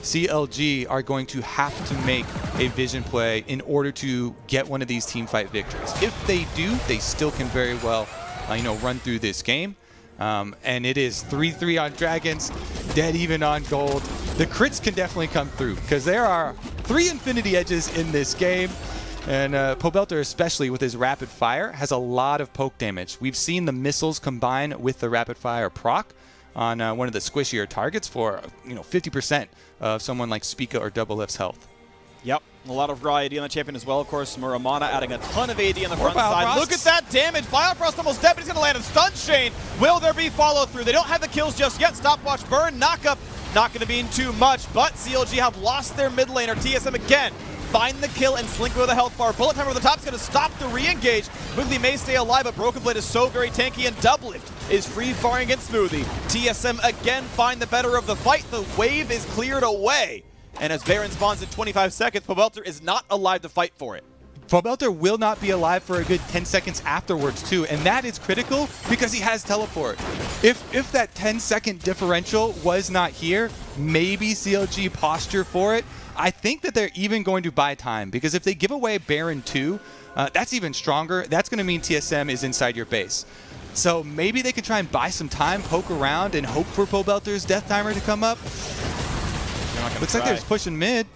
CLG are going to have to make a vision play in order to get one of these teamfight victories. If they do, they still can very well, run through this game. And it is 3-3 on Dragons, dead even on Gold. The crits can definitely come through because there are 3 Infinity Edges in this game. And Pobelter, especially with his rapid fire, has a lot of poke damage. We've seen the missiles combine with the rapid fire proc on one of the squishier targets for 50% of someone like Spica or Double Lift's health. Yep, a lot of raw AD on the champion as well. Of course, Muramana adding a ton of AD on the front side. Look at that damage. Biofrost almost dead, but he's going to land a stun chain. Will there be follow through? They don't have the kills just yet. Stopwatch burn, knock up. Not going to be in too much, but CLG have lost their mid laner. TSM again find the kill and slink with a health bar. Bullet time over the top is going to stop the re-engage. Smoothie may stay alive, but Broken Blade is so very tanky, and Doublift is free-firing against Smoothie. TSM again find the better of the fight. The wave is cleared away. And as Baron spawns in 25 seconds, Pobelter is not alive to fight for it. Pobelter will not be alive for a good 10 seconds afterwards too, and that is critical because he has teleport. If that 10-second differential was not here, maybe CLG posture for it. I think that they're even going to buy time, because if they give away Baron 2, that's even stronger. That's going to mean TSM is inside your base. So maybe they can try and buy some time, poke around, and hope for Pobelter's death timer to come up. Looks like they're just pushing mid.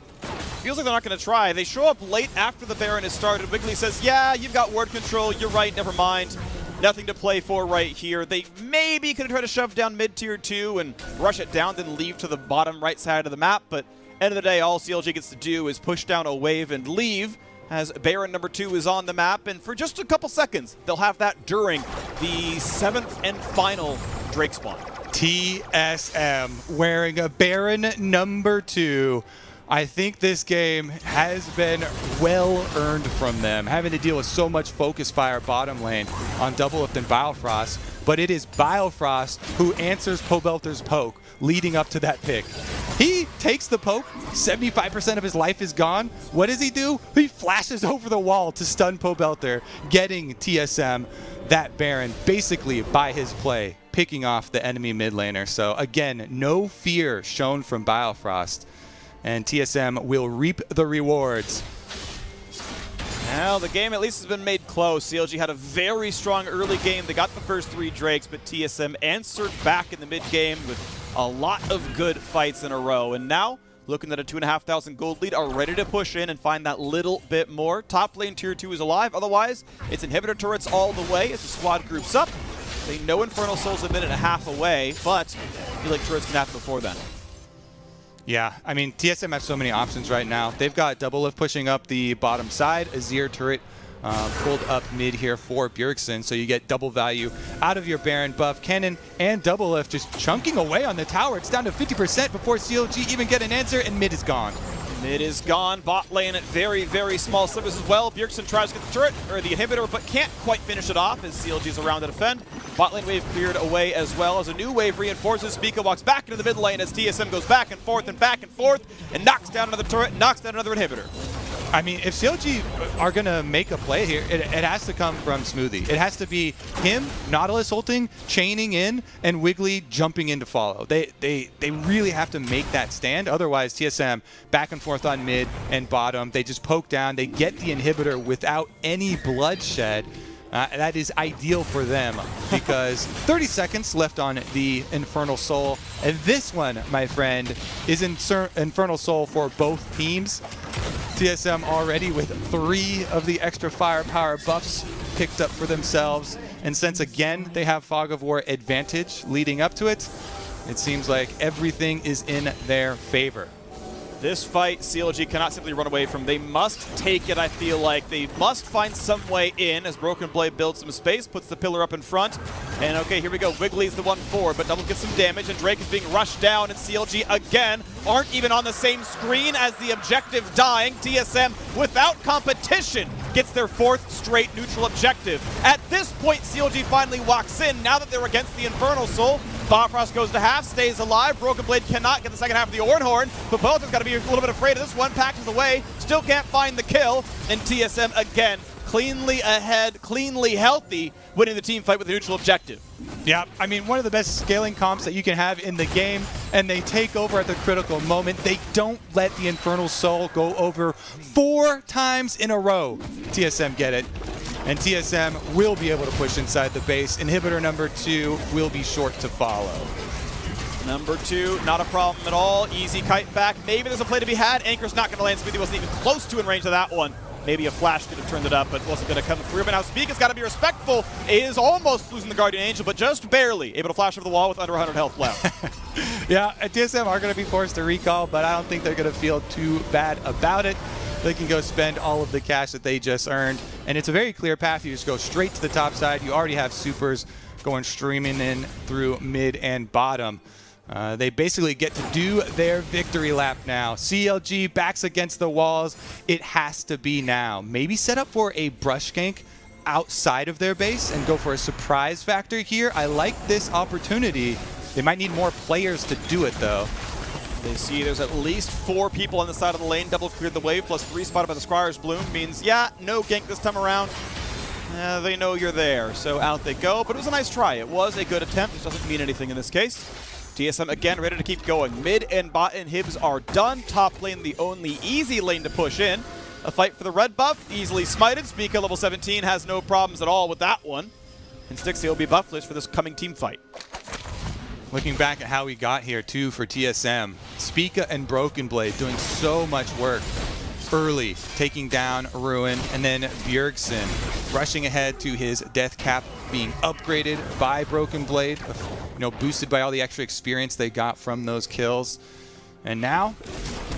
Feels like they're not going to try. They show up late after the Baron has started. Wiggly says, yeah, you've got ward control. You're right, never mind. Nothing to play for right here. They maybe could try to shove down mid tier 2 and rush it down, then leave to the bottom right side of the map. But end of the day, all CLG gets to do is push down a wave and leave, as Baron number 2 is on the map. And for just a couple seconds, they'll have that during the 7th and final Drake spawn. TSM wearing a Baron number 2. I think this game has been well earned from them, having to deal with so much focus fire bottom lane on Doublift and Biofrost, but it is Biofrost who answers Pobelter's poke leading up to that pick. He takes the poke, 75% of his life is gone. What does he do? He flashes over the wall to stun Pobelter, getting TSM that Baron basically by his play, picking off the enemy mid laner. So again, no fear shown from Biofrost, and TSM will reap the rewards. Now the game at least has been made close. CLG had a very strong early game. They got the first 3 Drakes, but TSM answered back in the mid game with a lot of good fights in a row. And now, looking at a 2,500 gold lead, are ready to push in and find that little bit more. Top lane tier 2 is alive. Otherwise, it's inhibitor turrets all the way as the squad groups up. They know Infernal Soul's a minute and a half away, but I feel like turrets can happen before then. Yeah, I mean, TSM has so many options right now. They've got Doublift pushing up the bottom side, Azir turret pulled up mid here for Bjergsen, so you get double value out of your Baron buff. Kennen and Doublift just chunking away on the tower. It's down to 50% before CLG even get an answer, and mid is gone. Mid is gone. Bot lane at very, very small slivers as well. Bjergsen tries to get the turret, or the inhibitor, but can't quite finish it off as CLG's around to defend. Bot lane wave cleared away as well as a new wave reinforces. Spica walks back into the mid lane as TSM goes back and forth and knocks down another turret, knocks down another inhibitor. I mean, if CLG are going to make a play here, it has to come from Smoothie. It has to be him, Nautilus ulting, chaining in, and Wiggly jumping in to follow. They really have to make that stand. Otherwise, TSM back and forth on mid and bottom. They just poke down. They get the inhibitor without any bloodshed. That is ideal for them because 30 seconds left on the Infernal Soul. And this one, my friend, is Infernal Soul for both teams. TSM already with 3 of the extra firepower buffs picked up for themselves. And since, again, they have Fog of War advantage leading up to it, it seems like everything is in their favor. This fight, CLG cannot simply run away from. They must take it, I feel like. They must find some way in as Broken Blade builds some space, puts the pillar up in front. And okay, here we go. Wiggly's the one forward, but Double gets some damage, and Drake is being rushed down, and CLG again aren't even on the same screen as the objective dying. TSM, without competition, gets their 4th straight neutral objective. At this point, CLG finally walks in, now that they're against the Infernal Soul. Bifrost goes to half, stays alive. Broken Blade cannot get the second half of the Ornhorn, but both have got to be a little bit afraid of this one. Packs away, still can't find the kill, and TSM again cleanly ahead, cleanly healthy, winning the team fight with a neutral objective. Yeah, I mean, one of the best scaling comps that you can have in the game, and they take over at the critical moment. They don't let the Infernal Soul go over 4 times in a row. TSM get it. And TSM will be able to push inside the base. Inhibitor number 2 will be short to follow. Number 2, not a problem at all. Easy kite back. Maybe there's a play to be had. Anchor's not going to land. Smithy wasn't even close to in range of that one. Maybe a flash could have turned it up, but wasn't going to come through. But now Spica's got to be respectful. Is almost losing the Guardian Angel, but just barely able to flash over the wall with under 100 health left. Yeah, TSM are going to be forced to recall, but I don't think they're going to feel too bad about it. They can go spend all of the cash that they just earned. And it's a very clear path. You just go straight to the top side. You already have supers going streaming in through mid and bottom. They basically get to do their victory lap now. CLG backs against the walls. It has to be now. Maybe set up for a brush gank outside of their base and go for a surprise factor here. I like this opportunity. They might need more players to do it, though. They see there's at least 4 people on the side of the lane. Double cleared the wave, plus 3 spotted by the Scryer's Bloom. Means, yeah, no gank this time around. They know you're there, so out they go. But it was a nice try. It was a good attempt. This doesn't mean anything in this case. TSM again ready to keep going. Mid and bot inhibs are done. Top lane the only easy lane to push in. A fight for the red buff, easily smited. Spica level 17 has no problems at all with that one. And Stixie will be buffless for this coming team fight. Looking back at how we got here too for TSM, Spica and Broken Blade doing so much work early, taking down Ruin, and then Bjergsen rushing ahead to his death cap being upgraded by Broken Blade, boosted by all the extra experience they got from those kills. And now,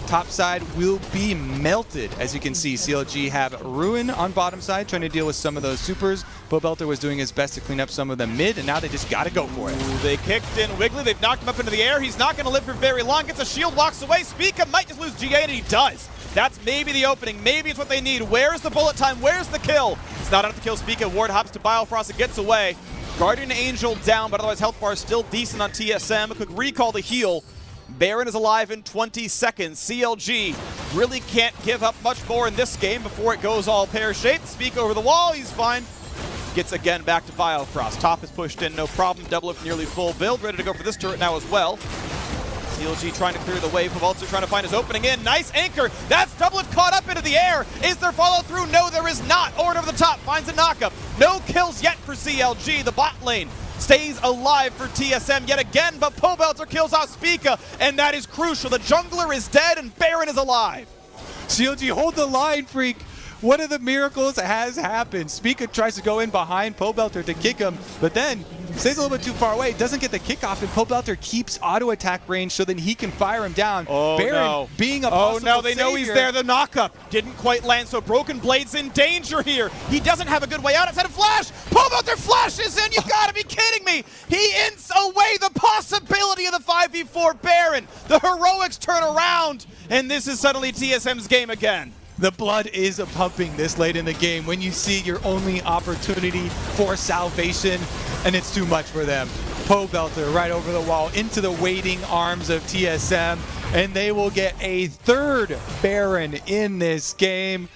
top side will be melted. As you can see, CLG have Ruin on bottom side, trying to deal with some of those supers. Pobelter was doing his best to clean up some of the mid, and now they just got to go for it. Ooh, they kicked in Wiggly. They've knocked him up into the air. He's not going to live for very long. Gets a shield, walks away. Spica might just lose GA, and he does. That's maybe the opening. Maybe it's what they need. Where's the bullet time? Where's the kill? It's not enough to kill Spica. Ward hops to Biofrost and gets away. Guardian Angel down, but otherwise health bar still decent on TSM. A quick recall to heal. Baron is alive in 20 seconds. CLG really can't give up much more in this game before it goes all pear-shaped. Speak over the wall, he's fine. Gets again back to Biofrost. Top is pushed in, no problem. Double if nearly full build. Ready to go for this turret now as well. CLG trying to clear the way. Pobelter trying to find his opening in. Nice anchor. That's Doublet caught up into the air. Is there follow through? No, there is not. Orn over the top finds a knockup. No kills yet for CLG. The bot lane stays alive for TSM yet again, but Pobelter kills out Spica, and that is crucial. The jungler is dead and Baron is alive. CLG, hold the line, Freak. One of the miracles has happened. Spica tries to go in behind Pobelter to kick him, but then stays a little bit too far away, doesn't get the kickoff, and Pobelter keeps auto attack range so then he can fire him down. Oh, Baron no. being a possible no, they know he's savior. there. The knockup didn't quite land, so Broken Blade's in danger here. He doesn't have a good way out outside of Flash. Pobelter flashes in. You gotta be kidding me. He ends away the possibility of the 5v4 Baron. The heroics turn around, and this is suddenly TSM's game again. The blood is pumping this late in the game when you see your only opportunity for salvation, and it's too much for them. Pobelter right over the wall into the waiting arms of TSM, and they will get a third Baron in this game.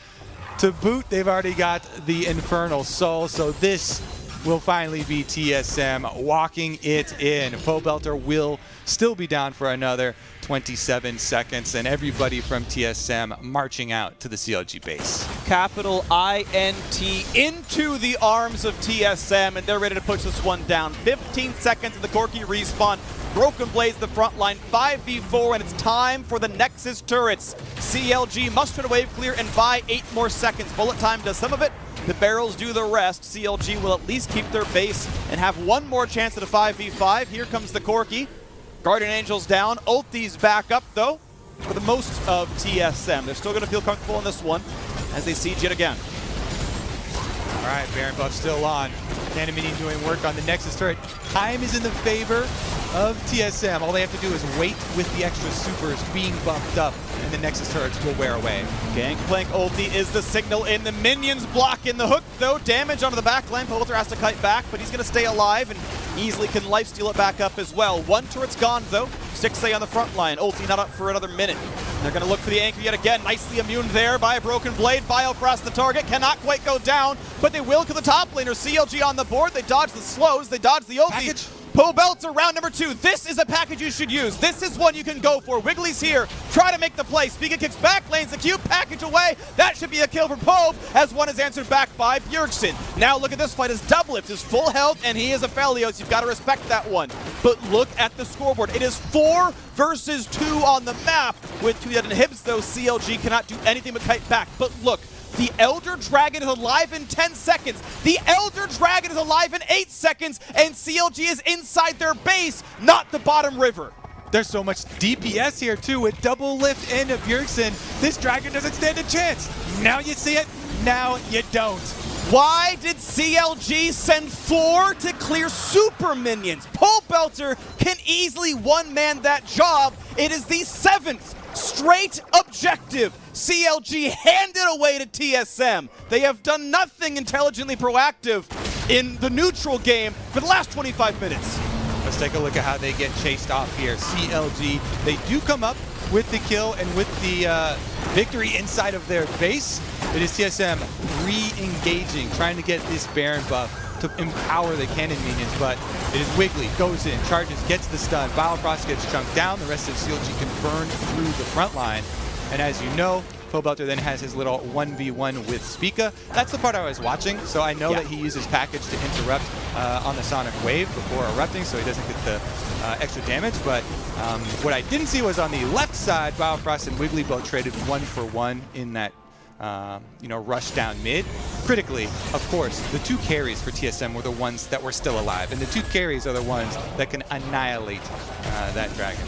To boot, they've already got the Infernal Soul, so this will finally be TSM walking it in. Pobelter will still be down for another 27 seconds, and everybody from TSM marching out to the CLG base. Capital INT into the arms of TSM, and they're ready to push this one down. 15 seconds of the Corki respawn. Broken Blade's the front line, 5v4, and it's time for the Nexus turrets. CLG must try to wave clear and buy 8 more seconds. Bullet time does some of it. The barrels do the rest. CLG will at least keep their base and have one more chance at a 5v5. Here comes the Corki. Guardian Angel's down. Ulti's back up, though, for the most of TSM. They're still going to feel comfortable in this one as they siege it again. All right, Baron buff still on. Canamini doing work on the Nexus turret. Time is in the favor of TSM. All they have to do is wait with the extra supers being buffed up, and the Nexus turrets will wear away. Gangplank ulti is the signal in. The minions block in the hook, though. Damage onto the back line. Pobelter has to kite back, but he's going to stay alive and easily can lifesteal it back up as well. One turret's gone, though. Stixie on the front line. Ulti not up for another minute. They're going to look for the anchor yet again. Nicely immune there by a Broken Blade. Biofrost the target. Cannot quite go down, but they will kill the top laner. CLG on the board. They dodge the slows. They dodge the ulti. Package. Pobelter round number 2. This is a package you should use. This is one you can go for. Wiggly's here. Try to make the play. Spica kicks back, lanes the Q, package away. That should be a kill for Pobe, as one is answered back by Bjergsen. Now look at this fight as Doublelift is full health, and he is a Felios. You've got to respect that one. But look at the scoreboard. It is 4 versus 2 on the map. With 2 that inhibits, though, CLG cannot do anything but kite back. But look. The Elder Dragon is alive in 10 seconds. The Elder Dragon is alive in 8 seconds, and CLG is inside their base, not the bottom river. There's so much DPS here, too, with double lift and Bjergsen. This Dragon doesn't stand a chance. Now you see it, now you don't. Why did CLG send 4 to clear super minions? Pole Belter can easily one-man that job. It is the 7th straight objective CLG handed away to TSM. They have done nothing intelligently proactive in the neutral game for the last 25 minutes. Let's take a look at how they get chased off here. CLG, they do come up with the kill and with the victory inside of their base. It is TSM re-engaging, trying to get this Baron buff to empower the cannon minions, but it is Wiggly, goes in, charges, gets the stun, Biofrost gets chunked down, the rest of CLG can burn through the front line, and as you know, Pobelter then has his little 1v1 with Spica. That's the part I was watching, so I know that he uses package to interrupt on the Sonic Wave before erupting, so he doesn't get the extra damage, but what I didn't see was on the left side, Biofrost and Wiggly both traded 1-for-1 in that rush down mid. Critically, of course, the 2 carries for TSM were the ones that were still alive, and the 2 carries are the ones that can annihilate that dragon.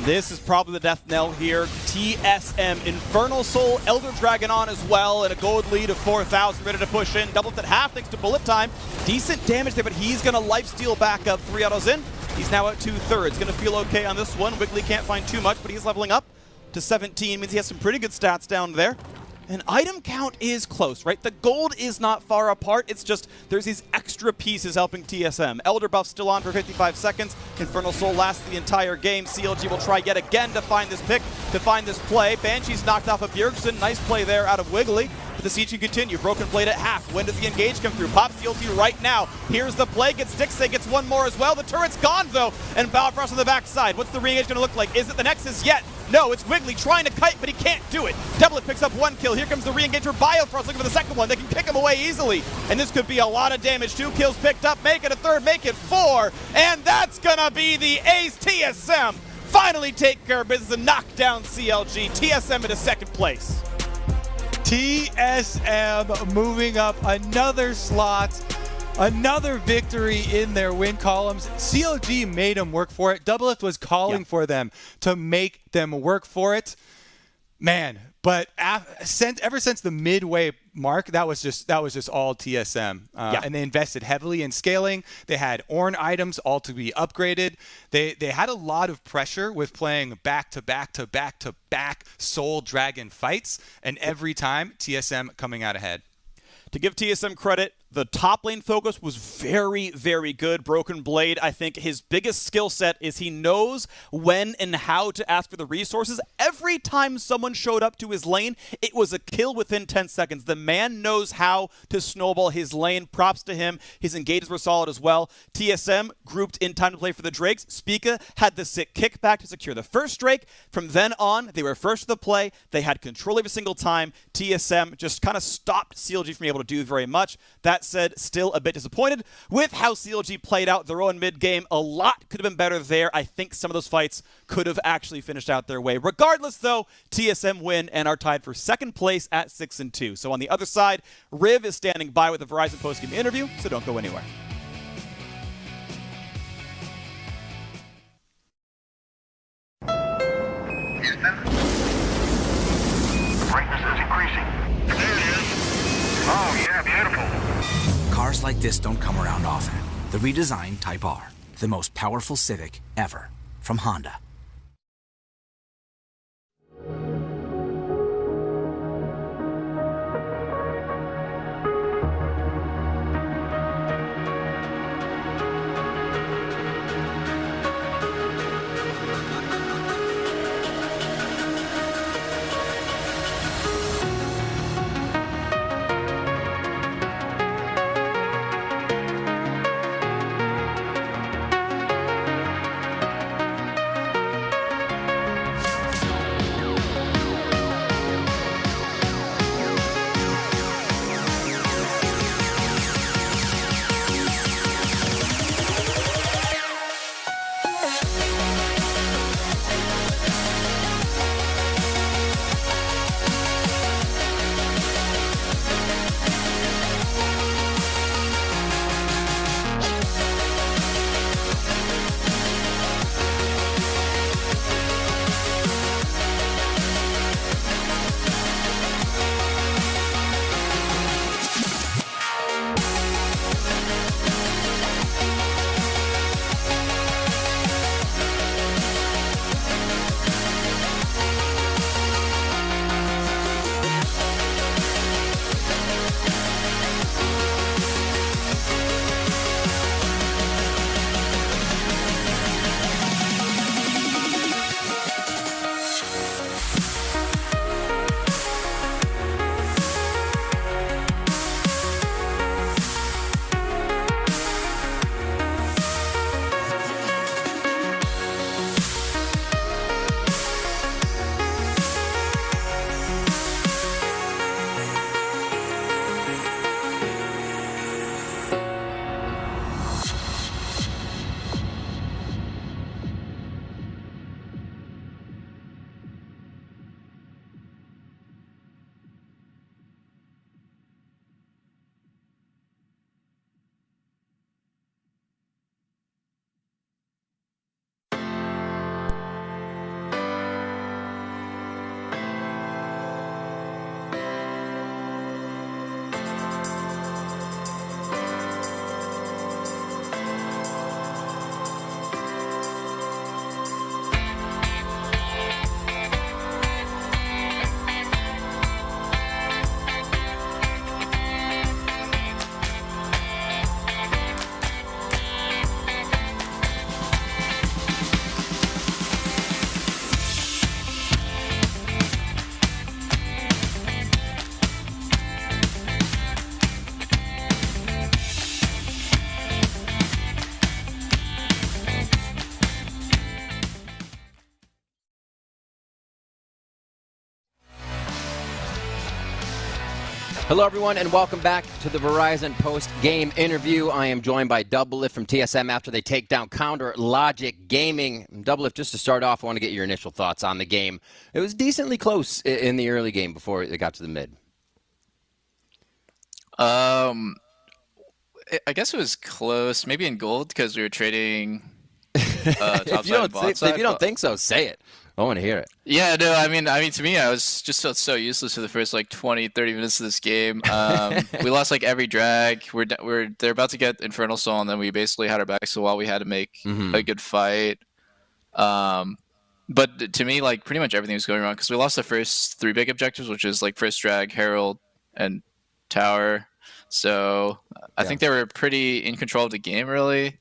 This is probably the death knell here. TSM, Infernal Soul, Elder Dragon on as well, and a gold lead of 4,000, ready to push in. Doubled at half thanks to bullet time. Decent damage there, but he's going to lifesteal back up. 3 autos in. He's now at 2/3. Going to feel okay on this one. Wiggly can't find too much, but he's leveling up to 17. Means he has some pretty good stats down there. And item count is close, right? The gold is not far apart. It's just there's these extra pieces helping TSM. Elder buff still on for 55 seconds. Infernal Soul lasts the entire game. CLG will try yet again to find this pick, to find this play. Banshee's knocked off of Bjergsen. Nice play there out of Wiggly. But the siege can continue. Broken Blade at half. When does the engage come through? Pops the ulti right now. Here's the play. Gets Dixie, gets one more as well. The turret's gone though. And Biofrost on the backside. What's the re-engage going to look like? Is it the Nexus yet? No, it's Wiggly trying to kite, but he can't do it. Doublet picks up 1 kill. Here comes the re-engage for Biofrost looking for the second one. They can pick him away easily. And this could be a lot of damage. 2 kills picked up. Make it a 3rd, make it 4. And that's going to be the ace. TSM finally take care of business and knock down CLG. TSM into 2nd place. TSM moving up another slot. Another victory in their win columns. CLG made them work for it. Doublelift was calling for them to make them work for it. Man, but ever since the midway mark, that was just all TSM. And they invested heavily in scaling. They had Ornn items all to be upgraded. They had a lot of pressure with playing back-to-back Soul Dragon fights, and every time TSM coming out ahead. To give TSM credit, the top lane focus was very, very good. Broken Blade, I think his biggest skill set is he knows when and how to ask for the resources. Every time someone showed up to his lane, it was a kill within 10 seconds. The man knows how to snowball his lane. Props to him. His engages were solid as well. TSM grouped in time to play for the Drakes. Spica had the sick kickback to secure the first Drake. From then on, they were first to the play. They had control every single time. TSM just kind of stopped CLG from being able to do very much. That said, still a bit disappointed with how CLG played out their own mid-game. A lot could have been better there. I think some of those fights could have actually finished out their way. Regardless, though, TSM win and are tied for 2nd place at 6-2. So on the other side, Riv is standing by with the Verizon post-game interview, so don't go anywhere. Brightness is increasing. There it is. Oh, yeah, beautiful. Cars like this don't come around often. The redesigned Type R, the most powerful Civic ever, from Honda. Hello, everyone, and welcome back to the Verizon post-game interview. I am joined by Doublelift from TSM after they take down Counter Logic Gaming. Doublelift, just to start off, I want to get your initial thoughts on the game. It was decently close in the early game before it got to the mid. I guess it was close, maybe in gold because we were trading top If you don't think so, say it. I want to hear it. Yeah, no, I mean, to me, I was just felt so useless for the first 20, 30 minutes of this game. We lost every drag. They're about to get Infernal Soul, and then we basically had our backs to the wall. We had to make a good fight. But to me, pretty much everything was going wrong because we lost the first 3 big objectives, which is first drag, Herald, and Tower. So I think they were pretty in control of the game, really.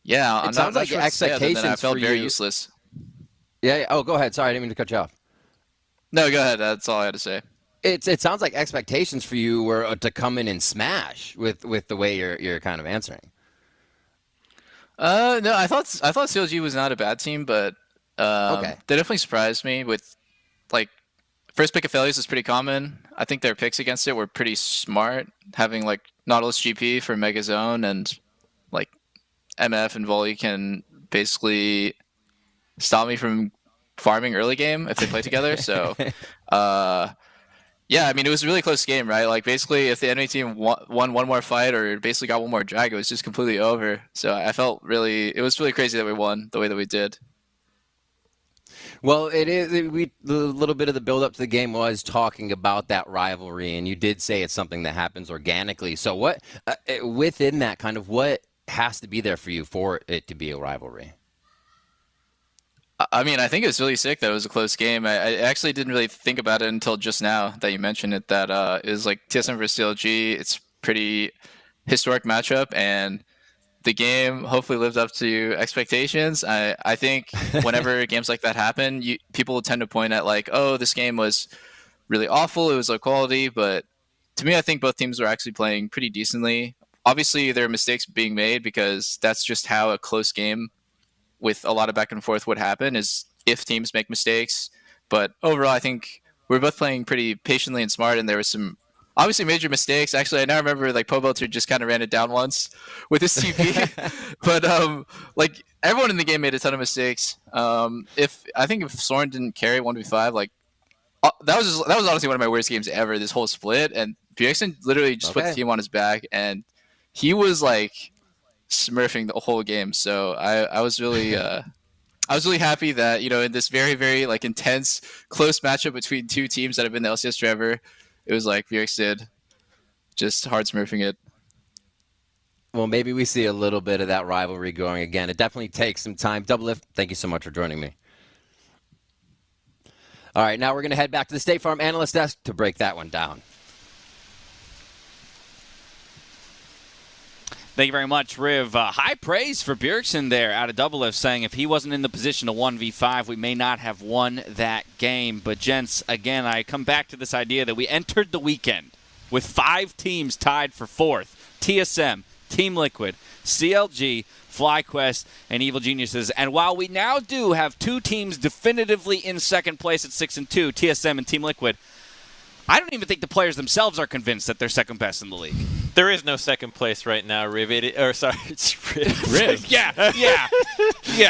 Yeah, it sounds like expectations I felt for very you. Useless. Yeah. Oh, go ahead. Sorry, I didn't mean to cut you off. No, go ahead. That's all I had to say. It sounds like expectations for you were to come in and smash with the way you're kind of answering. No, I thought CLG was not a bad team, but they definitely surprised me with first pick of failures is pretty common. I think their picks against it were pretty smart, having Nautilus GP for Mega Zone and MF and Volley can basically stop me from farming early game if they play together. So, yeah, I mean, it was a really close game, right? Basically, if the enemy team won one more fight or basically got one more drag, it was just completely over. So I felt it was really crazy that we won the way that we did. Well, the little bit of the build-up to the game was talking about that rivalry, and you did say it's something that happens organically. So what, within that what has to be there for you for it to be a rivalry? I mean, I think it's really sick that it was a close game. I actually didn't really think about it until just now that you mentioned it, that it was TSM versus CLG. It's pretty historic matchup, and the game hopefully lived up to expectations. I think whenever games like that happen, people tend to point at oh, this game was really awful, it was low quality, but to me, I think both teams were actually playing pretty decently. Obviously, there are mistakes being made because that's just how a close game with a lot of back and forth would happen, is if teams make mistakes. But overall, I think we're both playing pretty patiently and smart, and there was some obviously major mistakes. Actually, I now remember Pobelter just kind of ran it down once with his TP. But everyone in the game made a ton of mistakes. If Soren didn't carry 1v5, that was honestly one of my worst games ever, this whole split. And Bjergsen literally just put the team on his back, and he was smurfing the whole game. So I was really happy that in this very, very intense close matchup between two teams that have been the LCS forever, it was Bjergsen just hard smurfing it. Well, maybe we see a little bit of that rivalry going again. It definitely takes some time. Doublelift, thank you so much for joining me. All right, now we're going to head back to the State Farm Analyst Desk to break that one down. Thank you very much, Riv. High praise for Bjergsen there out of Doublelift, saying if he wasn't in the position to 1v5, we may not have won that game. But, gents, again, I come back to this idea that we entered the weekend with 5 teams tied for 4th. TSM, Team Liquid, CLG, FlyQuest, and Evil Geniuses. And while we now do have 2 teams definitively in second place at 6-2, TSM and Team Liquid, I don't even think the players themselves are convinced that they're second best in the league. There is no second place right now, Riv. It's Riv. Yeah,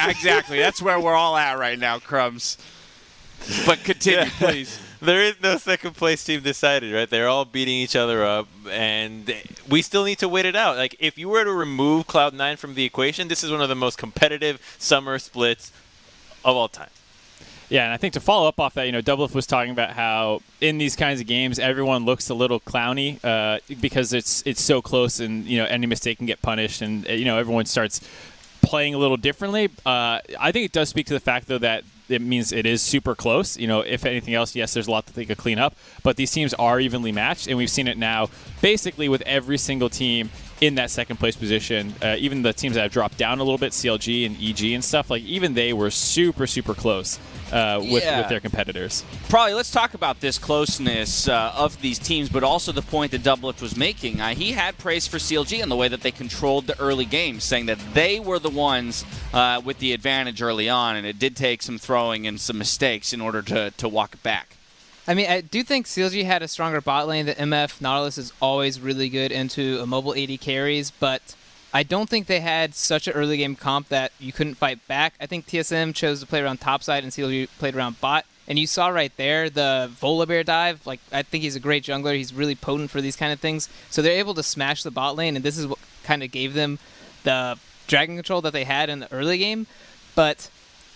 exactly. That's where we're all at right now, Crumbs. But continue, please. There is no second place team decided, right? They're all beating each other up, and we still need to wait it out. If you were to remove Cloud9 from the equation, this is one of the most competitive summer splits of all time. Yeah, and I think to follow up off that, Doublelift was talking about how in these kinds of games, everyone looks a little clowny because it's so close, and any mistake can get punished, and everyone starts playing a little differently. I think it does speak to the fact, though, that it means it is super close. If anything else, yes, there's a lot that they could clean up, but these teams are evenly matched, and we've seen it now basically with every single team in that second place position. Even the teams that have dropped down a little bit, CLG and EG and stuff, even they were super, super close with their competitors. Probably let's talk about this closeness of these teams, but also the point that Doublelift was making. He had praise for CLG in the way that they controlled the early games, saying that they were the ones with the advantage early on, and it did take some throwing and some mistakes in order to walk it back. I mean, I do think CLG had a stronger bot lane. The MF Nautilus is always really good into a mobile AD carries, but I don't think they had such an early game comp that you couldn't fight back. I think TSM chose to play around top side and CLG played around bot. And you saw right there the Volibear dive. Like, I think he's a great jungler. He's really potent for these kind of things. So they're able to smash the bot lane, and this is what kind of gave them the dragon control that they had in the early game. But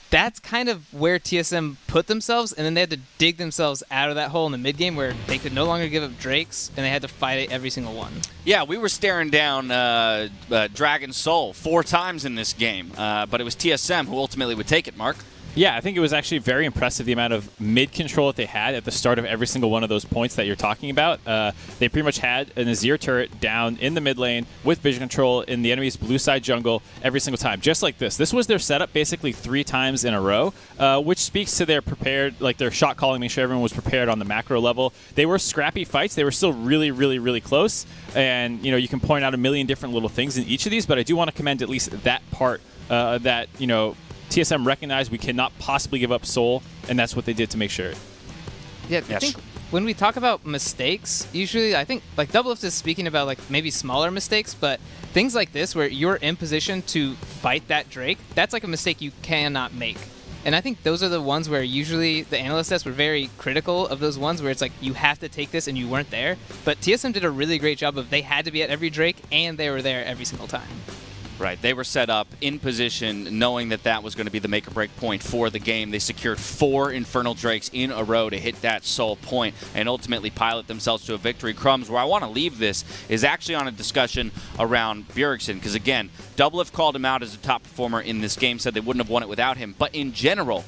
that's kind of where TSM put themselves, and then they had to dig themselves out of that hole in the mid game where they could no longer give up Drakes, and they had to fight every single one. Yeah, we were staring down Dragon Soul 4 times in this game, but it was TSM who ultimately would take it, Mark. Yeah, I think it was actually very impressive the amount of mid control that they had at the start of every single one of those points that you're talking about. They pretty much had an Azir turret down in the mid lane with vision control in the enemy's blue side jungle every single time, just like this. This was their setup basically 3 times in a row, which speaks to their prepared, like their shot calling, make sure everyone was prepared on the macro level. They were scrappy fights. They were still really, really, really close. And, you know, you can point out a million different little things in each of these, but I do want to commend at least that part that, you know, TSM recognized we cannot possibly give up Soul, and that's what they did to make sure. Yeah, I think when we talk about mistakes, usually I think like Doublelift is speaking about like maybe smaller mistakes, but things like this where you're in position to fight that Drake, that's like a mistake you cannot make. And I think those are the ones where usually the analyst tests were very critical of those ones where it's like you have to take this and you weren't there. But TSM did a really great job of they had to be at every Drake and they were there every single time. Right, they were set up in position knowing that that was going to be the make or break point for the game. They secured 4 Infernal Drakes in a row to hit that Soul point and ultimately pilot themselves to a victory. Crumbs, where I want to leave this is actually on a discussion around Bjergsen, because again, Doublelift called him out as a top performer in this game, said they wouldn't have won it without him. But in general,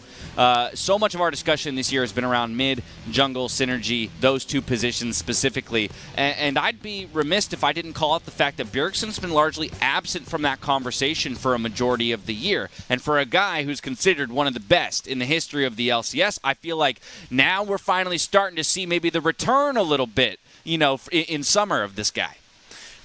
so much of our discussion this year has been around mid, jungle, synergy, those 2 positions specifically. And I'd be remiss if I didn't call out the fact that Bjergsen's been largely absent from that conversation for a majority of the year. And for a guy who's considered one of the best in the history of the LCS, I feel like now we're finally starting to see maybe the return a little bit, you know, in summer of this guy.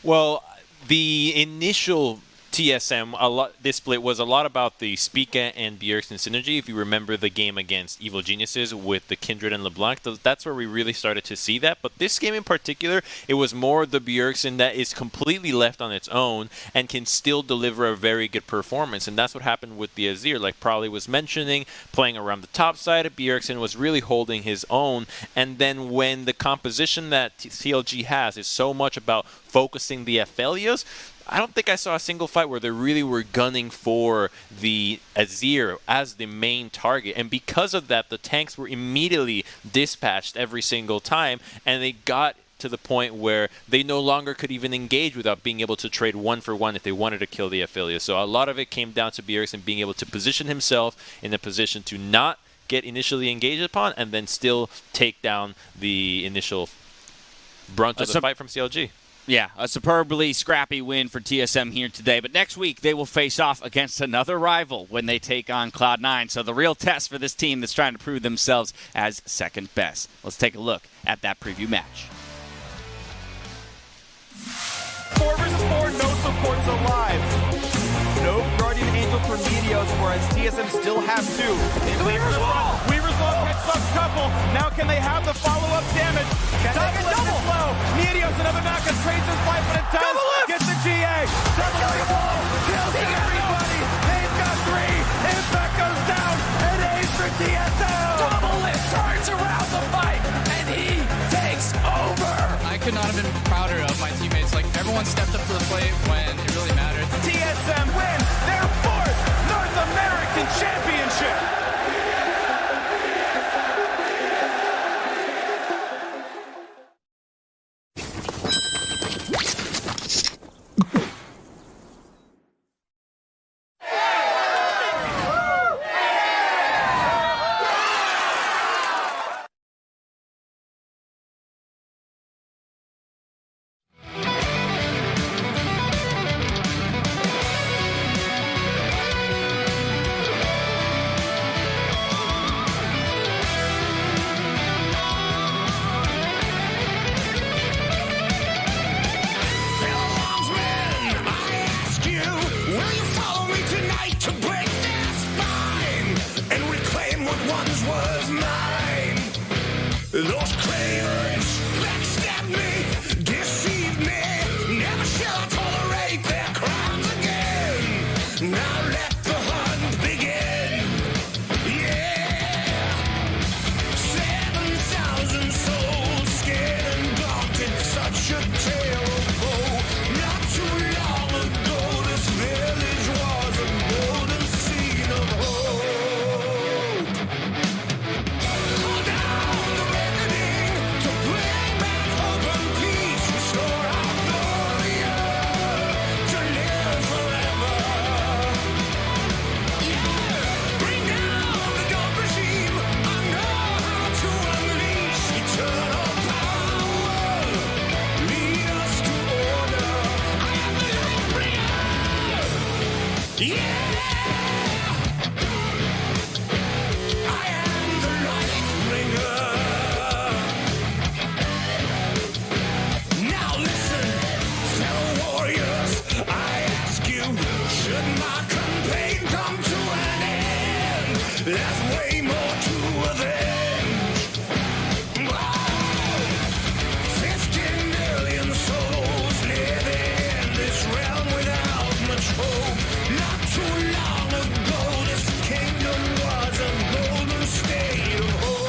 Well, the initial TSM, this split was a lot about the Spica and Bjergsen synergy. If you remember the game against Evil Geniuses with the Kindred and LeBlanc, that's where we really started to see that. But this game in particular, it was more the Bjergsen that is completely left on its own and can still deliver a very good performance. And that's what happened with the Azir. Like Probably was mentioning, playing around the top side, Bjergsen was really holding his own. And then when the composition that CLG has is so much about focusing the Aphelios, I don't think I saw a single fight where they really were gunning for the Azir as the main target. And because of that, the tanks were immediately dispatched every single time, and they got to the point where they no longer could even engage without being able to trade 1-for-1 if they wanted to kill the Aphelios. So a lot of it came down to Bjergsen being able to position himself in a position to not get initially engaged upon and then still take down the initial brunt of the fight from CLG. Yeah, a superbly scrappy win for TSM here today. But next week, they will face off against another rival when they take on Cloud9. So the real test for this team that's trying to prove themselves as second best. Let's take a look at that preview match. 4 versus 4, no supports alive. No Guardian Angel for Meteos, whereas TSM still have 2. Weaver's Wall picks up couple. Now can they have the follow-up damage? Double is low. Meteos, another knockup, trades his life, but it does. Gets the GA. Kills everybody. They've got 3. Impact goes down. And ace for TSM. Doublelift turns around the fight, and he takes over. I could not have been prouder of my teammates. Like, everyone stepped up to the plate when it really mattered. TSM win their 4th North American Championship. Now let the hunt begin. Yeah. 7,000 souls scared and daunted, such a tale of woe. Not too long ago, this village was a golden scene of hope. Hold down the reckoning to bring back hope and peace, restore our glory to live forever. Yeah, bring down the dark regime. I know how to unleash eternal power. Lead us to order. I am the light bringer. Yeah. I am the light bringer. Now listen, fellow warriors, I ask you, should my campaign come to an end? There's way more to avenge. Oh, 50 million souls living in this realm without much hope. Not too long ago, this kingdom was a golden state of hope.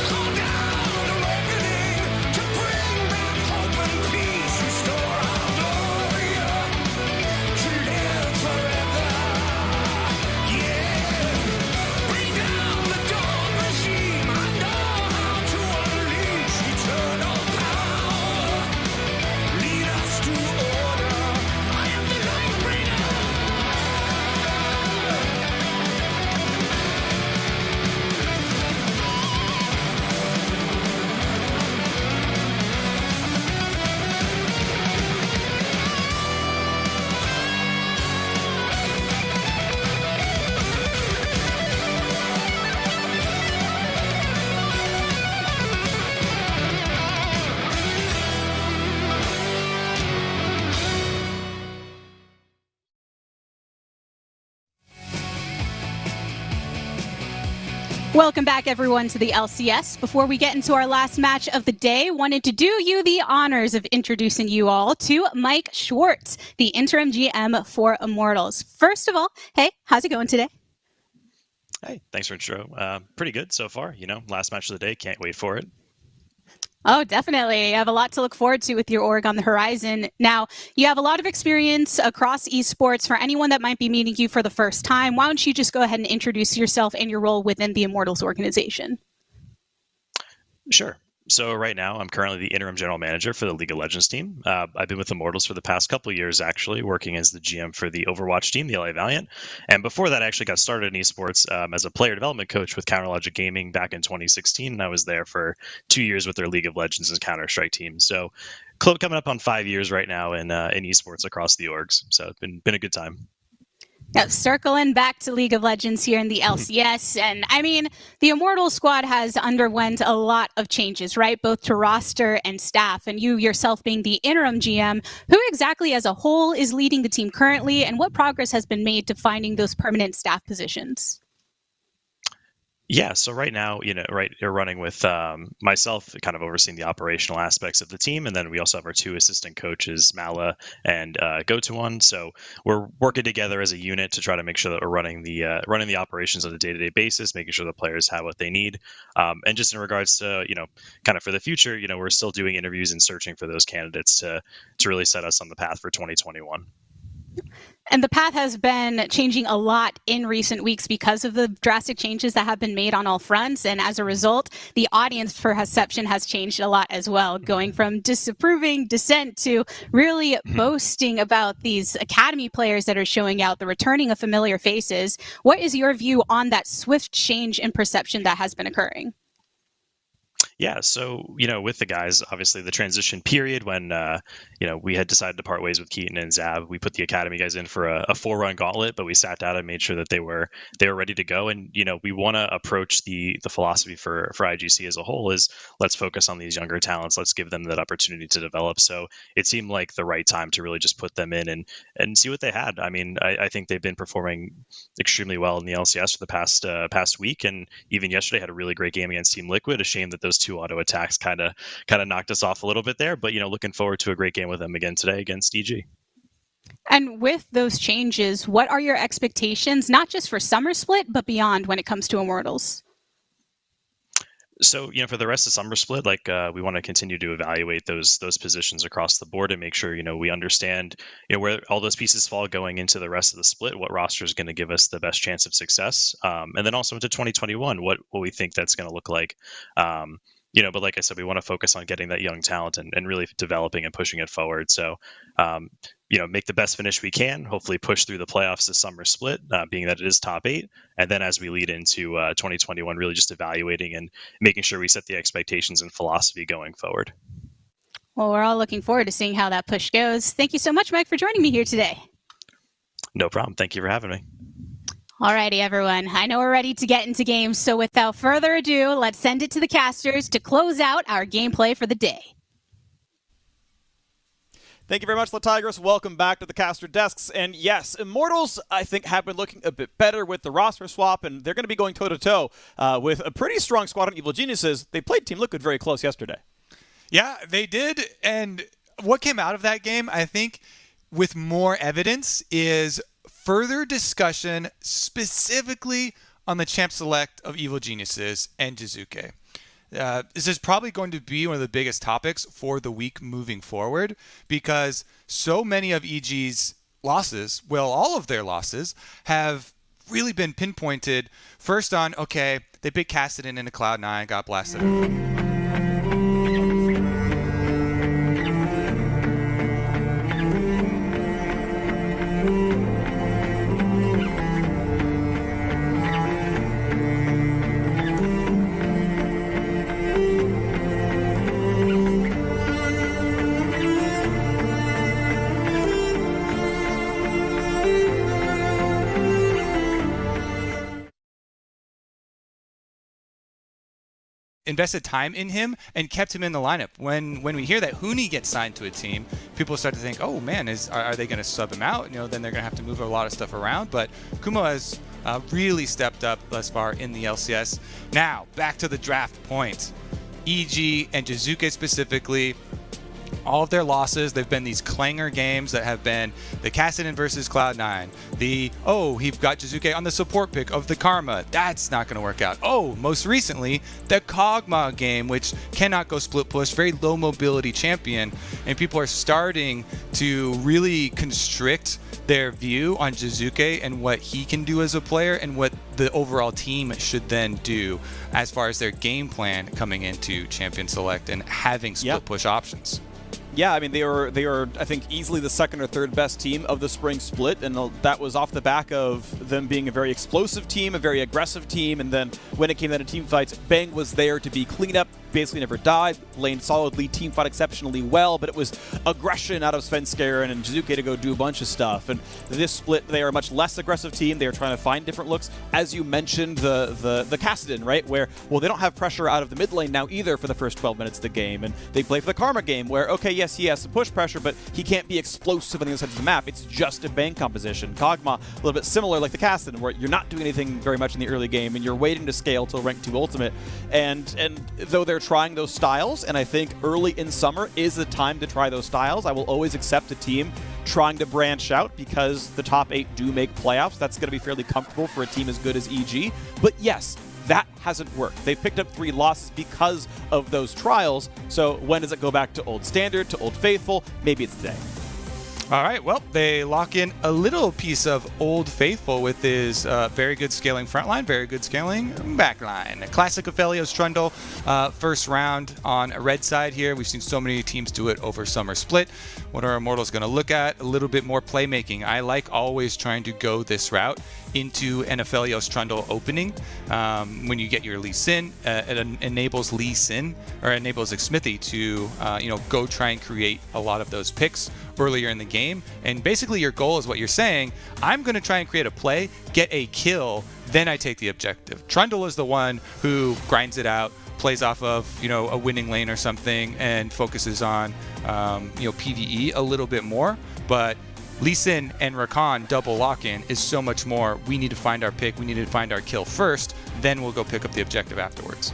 Hold down the reckoning to bring back hope and peace, restore our glory to live forever. Yeah, bring down the dark regime. I know how to unleash eternal power. Lead us to order. I am the light bringer. Welcome back, everyone, to the LCS. Before we get into our last match of the day, wanted to do you the honors of introducing you all to Mike Schwartz, the interim GM for Immortals. First of all, hey, how's it going today? Hey, thanks for intro. Pretty good so far. Last match of the day. Can't wait for it. Oh, definitely. You have a lot to look forward to with your org on the horizon. Now, you have a lot of experience across esports. For anyone that might be meeting you for the first time, why don't you just go ahead and introduce yourself and your role within the Immortals organization? Sure. So right now, I'm currently the interim general manager for the League of Legends team. I've been with Immortals for the past couple of years, actually, working as the GM for the Overwatch team, the LA Valiant. And before that, I actually got started in esports as a player development coach with Counterlogic Gaming back in 2016. And I was there for 2 years with their League of Legends and Counter-Strike team. So coming up on 5 years right now in esports across the orgs. So it's been a good time. Now, circling back to League of Legends here in the LCS, and I mean, the Immortals squad has underwent a lot of changes, right? Both to roster and staff, and you yourself being the interim GM, who exactly as a whole is leading the team currently, and what progress has been made to finding those permanent staff positions? Yeah, so right now, you're running with myself, kind of overseeing the operational aspects of the team, and then we also have our two assistant coaches, Mala and Gotuan. So we're working together as a unit to try to make sure that we're running the operations on a day-to-day basis, making sure the players have what they need. And just in regards to kind of for the future, we're still doing interviews and searching for those candidates to really set us on the path for 2021. And the path has been changing a lot in recent weeks because of the drastic changes that have been made on all fronts. And as a result, the audience perception has changed a lot as well, going from disapproving dissent to really boasting about these academy players that are showing out, the returning of familiar faces. What is your view on that swift change in perception that has been occurring? Yeah, so, with the guys, obviously the transition period when, we had decided to part ways with Keaton and Zab, we put the Academy guys in for a 4-run gauntlet, but we sat down and made sure that they were ready to go. And, we want to approach the philosophy for IGC as a whole is let's focus on these younger talents. Let's give them that opportunity to develop. So it seemed like the right time to really just put them in and see what they had. I mean, I think they've been performing extremely well in the LCS for the past week. And even yesterday had a really great game against Team Liquid. A shame that those 2 auto attacks kind of knocked us off a little bit there, but looking forward to a great game with them again today against EG. And with those changes, what are your expectations, not just for Summer Split, but beyond when it comes to Immortals? So, for the rest of Summer Split, we want to continue to evaluate those positions across the board and make sure, we understand, where all those pieces fall going into the rest of the split, what roster is going to give us the best chance of success. And then also into 2021, what we think that's going to look like. But like I said, we want to focus on getting that young talent and really developing and pushing it forward. So, make the best finish we can, hopefully push through the playoffs this Summer Split, being that it is top 8. And then as we lead into 2021, really just evaluating and making sure we set the expectations and philosophy going forward. Well, we're all looking forward to seeing how that push goes. Thank you so much, Mike, for joining me here today. No problem. Thank you for having me. Alrighty, everyone. I know we're ready to get into games, so without further ado, let's send it to the casters to close out our gameplay for the day. Thank you very much, Tigress. Welcome back to the caster desks. And yes, Immortals, I think, have been looking a bit better with the roster swap, and they're going to be going toe-to-toe with a pretty strong squad on Evil Geniuses. They played Team Liquid very close yesterday. Yeah, they did. And what came out of that game, I think, with more evidence is further discussion specifically on the champ select of Evil Geniuses and Jizuke. This is probably going to be one of the biggest topics for the week moving forward because so many of EG's losses, well, all of their losses, have really been pinpointed first on, okay, they picked Kassadin into Cloud9, got blasted. Invested time in him and kept him in the lineup. When we hear that Huni gets signed to a team, people start to think, oh man, are they going to sub him out? Then they're going to have to move a lot of stuff around. But Kumo has really stepped up thus far in the LCS. Now, back to the draft point. EG and Jizuke specifically, all of their losses, they've been these clanger games that have been the Kassadin versus Cloud9. He's got Jizuke on the support pick of the Karma. That's not going to work out. Most recently, the Kog'Maw game, which cannot go split push, very low mobility champion. And people are starting to really constrict their view on Jizuke and what he can do as a player and what the overall team should then do as far as their game plan coming into Champion Select and having split push options. Yeah, I mean, they were, I think, easily the second or third best team of the spring split, and that was off the back of them being a very explosive team, a very aggressive team, and then when it came down to team fights, Bang was there to be cleaned up, basically never died, laned solidly, team fought exceptionally well, but it was aggression out of Svenskeren and Jizuke to go do a bunch of stuff. And this split, they are a much less aggressive team. They are trying to find different looks. As you mentioned, the Kassadin, right, where, well, they don't have pressure out of the mid lane now either for the first 12 minutes of the game, and they play for the Karma game where, okay, yes, he has some push pressure, but he can't be explosive on the other side of the map. It's just a Bang composition. Kog'Maw, a little bit similar like the Kassadin, where you're not doing anything very much in the early game, and you're waiting to scale till rank 2 ultimate. And though they're trying those styles, and I think early in summer is the time to try those styles, I will always accept a team trying to branch out because the top 8 do make playoffs. That's going to be fairly comfortable for a team as good as EG. But yes, that hasn't worked. They picked up 3 losses because of those trials. So when does it go back to old standard, to old faithful? Maybe it's today. All right, well, they lock in a little piece of Old Faithful with his very good scaling front line, very good scaling back line. Classic Aphelios Trundle, first round on a red side here. We've seen so many teams do it over Summer Split. What are Immortals going to look at? A little bit more playmaking. I like always trying to go this route into an Aphelios Trundle opening. When you get your Lee Sin, it enables Lee Sin, or enables Xmithie to go try and create a lot of those picks earlier in the game. And basically your goal is what you're saying, I'm going to try and create a play, get a kill, then I take the objective. Trundle is the one who grinds it out, plays off of a winning lane or something, and focuses on PvE a little bit more. But Lee Sin and Rakan double lock-in is so much more. We need to find our pick, we need to find our kill first, then we'll go pick up the objective afterwards.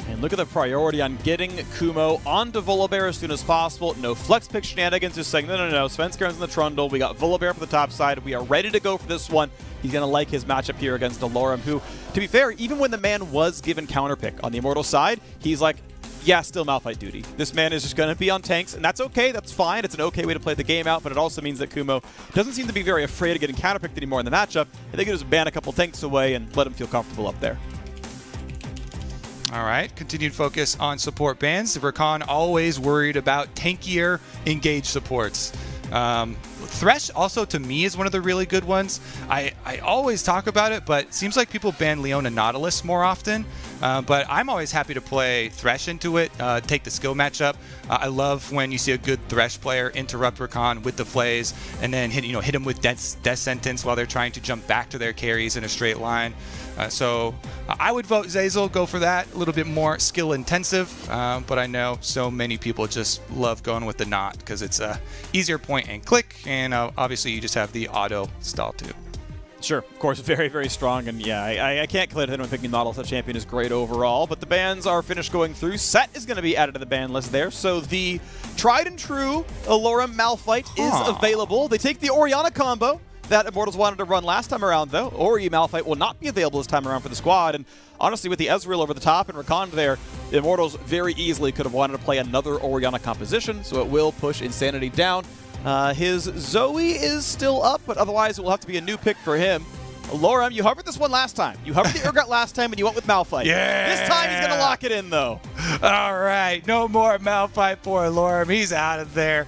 And look at the priority on getting Kumo onto Volibear as soon as possible. No flex pick shenanigans, just saying, no, Svenskern's in the Trundle. We got Volibear for the top side. We are ready to go for this one. He's going to like his matchup here against Alorum, who, to be fair, even when the man was given counterpick on the Immortal side, he's like, yeah, still Malphite duty. This man is just going to be on tanks, and that's okay. That's fine. It's an okay way to play the game out, but it also means that Kumo doesn't seem to be very afraid of getting counterpicked anymore in the matchup. And they can just ban a couple tanks away and let him feel comfortable up there. All right, continued focus on support bans. Rakan always worried about tankier engaged supports. Thresh also to me is one of the really good ones. I always talk about it, but it seems like people ban Leona Nautilus more often. But I'm always happy to play Thresh into it, take the skill matchup. I love when you see a good Thresh player interrupt Rakan with the plays and then hit him with death sentence while they're trying to jump back to their carries in a straight line. So I would vote Zeyzal, go for that. A little bit more skill intensive, but I know so many people just love going with the Knot because it's a easier point and click, and obviously you just have the auto stall too. Sure, of course, very, very strong, and yeah, I can't clear anyone picking Nautilus as champion is great overall, but the bans are finished going through. Set is going to be added to the ban list there, so the tried and true Alorum Malphite is available. They take the Orianna combo that Immortals wanted to run last time around, though. Ori Malphite will not be available this time around for the squad, and honestly, with the Ezreal over the top and Rakan there, the Immortals very easily could have wanted to play another Orianna composition, so it will push Insanity down. His Zoe is still up, but otherwise it will have to be a new pick for him. Alorum, you hovered this one last time. You hovered the Urgot last time, and you went with Malphite. Yeah! This time he's going to lock it in, though. All right, no more Malphite for Alorum. He's out of there.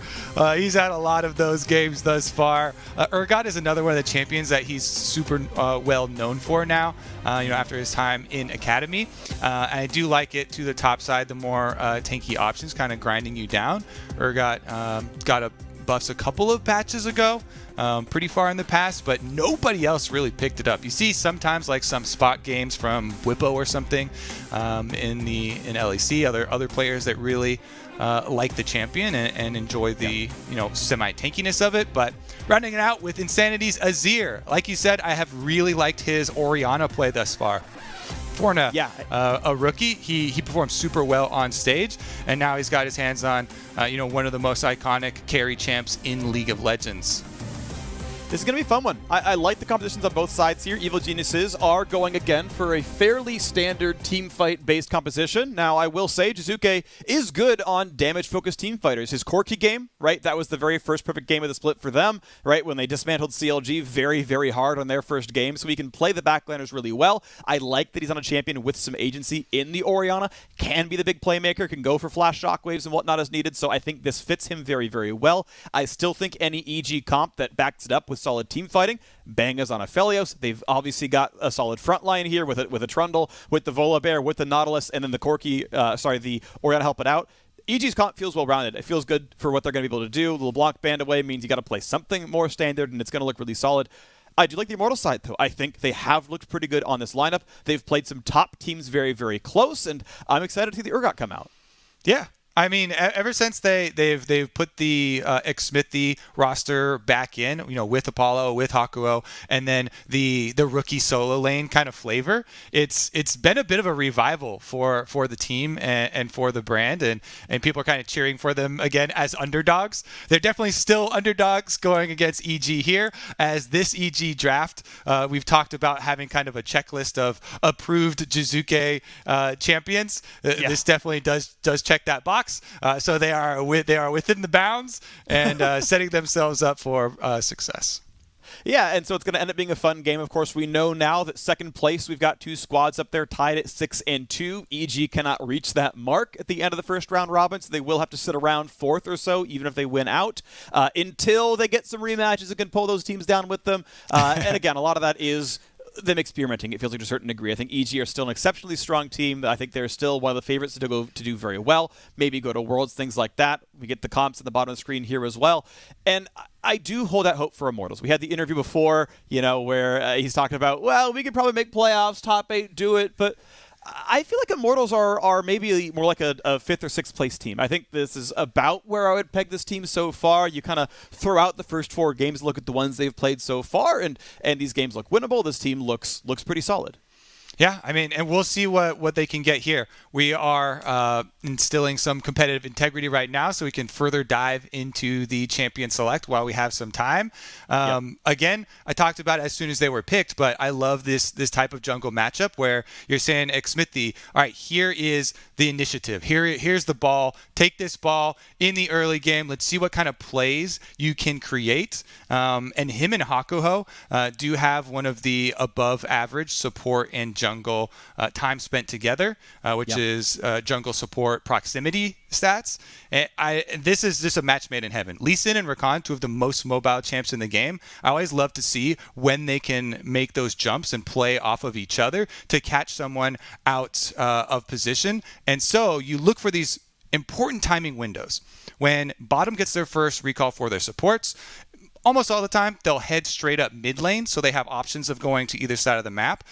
He's had a lot of those games thus far. Urgot is another one of the champions that he's super well known for now, after his time in Academy. I do like it to the top side, the more tanky options, kind of grinding you down. Urgot got a buffs a couple of patches ago, pretty far in the past, but nobody else really picked it up. You see sometimes like some spot games from Whippo or something in LEC, other players that really like the champion and enjoy the semi-tankiness of it. But rounding it out with Insanity's Azir, like you said, I have really liked his Orianna play thus far. Forna, a rookie, he performed super well on stage, and now he's got his hands on one of the most iconic carry champs in League of Legends. This is going to be a fun one. I like the compositions on both sides here. Evil Geniuses are going again for a fairly standard team fight-based composition. Now, I will say Jizuke is good on damage-focused team fighters. His Corki game, right, that was the very first perfect game of the split for them, right, when they dismantled CLG very, very hard on their first game, so he can play the backliners really well. I like that he's on a champion with some agency in the Orianna, can be the big playmaker, can go for flash shockwaves and whatnot as needed, so I think this fits him very, very well. I still think any EG comp that backs it up with solid team fighting. Bang is on Aphelios. They've obviously got a solid front line here with a Trundle, with the Volibear, with the Nautilus, and then the the Orianna help it out. EG's comp feels well-rounded. It feels good for what they're going to be able to do. The LeBlanc band away means you got to play something more standard, and it's going to look really solid. I do like the Immortal side, though. I think they have looked pretty good on this lineup. They've played some top teams very, very close, and I'm excited to see the Urgot come out. Yeah. I mean, ever since they've put the Xmithie roster back in, with Apollo, with Hakuo, and then the rookie solo lane kind of flavor, it's been a bit of a revival for the team and for the brand, and people are kind of cheering for them again as underdogs. They're definitely still underdogs going against EG here, as this EG draft, we've talked about having kind of a checklist of approved Jizuke champions. This definitely does check that box. box. So they are within the bounds and setting themselves up for success. Yeah, and so it's going to end up being a fun game. Of course, we know now that second place, we've got two squads up there tied at 6-2. EG cannot reach that mark at the end of the first round robin, so they will have to sit around fourth or so, even if they win out, until they get some rematches and can pull those teams down with them. And again, a lot of that is them experimenting, it feels like, to a certain degree. I think EG are still an exceptionally strong team. I think they're still one of the favorites to do very well, maybe go to Worlds, things like that. We get the comps at the bottom of the screen here as well. And I do hold out hope for Immortals. We had the interview before, where he's talking about, well, we could probably make playoffs, top 8, do it, but I feel like Immortals are maybe more like a 5th or 6th place team. I think this is about where I would peg this team so far. You kind of throw out the first 4 games, look at the ones they've played so far, and these games look winnable. This team looks pretty solid. Yeah, I mean, and we'll see what they can get here. We are instilling some competitive integrity right now so we can further dive into the Champion Select while we have some time. Again, I talked about it as soon as they were picked, but I love this type of jungle matchup where you're saying, Xmithie, all right, here is the initiative. Here's the ball. Take this ball in the early game. Let's see what kind of plays you can create. And him and Hakuho do have one of the above average support and jungle time spent together, which is jungle support proximity stats. And this is just a match made in heaven. Lee Sin and Rakan, two of the most mobile champs in the game. I always love to see when they can make those jumps and play off of each other to catch someone out of position. And so you look for these important timing windows. When bottom gets their first recall for their supports, almost all the time, they'll head straight up mid lane, so they have options of going to either side of the map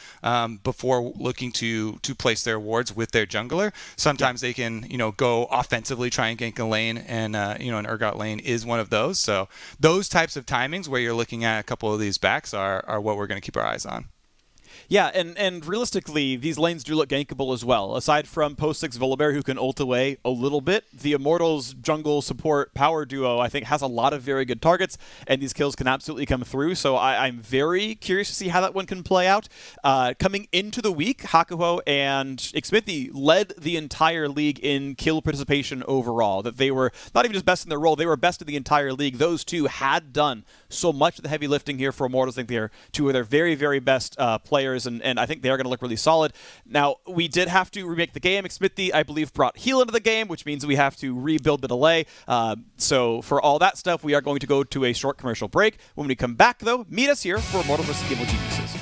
before looking to place their wards with their jungler. Sometimes they can, go offensively, try and gank a lane, and an Urgot lane is one of those. So those types of timings where you're looking at a couple of these backs are what we're going to keep our eyes on. Yeah, and realistically, these lanes do look gankable as well. Aside from post 6 Volibear, who can ult away a little bit, the Immortals jungle support power duo, I think, has a lot of very good targets, and these kills can absolutely come through. So I'm very curious to see how that one can play out. Coming into the week, Hakuho and Xmithie led the entire league in kill participation overall. That they were not even just best in their role, they were best in the entire league. Those two had done so much of the heavy lifting here for Immortals. I think they are two of their very, very best players, and I think they are going to look really solid. Now, we did have to remake the game. Xmithie, I believe, brought heal into the game, which means we have to rebuild the delay. So for all that stuff, we are going to go to a short commercial break. When we come back, though, meet us here for Immortals vs. Gimbal Geniuses.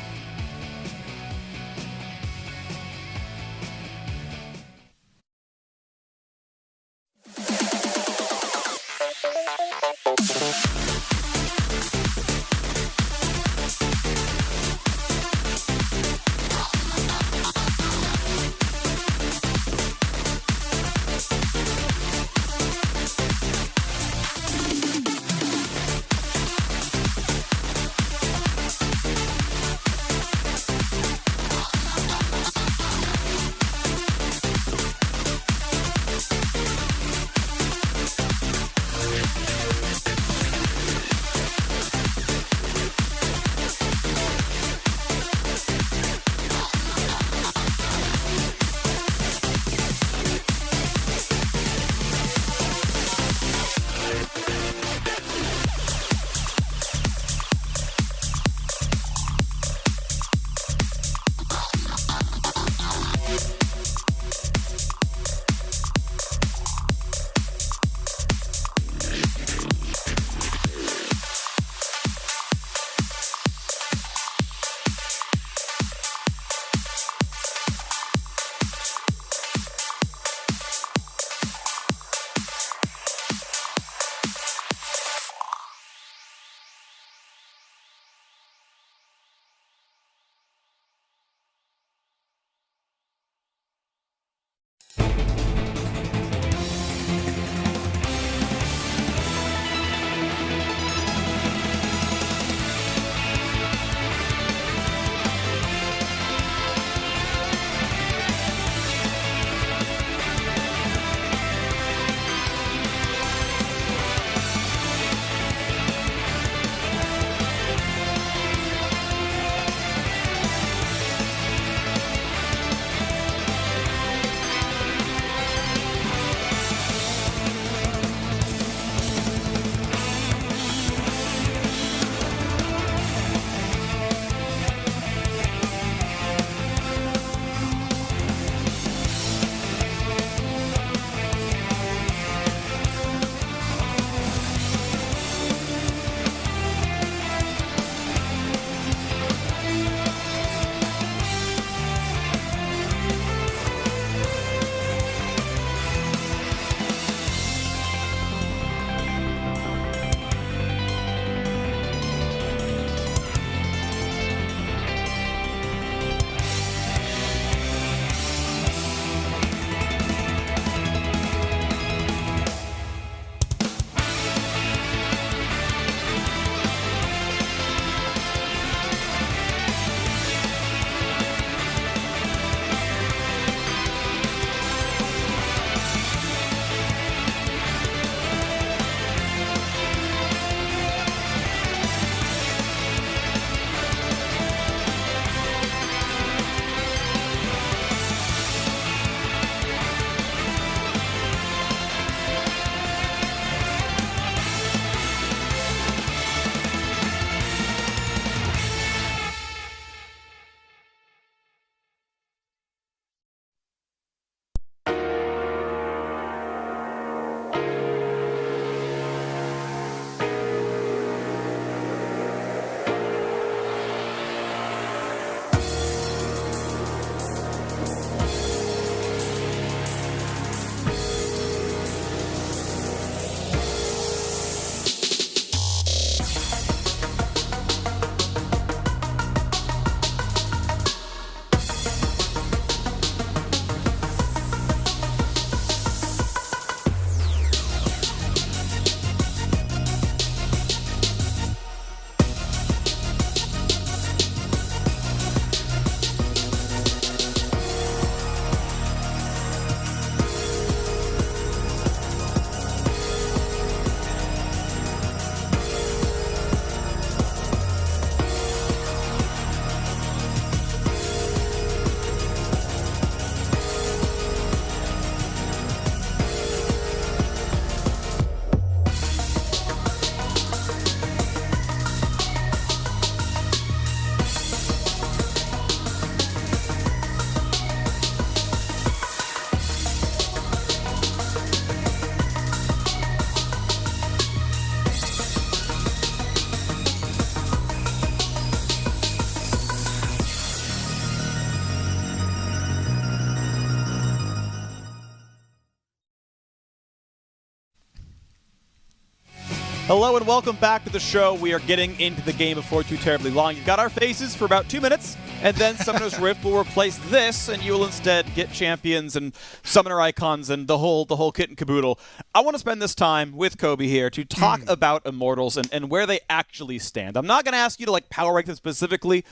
Hello and welcome back to the show. We are getting into the game before too terribly long. You've got our faces for about 2 minutes, and then Summoner's Rift will replace this, and you will instead get champions and Summoner icons and the whole kit and caboodle. I want to spend this time with Kobe here to talk about Immortals and where they actually stand. I'm not going to ask you to power rank them specifically,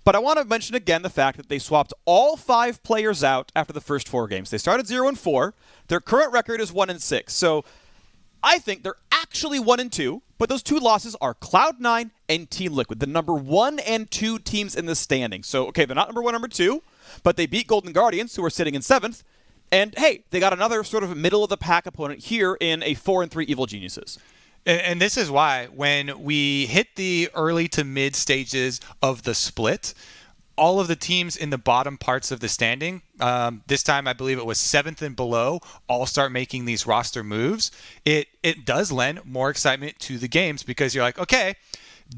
but I want to mention again the fact that they swapped all 5 players out after the first 4 games. They started 0-4. Their current record is 1-6. So I think they're actually 1-2, but those 2 losses are Cloud9 and Team Liquid, the number 1 and 2 teams in the standing. So, okay, they're not number 1, number 2, but they beat Golden Guardians, who are sitting in 7th. And, hey, they got another sort of middle-of-the-pack opponent here in a 4-3 Evil Geniuses. And this is why when we hit the early to mid stages of the split, all of the teams in the bottom parts of the standing, this time I believe it was 7th and below, all start making these roster moves. It does lend more excitement to the games because you're like, okay,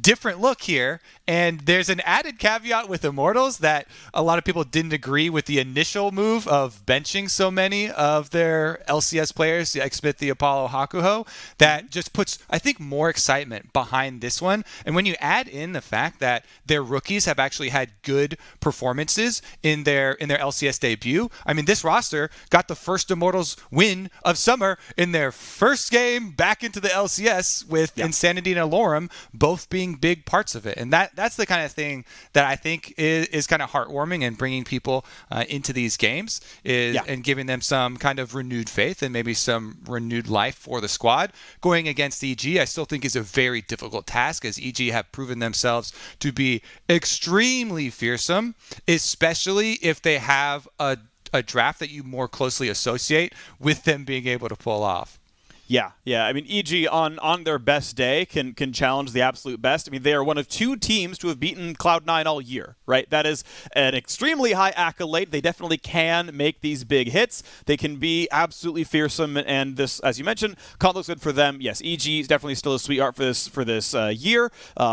different look here. And there's an added caveat with Immortals that a lot of people didn't agree with the initial move of benching so many of their LCS players, the Xmith, the Apollo, Hakuho, that just puts, I think, more excitement behind this one. And when you add in the fact that their rookies have actually had good performances in their LCS debut, I mean, this roster got the first Immortals win of summer in their first game back into the LCS with Insanity and Alorum both being big parts of it. And that's the kind of thing that I think is kind of heartwarming and bringing people into these games and giving them some kind of renewed faith and maybe some renewed life for the squad. Going against EG, I still think is a very difficult task, as EG have proven themselves to be extremely fearsome, especially if they have a draft that you more closely associate with them being able to pull off. Yeah. I mean, EG on their best day can challenge the absolute best. I mean, they are one of 2 teams to have beaten Cloud9 all year, right? That is an extremely high accolade. They definitely can make these big hits. They can be absolutely fearsome, and this, as you mentioned, comp looks good for them. Yes, EG is definitely still a sweetheart for this year,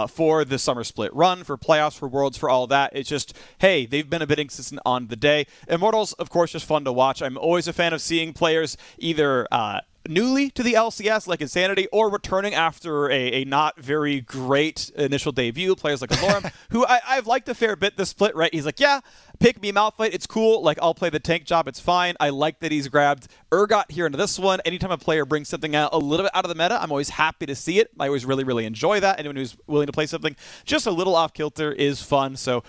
for the Summer Split run, for playoffs, for Worlds, for all that. It's just, hey, they've been a bit inconsistent on the day. Immortals, of course, just fun to watch. I'm always a fan of seeing players either newly to the LCS like Insanity or returning after a not very great initial debut, players like Alorum, who I've liked a fair bit this split, right? He's like, yeah, pick me Malphite, it's cool, I'll play the tank job, it's fine. I like that he's grabbed Urgot here into this one. Anytime a player brings something out a little bit out of the meta, I'm always happy to see it. I always really, really enjoy that. Anyone who's willing to play something just a little off kilter is fun. So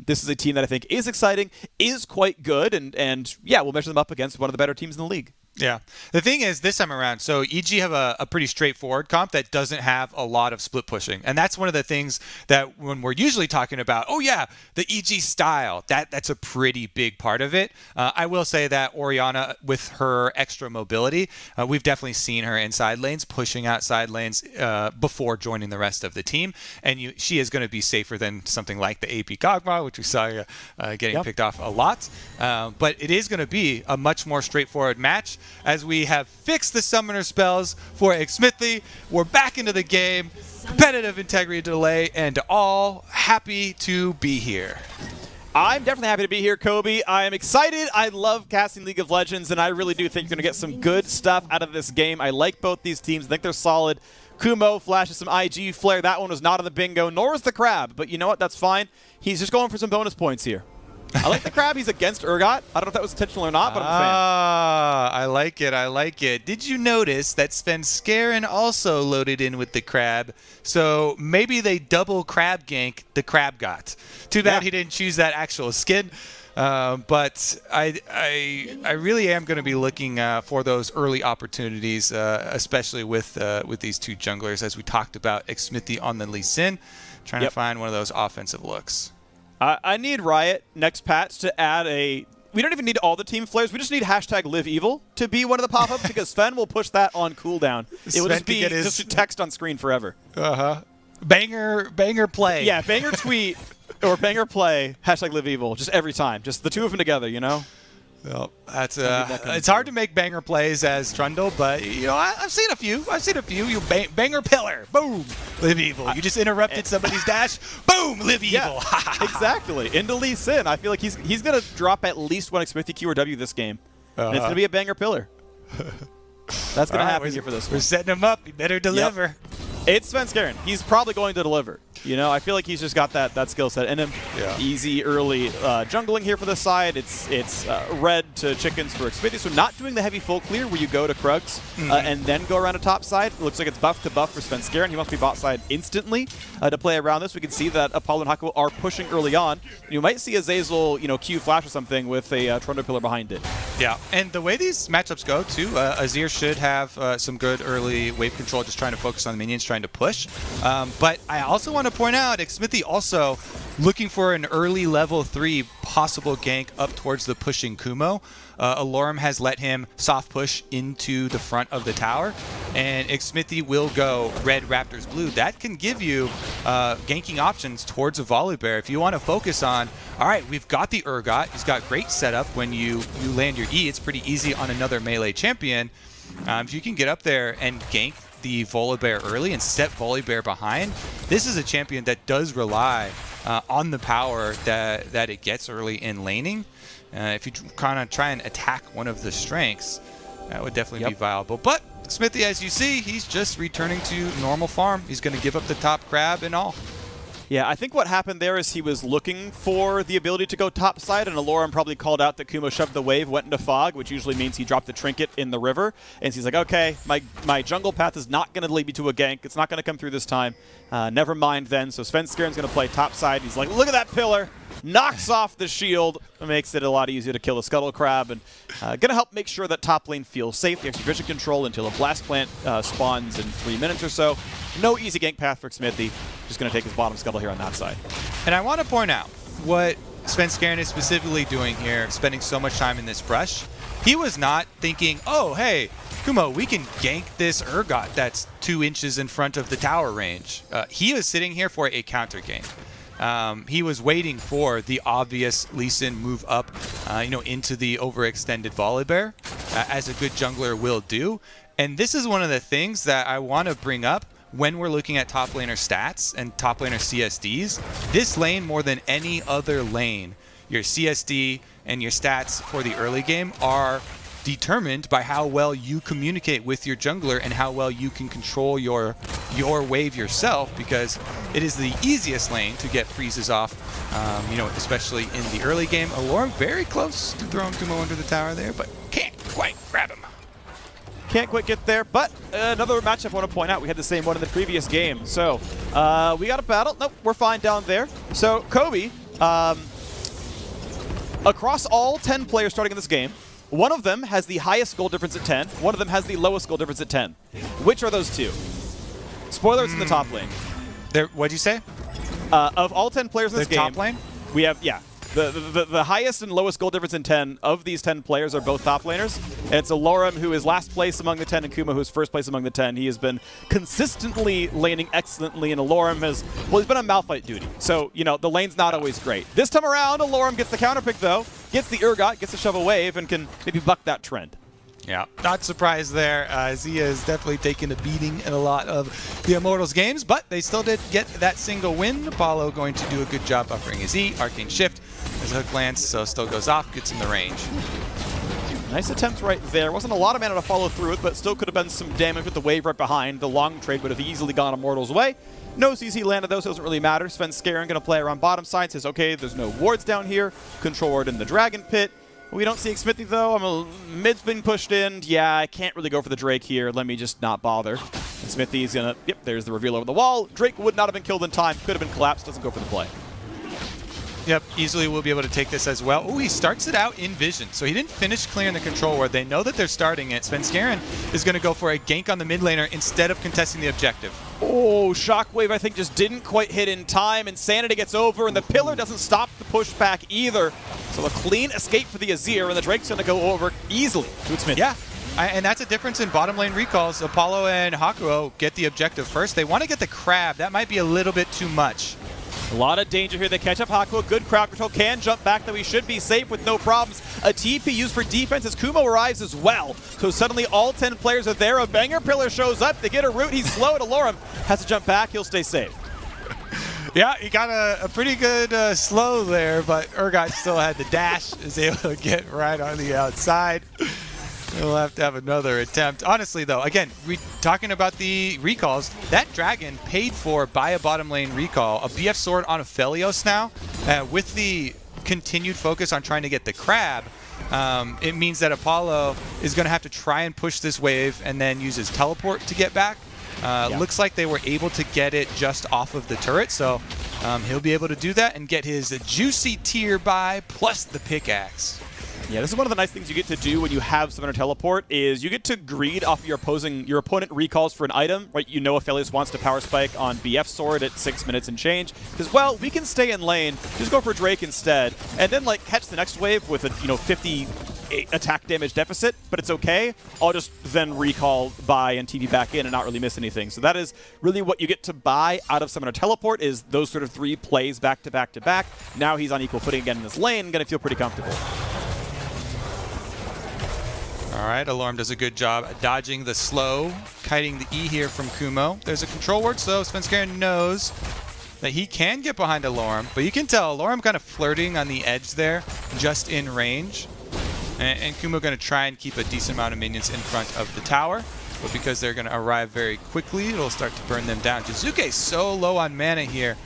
this is a team that I think is exciting, is quite good, and yeah, we'll measure them up against one of the better teams in the league. Yeah. The thing is, this time around, so EG have a pretty straightforward comp that doesn't have a lot of split pushing. And that's one of the things that when we're usually talking about, oh yeah, the EG style, that's a pretty big part of it. I will say that Orianna, with her extra mobility, we've definitely seen her in side lanes, pushing out side lanes before joining the rest of the team. And she is going to be safer than something like the AP Gogma, which we saw getting picked off a lot. But it is going to be a much more straightforward match. As we have fixed the summoner spells for Xmithy, we're back into the game, competitive integrity delay, and all happy to be here. I'm definitely happy to be here, Kobe. I am excited. I love casting League of Legends, and I really do think you're going to get some good stuff out of this game. I like both these teams. I think they're solid. Kumo flashes some IG flare. That one was not on the bingo, nor was the Crab. But you know what? That's fine. He's just going for some bonus points here. I like the Crab. He's against Urgot. I don't know if that was intentional or not, but I'm a fan. I like it. Did you notice that Svenskeren also loaded in with the Crab? So maybe they double Crab gank the Crab got. Too bad he didn't choose that actual skin. But I really am going to be looking for those early opportunities, especially with these 2 junglers, as we talked about Xmithy on the Lee Sin, trying to find one of those offensive looks. I need Riot next patch to add a... We don't even need all the team flares. We just need #LiveEvil to be one of the pop-ups because Sven will push that on cooldown. It will just be just a text on screen forever. Banger play. Yeah, banger tweet or banger play, #LiveEvil, just every time. Just the 2 of them together, you know? Well, that's it's hard to make banger plays as Trundle, but I've seen a few. You banger pillar, boom, LiveEvil. You just interrupted somebody's dash, boom, LiveEvil. Yeah, exactly. Into Lee Sin. I feel like he's gonna drop at least one Xmithy Q or W this game. And it's gonna be a banger pillar. That's going to All right, happen here for this one. We're setting him up. He better deliver. Yep. It's Svenskeren. He's probably going to deliver. You know, I feel like he's just got that skill set in him. Yeah. Easy early jungling here for this side. It's red to chickens for Xfinity. So not doing the heavy full clear where you go to Krugs and then go around a top side. It looks like it's buff to buff for Svenskeren. He must be bot side instantly to play around this. We can see that Apollo and Hakuo are pushing early on. You might see a Zazel, Q flash or something with a Toronto pillar behind it. Yeah, and the way these matchups go, too, Azir should have some good early wave control, just trying to focus on the minions, trying to push. But I also want to point out, Xmithy also looking for an early level 3 possible gank up towards the pushing Kumo. Alorum has let him soft push into the front of the tower, and Xmithy will go red Raptors blue. That can give you ganking options towards a Volibear. If you want to focus on, all right, we've got the Urgot. He's got great setup when you land your E. It's pretty easy on another melee champion. If you can get up there and gank the Volibear early and set Volibear behind, this is a champion that does rely on the power that it gets early in laning. If you kind of try and attack one of the strengths, that would definitely be viable. But Smithy, as you see, he's just returning to normal farm. He's going to give up the top crab and all. Yeah, I think what happened there is he was looking for the ability to go top side, and Alorum probably called out that Kumo shoved the wave, went into fog, which usually means he dropped the trinket in the river. And he's like, okay, my jungle path is not going to lead me to a gank. It's not going to come through this time. Never mind then. So Svenskeren's going to play top side. He's like, look at that pillar. Knocks off the shield. Makes it a lot easier to kill a Scuttle Crab. And going to help make sure that top lane feels safe. The extra vision control until a Blast Plant spawns in 3 minutes or so. No easy gank path for Xmithy. Just going to take his bottom Scuttle here on that side. And I want to point out what Svenskeren is specifically doing here, spending so much time in this brush. He was not thinking, oh, hey, Kumo, we can gank this Urgot that's 2 inches in front of the tower range. He was sitting here for a counter gank. He was waiting for the obvious Lee Sin move up, into the overextended Volibear, as a good jungler will do. And this is one of the things that I want to bring up when we're looking at top laner stats and top laner CSDs. This lane, more than any other lane, your CSD and your stats for the early game are determined by how well you communicate with your jungler and how well you can control your wave yourself, because it is the easiest lane to get freezes off, especially in the early game. Alorum very close to throwing Kumo under the tower there, but can't quite grab him. Can't quite get there, but another matchup I want to point out. We had the same one in the previous game. So we got a battle. Nope, we're fine down there. So Kobe, across all 10 players starting in this game, one of them has the highest goal difference at 10. One of them has the lowest goal difference at 10. Which are those two? Spoiler, it's in the top lane. What'd you say? Of all 10 players in this game, top lane? We have, the highest and lowest goal difference in 10 of these 10 players are both top laners. And it's Alorum, who is last place among the 10, and Kumo, who is first place among the 10. He has been consistently laning excellently, and Alorum he's been on Malphite duty. So, the lane's not always great. This time around, Alorum gets the counter pick, though, gets the Urgot, gets the Shovel Wave, and can maybe buck that trend. Yeah, not surprised there. Zia is definitely taking a beating in a lot of the Immortals games, but they still did get that single win. Apollo going to do a good job buffering his E. Arcane Shift as a hook lands, so still goes off, gets in the range. Nice attempt right there. Wasn't a lot of mana to follow through it, but still could have been some damage with the wave right behind. The long trade would have easily gone Immortals' way. No CC landed, though, so it doesn't really matter. Svenskeren going to play around bottom side. Says, okay, there's no wards down here. Control ward in the Dragon Pit. We don't see Xmithy, though. Mid's being pushed in. Yeah, I can't really go for the Drake here. Let me just not bother. And Smithy's going to... Yep, there's the reveal over the wall. Drake would not have been killed in time. Could have been collapsed. Doesn't go for the play. Yep, easily we'll be able to take this as well. Oh, he starts it out in vision. So he didn't finish clearing the control ward. They know that they're starting it. Svenskeren is going to go for a gank on the mid laner instead of contesting the objective. Oh, Shockwave, I think, just didn't quite hit in time. Insanity gets over, and the pillar doesn't stop the pushback either. So a clean escape for the Azir, and the Drake's going to go over easily to Xmithy. Yeah. And that's a difference in bottom lane recalls. Apollo and Hakuo get the objective first. They want to get the crab. That might be a little bit too much. A lot of danger here. They catch up Hakuo. Good crowd control. Can jump back, though he should be safe with no problems. A TP used for defense as Kumo arrives as well. So suddenly all 10 players are there. A banger pillar shows up. They get a root. He's slow at Alorum. Has to jump back. He'll stay safe. Yeah, he got a pretty good slow there, but Urgot still had the dash. Is able to get right on the outside. We'll have to have another attempt. Honestly, though, again, talking about the recalls, that Dragon paid for by a bottom lane recall, a BF sword on Aphelios now. With the continued focus on trying to get the crab, it means that Apollo is going to have to try and push this wave and then use his teleport to get back. Looks like they were able to get it just off of the turret, so he'll be able to do that and get his juicy tier buy plus the pickaxe. Yeah, this is one of the nice things you get to do when you have Summoner Teleport is you get to greed off your opponent recalls for an item, right? You know Aphelios wants to power spike on BF Sword at 6 minutes and change, because, well, we can stay in lane, just go for Drake instead, and then, like, catch the next wave with a, 50 attack damage deficit, but it's okay. I'll just then recall buy and TP back in and not really miss anything. So that is really what you get to buy out of Summoner Teleport is those sort of 3 plays back to back to back. Now he's on equal footing again in this lane, going to feel pretty comfortable. All right, Alarm does a good job dodging the slow, kiting the E here from Kumo. There's a control word, so Svenskeren knows that he can get behind Alarm, but you can tell Alarm kind of flirting on the edge there, just in range. And Kumo going to try and keep a decent amount of minions in front of the tower, but because they're going to arrive very quickly, it'll start to burn them down. Jizuke's so low on mana here.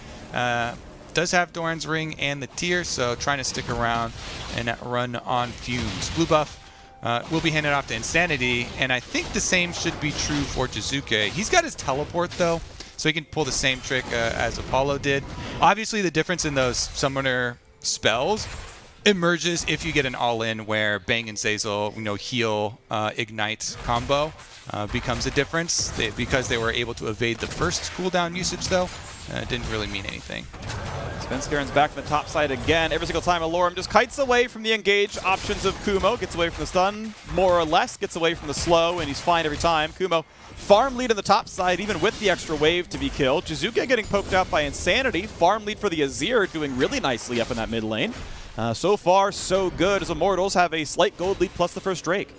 Does have Doran's Ring and the tier, so trying to stick around and run on fumes. Blue buff will be handed off to Insanity, and I think the same should be true for Jizuke. He's got his teleport, though, so he can pull the same trick as Apollo did. Obviously, the difference in those summoner spells emerges if you get an all-in where Bang and Zeyzal, heal, ignite combo becomes a difference. Because they were able to evade the first cooldown usage, though, it didn't really mean anything. Svenskeren's back on the top side again. Every single time Alorum just kites away from the engaged options of Kumo, gets away from the stun, more or less, gets away from the slow, and he's fine every time. Kumo, farm lead on the top side, even with the extra wave to be killed. Jizuke getting poked out by Insanity. Farm lead for the Azir, doing really nicely up in that mid lane. So far, so good, as Immortals have a slight gold lead plus the first Drake.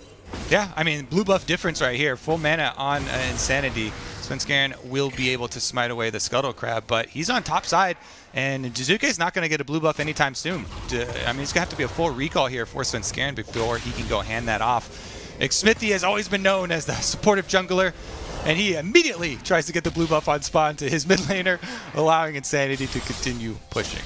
Yeah, I mean, blue buff difference right here. Full mana on Insanity. Svenskeren will be able to smite away the Scuttle Crab, but he's on top side, and Jizuke's not going to get a blue buff anytime soon. I mean, it's going to have to be a full recall here for Svenskeren before he can go hand that off. Xmithie has always been known as the supportive jungler, and he immediately tries to get the blue buff on spawn to his mid laner, allowing Insanity to continue pushing.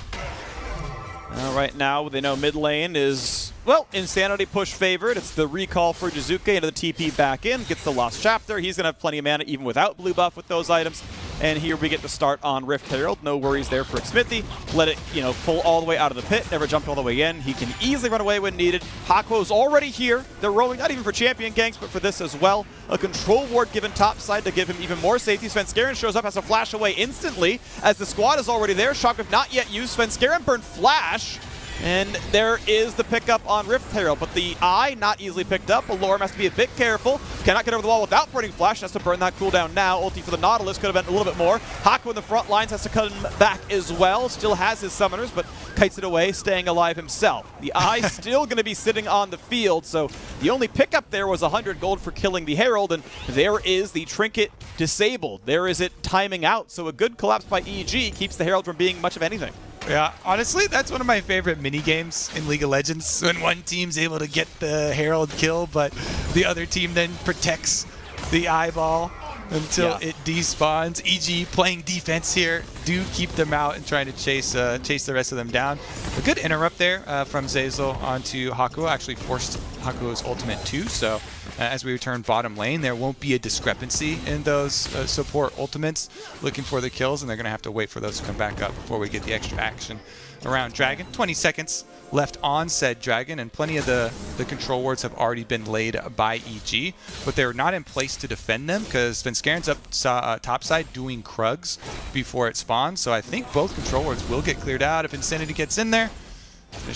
Right now, they know mid lane is, well, Insanity push favored. It's the recall for Jizuke into the TP back in, gets the Lost Chapter. He's going to have plenty of mana even without blue buff with those items. And here we get the start on Rift Herald. No worries there for Xmithie. Let it, pull all the way out of the pit. Never jumped all the way in. He can easily run away when needed. Hakuo's already here. They're rolling not even for champion ganks, but for this as well. A control ward given top side to give him even more safety. Svenskeren shows up, has to flash away instantly as the squad is already there. Shockwave not yet used. Svenskeren burned flash. And there is the pickup on Rift Herald, but the eye not easily picked up. Alorum has to be a bit careful. Cannot get over the wall without burning flash. Has to burn that cooldown now. Ulti for the Nautilus could have been a little bit more. Haku in the front lines has to cut him back as well. Still has his summoners, but kites it away, staying alive himself. The eye still going to be sitting on the field, so the only pickup there was 100 gold for killing the Herald, and there is the trinket disabled. There is it timing out, so a good collapse by EG keeps the Herald from being much of anything. Yeah, honestly, that's one of my favorite mini-games in League of Legends, when one team's able to get the Herald kill, but the other team then protects the eyeball until it despawns. EG playing defense here, do keep them out and trying to chase the rest of them down. A good interrupt there from Zeyzal onto Hakuo, actually forced Hakuo's ultimate too, so as we return bottom lane, there won't be a discrepancy in those support ultimates looking for the kills, and they're going to have to wait for those to come back up before we get the extra action around Dragon. 20 seconds left on said Dragon, and plenty of the control wards have already been laid by EG, but they're not in place to defend them because Svenskeren's up topside doing Krugs before it spawns, so I think both control wards will get cleared out if Insanity gets in there.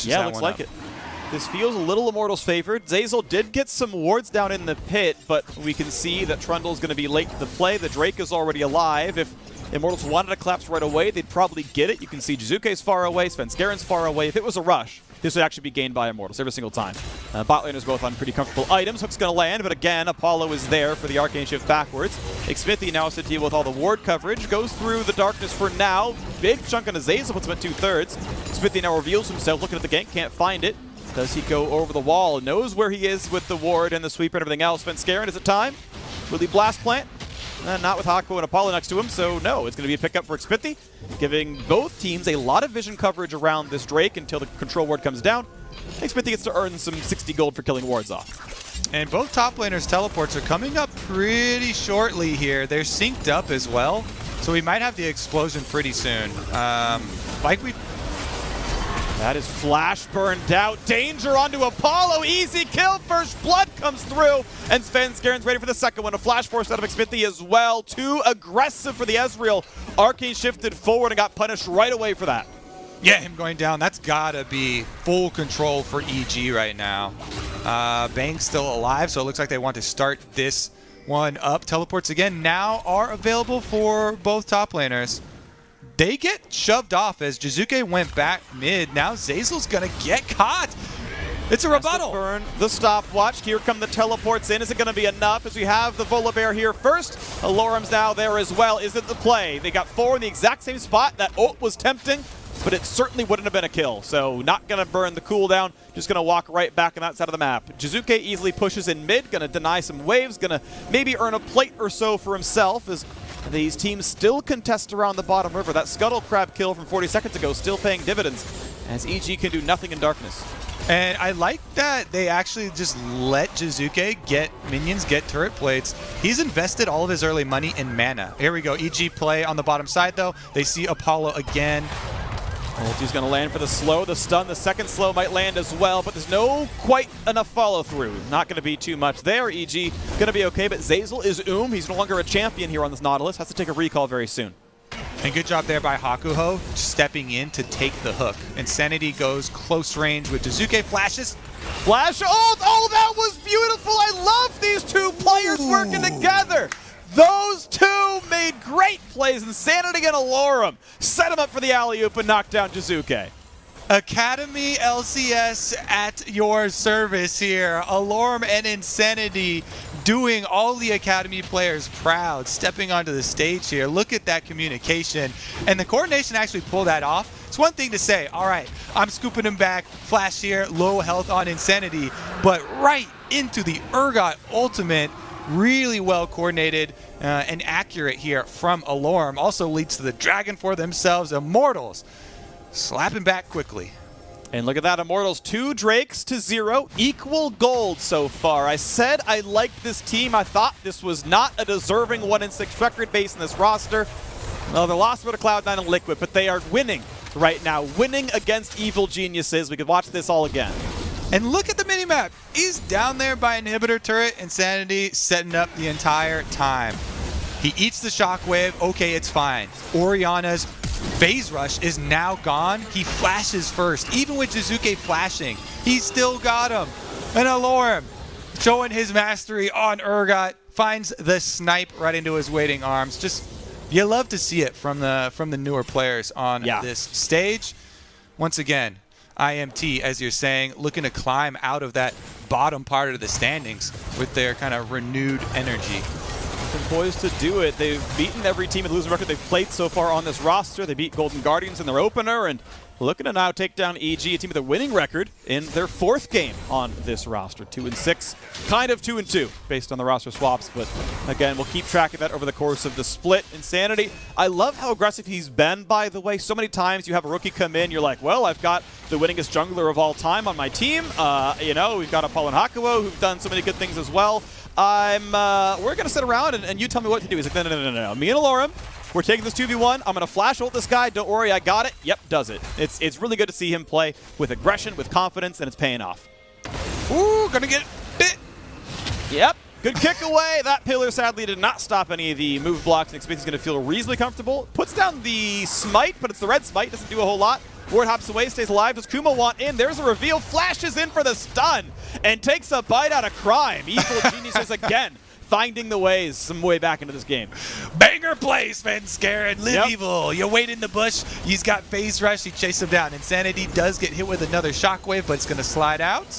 Yeah, looks like it. This feels a little Immortals favored. Zeyzal did get some wards down in the pit, but we can see that Trundle's going to be late to the play. The Drake is already alive. If Immortals wanted to collapse right away, they'd probably get it. You can see Jizuke's far away, Svenskeren's far away. If it was a rush, this would actually be gained by Immortals every single time. Bot laners both on pretty comfortable items. Hook's going to land, but again, Apollo is there for the Arcane Shift backwards. Xmithie now has to deal with all the ward coverage. Goes through the darkness for now. Big chunk on his Zeyzal, puts him at 2/3. Xmithie now reveals himself, looking at the gank, can't find it. Does he go over the wall? Knows where he is with the ward and the sweeper and everything else. FLICKR, is it time? Will he blast plant? Not with Hakuo and Apollo next to him, so no, it's going to be a pickup for Xpithy, giving both teams a lot of vision coverage around this Drake until the control ward comes down. Xpithy gets to earn some 60 gold for killing wards off. And both top laners' teleports are coming up pretty shortly here. They're synced up as well, so we might have the explosion pretty soon. That is flash burned out. Danger onto Apollo. Easy kill. First blood comes through. And FLICKR's ready for the second one. A flash force out of Xpithy as well. Too aggressive for the Ezreal. Arcane shifted forward and got punished right away for that. Yeah, him going down, that's gotta be full control for EG right now. Bang's still alive, so it looks like they want to start this one up. Teleports again now are available for both top laners. They get shoved off as Jizuke went back mid. Now Zeyzal's gonna get caught. It's a rebuttal. Burn the stopwatch. Here come the teleports in. Is it going to be enough as we have the Volibear here first? Alorum's now there as well. Is it the play? They got 4 in the exact same spot. That ult was tempting, but it certainly wouldn't have been a kill. So not going to burn the cooldown. Just going to walk right back on that side of the map. Jizuke easily pushes in mid. Going to deny some waves. Going to maybe earn a plate or so for himself as these teams still contest around the bottom river. That Scuttle Crab kill from 40 seconds ago still paying dividends as EG can do nothing in darkness. And I like that they actually just let Jizuke get minions, get turret plates. He's invested all of his early money in mana. Here we go, EG play on the bottom side though. They see Apollo again. Ulti's going to land for the slow, the stun. The second slow might land as well, but there's no quite enough follow-through. Not going to be too much there. EG going to be okay, but Zeyzal is He's no longer a champion here on this Nautilus. Has to take a recall very soon. And good job there by Hakuho, stepping in to take the hook. Insanity goes close range with Jizuke, flashes. Flash, oh, that was beautiful. I love these two players working together. Those two made great plays. Insanity and Alorum set him up for the alley-oop and knocked down Jizuke. Academy LCS at your service here. Alorum and Insanity doing all the Academy players proud, stepping onto the stage here. Look at that communication. And the coordination actually pulled that off. It's one thing to say, all right, I'm scooping him back, flash here, low health on Insanity, but right into the Urgot ultimate. Really well coordinated and accurate here from Alorum. Also leads to the Dragon for themselves. Immortals slapping back quickly. And look at that, Immortals 2 Drakes to 0, equal gold so far. I said I liked this team. I thought this was not a deserving 1-6 record based in this roster. Well, they lost to Cloud9 and Liquid, but they are winning right now. Winning against evil geniuses. We could watch this all again. And look at the minimap. He's down there by inhibitor turret. Insanity setting up the entire time. He eats the shockwave. Okay, it's fine. Orianna's phase rush is now gone. He flashes first. Even with Jizuke flashing, he still got him. And Alorum showing his mastery on Urgot. Finds the snipe right into his waiting arms. Just, you love to see it from the newer players on this stage. Once again, IMT, as you're saying, looking to climb out of that bottom part of the standings with their kind of renewed energy. Been poised to do it. They've beaten every team in the losing record they've played so far on this roster. They beat Golden Guardians in their opener and looking to now take down EG, a team with a winning record in their 4th game on this roster. 2-6, kind of 2-2 based on the roster swaps, but again, we'll keep track of that over the course of the split. Insanity, I love how aggressive he's been, by the way. So many times you have a rookie come in, you're like, well, I've got the winningest jungler of all time on my team. You know, we've got Apollo and Hakuo who've done so many good things as well. We're going to sit around and you tell me what to do. He's like, no. Me and Alorum, we're taking this 2v1. I'm going to flash ult this guy. Don't worry, I got it. Yep, does it. It's really good to see him play with aggression, with confidence, and it's paying off. Ooh, gonna get bit. Yep. Good kick away. That pillar sadly did not stop any of the move blocks, and Xpithy's going to feel reasonably comfortable. Puts down the smite, but it's the red smite. Doesn't do a whole lot. Ward hops away, stays alive. Does Kuma want in? There's a reveal. Flashes in for the stun and takes a bite out of Crime. Evil geniuses again, finding the ways some way back into this game. Banger plays, FLICKR. Live evil. You wait in the bush. He's got phase rush. You chase him down. Insanity does get hit with another shockwave, but it's going to slide out.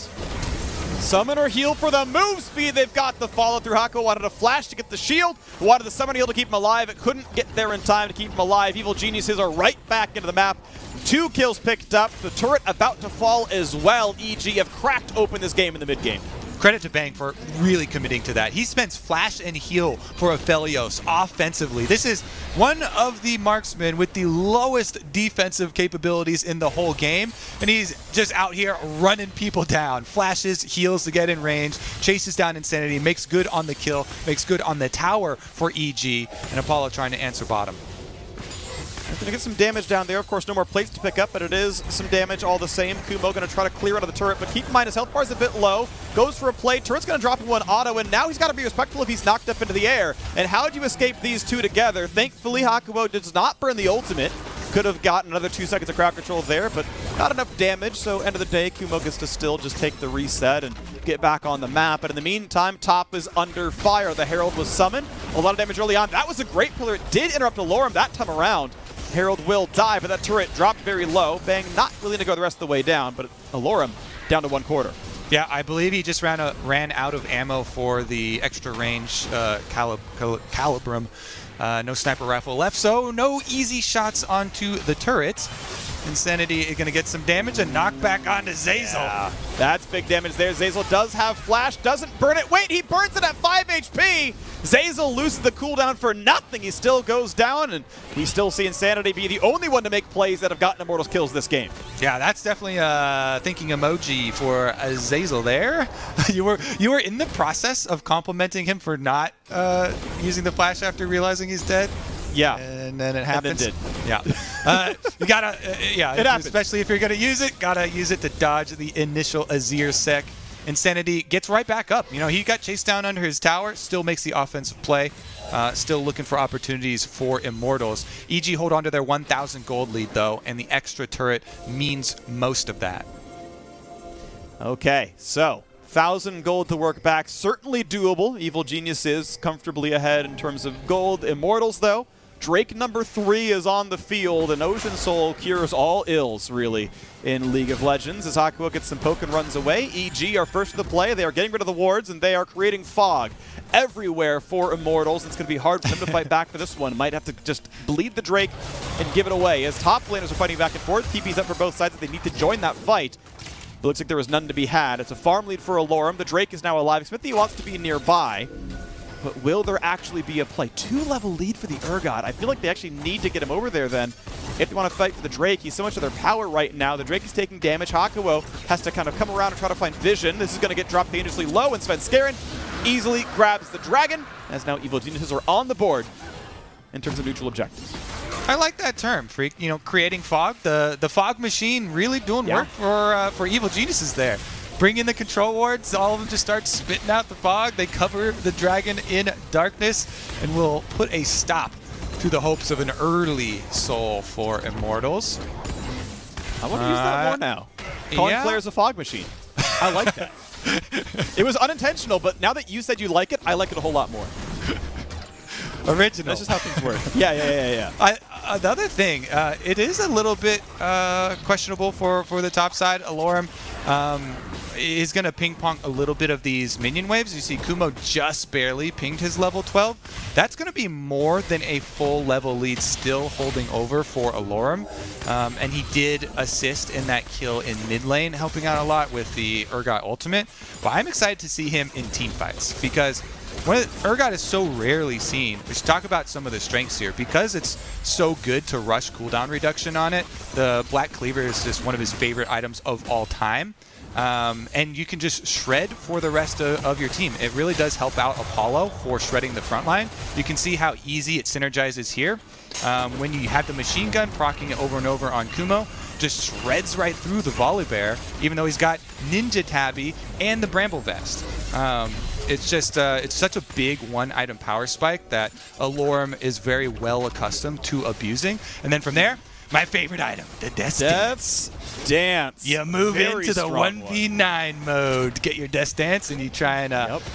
Summoner heal for the move speed. They've got the follow through. Hakuo wanted a flash to get the shield. Wanted the summoner heal to keep him alive. It couldn't get there in time to keep him alive. Evil geniuses are right back into the map. 2 kills picked up. The turret about to fall as well. EG have cracked open this game in the mid-game. Credit to Bang for really committing to that. He spends flash and heal for Aphelios offensively. This is one of the marksmen with the lowest defensive capabilities in the whole game, and he's just out here running people down. Flashes, heals to get in range, chases down Insanity, makes good on the kill, makes good on the tower for EG, and Apollo trying to answer bottom. Going to get some damage down there. Of course, no more plates to pick up, but it is some damage all the same. Kumo going to try to clear out of the turret, but keep in mind his health bar is a bit low. Goes for a play. Turret's going to drop in one auto, and now he's got to be respectful if he's knocked up into the air. And how do you escape these two together? Thankfully, Hakuo does not burn the ultimate. Could have gotten another 2 seconds of crowd control there, but not enough damage. So end of the day, Kumo gets to still just take the reset and get back on the map. But in the meantime, top is under fire. The Herald was summoned. A lot of damage early on. That was a great pillar. It did interrupt Alorum that time around. Herald will die, but that turret dropped very low. Bang not willing to go the rest of the way down, but Alorum down to 1/4. Yeah, I believe he just ran out of ammo for the extra range Calibrum. No sniper rifle left, so no easy shots onto the turret. Insanity is going to get some damage and knock back onto Zeyzal. Yeah, that's big damage there. Zeyzal does have flash, doesn't burn it. Wait, he burns it at 5 HP. Zeyzal loses the cooldown for nothing. He still goes down, and we still see Insanity be the only one to make plays that have gotten Immortals kills this game. Yeah, that's definitely a thinking emoji for Zeyzal there. you were in the process of complimenting him for not using the flash after realizing he's dead. Yeah. And then it happens. And then Yeah. You gotta, yeah, it happens. Especially if you're gonna use it, gotta use it to dodge the initial Azir sec. Insanity gets right back up. You know, he got chased down under his tower, still makes the offensive play, still looking for opportunities for Immortals. EG hold on to their 1,000 gold lead, though, and the extra turret means most of that. Okay, so 1,000 gold to work back. Certainly doable. Evil Genius is comfortably ahead in terms of gold. Immortals, though, Drake number 3 is on the field, and Ocean Soul cures all ills, really, in League of Legends. As Hakuo gets some poke and runs away, EG are first to the play. They are getting rid of the wards, and they are creating fog everywhere for Immortals. It's going to be hard for them to fight back for this one. Might have to just bleed the Drake and give it away. As top laners are fighting back and forth, TP's up for both sides. They need to join that fight. It looks like there was none to be had. It's a farm lead for Alorum. The Drake is now alive. Smithy wants to be nearby. But will there actually be a play? 2-level lead for the Urgot. I feel like they actually need to get him over there then if they want to fight for the Drake. He's so much of their power right now. The Drake is taking damage. Hakuo has to kind of come around and try to find vision. This is going to get dropped dangerously low, and Svenskeren easily grabs the dragon, as now Evil Geniuses are on the board in terms of neutral objectives. I like that term, Freak. You know, creating fog. The fog machine really doing work for Evil Geniuses there. Bring in the control wards, all of them just start spitting out the fog. They cover the dragon in darkness and will put a stop to the hopes of an early soul for Immortals. I want to use that more now. Calling players a fog machine. I like that. It was unintentional, but now that you said you like it, I like it a whole lot more. Original. That's just how things work. Yeah. Another thing, it is a little bit questionable for the top side. Alorum is going to ping-pong a little bit of these minion waves. You see Kumo just barely pinged his level 12. That's going to be more than a full level lead still holding over for Alorum. And he did assist in that kill in mid lane, helping out a lot with the Urgot ultimate. But I'm excited to see him in team fights because Urgot is so rarely seen. We should talk about some of the strengths here. Because it's so good to rush cooldown reduction on it, the Black Cleaver is just one of his favorite items of all time. And you can just shred for the rest of your team. It really does help out Apollo for shredding the front line. You can see how easy it synergizes here. When you have the machine gun procking it over and over on Kumo, just shreds right through the Volibear, even though he's got Ninja Tabby and the Bramble Vest. It's just it's such a big one-item power spike that Alorum is very well accustomed to abusing. And then from there, my favorite item, the Death Dance. You move into the 1v9 mode, get your Death Dance, and you try and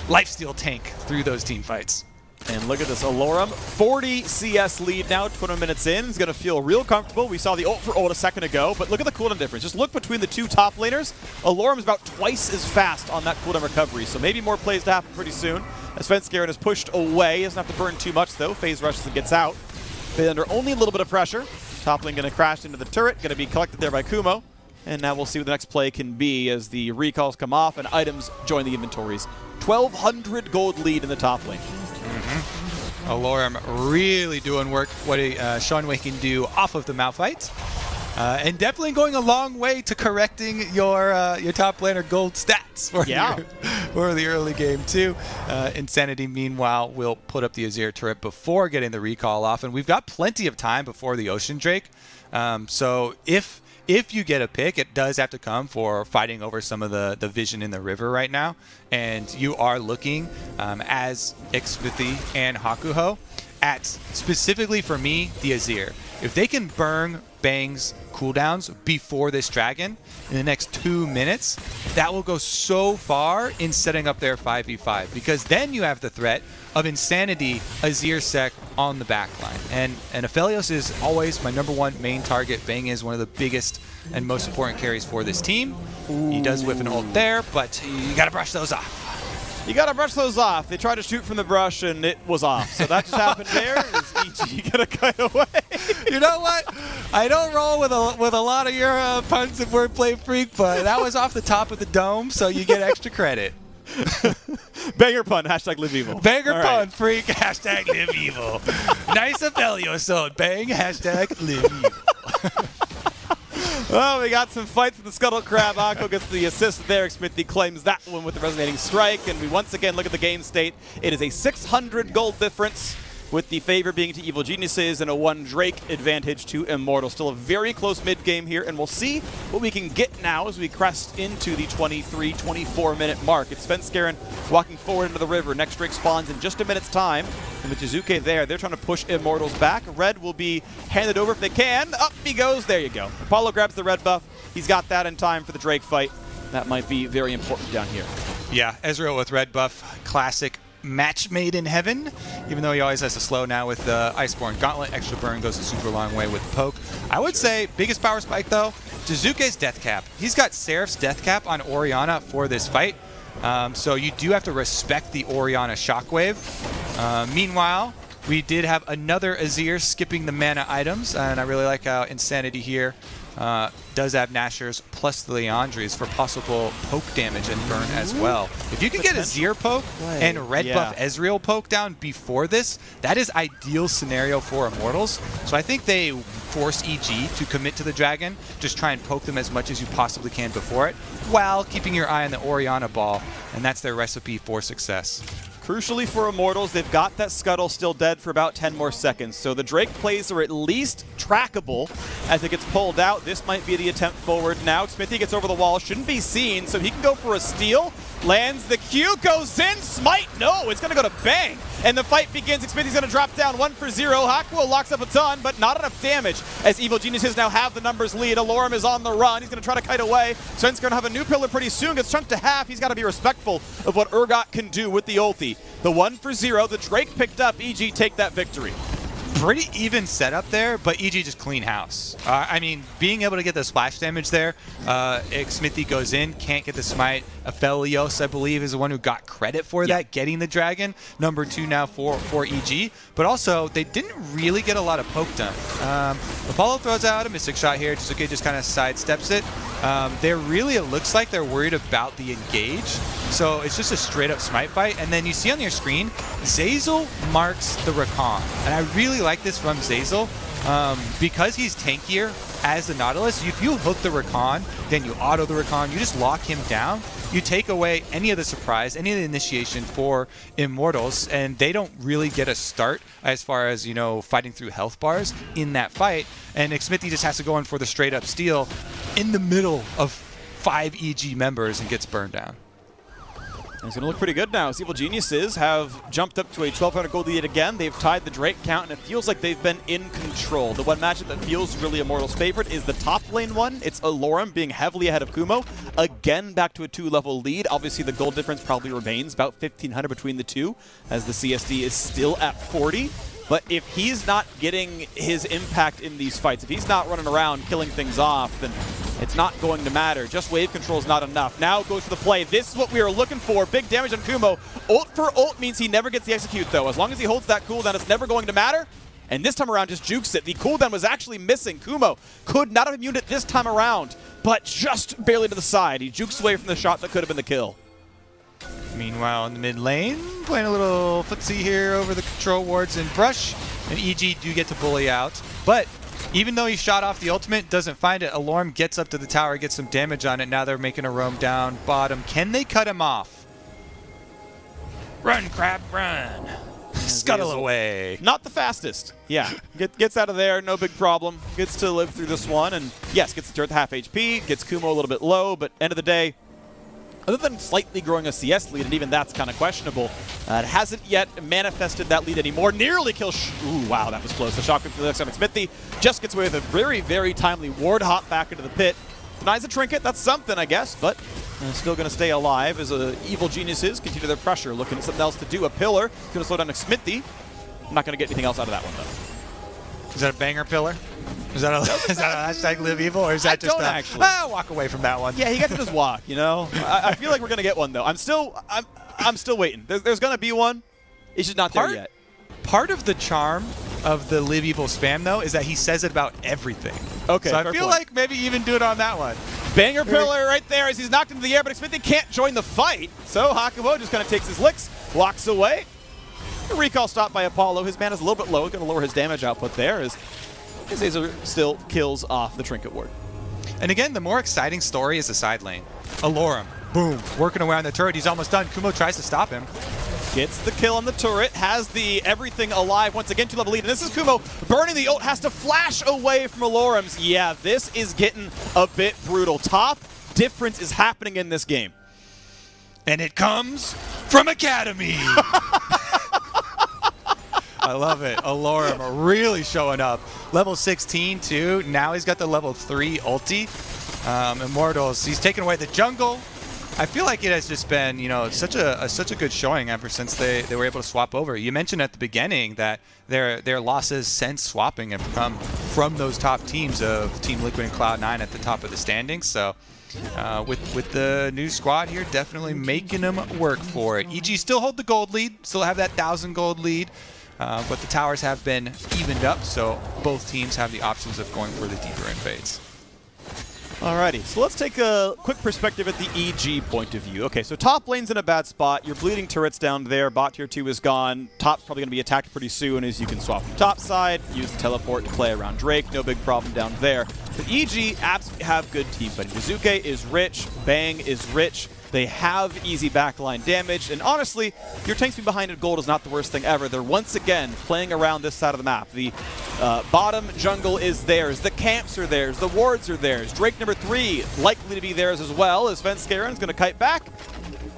lifesteal tank through those team fights. And look at this, Alorum, 40 CS lead now, 20 minutes in. He's going to feel real comfortable. We saw the ult for ult a second ago, but look at the cooldown difference. Just look between the two top laners. Alorum is about twice as fast on that cooldown recovery, so maybe more plays to happen pretty soon. As Svenskeren is pushed away, doesn't have to burn too much though. Phase rushes and gets out. They under only a little bit of pressure. Top lane going to crash into the turret, going to be collected there by Kumo. And now we'll see what the next play can be as the recalls come off and items join the inventories. 1,200 gold lead in the top lane. Alorum really doing work, what showing what he can do off of the Malphite. And definitely going a long way to correcting your top laner gold stats for, for the early game too. Insanity, meanwhile, will put up the Azir turret before getting the recall off. And we've got plenty of time before the Ocean Drake. So if you get a pick, it does have to come for fighting over some of the vision in the river right now. And you are looking, as Xmithie and Hakuho, at, specifically for me, the Azir. If they can burn Bang's cooldowns before this dragon in the next 2 minutes, that will go so far in setting up their 5v5. Because then you have the threat of Insanity Azir Sec on the backline. And Aphelios is always my #1 main target. Bang is one of the biggest and most important carries for this team. He does whiff an ult there, but you gotta brush those off. You gotta brush those off. They tried to shoot from the brush and it was off. So that just happened there. You gotta cut away. You know what? I don't roll with a lot of your puns and wordplay, Freak, but that was off the top of the dome, so you get extra credit. Banger pun, hashtag live evil. Banger pun, Freak, hashtag live evil. Nice Aphelios zone. Bang, hashtag live evil. Well, we got some fights with the Scuttle Crab. Akko gets the assist there. Xmithie claims that one with the resonating strike. And we once again look at the game state. It is a 600 gold difference, with the favor being to Evil Geniuses and a 1 Drake advantage to Immortals. Still a very close mid-game here, and we'll see what we can get now as we crest into the 23, 24-minute mark. It's Svenskeren walking forward into the river. Next Drake spawns in just a minute's time. And with Jizuke there, they're trying to push Immortals back. Red will be handed over if they can. Up he goes. There you go. Apollo grabs the red buff. He's got that in time for the Drake fight. That might be very important down here. Yeah, Ezreal with red buff. Classic match made in heaven, even though he always has to slow now with the Iceborne Gauntlet. Extra burn goes a super long way with the poke. I would say biggest power spike though, Jizuke's death cap. He's got Seraph's death cap on Orianna for this fight. So you do have to respect the Orianna shockwave. Meanwhile, we did have another Azir skipping the mana items, and I really like how Insanity here does have Nashers plus the Leandries for possible poke damage and burn as well. If you can get Azir poke and red buff Ezreal poke down before this, that is ideal scenario for Immortals. So I think they force EG to commit to the dragon, just try and poke them as much as you possibly can before it, while keeping your eye on the Orianna ball, and that's their recipe for success. Crucially for Immortals, they've got that Scuttle still dead for about 10 more seconds, so the Drake plays are at least trackable as it gets pulled out. This might be the attempt forward now. Xmithie gets over the wall, shouldn't be seen, so he can go for a steal. Lands the Q, goes in, smite, no, it's going to go to Bang. And the fight begins. Xmithie's going to drop down 1 for 0. Hakuo locks up a ton, but not enough damage as Evil Geniuses now have the numbers lead. Alorum is on the run. He's going to try to kite away. Sven's going to have a new pillar pretty soon. Gets chunked to half. He's got to be respectful of what Urgot can do with the ulti. The 1 for 0. The Drake picked up. EG take that victory. Pretty even setup there, but EG just clean house. I mean, being able to get the splash damage there, Xmithie goes in, can't get the smite. Aphelios, I believe, is the one who got credit for that, getting the dragon. #2 now for EG, but also they didn't really get a lot of poke done. Apollo throws out a Mystic Shot here. Jizuke just kind of sidesteps it. It looks like they're worried about the engage, so it's just a straight up smite fight. And then you see on your screen, Zeyzal marks the Rakan, and I really like this from Zeyzal. Because he's tankier as the Nautilus, if you hook the Rakan, then you auto the Rakan, you just lock him down, you take away any of the surprise, any of the initiation for Immortals, and they don't really get a start as far as, fighting through health bars in that fight. And Xmithie just has to go in for the straight up steal in the middle of 5 EG members and gets burned down. It's going to look pretty good now. Evil Geniuses have jumped up to a 1,200 gold lead again. They've tied the Drake count, and it feels like they've been in control. The one matchup that feels really Immortals' favorite is the top lane one. It's Alorum being heavily ahead of Kumo. Again, back to a 2-level lead. Obviously, the gold difference probably remains about 1,500 between the two, as the CSD is still at 40. But if he's not getting his impact in these fights, if he's not running around killing things off, then it's not going to matter. Just wave control is not enough. Now it goes for the play. This is what we are looking for. Big damage on Kumo. Ult for ult means he never gets the execute, though. As long as he holds that cooldown, it's never going to matter. and this time around just jukes it. The cooldown was actually missing. Kumo could not have immune it this time around, but just barely to the side. He jukes away from the shot that could have been the kill. Meanwhile, in the mid lane, playing a little footsie here over the control wards and Brush, and EG do get to bully out. But even though he shot off the ultimate, doesn't find it, Alorm gets up to the tower, gets some damage on it. Now they're making a roam down bottom. Can they cut him off? Run, Crab, run. Scuttle away. Not the fastest. Yeah, gets out of there, no big problem. Gets to live through this one, and yes, gets the turret at half HP, gets Kumo a little bit low, but end of the day, other than slightly growing a CS lead, and even that's kind of questionable, it hasn't yet manifested that lead anymore. Nearly kills. Ooh, wow, that was close. The shotgun for the next time. Smithy just gets away with a very, very timely ward hop back into the pit. Denies a trinket. That's something, I guess, but still going to stay alive as evil geniuses continue their pressure. Looking at something else to do. A pillar. Going to slow down Smithy. I'm not going to get anything else out of that one, though. Is that a banger pillar? Is that a hashtag live evil, or is that just actually walk away from that one? Yeah, he gets to just walk. You know, I feel like we're gonna get one though. I'm still waiting. There's gonna be one. It's just not there yet. Part of the charm of the live evil spam though is that he says it about everything. Okay, so I feel like maybe even do it on that one. Banger pillar right there as he's knocked into the air, but Smithy can't join the fight. So Hakumo just kind of takes his licks, walks away. A recall stopped by Apollo. His mana is a little bit low. Going to lower his damage output there as Azazel still kills off the trinket ward. And again, the more exciting story is the side lane. Alorm, boom, working away on the turret. He's almost done. Kumo tries to stop him. Gets the kill on the turret, has the everything alive once again, 2-level lead. And this is Kumo burning the ult, has to flash away from Alorm's. Yeah, this is getting a bit brutal. Top difference is happening in this game. And it comes from Academy. I love it. Alorm really showing up. Level 16 too. Now he's got the level 3 ulti. Immortals. He's taken away the jungle. I feel like it has just been, such a good showing ever since they were able to swap over. You mentioned at the beginning that their losses since swapping have come from those top teams of Team Liquid and Cloud9 at the top of the standings. So with the new squad here, definitely making them work for it. EG still hold the gold lead, still have that 1,000 gold lead. But the towers have been evened up, so both teams have the options of going for the deeper invades. Alrighty, so let's take a quick perspective at the EG point of view. Okay, so top lane's in a bad spot. Your bleeding turret's down there. Bot tier 2 is gone. Top's probably going to be attacked pretty soon as you can swap from top side, use the teleport to play around Drake. No big problem down there. But EG absolutely have good team fighting. Jizuke is rich. Bang is rich. They have easy backline damage, and honestly, your tanks being behind in gold is not the worst thing ever. They're once again playing around this side of the map. The bottom jungle is theirs. The camps are theirs. The wards are theirs. Drake number 3 likely to be theirs as well, as Svenskeren is going to kite back.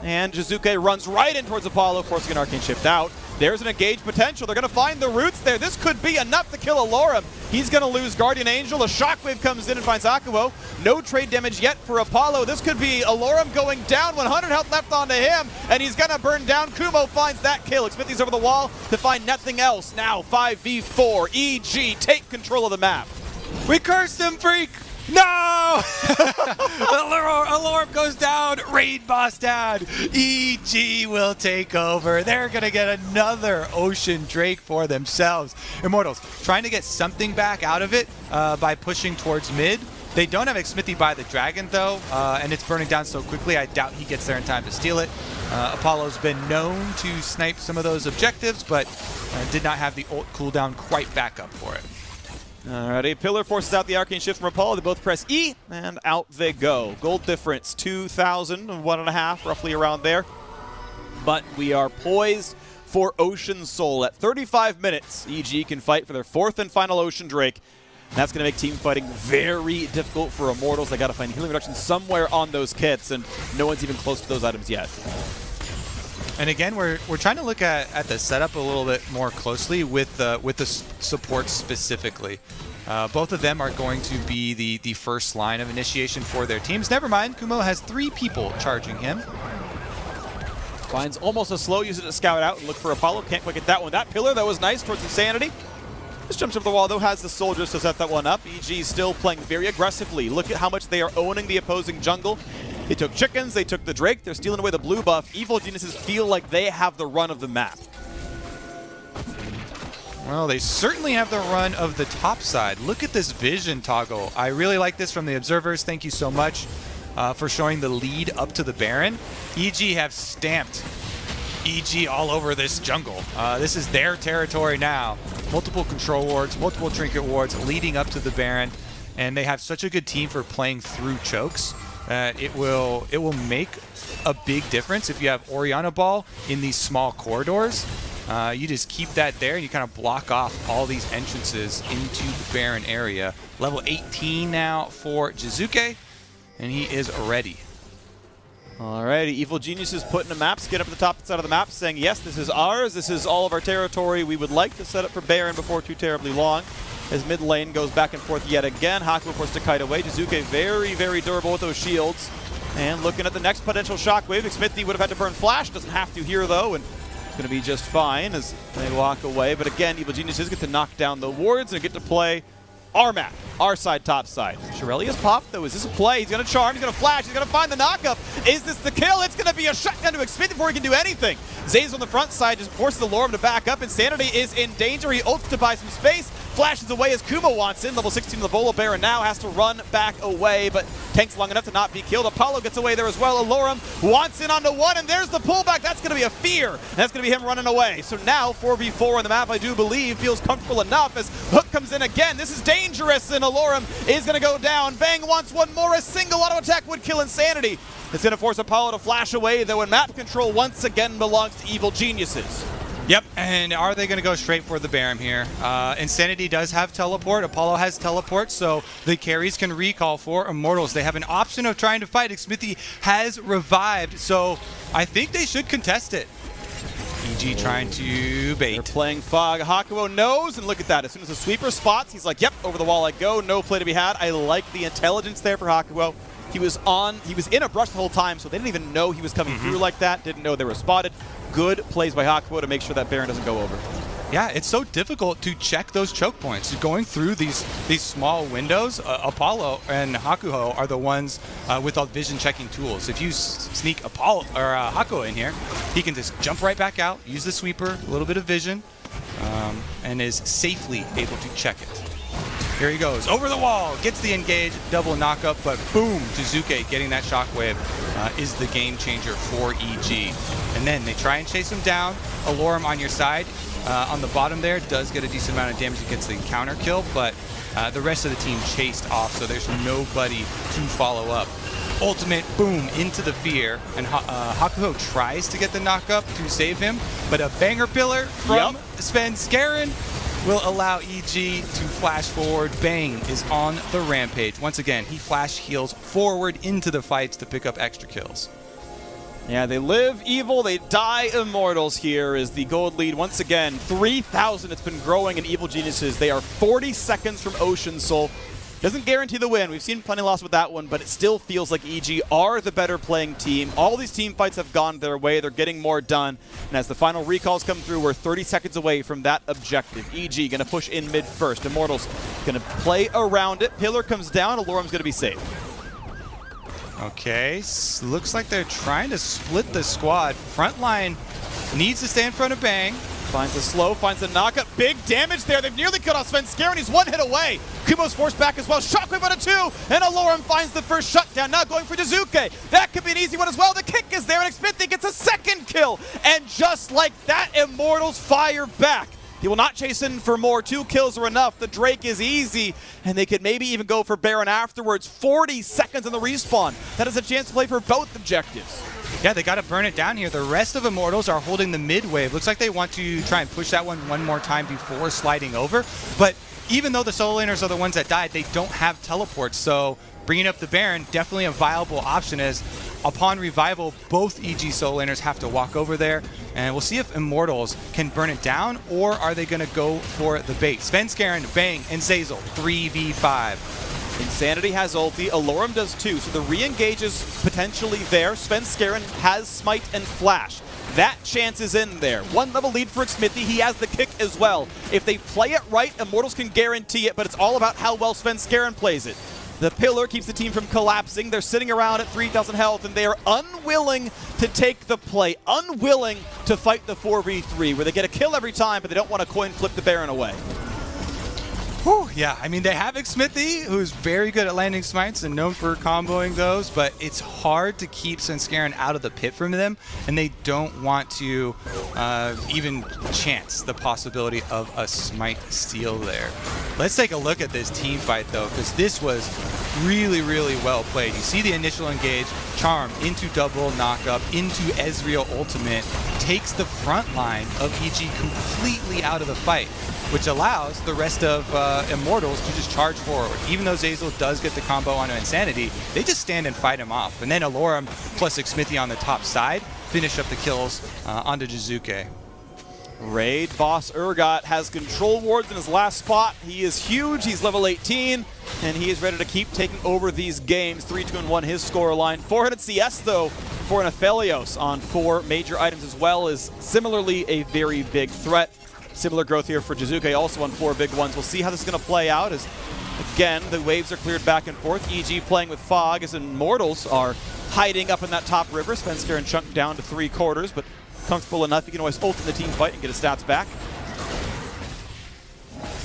And Jizuke runs right in towards Apollo, forcing an arcane shift out. There's an engaged potential. They're going to find the roots there. This could be enough to kill Alorm. He's going to lose Guardian Angel. A shockwave comes in and finds Akuo. No trade damage yet for Apollo. This could be Alorm going down. 100 health left onto him, and he's going to burn down. Kumo finds that kill. Smithy's over the wall to find nothing else. Now 5v4. EG take control of the map. We cursed him, freak! No! Alorm goes down. Raid boss down. EG will take over. They're going to get another Ocean Drake for themselves. Immortals trying to get something back out of it by pushing towards mid. They don't have Smithy by the dragon, though, and it's burning down so quickly, I doubt he gets there in time to steal it. Apollo's been known to snipe some of those objectives, but did not have the ult cooldown quite back up for it. Alrighty, Pillar forces out the arcane shift from Apollo. They both press E, and out they go. Gold difference, 2,000, 1.5, roughly around there. But we are poised for Ocean Soul. At 35 minutes, EG can fight for their 4th and final Ocean Drake. And that's going to make team fighting very difficult for Immortals. They got to find healing reduction somewhere on those kits, and no one's even close to those items yet. And again, we're trying to look at the setup a little bit more closely with the support specifically. Both of them are going to be the first line of initiation for their teams. Never mind, Kumo has 3 people charging him. Finds almost a slow, uses it to scout out and look for Apollo. Can't quite get that one. That pillar, that was nice towards Insanity. Just jumps over the wall, though, has the soldiers to set that one up. EG still playing very aggressively. Look at how much they are owning the opposing jungle. They took chickens, they took the Drake, they're stealing away the blue buff. Evil geniuses feel like they have the run of the map. Well, they certainly have the run of the top side. Look at this vision toggle. I really like this from the observers. Thank you so much for showing the lead up to the Baron. EG have stamped EG all over this jungle. This is their territory now. Multiple control wards, multiple trinket wards leading up to the Baron, and they have such a good team for playing through chokes that it will make a big difference if you have Orianna Ball in these small corridors. You just keep that there and you kind of block off all these entrances into the Baron area. Level 18 now for Jizuke, and he is ready. Alrighty, Evil Geniuses putting a map, skid up at the top side of the map, saying, yes, this is ours, this is all of our territory. We would like to set up for Baron before too terribly long. As mid lane goes back and forth yet again. Haku forced to kite away. Jizuke very, very durable with those shields. And looking at the next potential shockwave, Smithy would have had to burn Flash, doesn't have to here though, and it's going to be just fine as they walk away. But again, Evil Geniuses get to knock down the wards and get to play our map, our side, top side. Shirelia's popped though. Is this a play? He's going to charm, he's going to flash, he's going to find the knockup. Is this the kill? It's going to be a shutdown to Xmith before he can do anything. Zay's on the front side, just forces the Lorem to back up. Insanity is in danger. He ults to buy some space. Flashes away as Kuma wants in. Level 16 of the Volo Baron now has to run back away, but tanks long enough to not be killed. Apollo gets away there as well. Alorum wants in onto one, and there's the pullback. That's going to be a fear. And that's going to be him running away. So now 4v4 on the map, I do believe, feels comfortable enough as Hook comes in again. This is dangerous, and Alorum is going to go down. Bang wants one more. A single auto attack would kill Insanity. It's going to force Apollo to flash away, though, and map control once again belongs to Evil Geniuses. Yep, and are they going to go straight for the Baron here? Insanity does have teleport. Apollo has teleport, so the carries can recall for Immortals. They have an option of trying to fight. Smithy has revived, so I think they should contest it. EG trying to bait. They're playing Fog. Hakuo knows, and look at that. As soon as the sweeper spots, he's like, yep, over the wall I go. No play to be had. I like the intelligence there for Hakuo. He was in a brush the whole time, so they didn't even know he was coming through like that. Didn't know they were spotted. Good plays by Hakuo to make sure that Baron doesn't go over. Yeah, it's so difficult to check those choke points. Going through these small windows, Apollo and Hakuo are the ones with all vision checking tools. If you sneak Apollo or Hakuo in here, he can just jump right back out, use the sweeper, a little bit of vision, and is safely able to check it. Here he goes, over the wall, gets the engage, double knockup, but boom, Jizuke getting that shockwave is the game changer for EG. And then they try and chase him down. Alorum on your side, on the bottom there, does get a decent amount of damage. He gets the counter kill, but the rest of the team chased off, so there's nobody to follow up. Ultimate, boom, into the fear, and Hakuo tries to get the knockup to save him, but a banger pillar from Sven Skaren will allow EG to flash forward. Bang is on the rampage. Once again, he flash heals forward into the fights to pick up extra kills. Yeah, they live evil, they die Immortals here is the gold lead. Once again, 3,000. It's been growing in Evil Geniuses. They are 40 seconds from Ocean Soul. Doesn't guarantee the win. We've seen plenty loss with that one, but it still feels like EG are the better playing team. All these team fights have gone their way. They're getting more done. And as the final recalls come through, we're 30 seconds away from that objective. EG going to push in mid first. Immortals going to play around it. Pillar comes down. Alorum's going to be safe. Okay, looks like they're trying to split the squad. Frontline needs to stay in front of Bang. Finds a slow, finds a knockup. Big damage there. They've nearly cut off Sven Skaren. He's one hit away. Kumo's forced back as well. Shockwave on a 2. And Alorum finds the first shutdown. Now going for Jizuke. That could be an easy one as well. The kick is there, and Smithy gets a second kill. And just like that, Immortals fire back. He will not chase in for more. 2 kills are enough. The Drake is easy, and they could maybe even go for Baron afterwards. 40 seconds on the respawn. That is a chance to play for both objectives. Yeah, they got to burn it down here. The rest of Immortals are holding the mid wave. Looks like they want to try and push that one more time before sliding over. But even though the solo laners are the ones that died, they don't have teleports. So bringing up the Baron, definitely a viable option as upon revival, both EG solo laners have to walk over there. And we'll see if Immortals can burn it down, or are they going to go for the bait. Sven Skaren, Bang, and Zazel, 3v5. Insanity has ulti, Alorum does too, so the re-engage is potentially there. Sven Skaren has smite and flash. That chance is in there. 1 level lead for Smithy. He has the kick as well. If they play it right, Immortals can guarantee it, but it's all about how well Sven Skaren plays it. The pillar keeps the team from collapsing. They're sitting around at 3,000 health, and they are unwilling to take the play, unwilling to fight the 4v3, where they get a kill every time, but they don't want to coin flip the Baron away. Whew, yeah, I mean, they have Xmithy, who's very good at landing smites and known for comboing those, but it's hard to keep Svenskeren out of the pit from them, and they don't want to even chance the possibility of a smite steal there. Let's take a look at this team fight, though, because this was really, really well played. You see the initial engage, Charm into double knockup, into Ezreal ultimate, takes the front line of EG completely out of the fight, which allows the rest of Immortals to just charge forward. Even though Zeyzal does get the combo onto Insanity, they just stand and fight him off. And then Alorum plus Xmithy on the top side finish up the kills onto Jizuke. Raid boss Urgot has control wards in his last spot. He is huge. He's level 18, and he is ready to keep taking over these games. 3-2-1 his score line. 400 CS, though, for an Aphelios on 4 major items as well is similarly a very big threat. Similar growth here for Jizuke, also on 4 big ones. We'll see how this is going to play out as, again, the waves are cleared back and forth. EG playing with Fog as Immortals are hiding up in that top river. Svenskeren chunked down to 3/4, but comfortable enough. You can always ult in the team fight and get his stats back.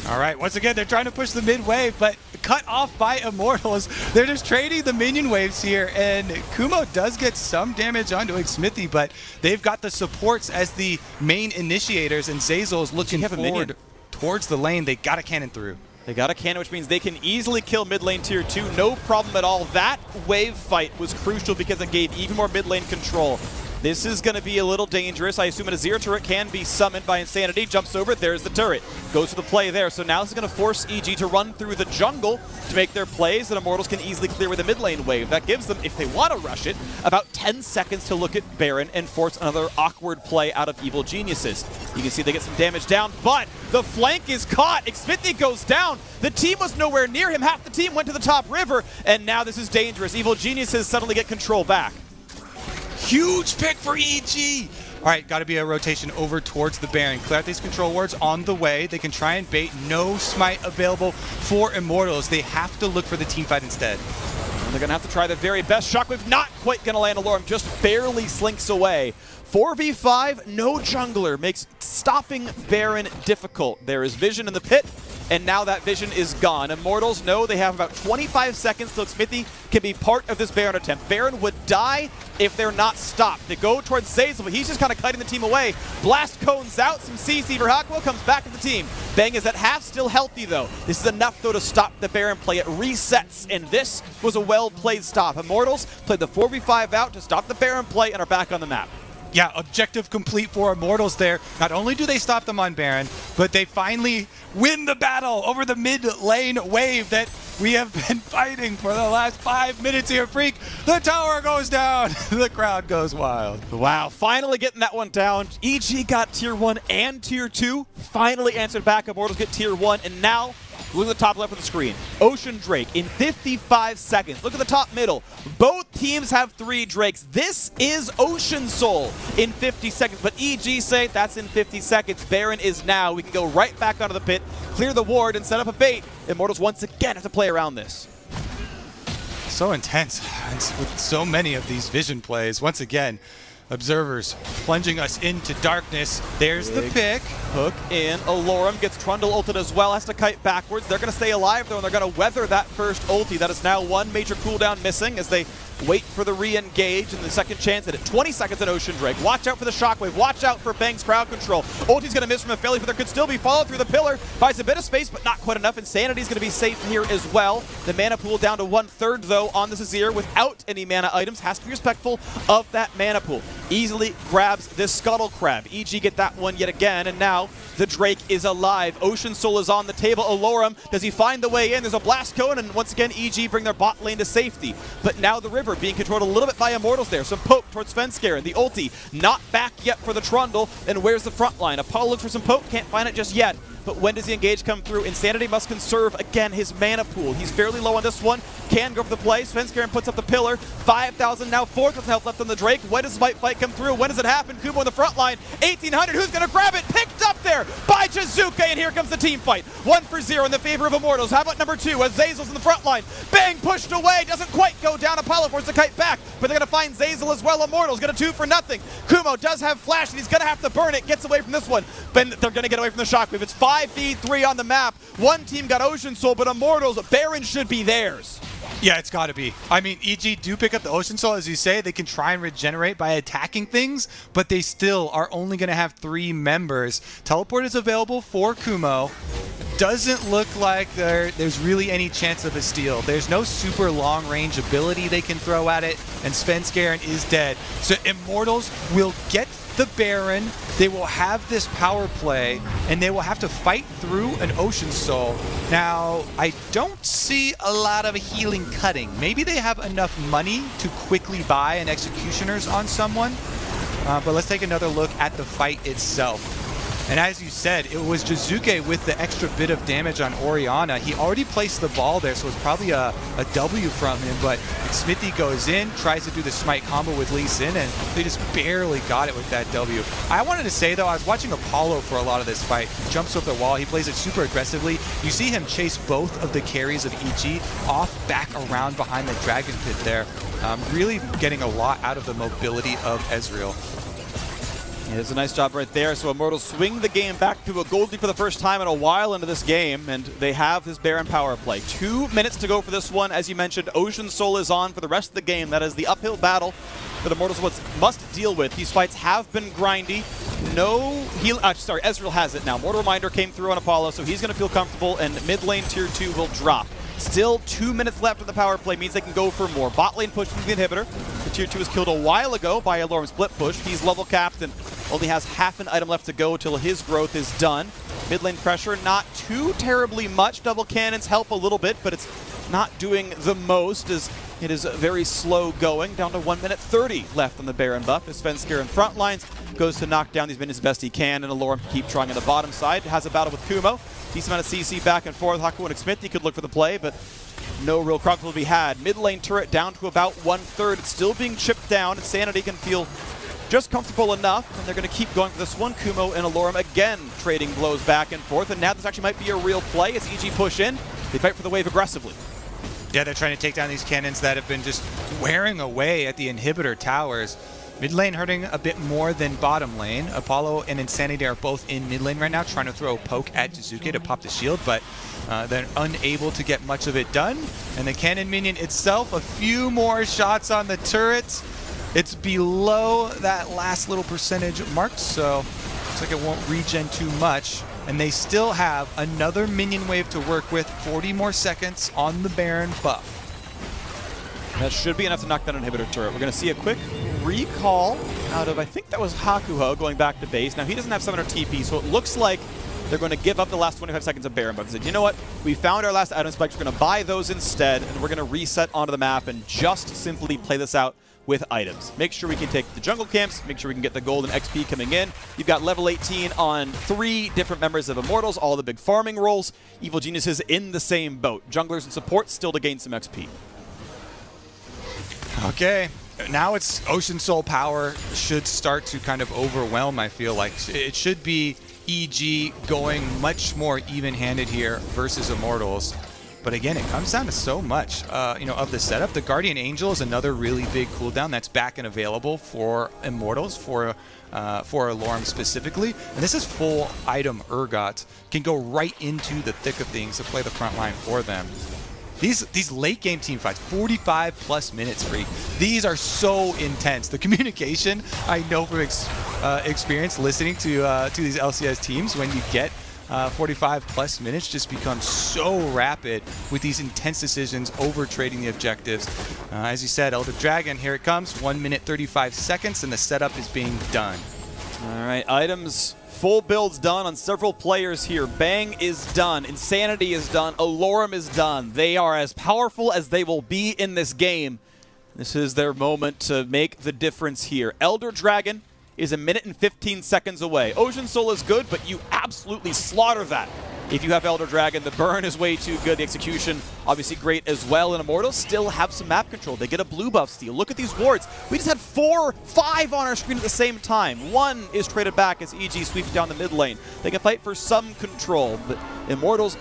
All right, once again, they're trying to push the mid wave, but cut off by Immortals. They're just trading the minion waves here, and Kumo does get some damage onto Xmithy, but they've got the supports as the main initiators, and Zeyzal's looking forward towards the lane. They got a cannon through. They got a cannon, which means they can easily kill mid lane tier 2. No problem at all. That wave fight was crucial because it gave even more mid lane control. This is going to be a little dangerous. I assume an Azir turret can be summoned by Insanity. Jumps over it. There's the turret. Goes for the play there. So now this is going to force EG to run through the jungle to make their plays, and Immortals can easily clear with a mid lane wave. That gives them, if they want to rush it, about 10 seconds to look at Baron and force another awkward play out of Evil Geniuses. You can see they get some damage down, but the flank is caught. Xmithy goes down. The team was nowhere near him. Half the team went to the top river, and now this is dangerous. Evil Geniuses suddenly get control back. Huge pick for EG. All right, got to be a rotation over towards the Baron. Clear out these control wards on the way. They can try and bait. No smite available for Immortals. They have to look for the team fight instead. And they're going to have to try their very best. Shockwave not quite going to land Alorum, just barely slinks away. 4v5, no jungler, makes stopping Baron difficult. There is vision in the pit, and now that vision is gone. Immortals know they have about 25 seconds till Xmithy can be part of this Baron attempt. Baron would die if they're not stopped. They go towards Zeyzal, but he's just kind of kiting the team away. Blast cones out, some CC for Hakuo, comes back to the team. Bang is at half, still healthy though. This is enough though to stop the Baron play. It resets, and this was a well-played stop. Immortals played the 4v5 out to stop the Baron play and are back on the map. Yeah, objective complete for Immortals there. Not only do they stop them on Baron, but they finally win the battle over the mid lane wave that we have been fighting for the last 5 minutes here, Freak. The tower goes down. The crowd goes wild. Wow, finally getting that one down. EG got tier 1 and tier 2. Finally answered back. Immortals get tier 1, and now look at the top left of the screen. Ocean Drake in 55 seconds. Look at the top middle. Both teams have 3 Drakes. This is Ocean Soul in 50 seconds. But EG say that's in 50 seconds. Baron is now. We can go right back onto the pit, clear the ward, and set up a bait. Immortals once again have to play around this. So intense with so many of these vision plays. Once again, Observers plunging us into darkness. There's the pick. Hook in. Alorum gets Trundle ulted as well. Has to kite backwards. They're going to stay alive, though, and they're going to weather that first ulti. That is now 1 major cooldown missing as they wait for the re-engage and the second chance at it. 20 seconds in Ocean Drake. Watch out for the Shockwave. Watch out for Bang's crowd control. Ulti's going to miss from a Philly, but there could still be followed through the pillar. Buys a bit of space, but not quite enough. Insanity's going to be safe here as well. The mana pool down to 1/3, though, on this Azir without any mana items. Has to be respectful of that mana pool. Easily grabs this Scuttle Crab. EG get that one yet again, and now the Drake is alive. Ocean Soul is on the table. Alorum, does he find the way in? There's a Blast Cone, and once again, EG bring their bot lane to safety. But now the river being controlled a little bit by Immortals there. Some poke towards Svenskeren. The ulti not back yet for the Trundle. And where's the front line? Apollo looks for some poke. Can't find it just yet. But when does the engage come through? Insanity must conserve, again, his mana pool. He's fairly low on this one. Can go for the play. Svenskeren puts up the pillar. 5,000, now 4,000 health left on the Drake. When does Fight fight come through. When does it happen? Kumo in the front line. 1800, who's going to grab it? Picked up there by Jizuke, and here comes the team fight. 1-0 in the favor of Immortals. How about number 2 as Zazel's in the front line? Bang, pushed away, doesn't quite go down. Apollo forces the kite back, but they're going to find Zazel as well. Immortals get a 2-0. Kumo does have flash, and he's going to have to burn it. Gets away from this one, but they're going to get away from the shockwave. It's 5v3 on the map. One team got Ocean Soul, but Immortals, Baron should be theirs. Yeah, it's got to be. I mean, EG do pick up the Ocean Soul, as you say. They can try and regenerate by attacking things, but they still are only going to have 3 members. Teleport is available for Kumo. Doesn't look like there's really any chance of a steal. There's no super long-range ability they can throw at it, and FLICKR is dead. So Immortals will get the Baron. They will have this power play, and they will have to fight through an Ocean Soul. Now, I don't see a lot of healing cutting. Maybe they have enough money to quickly buy an Executioners on someone, but let's take another look at the fight itself. And as you said, it was Jizuke with the extra bit of damage on Orianna. He already placed the ball there, so it's probably a W from him, but Smithy goes in, tries to do the smite combo with Lee Sin, and they just barely got it with that W. I wanted to say, though, I was watching Apollo for a lot of this fight. He jumps over the wall, he plays it super aggressively. You see him chase both of the carries of EG off back around behind the Dragon Pit there. Really getting a lot out of the mobility of Ezreal. Yeah, it's a nice job right there. So Immortals swing the game back to a gold lead for the first time in a while into this game, and they have this Baron power play. 2 minutes to go for this one. As you mentioned, Ocean Soul is on for the rest of the game. That is the uphill battle that Immortals must deal with. These fights have been grindy. No heal. Sorry, Ezreal has it now. Mortal Reminder came through on Apollo, so he's going to feel comfortable, and mid lane tier 2 will drop. Still 2 minutes left of the power play, means they can go for more. Bot lane push into the inhibitor. The tier 2 was killed a while ago by a Lorem split push. He's level capped and only has half an item left to go till his growth is done. Mid lane pressure, not too terribly much. Double cannons help a little bit, but it's not doing the most as it is very slow going. Down to 1 minute 30 left on the Baron buff as FLICKR in front lines goes to knock down these minions as best he can, and Alorem can keep trying on the bottom side. Has a battle with Kumo. Decent amount of CC back and forth. Haku and Smith, he could look for the play, but no real crumple to be had. Mid lane turret down to about 1/3. It's still being chipped down. Insanity can feel just comfortable enough, and they're going to keep going for this one. Kumo and Alorem again trading blows back and forth, and now this actually might be a real play as EG push in. They fight for the wave aggressively. Yeah, they're trying to take down these cannons that have been just wearing away at the inhibitor towers. Mid lane hurting a bit more than bottom lane. Apollo and Insanity are both in mid lane right now, trying to throw a poke at Jizuke to pop the shield, but they're unable to get much of it done. And the cannon minion itself, a few more shots on the turret. It's below that last little percentage mark, so looks like it won't regen too much. And they still have another minion wave to work with, 40 more seconds on the Baron buff. That should be enough to knock down an inhibitor turret. We're going to see a quick recall out of, I think that was Hakuho going back to base. Now, he doesn't have 700 TP, so it looks like they're going to give up the last 25 seconds of Baron. But they said, you know what? We found our last item spikes. We're going to buy those instead, and we're going to reset onto the map and just simply play this out with items. Make sure we can take the jungle camps, make sure we can get the gold and XP coming in. You've got level 18 on 3 different members of Immortals, all the big farming roles. Evil Geniuses in the same boat. Junglers and support still to gain some XP. Okay, now it's Ocean Soul power should start to kind of overwhelm, I feel like. It should be EG going much more even-handed here versus Immortals. But again, it comes down to so much, of the setup. The Guardian Angel is another really big cooldown that's back and available for Immortals, for Alorem specifically. And this is full item Urgot. Can go right into the thick of things to play the front line for them. These late game team fights, 45 plus minutes free. These are so intense. The communication, I know from experience listening to these LCS teams, when you get 45 plus minutes, just becomes so rapid with these intense decisions over trading the objectives. As you said, Elder Dragon, here it comes. 1 minute 35 seconds, and the setup is being done. All right, items. Full builds done on several players here. Bang is done. Insanity is done. Alorem is done. They are as powerful as they will be in this game. This is their moment to make the difference here. Elder Dragon is 1 minute and 15 seconds away. Ocean Soul is good, but you absolutely slaughter that if you have Elder Dragon, the burn is way too good. The execution, obviously great as well. And Immortals still have some map control. They get a blue buff steal. Look at these wards. We just had 5 on our screen at the same time. 1 is traded back as EG sweeps down the mid lane. They can fight for some control, but Immortals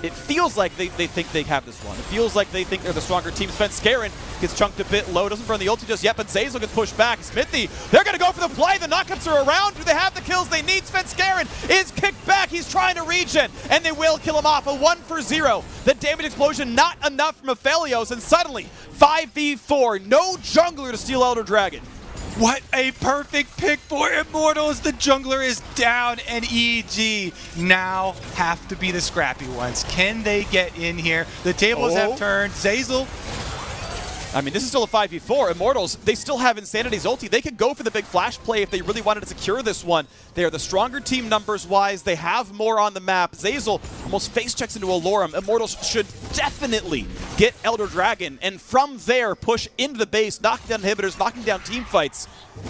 it feels like they think they have this one. It feels like they think they're the stronger team. FLICKR gets chunked a bit low. Doesn't burn the ulti just yet, but Zeyzal gets pushed back. Smithy, they're going to go for the play. The knockups are around. Do they have the kills they need? FLICKR is kicked back. He's trying to regen, and they will kill him off. A 1-for-0. The damage explosion not enough from Aphelios, and suddenly 5v4. No jungler to steal Elder Dragon. What a perfect pick for Immortals. The jungler is down, and EG now have to be the scrappy ones. Can they get in here? The tables have turned. Zeyzal. I mean, this is still a 5v4. Immortals, they still have Insanity's ulti. They could go for the big flash play if they really wanted to secure this one. They are the stronger team numbers-wise. They have more on the map. Zeyzal almost face checks into Alorum. Immortals should definitely get Elder Dragon, and from there push into the base, knocking down inhibitors, knocking down team fights.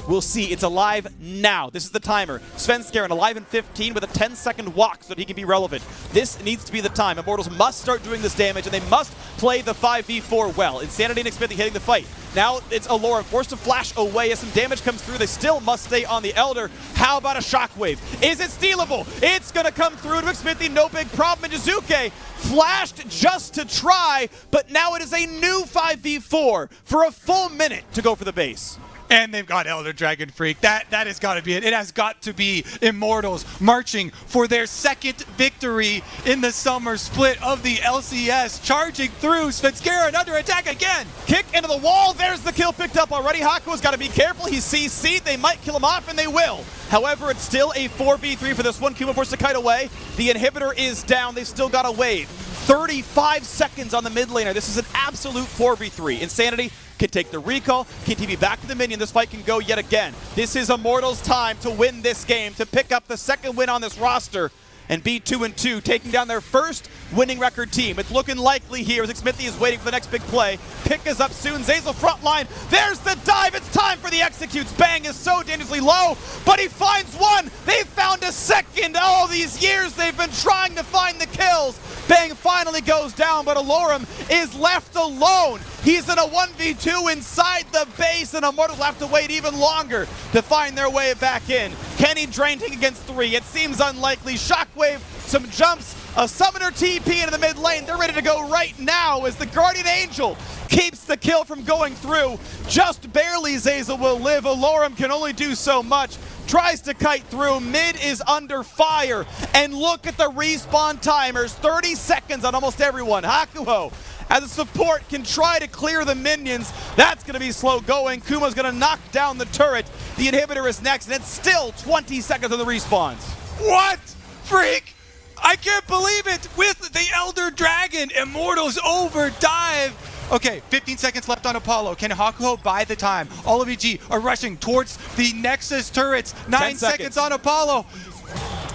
We'll see. It's alive now. This is the timer. FLICKR alive in 15 with a 10-second walk so that he can be relevant. This needs to be the time. Immortals must start doing this damage, and they must play the 5v4 well. Insanity and Xfinity hitting the fight. Now it's Alorum forced to flash away as some damage comes through. They still must stay on the Elder. How about a Shockwave? Is it stealable? It's going to come through to Xfinity. No big problem. And Jizuke flashed just to try, but now it is a new 5v4 for a full minute to go for the base. And they've got Elder Dragon Freak. That has got to be it. It has got to be Immortals marching for their second victory in the summer split of the LCS. Charging through. FLICKR under attack again. Kick into the wall. There's the kill picked up already. Hakuo's got to be careful. He's CC'd. They might kill him off, and they will. However, it's still a 4v3 for this one. Kuma forced to kite away. The inhibitor is down. They've still got a wave. 35 seconds on the mid laner. This is an absolute 4v3. Insanity can take the recall, can TP back to the minion. This fight can go yet again. This is Immortals' time to win this game, to pick up the second win on this roster and be 2-2, taking down their first winning record team. It's looking likely here as Xmithy is waiting for the next big play. Pick is up soon. Zeyzal front line. There's the dive. It's time for the executes. Bang is so dangerously low, but he finds one. They found a second. All these years they've been trying to find the kills. Bang finally goes down, but Alorum is left alone. He's in a 1v2 inside the base, and Immortals will have to wait even longer to find their way back in. Kenny Drain taking against 3. It seems unlikely. Shockwave, some jumps, a summoner TP into the mid lane. They're ready to go right now as the Guardian Angel keeps the kill from going through. Just barely Zeyzal will live. Alorum can only do so much. Tries to kite through. Mid is under fire. And look at the respawn timers. 30 seconds on almost everyone. Hakuo, as a support, can try to clear the minions. That's going to be slow going. Kuma's going to knock down the turret. The inhibitor is next, and it's still 20 seconds on the respawns. What? Freak! I can't believe it! With the Elder Dragon, Immortals over dive. Okay, 15 seconds left on Apollo. Can Hakuo buy the time? All of EG are rushing towards the Nexus turrets. 9 seconds on Apollo.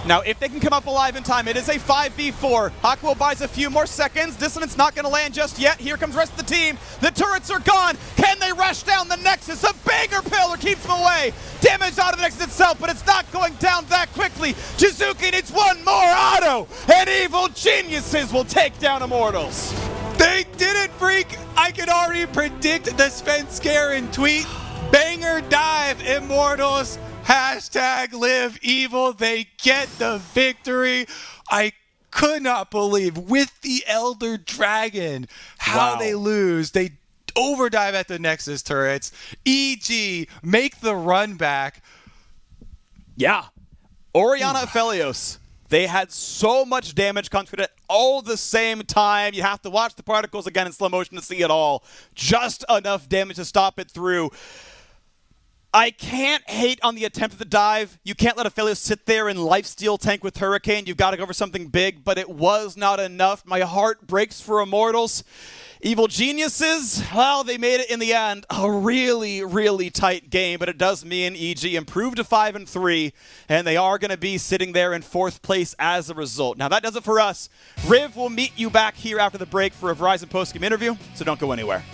Now, if they can come up alive in time, it is a 5v4. Hakuo buys a few more seconds. Dissonance not going to land just yet. Here comes the rest of the team. The turrets are gone. Can they rush down the Nexus? A banger pillar keeps them away. Damage out of the Nexus itself, but it's not going down that quickly. Jizuki needs one more auto, and Evil Geniuses will take down Immortals. They did it, Freak! I can already predict the FLICKR tweet. Banger dive, Immortals. Hashtag live evil. They get the victory. I could not believe with the Elder Dragon how they lose. They overdive at the Nexus turrets. EG make the run back. Yeah. Orianna Aphelios. They had so much damage concentrated at all the same time. You have to watch the particles again in slow motion to see it all. Just enough damage to stop it through. I can't hate on the attempt at the dive. You can't let Aphelios sit there and lifesteal tank with Hurricane. You've got to go for something big, but it was not enough. My heart breaks for Immortals. Evil Geniuses, well, they made it in the end. A really, really tight game, but it does mean EG improved to 5-3, and they are going to be sitting there in 4th place as a result. Now, that does it for us. Riv will meet you back here after the break for a Verizon post-game interview, so don't go anywhere.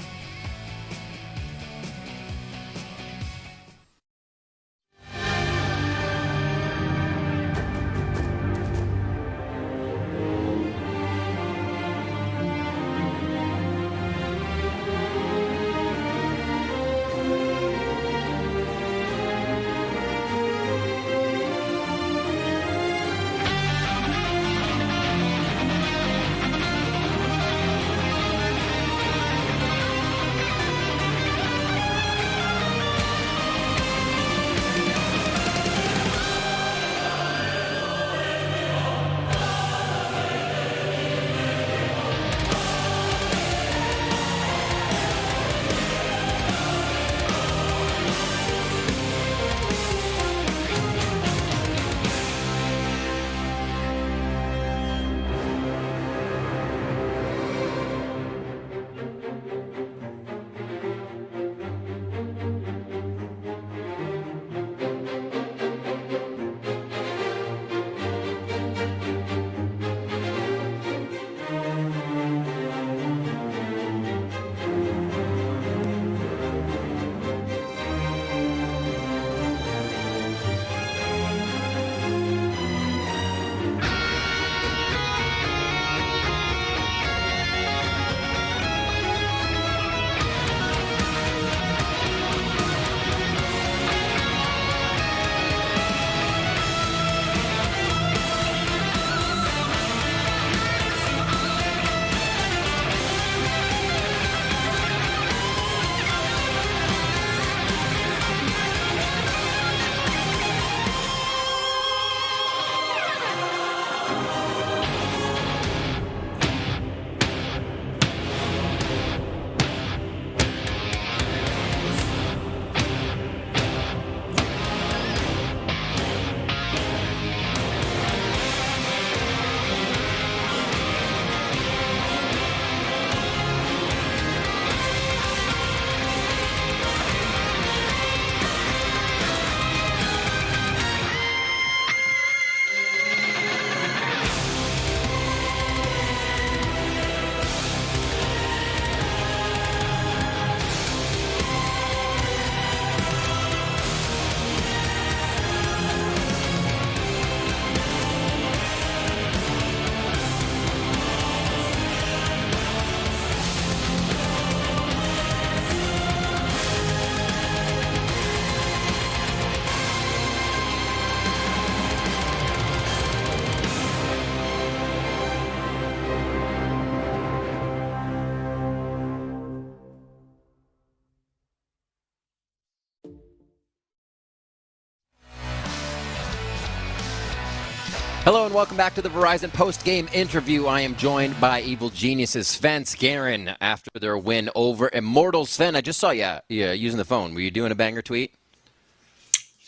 Hello and welcome back to the Verizon post-game interview. I am joined by Evil Geniuses Sven Skaren after their win over Immortals. Sven, I just saw you using the phone. Were you doing a banger tweet?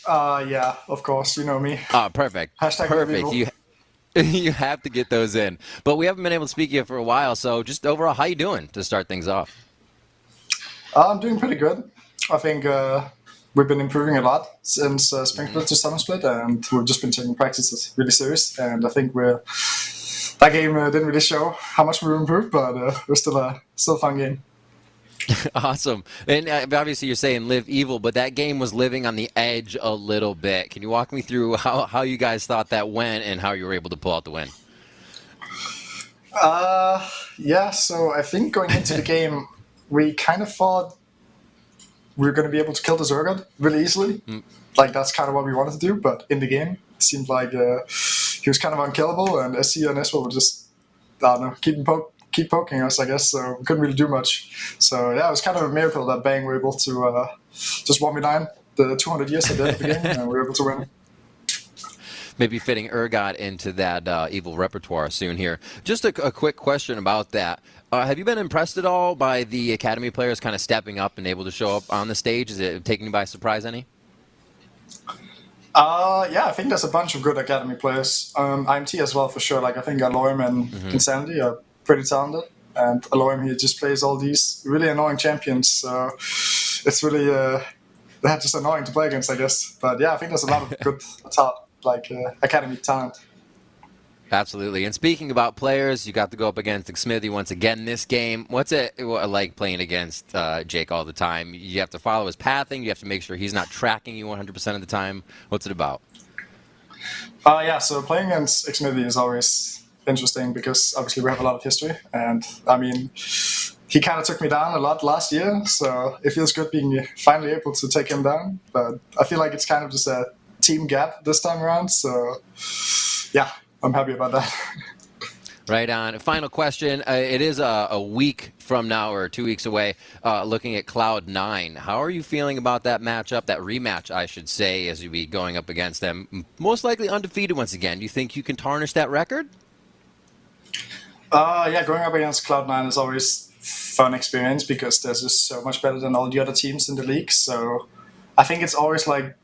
Yeah, of course. You know me. Oh, perfect. Perfect. You have to get those in. But we haven't been able to speak to you for a while, so just overall, how you doing to start things off? I'm doing pretty good. I think we've been improving a lot since Spring Split to Summer Split, and we've just been taking practices really serious. And I think that game didn't really show how much we improved, but it was still a fun game. Awesome. And obviously you're saying live evil, but that game was living on the edge a little bit. Can you walk me through how you guys thought that went and how you were able to pull out the win? Yeah, so I think going into the game, we kind of thought we were going to be able to kill the Zergot really easily. Like, that's kind of what we wanted to do, but in the game, it seemed like he was kind of unkillable, and SC and Eswell would just, I don't know, keep poking us, I guess, so we couldn't really do much. So, yeah, it was kind of a miracle that Bang were able to just 1v9 the 200 years at the end of the game, and we were able to win. Maybe fitting Urgot into that evil repertoire soon here. Just a quick question about that. Have you been impressed at all by the Academy players kind of stepping up and able to show up on the stage? Is it taking you by surprise any? Yeah, I think there's a bunch of good Academy players. IMT as well, for sure. Like, I think Aloim and Insanity are pretty talented. And Aloim, he just plays all these really annoying champions. So it's really they're just annoying to play against, I guess. But yeah, I think there's a lot of good Academy talent. Absolutely. And speaking about players, you got to go up against Smithy once again this game. What's it like playing against Jake all the time? You have to follow his pathing. You have to make sure he's not tracking you 100% of the time. What's it about? Yeah, so playing against Smithy is always interesting because obviously we have a lot of history. And, I mean, he kind of took me down a lot last year, so it feels good being finally able to take him down. But I feel like it's kind of just a team gap this time around, so yeah, I'm happy about that. Right on. Final question. It is a week from now or 2 weeks away, looking at Cloud9. How are you feeling about that matchup, that rematch, I should say, as you be going up against them? Most likely undefeated once again. Do you think you can tarnish that record? Yeah, going up against Cloud9 is always fun experience because they're just so much better than all the other teams in the league. So I think it's always like,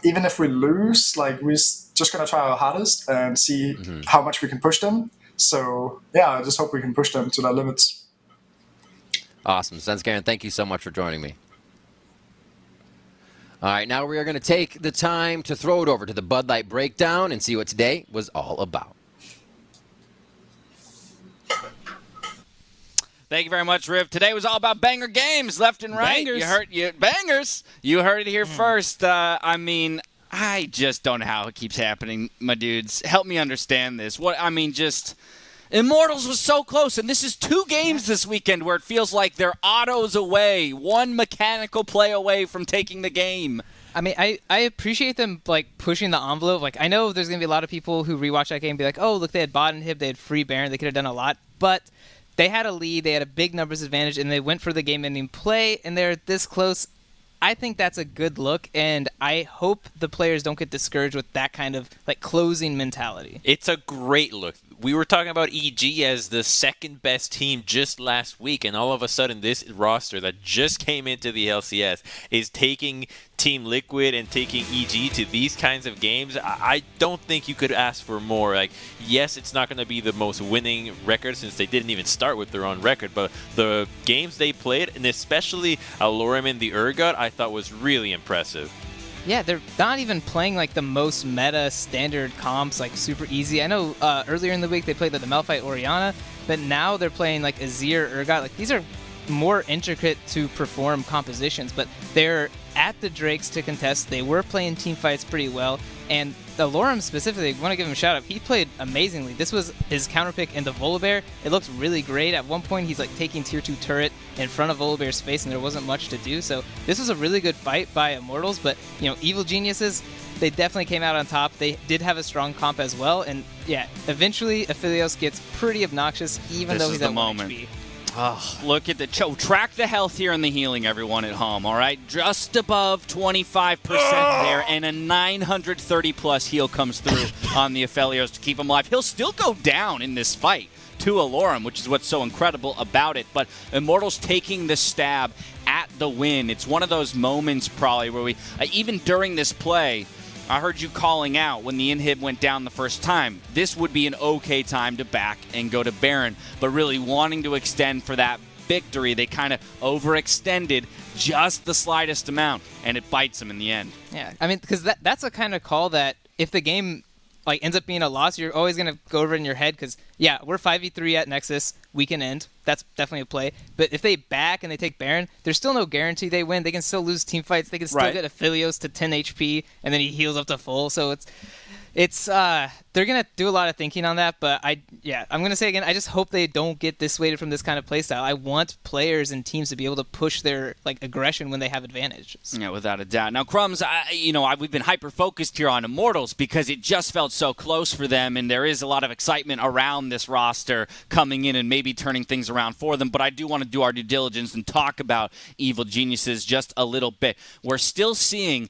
even if we lose, like, we're just going to try our hardest and see how much we can push them. So, yeah, I just hope we can push them to their limits. Awesome. Sven Skaren, thank you so much for joining me. All right, now we are going to take the time to throw it over to the Bud Light Breakdown and see what today was all about. Thank you very much, Riv. Today was all about banger games, left and right. Bangers. Bangers. You heard it here first. I mean, I just don't know how it keeps happening, my dudes. Help me understand this. Immortals was so close, and this is 2 games this weekend where it feels like they're autos away, one mechanical play away from taking the game. I mean, I appreciate them, like, pushing the envelope. Like, I know there's going to be a lot of people who rewatch that game and be like, oh, look, they had bot inhib, they had free Baron, they could have done a lot. But they had a lead, they had a big numbers advantage, and they went for the game-ending play, and they're this close. I think that's a good look, and I hope the players don't get discouraged with that kind of, like, closing mentality. It's a great look. We were talking about EG as the second best team just last week, and all of a sudden this roster that just came into the LCS is taking Team Liquid and taking EG to these kinds of games. I don't think you could ask for more. Like, yes, it's not going to be the most winning record since they didn't even start with their own record, but the games they played, and especially Alorim and the Urgot, I thought was really impressive. Yeah, they're not even playing like the most meta standard comps, like super easy. I know earlier in the week they played the Malphite Orianna, but now they're playing like Azir, Urgot. Like, these are more intricate to perform compositions, but they're at the Drakes to contest. They were playing team fights pretty well, and the Lorem specifically, I want to give him a shout out. He played amazingly. This was his counterpick in the Volibear. It looked really great. At one point, he's like taking tier 2 turret in front of Volibear's face, and there wasn't much to do. So this was a really good fight by Immortals, but Evil Geniuses, they definitely came out on top. They did have a strong comp as well, and yeah, eventually Aphelios gets pretty obnoxious, even though he's at 1 HP. Oh, look at the track the health here and the healing, everyone at home, all right? Just above 25% there, and a 930-plus heal comes through on the Aphelios to keep him alive. He'll still go down in this fight to Alorum, which is what's so incredible about it, but Immortals taking the stab at the win. It's one of those moments probably where we, even during this play, I heard you calling out when the inhib went down the first time. This would be an okay time to back and go to Baron, but really wanting to extend for that victory, they kind of overextended just the slightest amount, and it bites them in the end. Yeah, I mean, because that's a kind of call that if the game ends up being a loss, you're always going to go over in your head because, yeah, we're 5v3 at Nexus. We can end. That's definitely a play. But if they back and they take Baron, there's still no guarantee they win. They can still lose team fights. They can still get Aphelios to 10 HP, and then he heals up to full. So it's they're going to do a lot of thinking on that. But I'm going to say again, I just hope they don't get dissuaded from this kind of playstyle. I want players and teams to be able to push their aggression when they have advantages. Yeah, without a doubt. Now, Crumbs, we've been hyper-focused here on Immortals because it just felt so close for them, and there is a lot of excitement around this roster coming in and maybe turning things around for them. But I do want to do our due diligence and talk about Evil Geniuses just a little bit. We're still seeing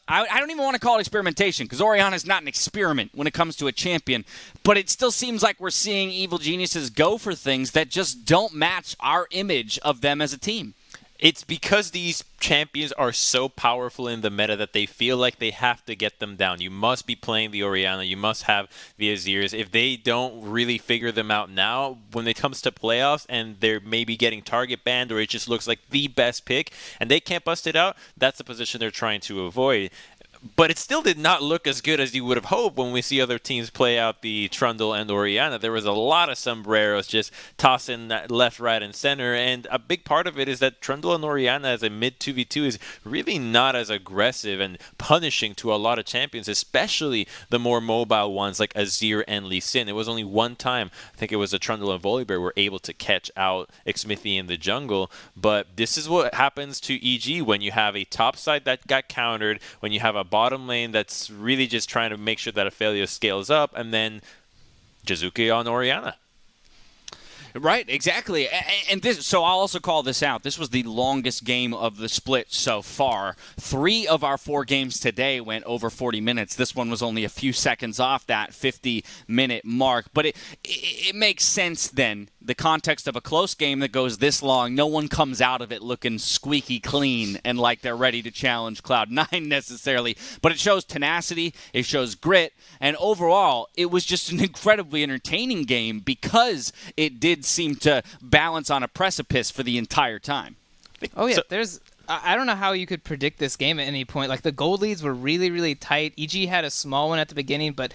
I don't even want to call it experimentation because Orianna's not an experiment when it comes to a champion, but it still seems like we're seeing Evil Geniuses go for things that just don't match our image of them as a team. It's because these champions are so powerful in the meta that they feel like they have to get them down. You must be playing the Orianna. You must have the Azirs. If they don't really figure them out now, when it comes to playoffs and they're maybe getting target banned or it just looks like the best pick and they can't bust it out, that's the position they're trying to avoid. But it still did not look as good as you would have hoped when we see other teams play out the Trundle and Orianna. There was a lot of sombreros just tossing left, right, and center. And a big part of it is that Trundle and Orianna as a mid 2v2 is really not as aggressive and punishing to a lot of champions, especially the more mobile ones like Azir and Lee Sin. It was only one time, I think it was a Trundle and Volibear, were able to catch out Xmithie in the jungle. But this is what happens to EG when you have a top side that got countered, when you have a bottom lane that's really just trying to make sure that Aphelios scales up, and then Jizuki on Orianna. Right, exactly. And this, so I'll also call this out. This was the longest game of the split so far. 3 of our 4 games today went over 40 minutes. This one was only a few seconds off that 50-minute mark. But it makes sense then, the context of a close game that goes this long, no one comes out of it looking squeaky clean and like they're ready to challenge Cloud9 necessarily. But it shows tenacity, it shows grit, and overall, it was just an incredibly entertaining game because it did seem to balance on a precipice for the entire time. Oh, yeah, I don't know how you could predict this game at any point. Like, the gold leads were really, really tight. EG had a small one at the beginning, but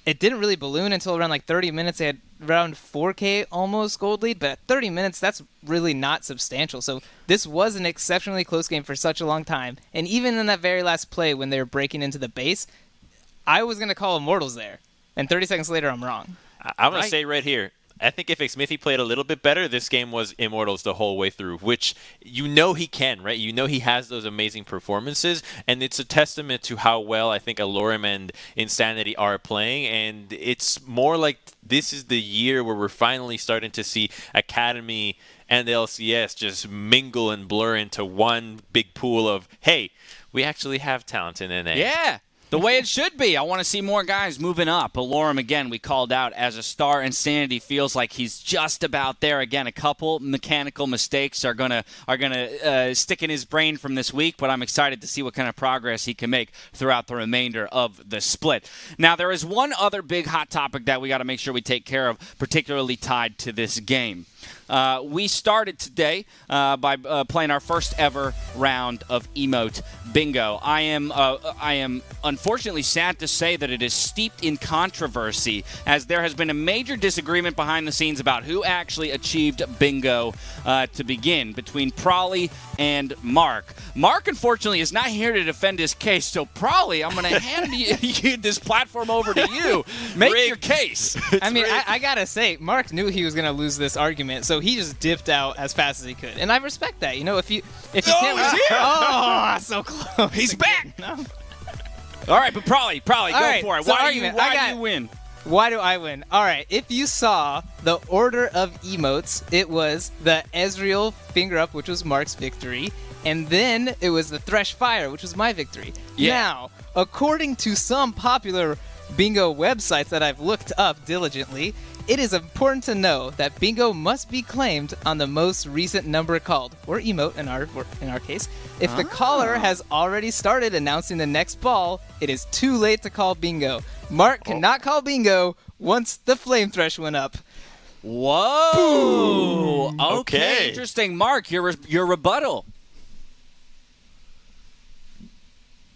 it didn't really balloon until around 30 minutes. They had around 4K almost gold lead, but at 30 minutes, that's really not substantial. So this was an exceptionally close game for such a long time. And even in that very last play when they were breaking into the base, I was going to call Immortals there. And 30 seconds later, I'm wrong. I'm going to say right here, I think if Xmithie played a little bit better, this game was Immortals the whole way through, which you know he can, right? You know he has those amazing performances, and it's a testament to how well I think Alorum and Insanity are playing, and it's more like this is the year where we're finally starting to see Academy and LCS just mingle and blur into one big pool of, hey, we actually have talent in NA. Yeah. The way it should be. I want to see more guys moving up. Alorum, again, we called out as a star. Insanity feels like he's just about there. Again, a couple mechanical mistakes are gonna stick in his brain from this week, but I'm excited to see what kind of progress he can make throughout the remainder of the split. Now, there is one other big hot topic that we got to make sure we take care of, particularly tied to this game. We started today by playing our first ever round of Emote Bingo. I am unfortunately sad to say that it is steeped in controversy, as there has been a major disagreement behind the scenes about who actually achieved Bingo to begin, between Prolly and Mark. Mark, unfortunately, is not here to defend his case, so Prolly, I'm going to hand this platform over to you. Make your case. I mean, I got to say, Mark knew he was going to lose this argument, so he just dipped out as fast as he could, and I respect that. You know, if you can't, he's here! Oh, so close. He's back. No. All right, but Prolly, go right, for it. So Why do you win? Why do I win? All right, if you saw the order of emotes, it was the Ezreal finger up, which was Mark's victory, and then it was the Thresh Fire, which was my victory. Yeah. Now, according to some popular bingo websites that I've looked up diligently, it is important to know that bingo must be claimed on the most recent number called, or emote in our case. If the caller has already started announcing the next ball, it is too late to call bingo. Mark cannot call bingo once the Flame Thresh went up. Whoa! Boom. Okay, interesting. Mark, your rebuttal.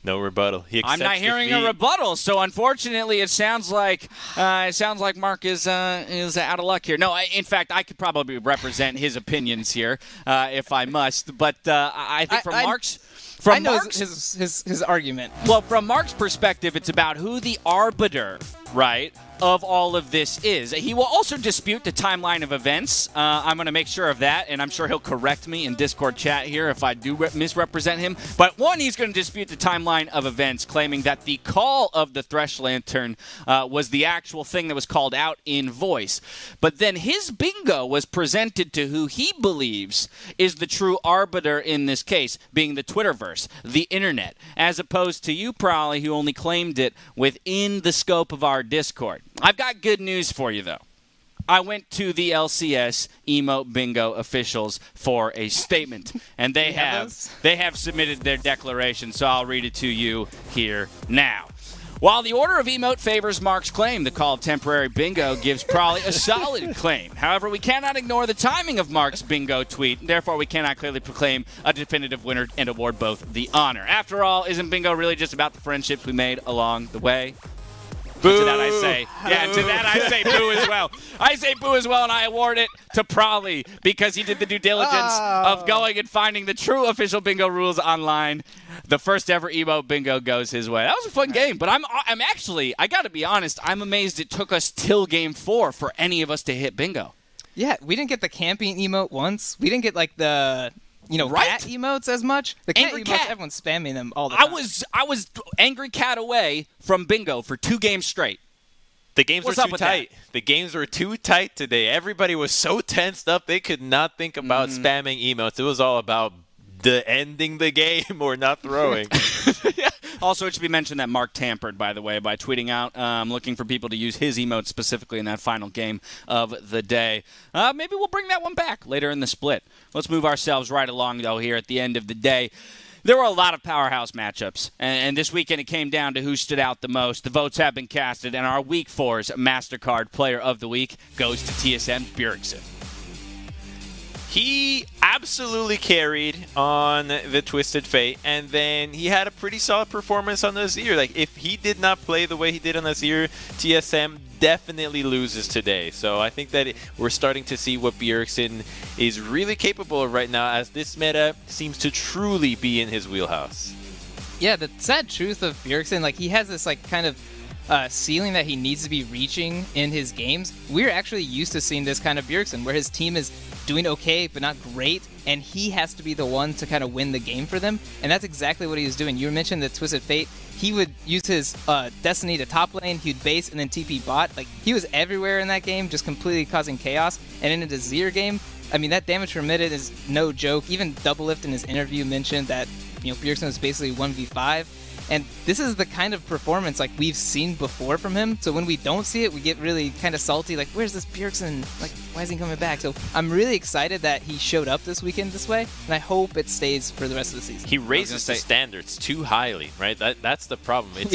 No rebuttal. I'm not hearing a rebuttal, so unfortunately, it sounds like Mark is out of luck here. No, in fact, I could probably represent his opinions here if I must. But I think from Mark's. I know his argument. Well, from Mark's perspective, it's about who the arbiter, right, of all of this is. He will also dispute the timeline of events. I'm going to make sure of that, and I'm sure he'll correct me in Discord chat here if I do misrepresent him. But one, he's going to dispute the timeline of events, claiming that the call of the Thresh Lantern was the actual thing that was called out in voice. But then his bingo was presented to who he believes is the true arbiter in this case, being the Twitterverse, the internet, as opposed to you, Prolly, who only claimed it within the scope of our Discord. I've got good news for you, though. I went to the LCS Emote Bingo officials for a statement, and they have submitted their declaration, so I'll read it to you here now. While the order of emote favors Mark's claim, the call of temporary bingo gives Prolly a solid claim. However, we cannot ignore the timing of Mark's bingo tweet, and therefore we cannot clearly proclaim a definitive winner and award both the honor. After all, isn't bingo really just about the friendships we made along the way? Boo. To that I say, to that I say boo as well. I say boo as well, and I award it to Prolly because he did the due diligence of going and finding the true official bingo rules online. The first ever emote bingo goes his way. That was a fun game, but I'm actually, I got to be honest, I'm amazed it took us till game 4 for any of us to hit bingo. Yeah, we didn't get the camping emote once. We didn't get like the cat emotes as much. The cat Angry emotes, cat. everyone's spamming them all the time. I was angry cat away from bingo for 2 games straight. The games What's were up too with tight. The games were too tight today. Everybody was so tensed up they could not think about spamming emotes. It was all about ending the game or not throwing. Also, it should be mentioned that Mark tampered, by the way, by tweeting out looking for people to use his emotes specifically in that final game of the day. Maybe we'll bring that one back later in the split. Let's move ourselves right along, though, here at the end of the day. There were a lot of powerhouse matchups, and this weekend it came down to who stood out the most. The votes have been casted, and our Week 4's MasterCard Player of the Week goes to TSM Bjergsen. He absolutely carried on the Twisted Fate, and then he had a pretty solid performance on Azir. Like, if he did not play the way he did on Azir, TSM definitely loses today. So I think that we're starting to see what Bjergsen is really capable of right now, as this meta seems to truly be in his wheelhouse. Yeah, the sad truth of Bjergsen, like, he has this kind of ceiling that he needs to be reaching in his games. We're actually used to seeing this kind of Bjergsen, where his team is doing okay but not great, and he has to be the one to kind of win the game for them, and that's exactly what he was doing. You mentioned the Twisted Fate. He would use his Destiny to top lane, he would base, and then TP bot. Like, he was everywhere in that game, just completely causing chaos. And in a Azir game, I mean, that damage per minute is no joke. Even Doublelift in his interview mentioned that, Bjergsen was basically 1v5. And this is the kind of performance like we've seen before from him. So when we don't see it, we get really kind of salty. Like, where's this Bjergsen? Like, why is he coming back? So I'm really excited that he showed up this weekend this way, and I hope it stays for the rest of the season. He raises the standards too highly, right? That's the problem. It's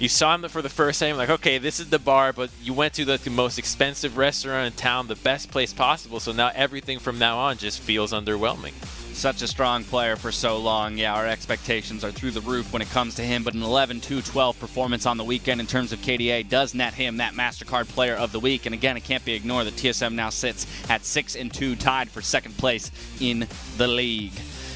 you saw him for the first time, like, okay, this is the bar, but you went to the most expensive restaurant in town, the best place possible. So now everything from now on just feels underwhelming. Such a strong player for so long. Yeah, our expectations are through the roof when it comes to him, but an 11-2-12 performance on the weekend in terms of KDA does net him that MasterCard Player of the Week. And again, it can't be ignored that TSM now sits at 6-2, tied for second place in the league.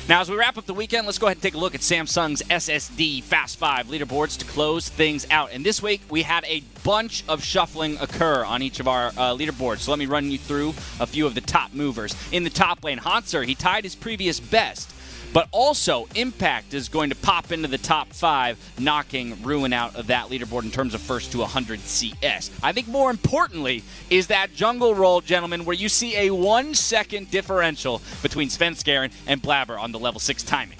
Now, as we wrap up the weekend, let's go ahead and take a look at Samsung's SSD Fast 5 leaderboards to close things out. And this week, we had a bunch of shuffling occur on each of our leaderboards. So let me run you through a few of the top movers. In the top lane, Hanser, he tied his previous best but also Impact is going to pop into the top 5, knocking Ruin out of that leaderboard in terms of first to 100 CS. I think more importantly is that jungle roll, gentlemen, where you see a 1-second differential between Svenskeren and Blabber on the level 6 timing.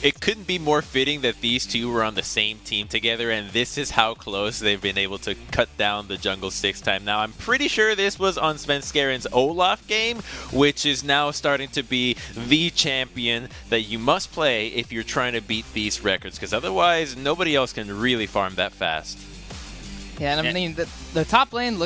It couldn't be more fitting that these two were on the same team together, and this is how close they've been able to cut down the jungle 6 time. Now, I'm pretty sure this was on Svenskeren's Olaf game, which is now starting to be the champion that you must play if you're trying to beat these records, because otherwise, nobody else can really farm that fast. Yeah, and I mean, the top lane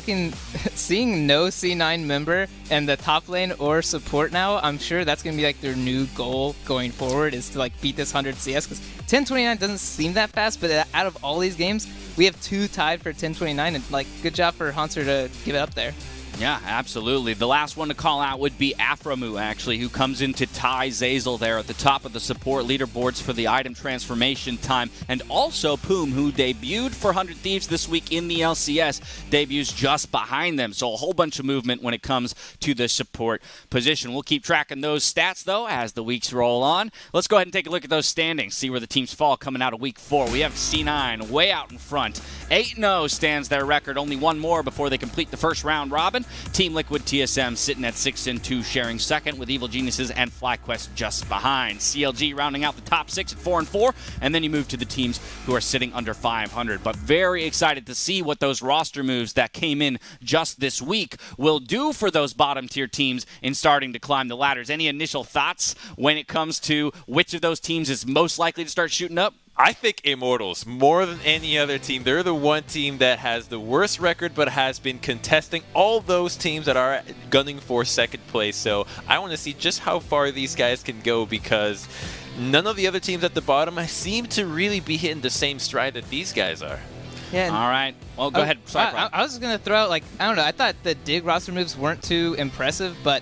seeing no C9 member and the top lane or support now, I'm sure that's going to be like their new goal going forward is to like beat this 100 CS, because 1029 doesn't seem that fast, but out of all these games, we have 2 tied for 1029, and like, good job for Hanser to give it up there. Yeah, absolutely. The last one to call out would be Aframu, actually, who comes in to tie Zazel there at the top of the support leaderboards for the item transformation time. And also Poom, who debuted for 100 Thieves this week in the LCS, debuts just behind them. So a whole bunch of movement when it comes to the support position. We'll keep tracking those stats, though, as the weeks roll on. Let's go ahead and take a look at those standings, see where the teams fall coming out of week 4. We have C9 way out in front. 8-0 stands their record. Only one more before they complete the first round robin. Team Liquid TSM sitting at 6-2, sharing second with Evil Geniuses and FlyQuest just behind. CLG rounding out the top 6 at 4-4, and then you move to the teams who are sitting under 500. But very excited to see what those roster moves that came in just this week will do for those bottom tier teams in starting to climb the ladders. Any initial thoughts when it comes to which of those teams is most likely to start shooting up? I think Immortals, more than any other team, they're the one team that has the worst record but has been contesting all those teams that are gunning for second place. So I want to see just how far these guys can go, because none of the other teams at the bottom seem to really be hitting the same stride that these guys are. Yeah. All right. Well, go ahead. Sorry, I was going to throw out, like, I don't know, I thought the Dig roster moves weren't too impressive, but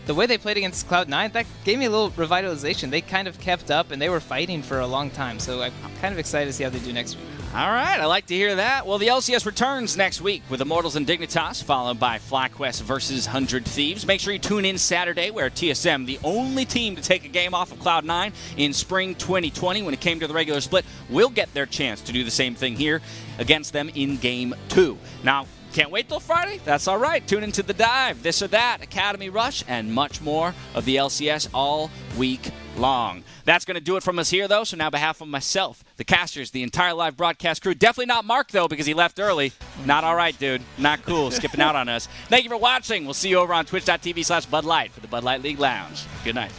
the way they played against Cloud9, that gave me a little revitalization. They kind of kept up, and they were fighting for a long time, so I'm kind of excited to see how they do next week. All right, I like to hear that. Well, the LCS returns next week with Immortals and Dignitas, followed by FlyQuest versus 100 Thieves. Make sure you tune in Saturday, where TSM, the only team to take a game off of Cloud9 in spring 2020 when it came to the regular split, will get their chance to do the same thing here against them in Game 2. Now, can't wait till Friday? That's all right. Tune into The Dive, This or That, Academy Rush, and much more of the LCS all week long. That's going to do it from us here, though. So now, on behalf of myself, the casters, the entire live broadcast crew, definitely not Mark, though, because he left early. Not all right, dude. Not cool. Skipping out on us. Thank you for watching. We'll see you over on twitch.tv/Bud Light for the Bud Light League Lounge. Good night.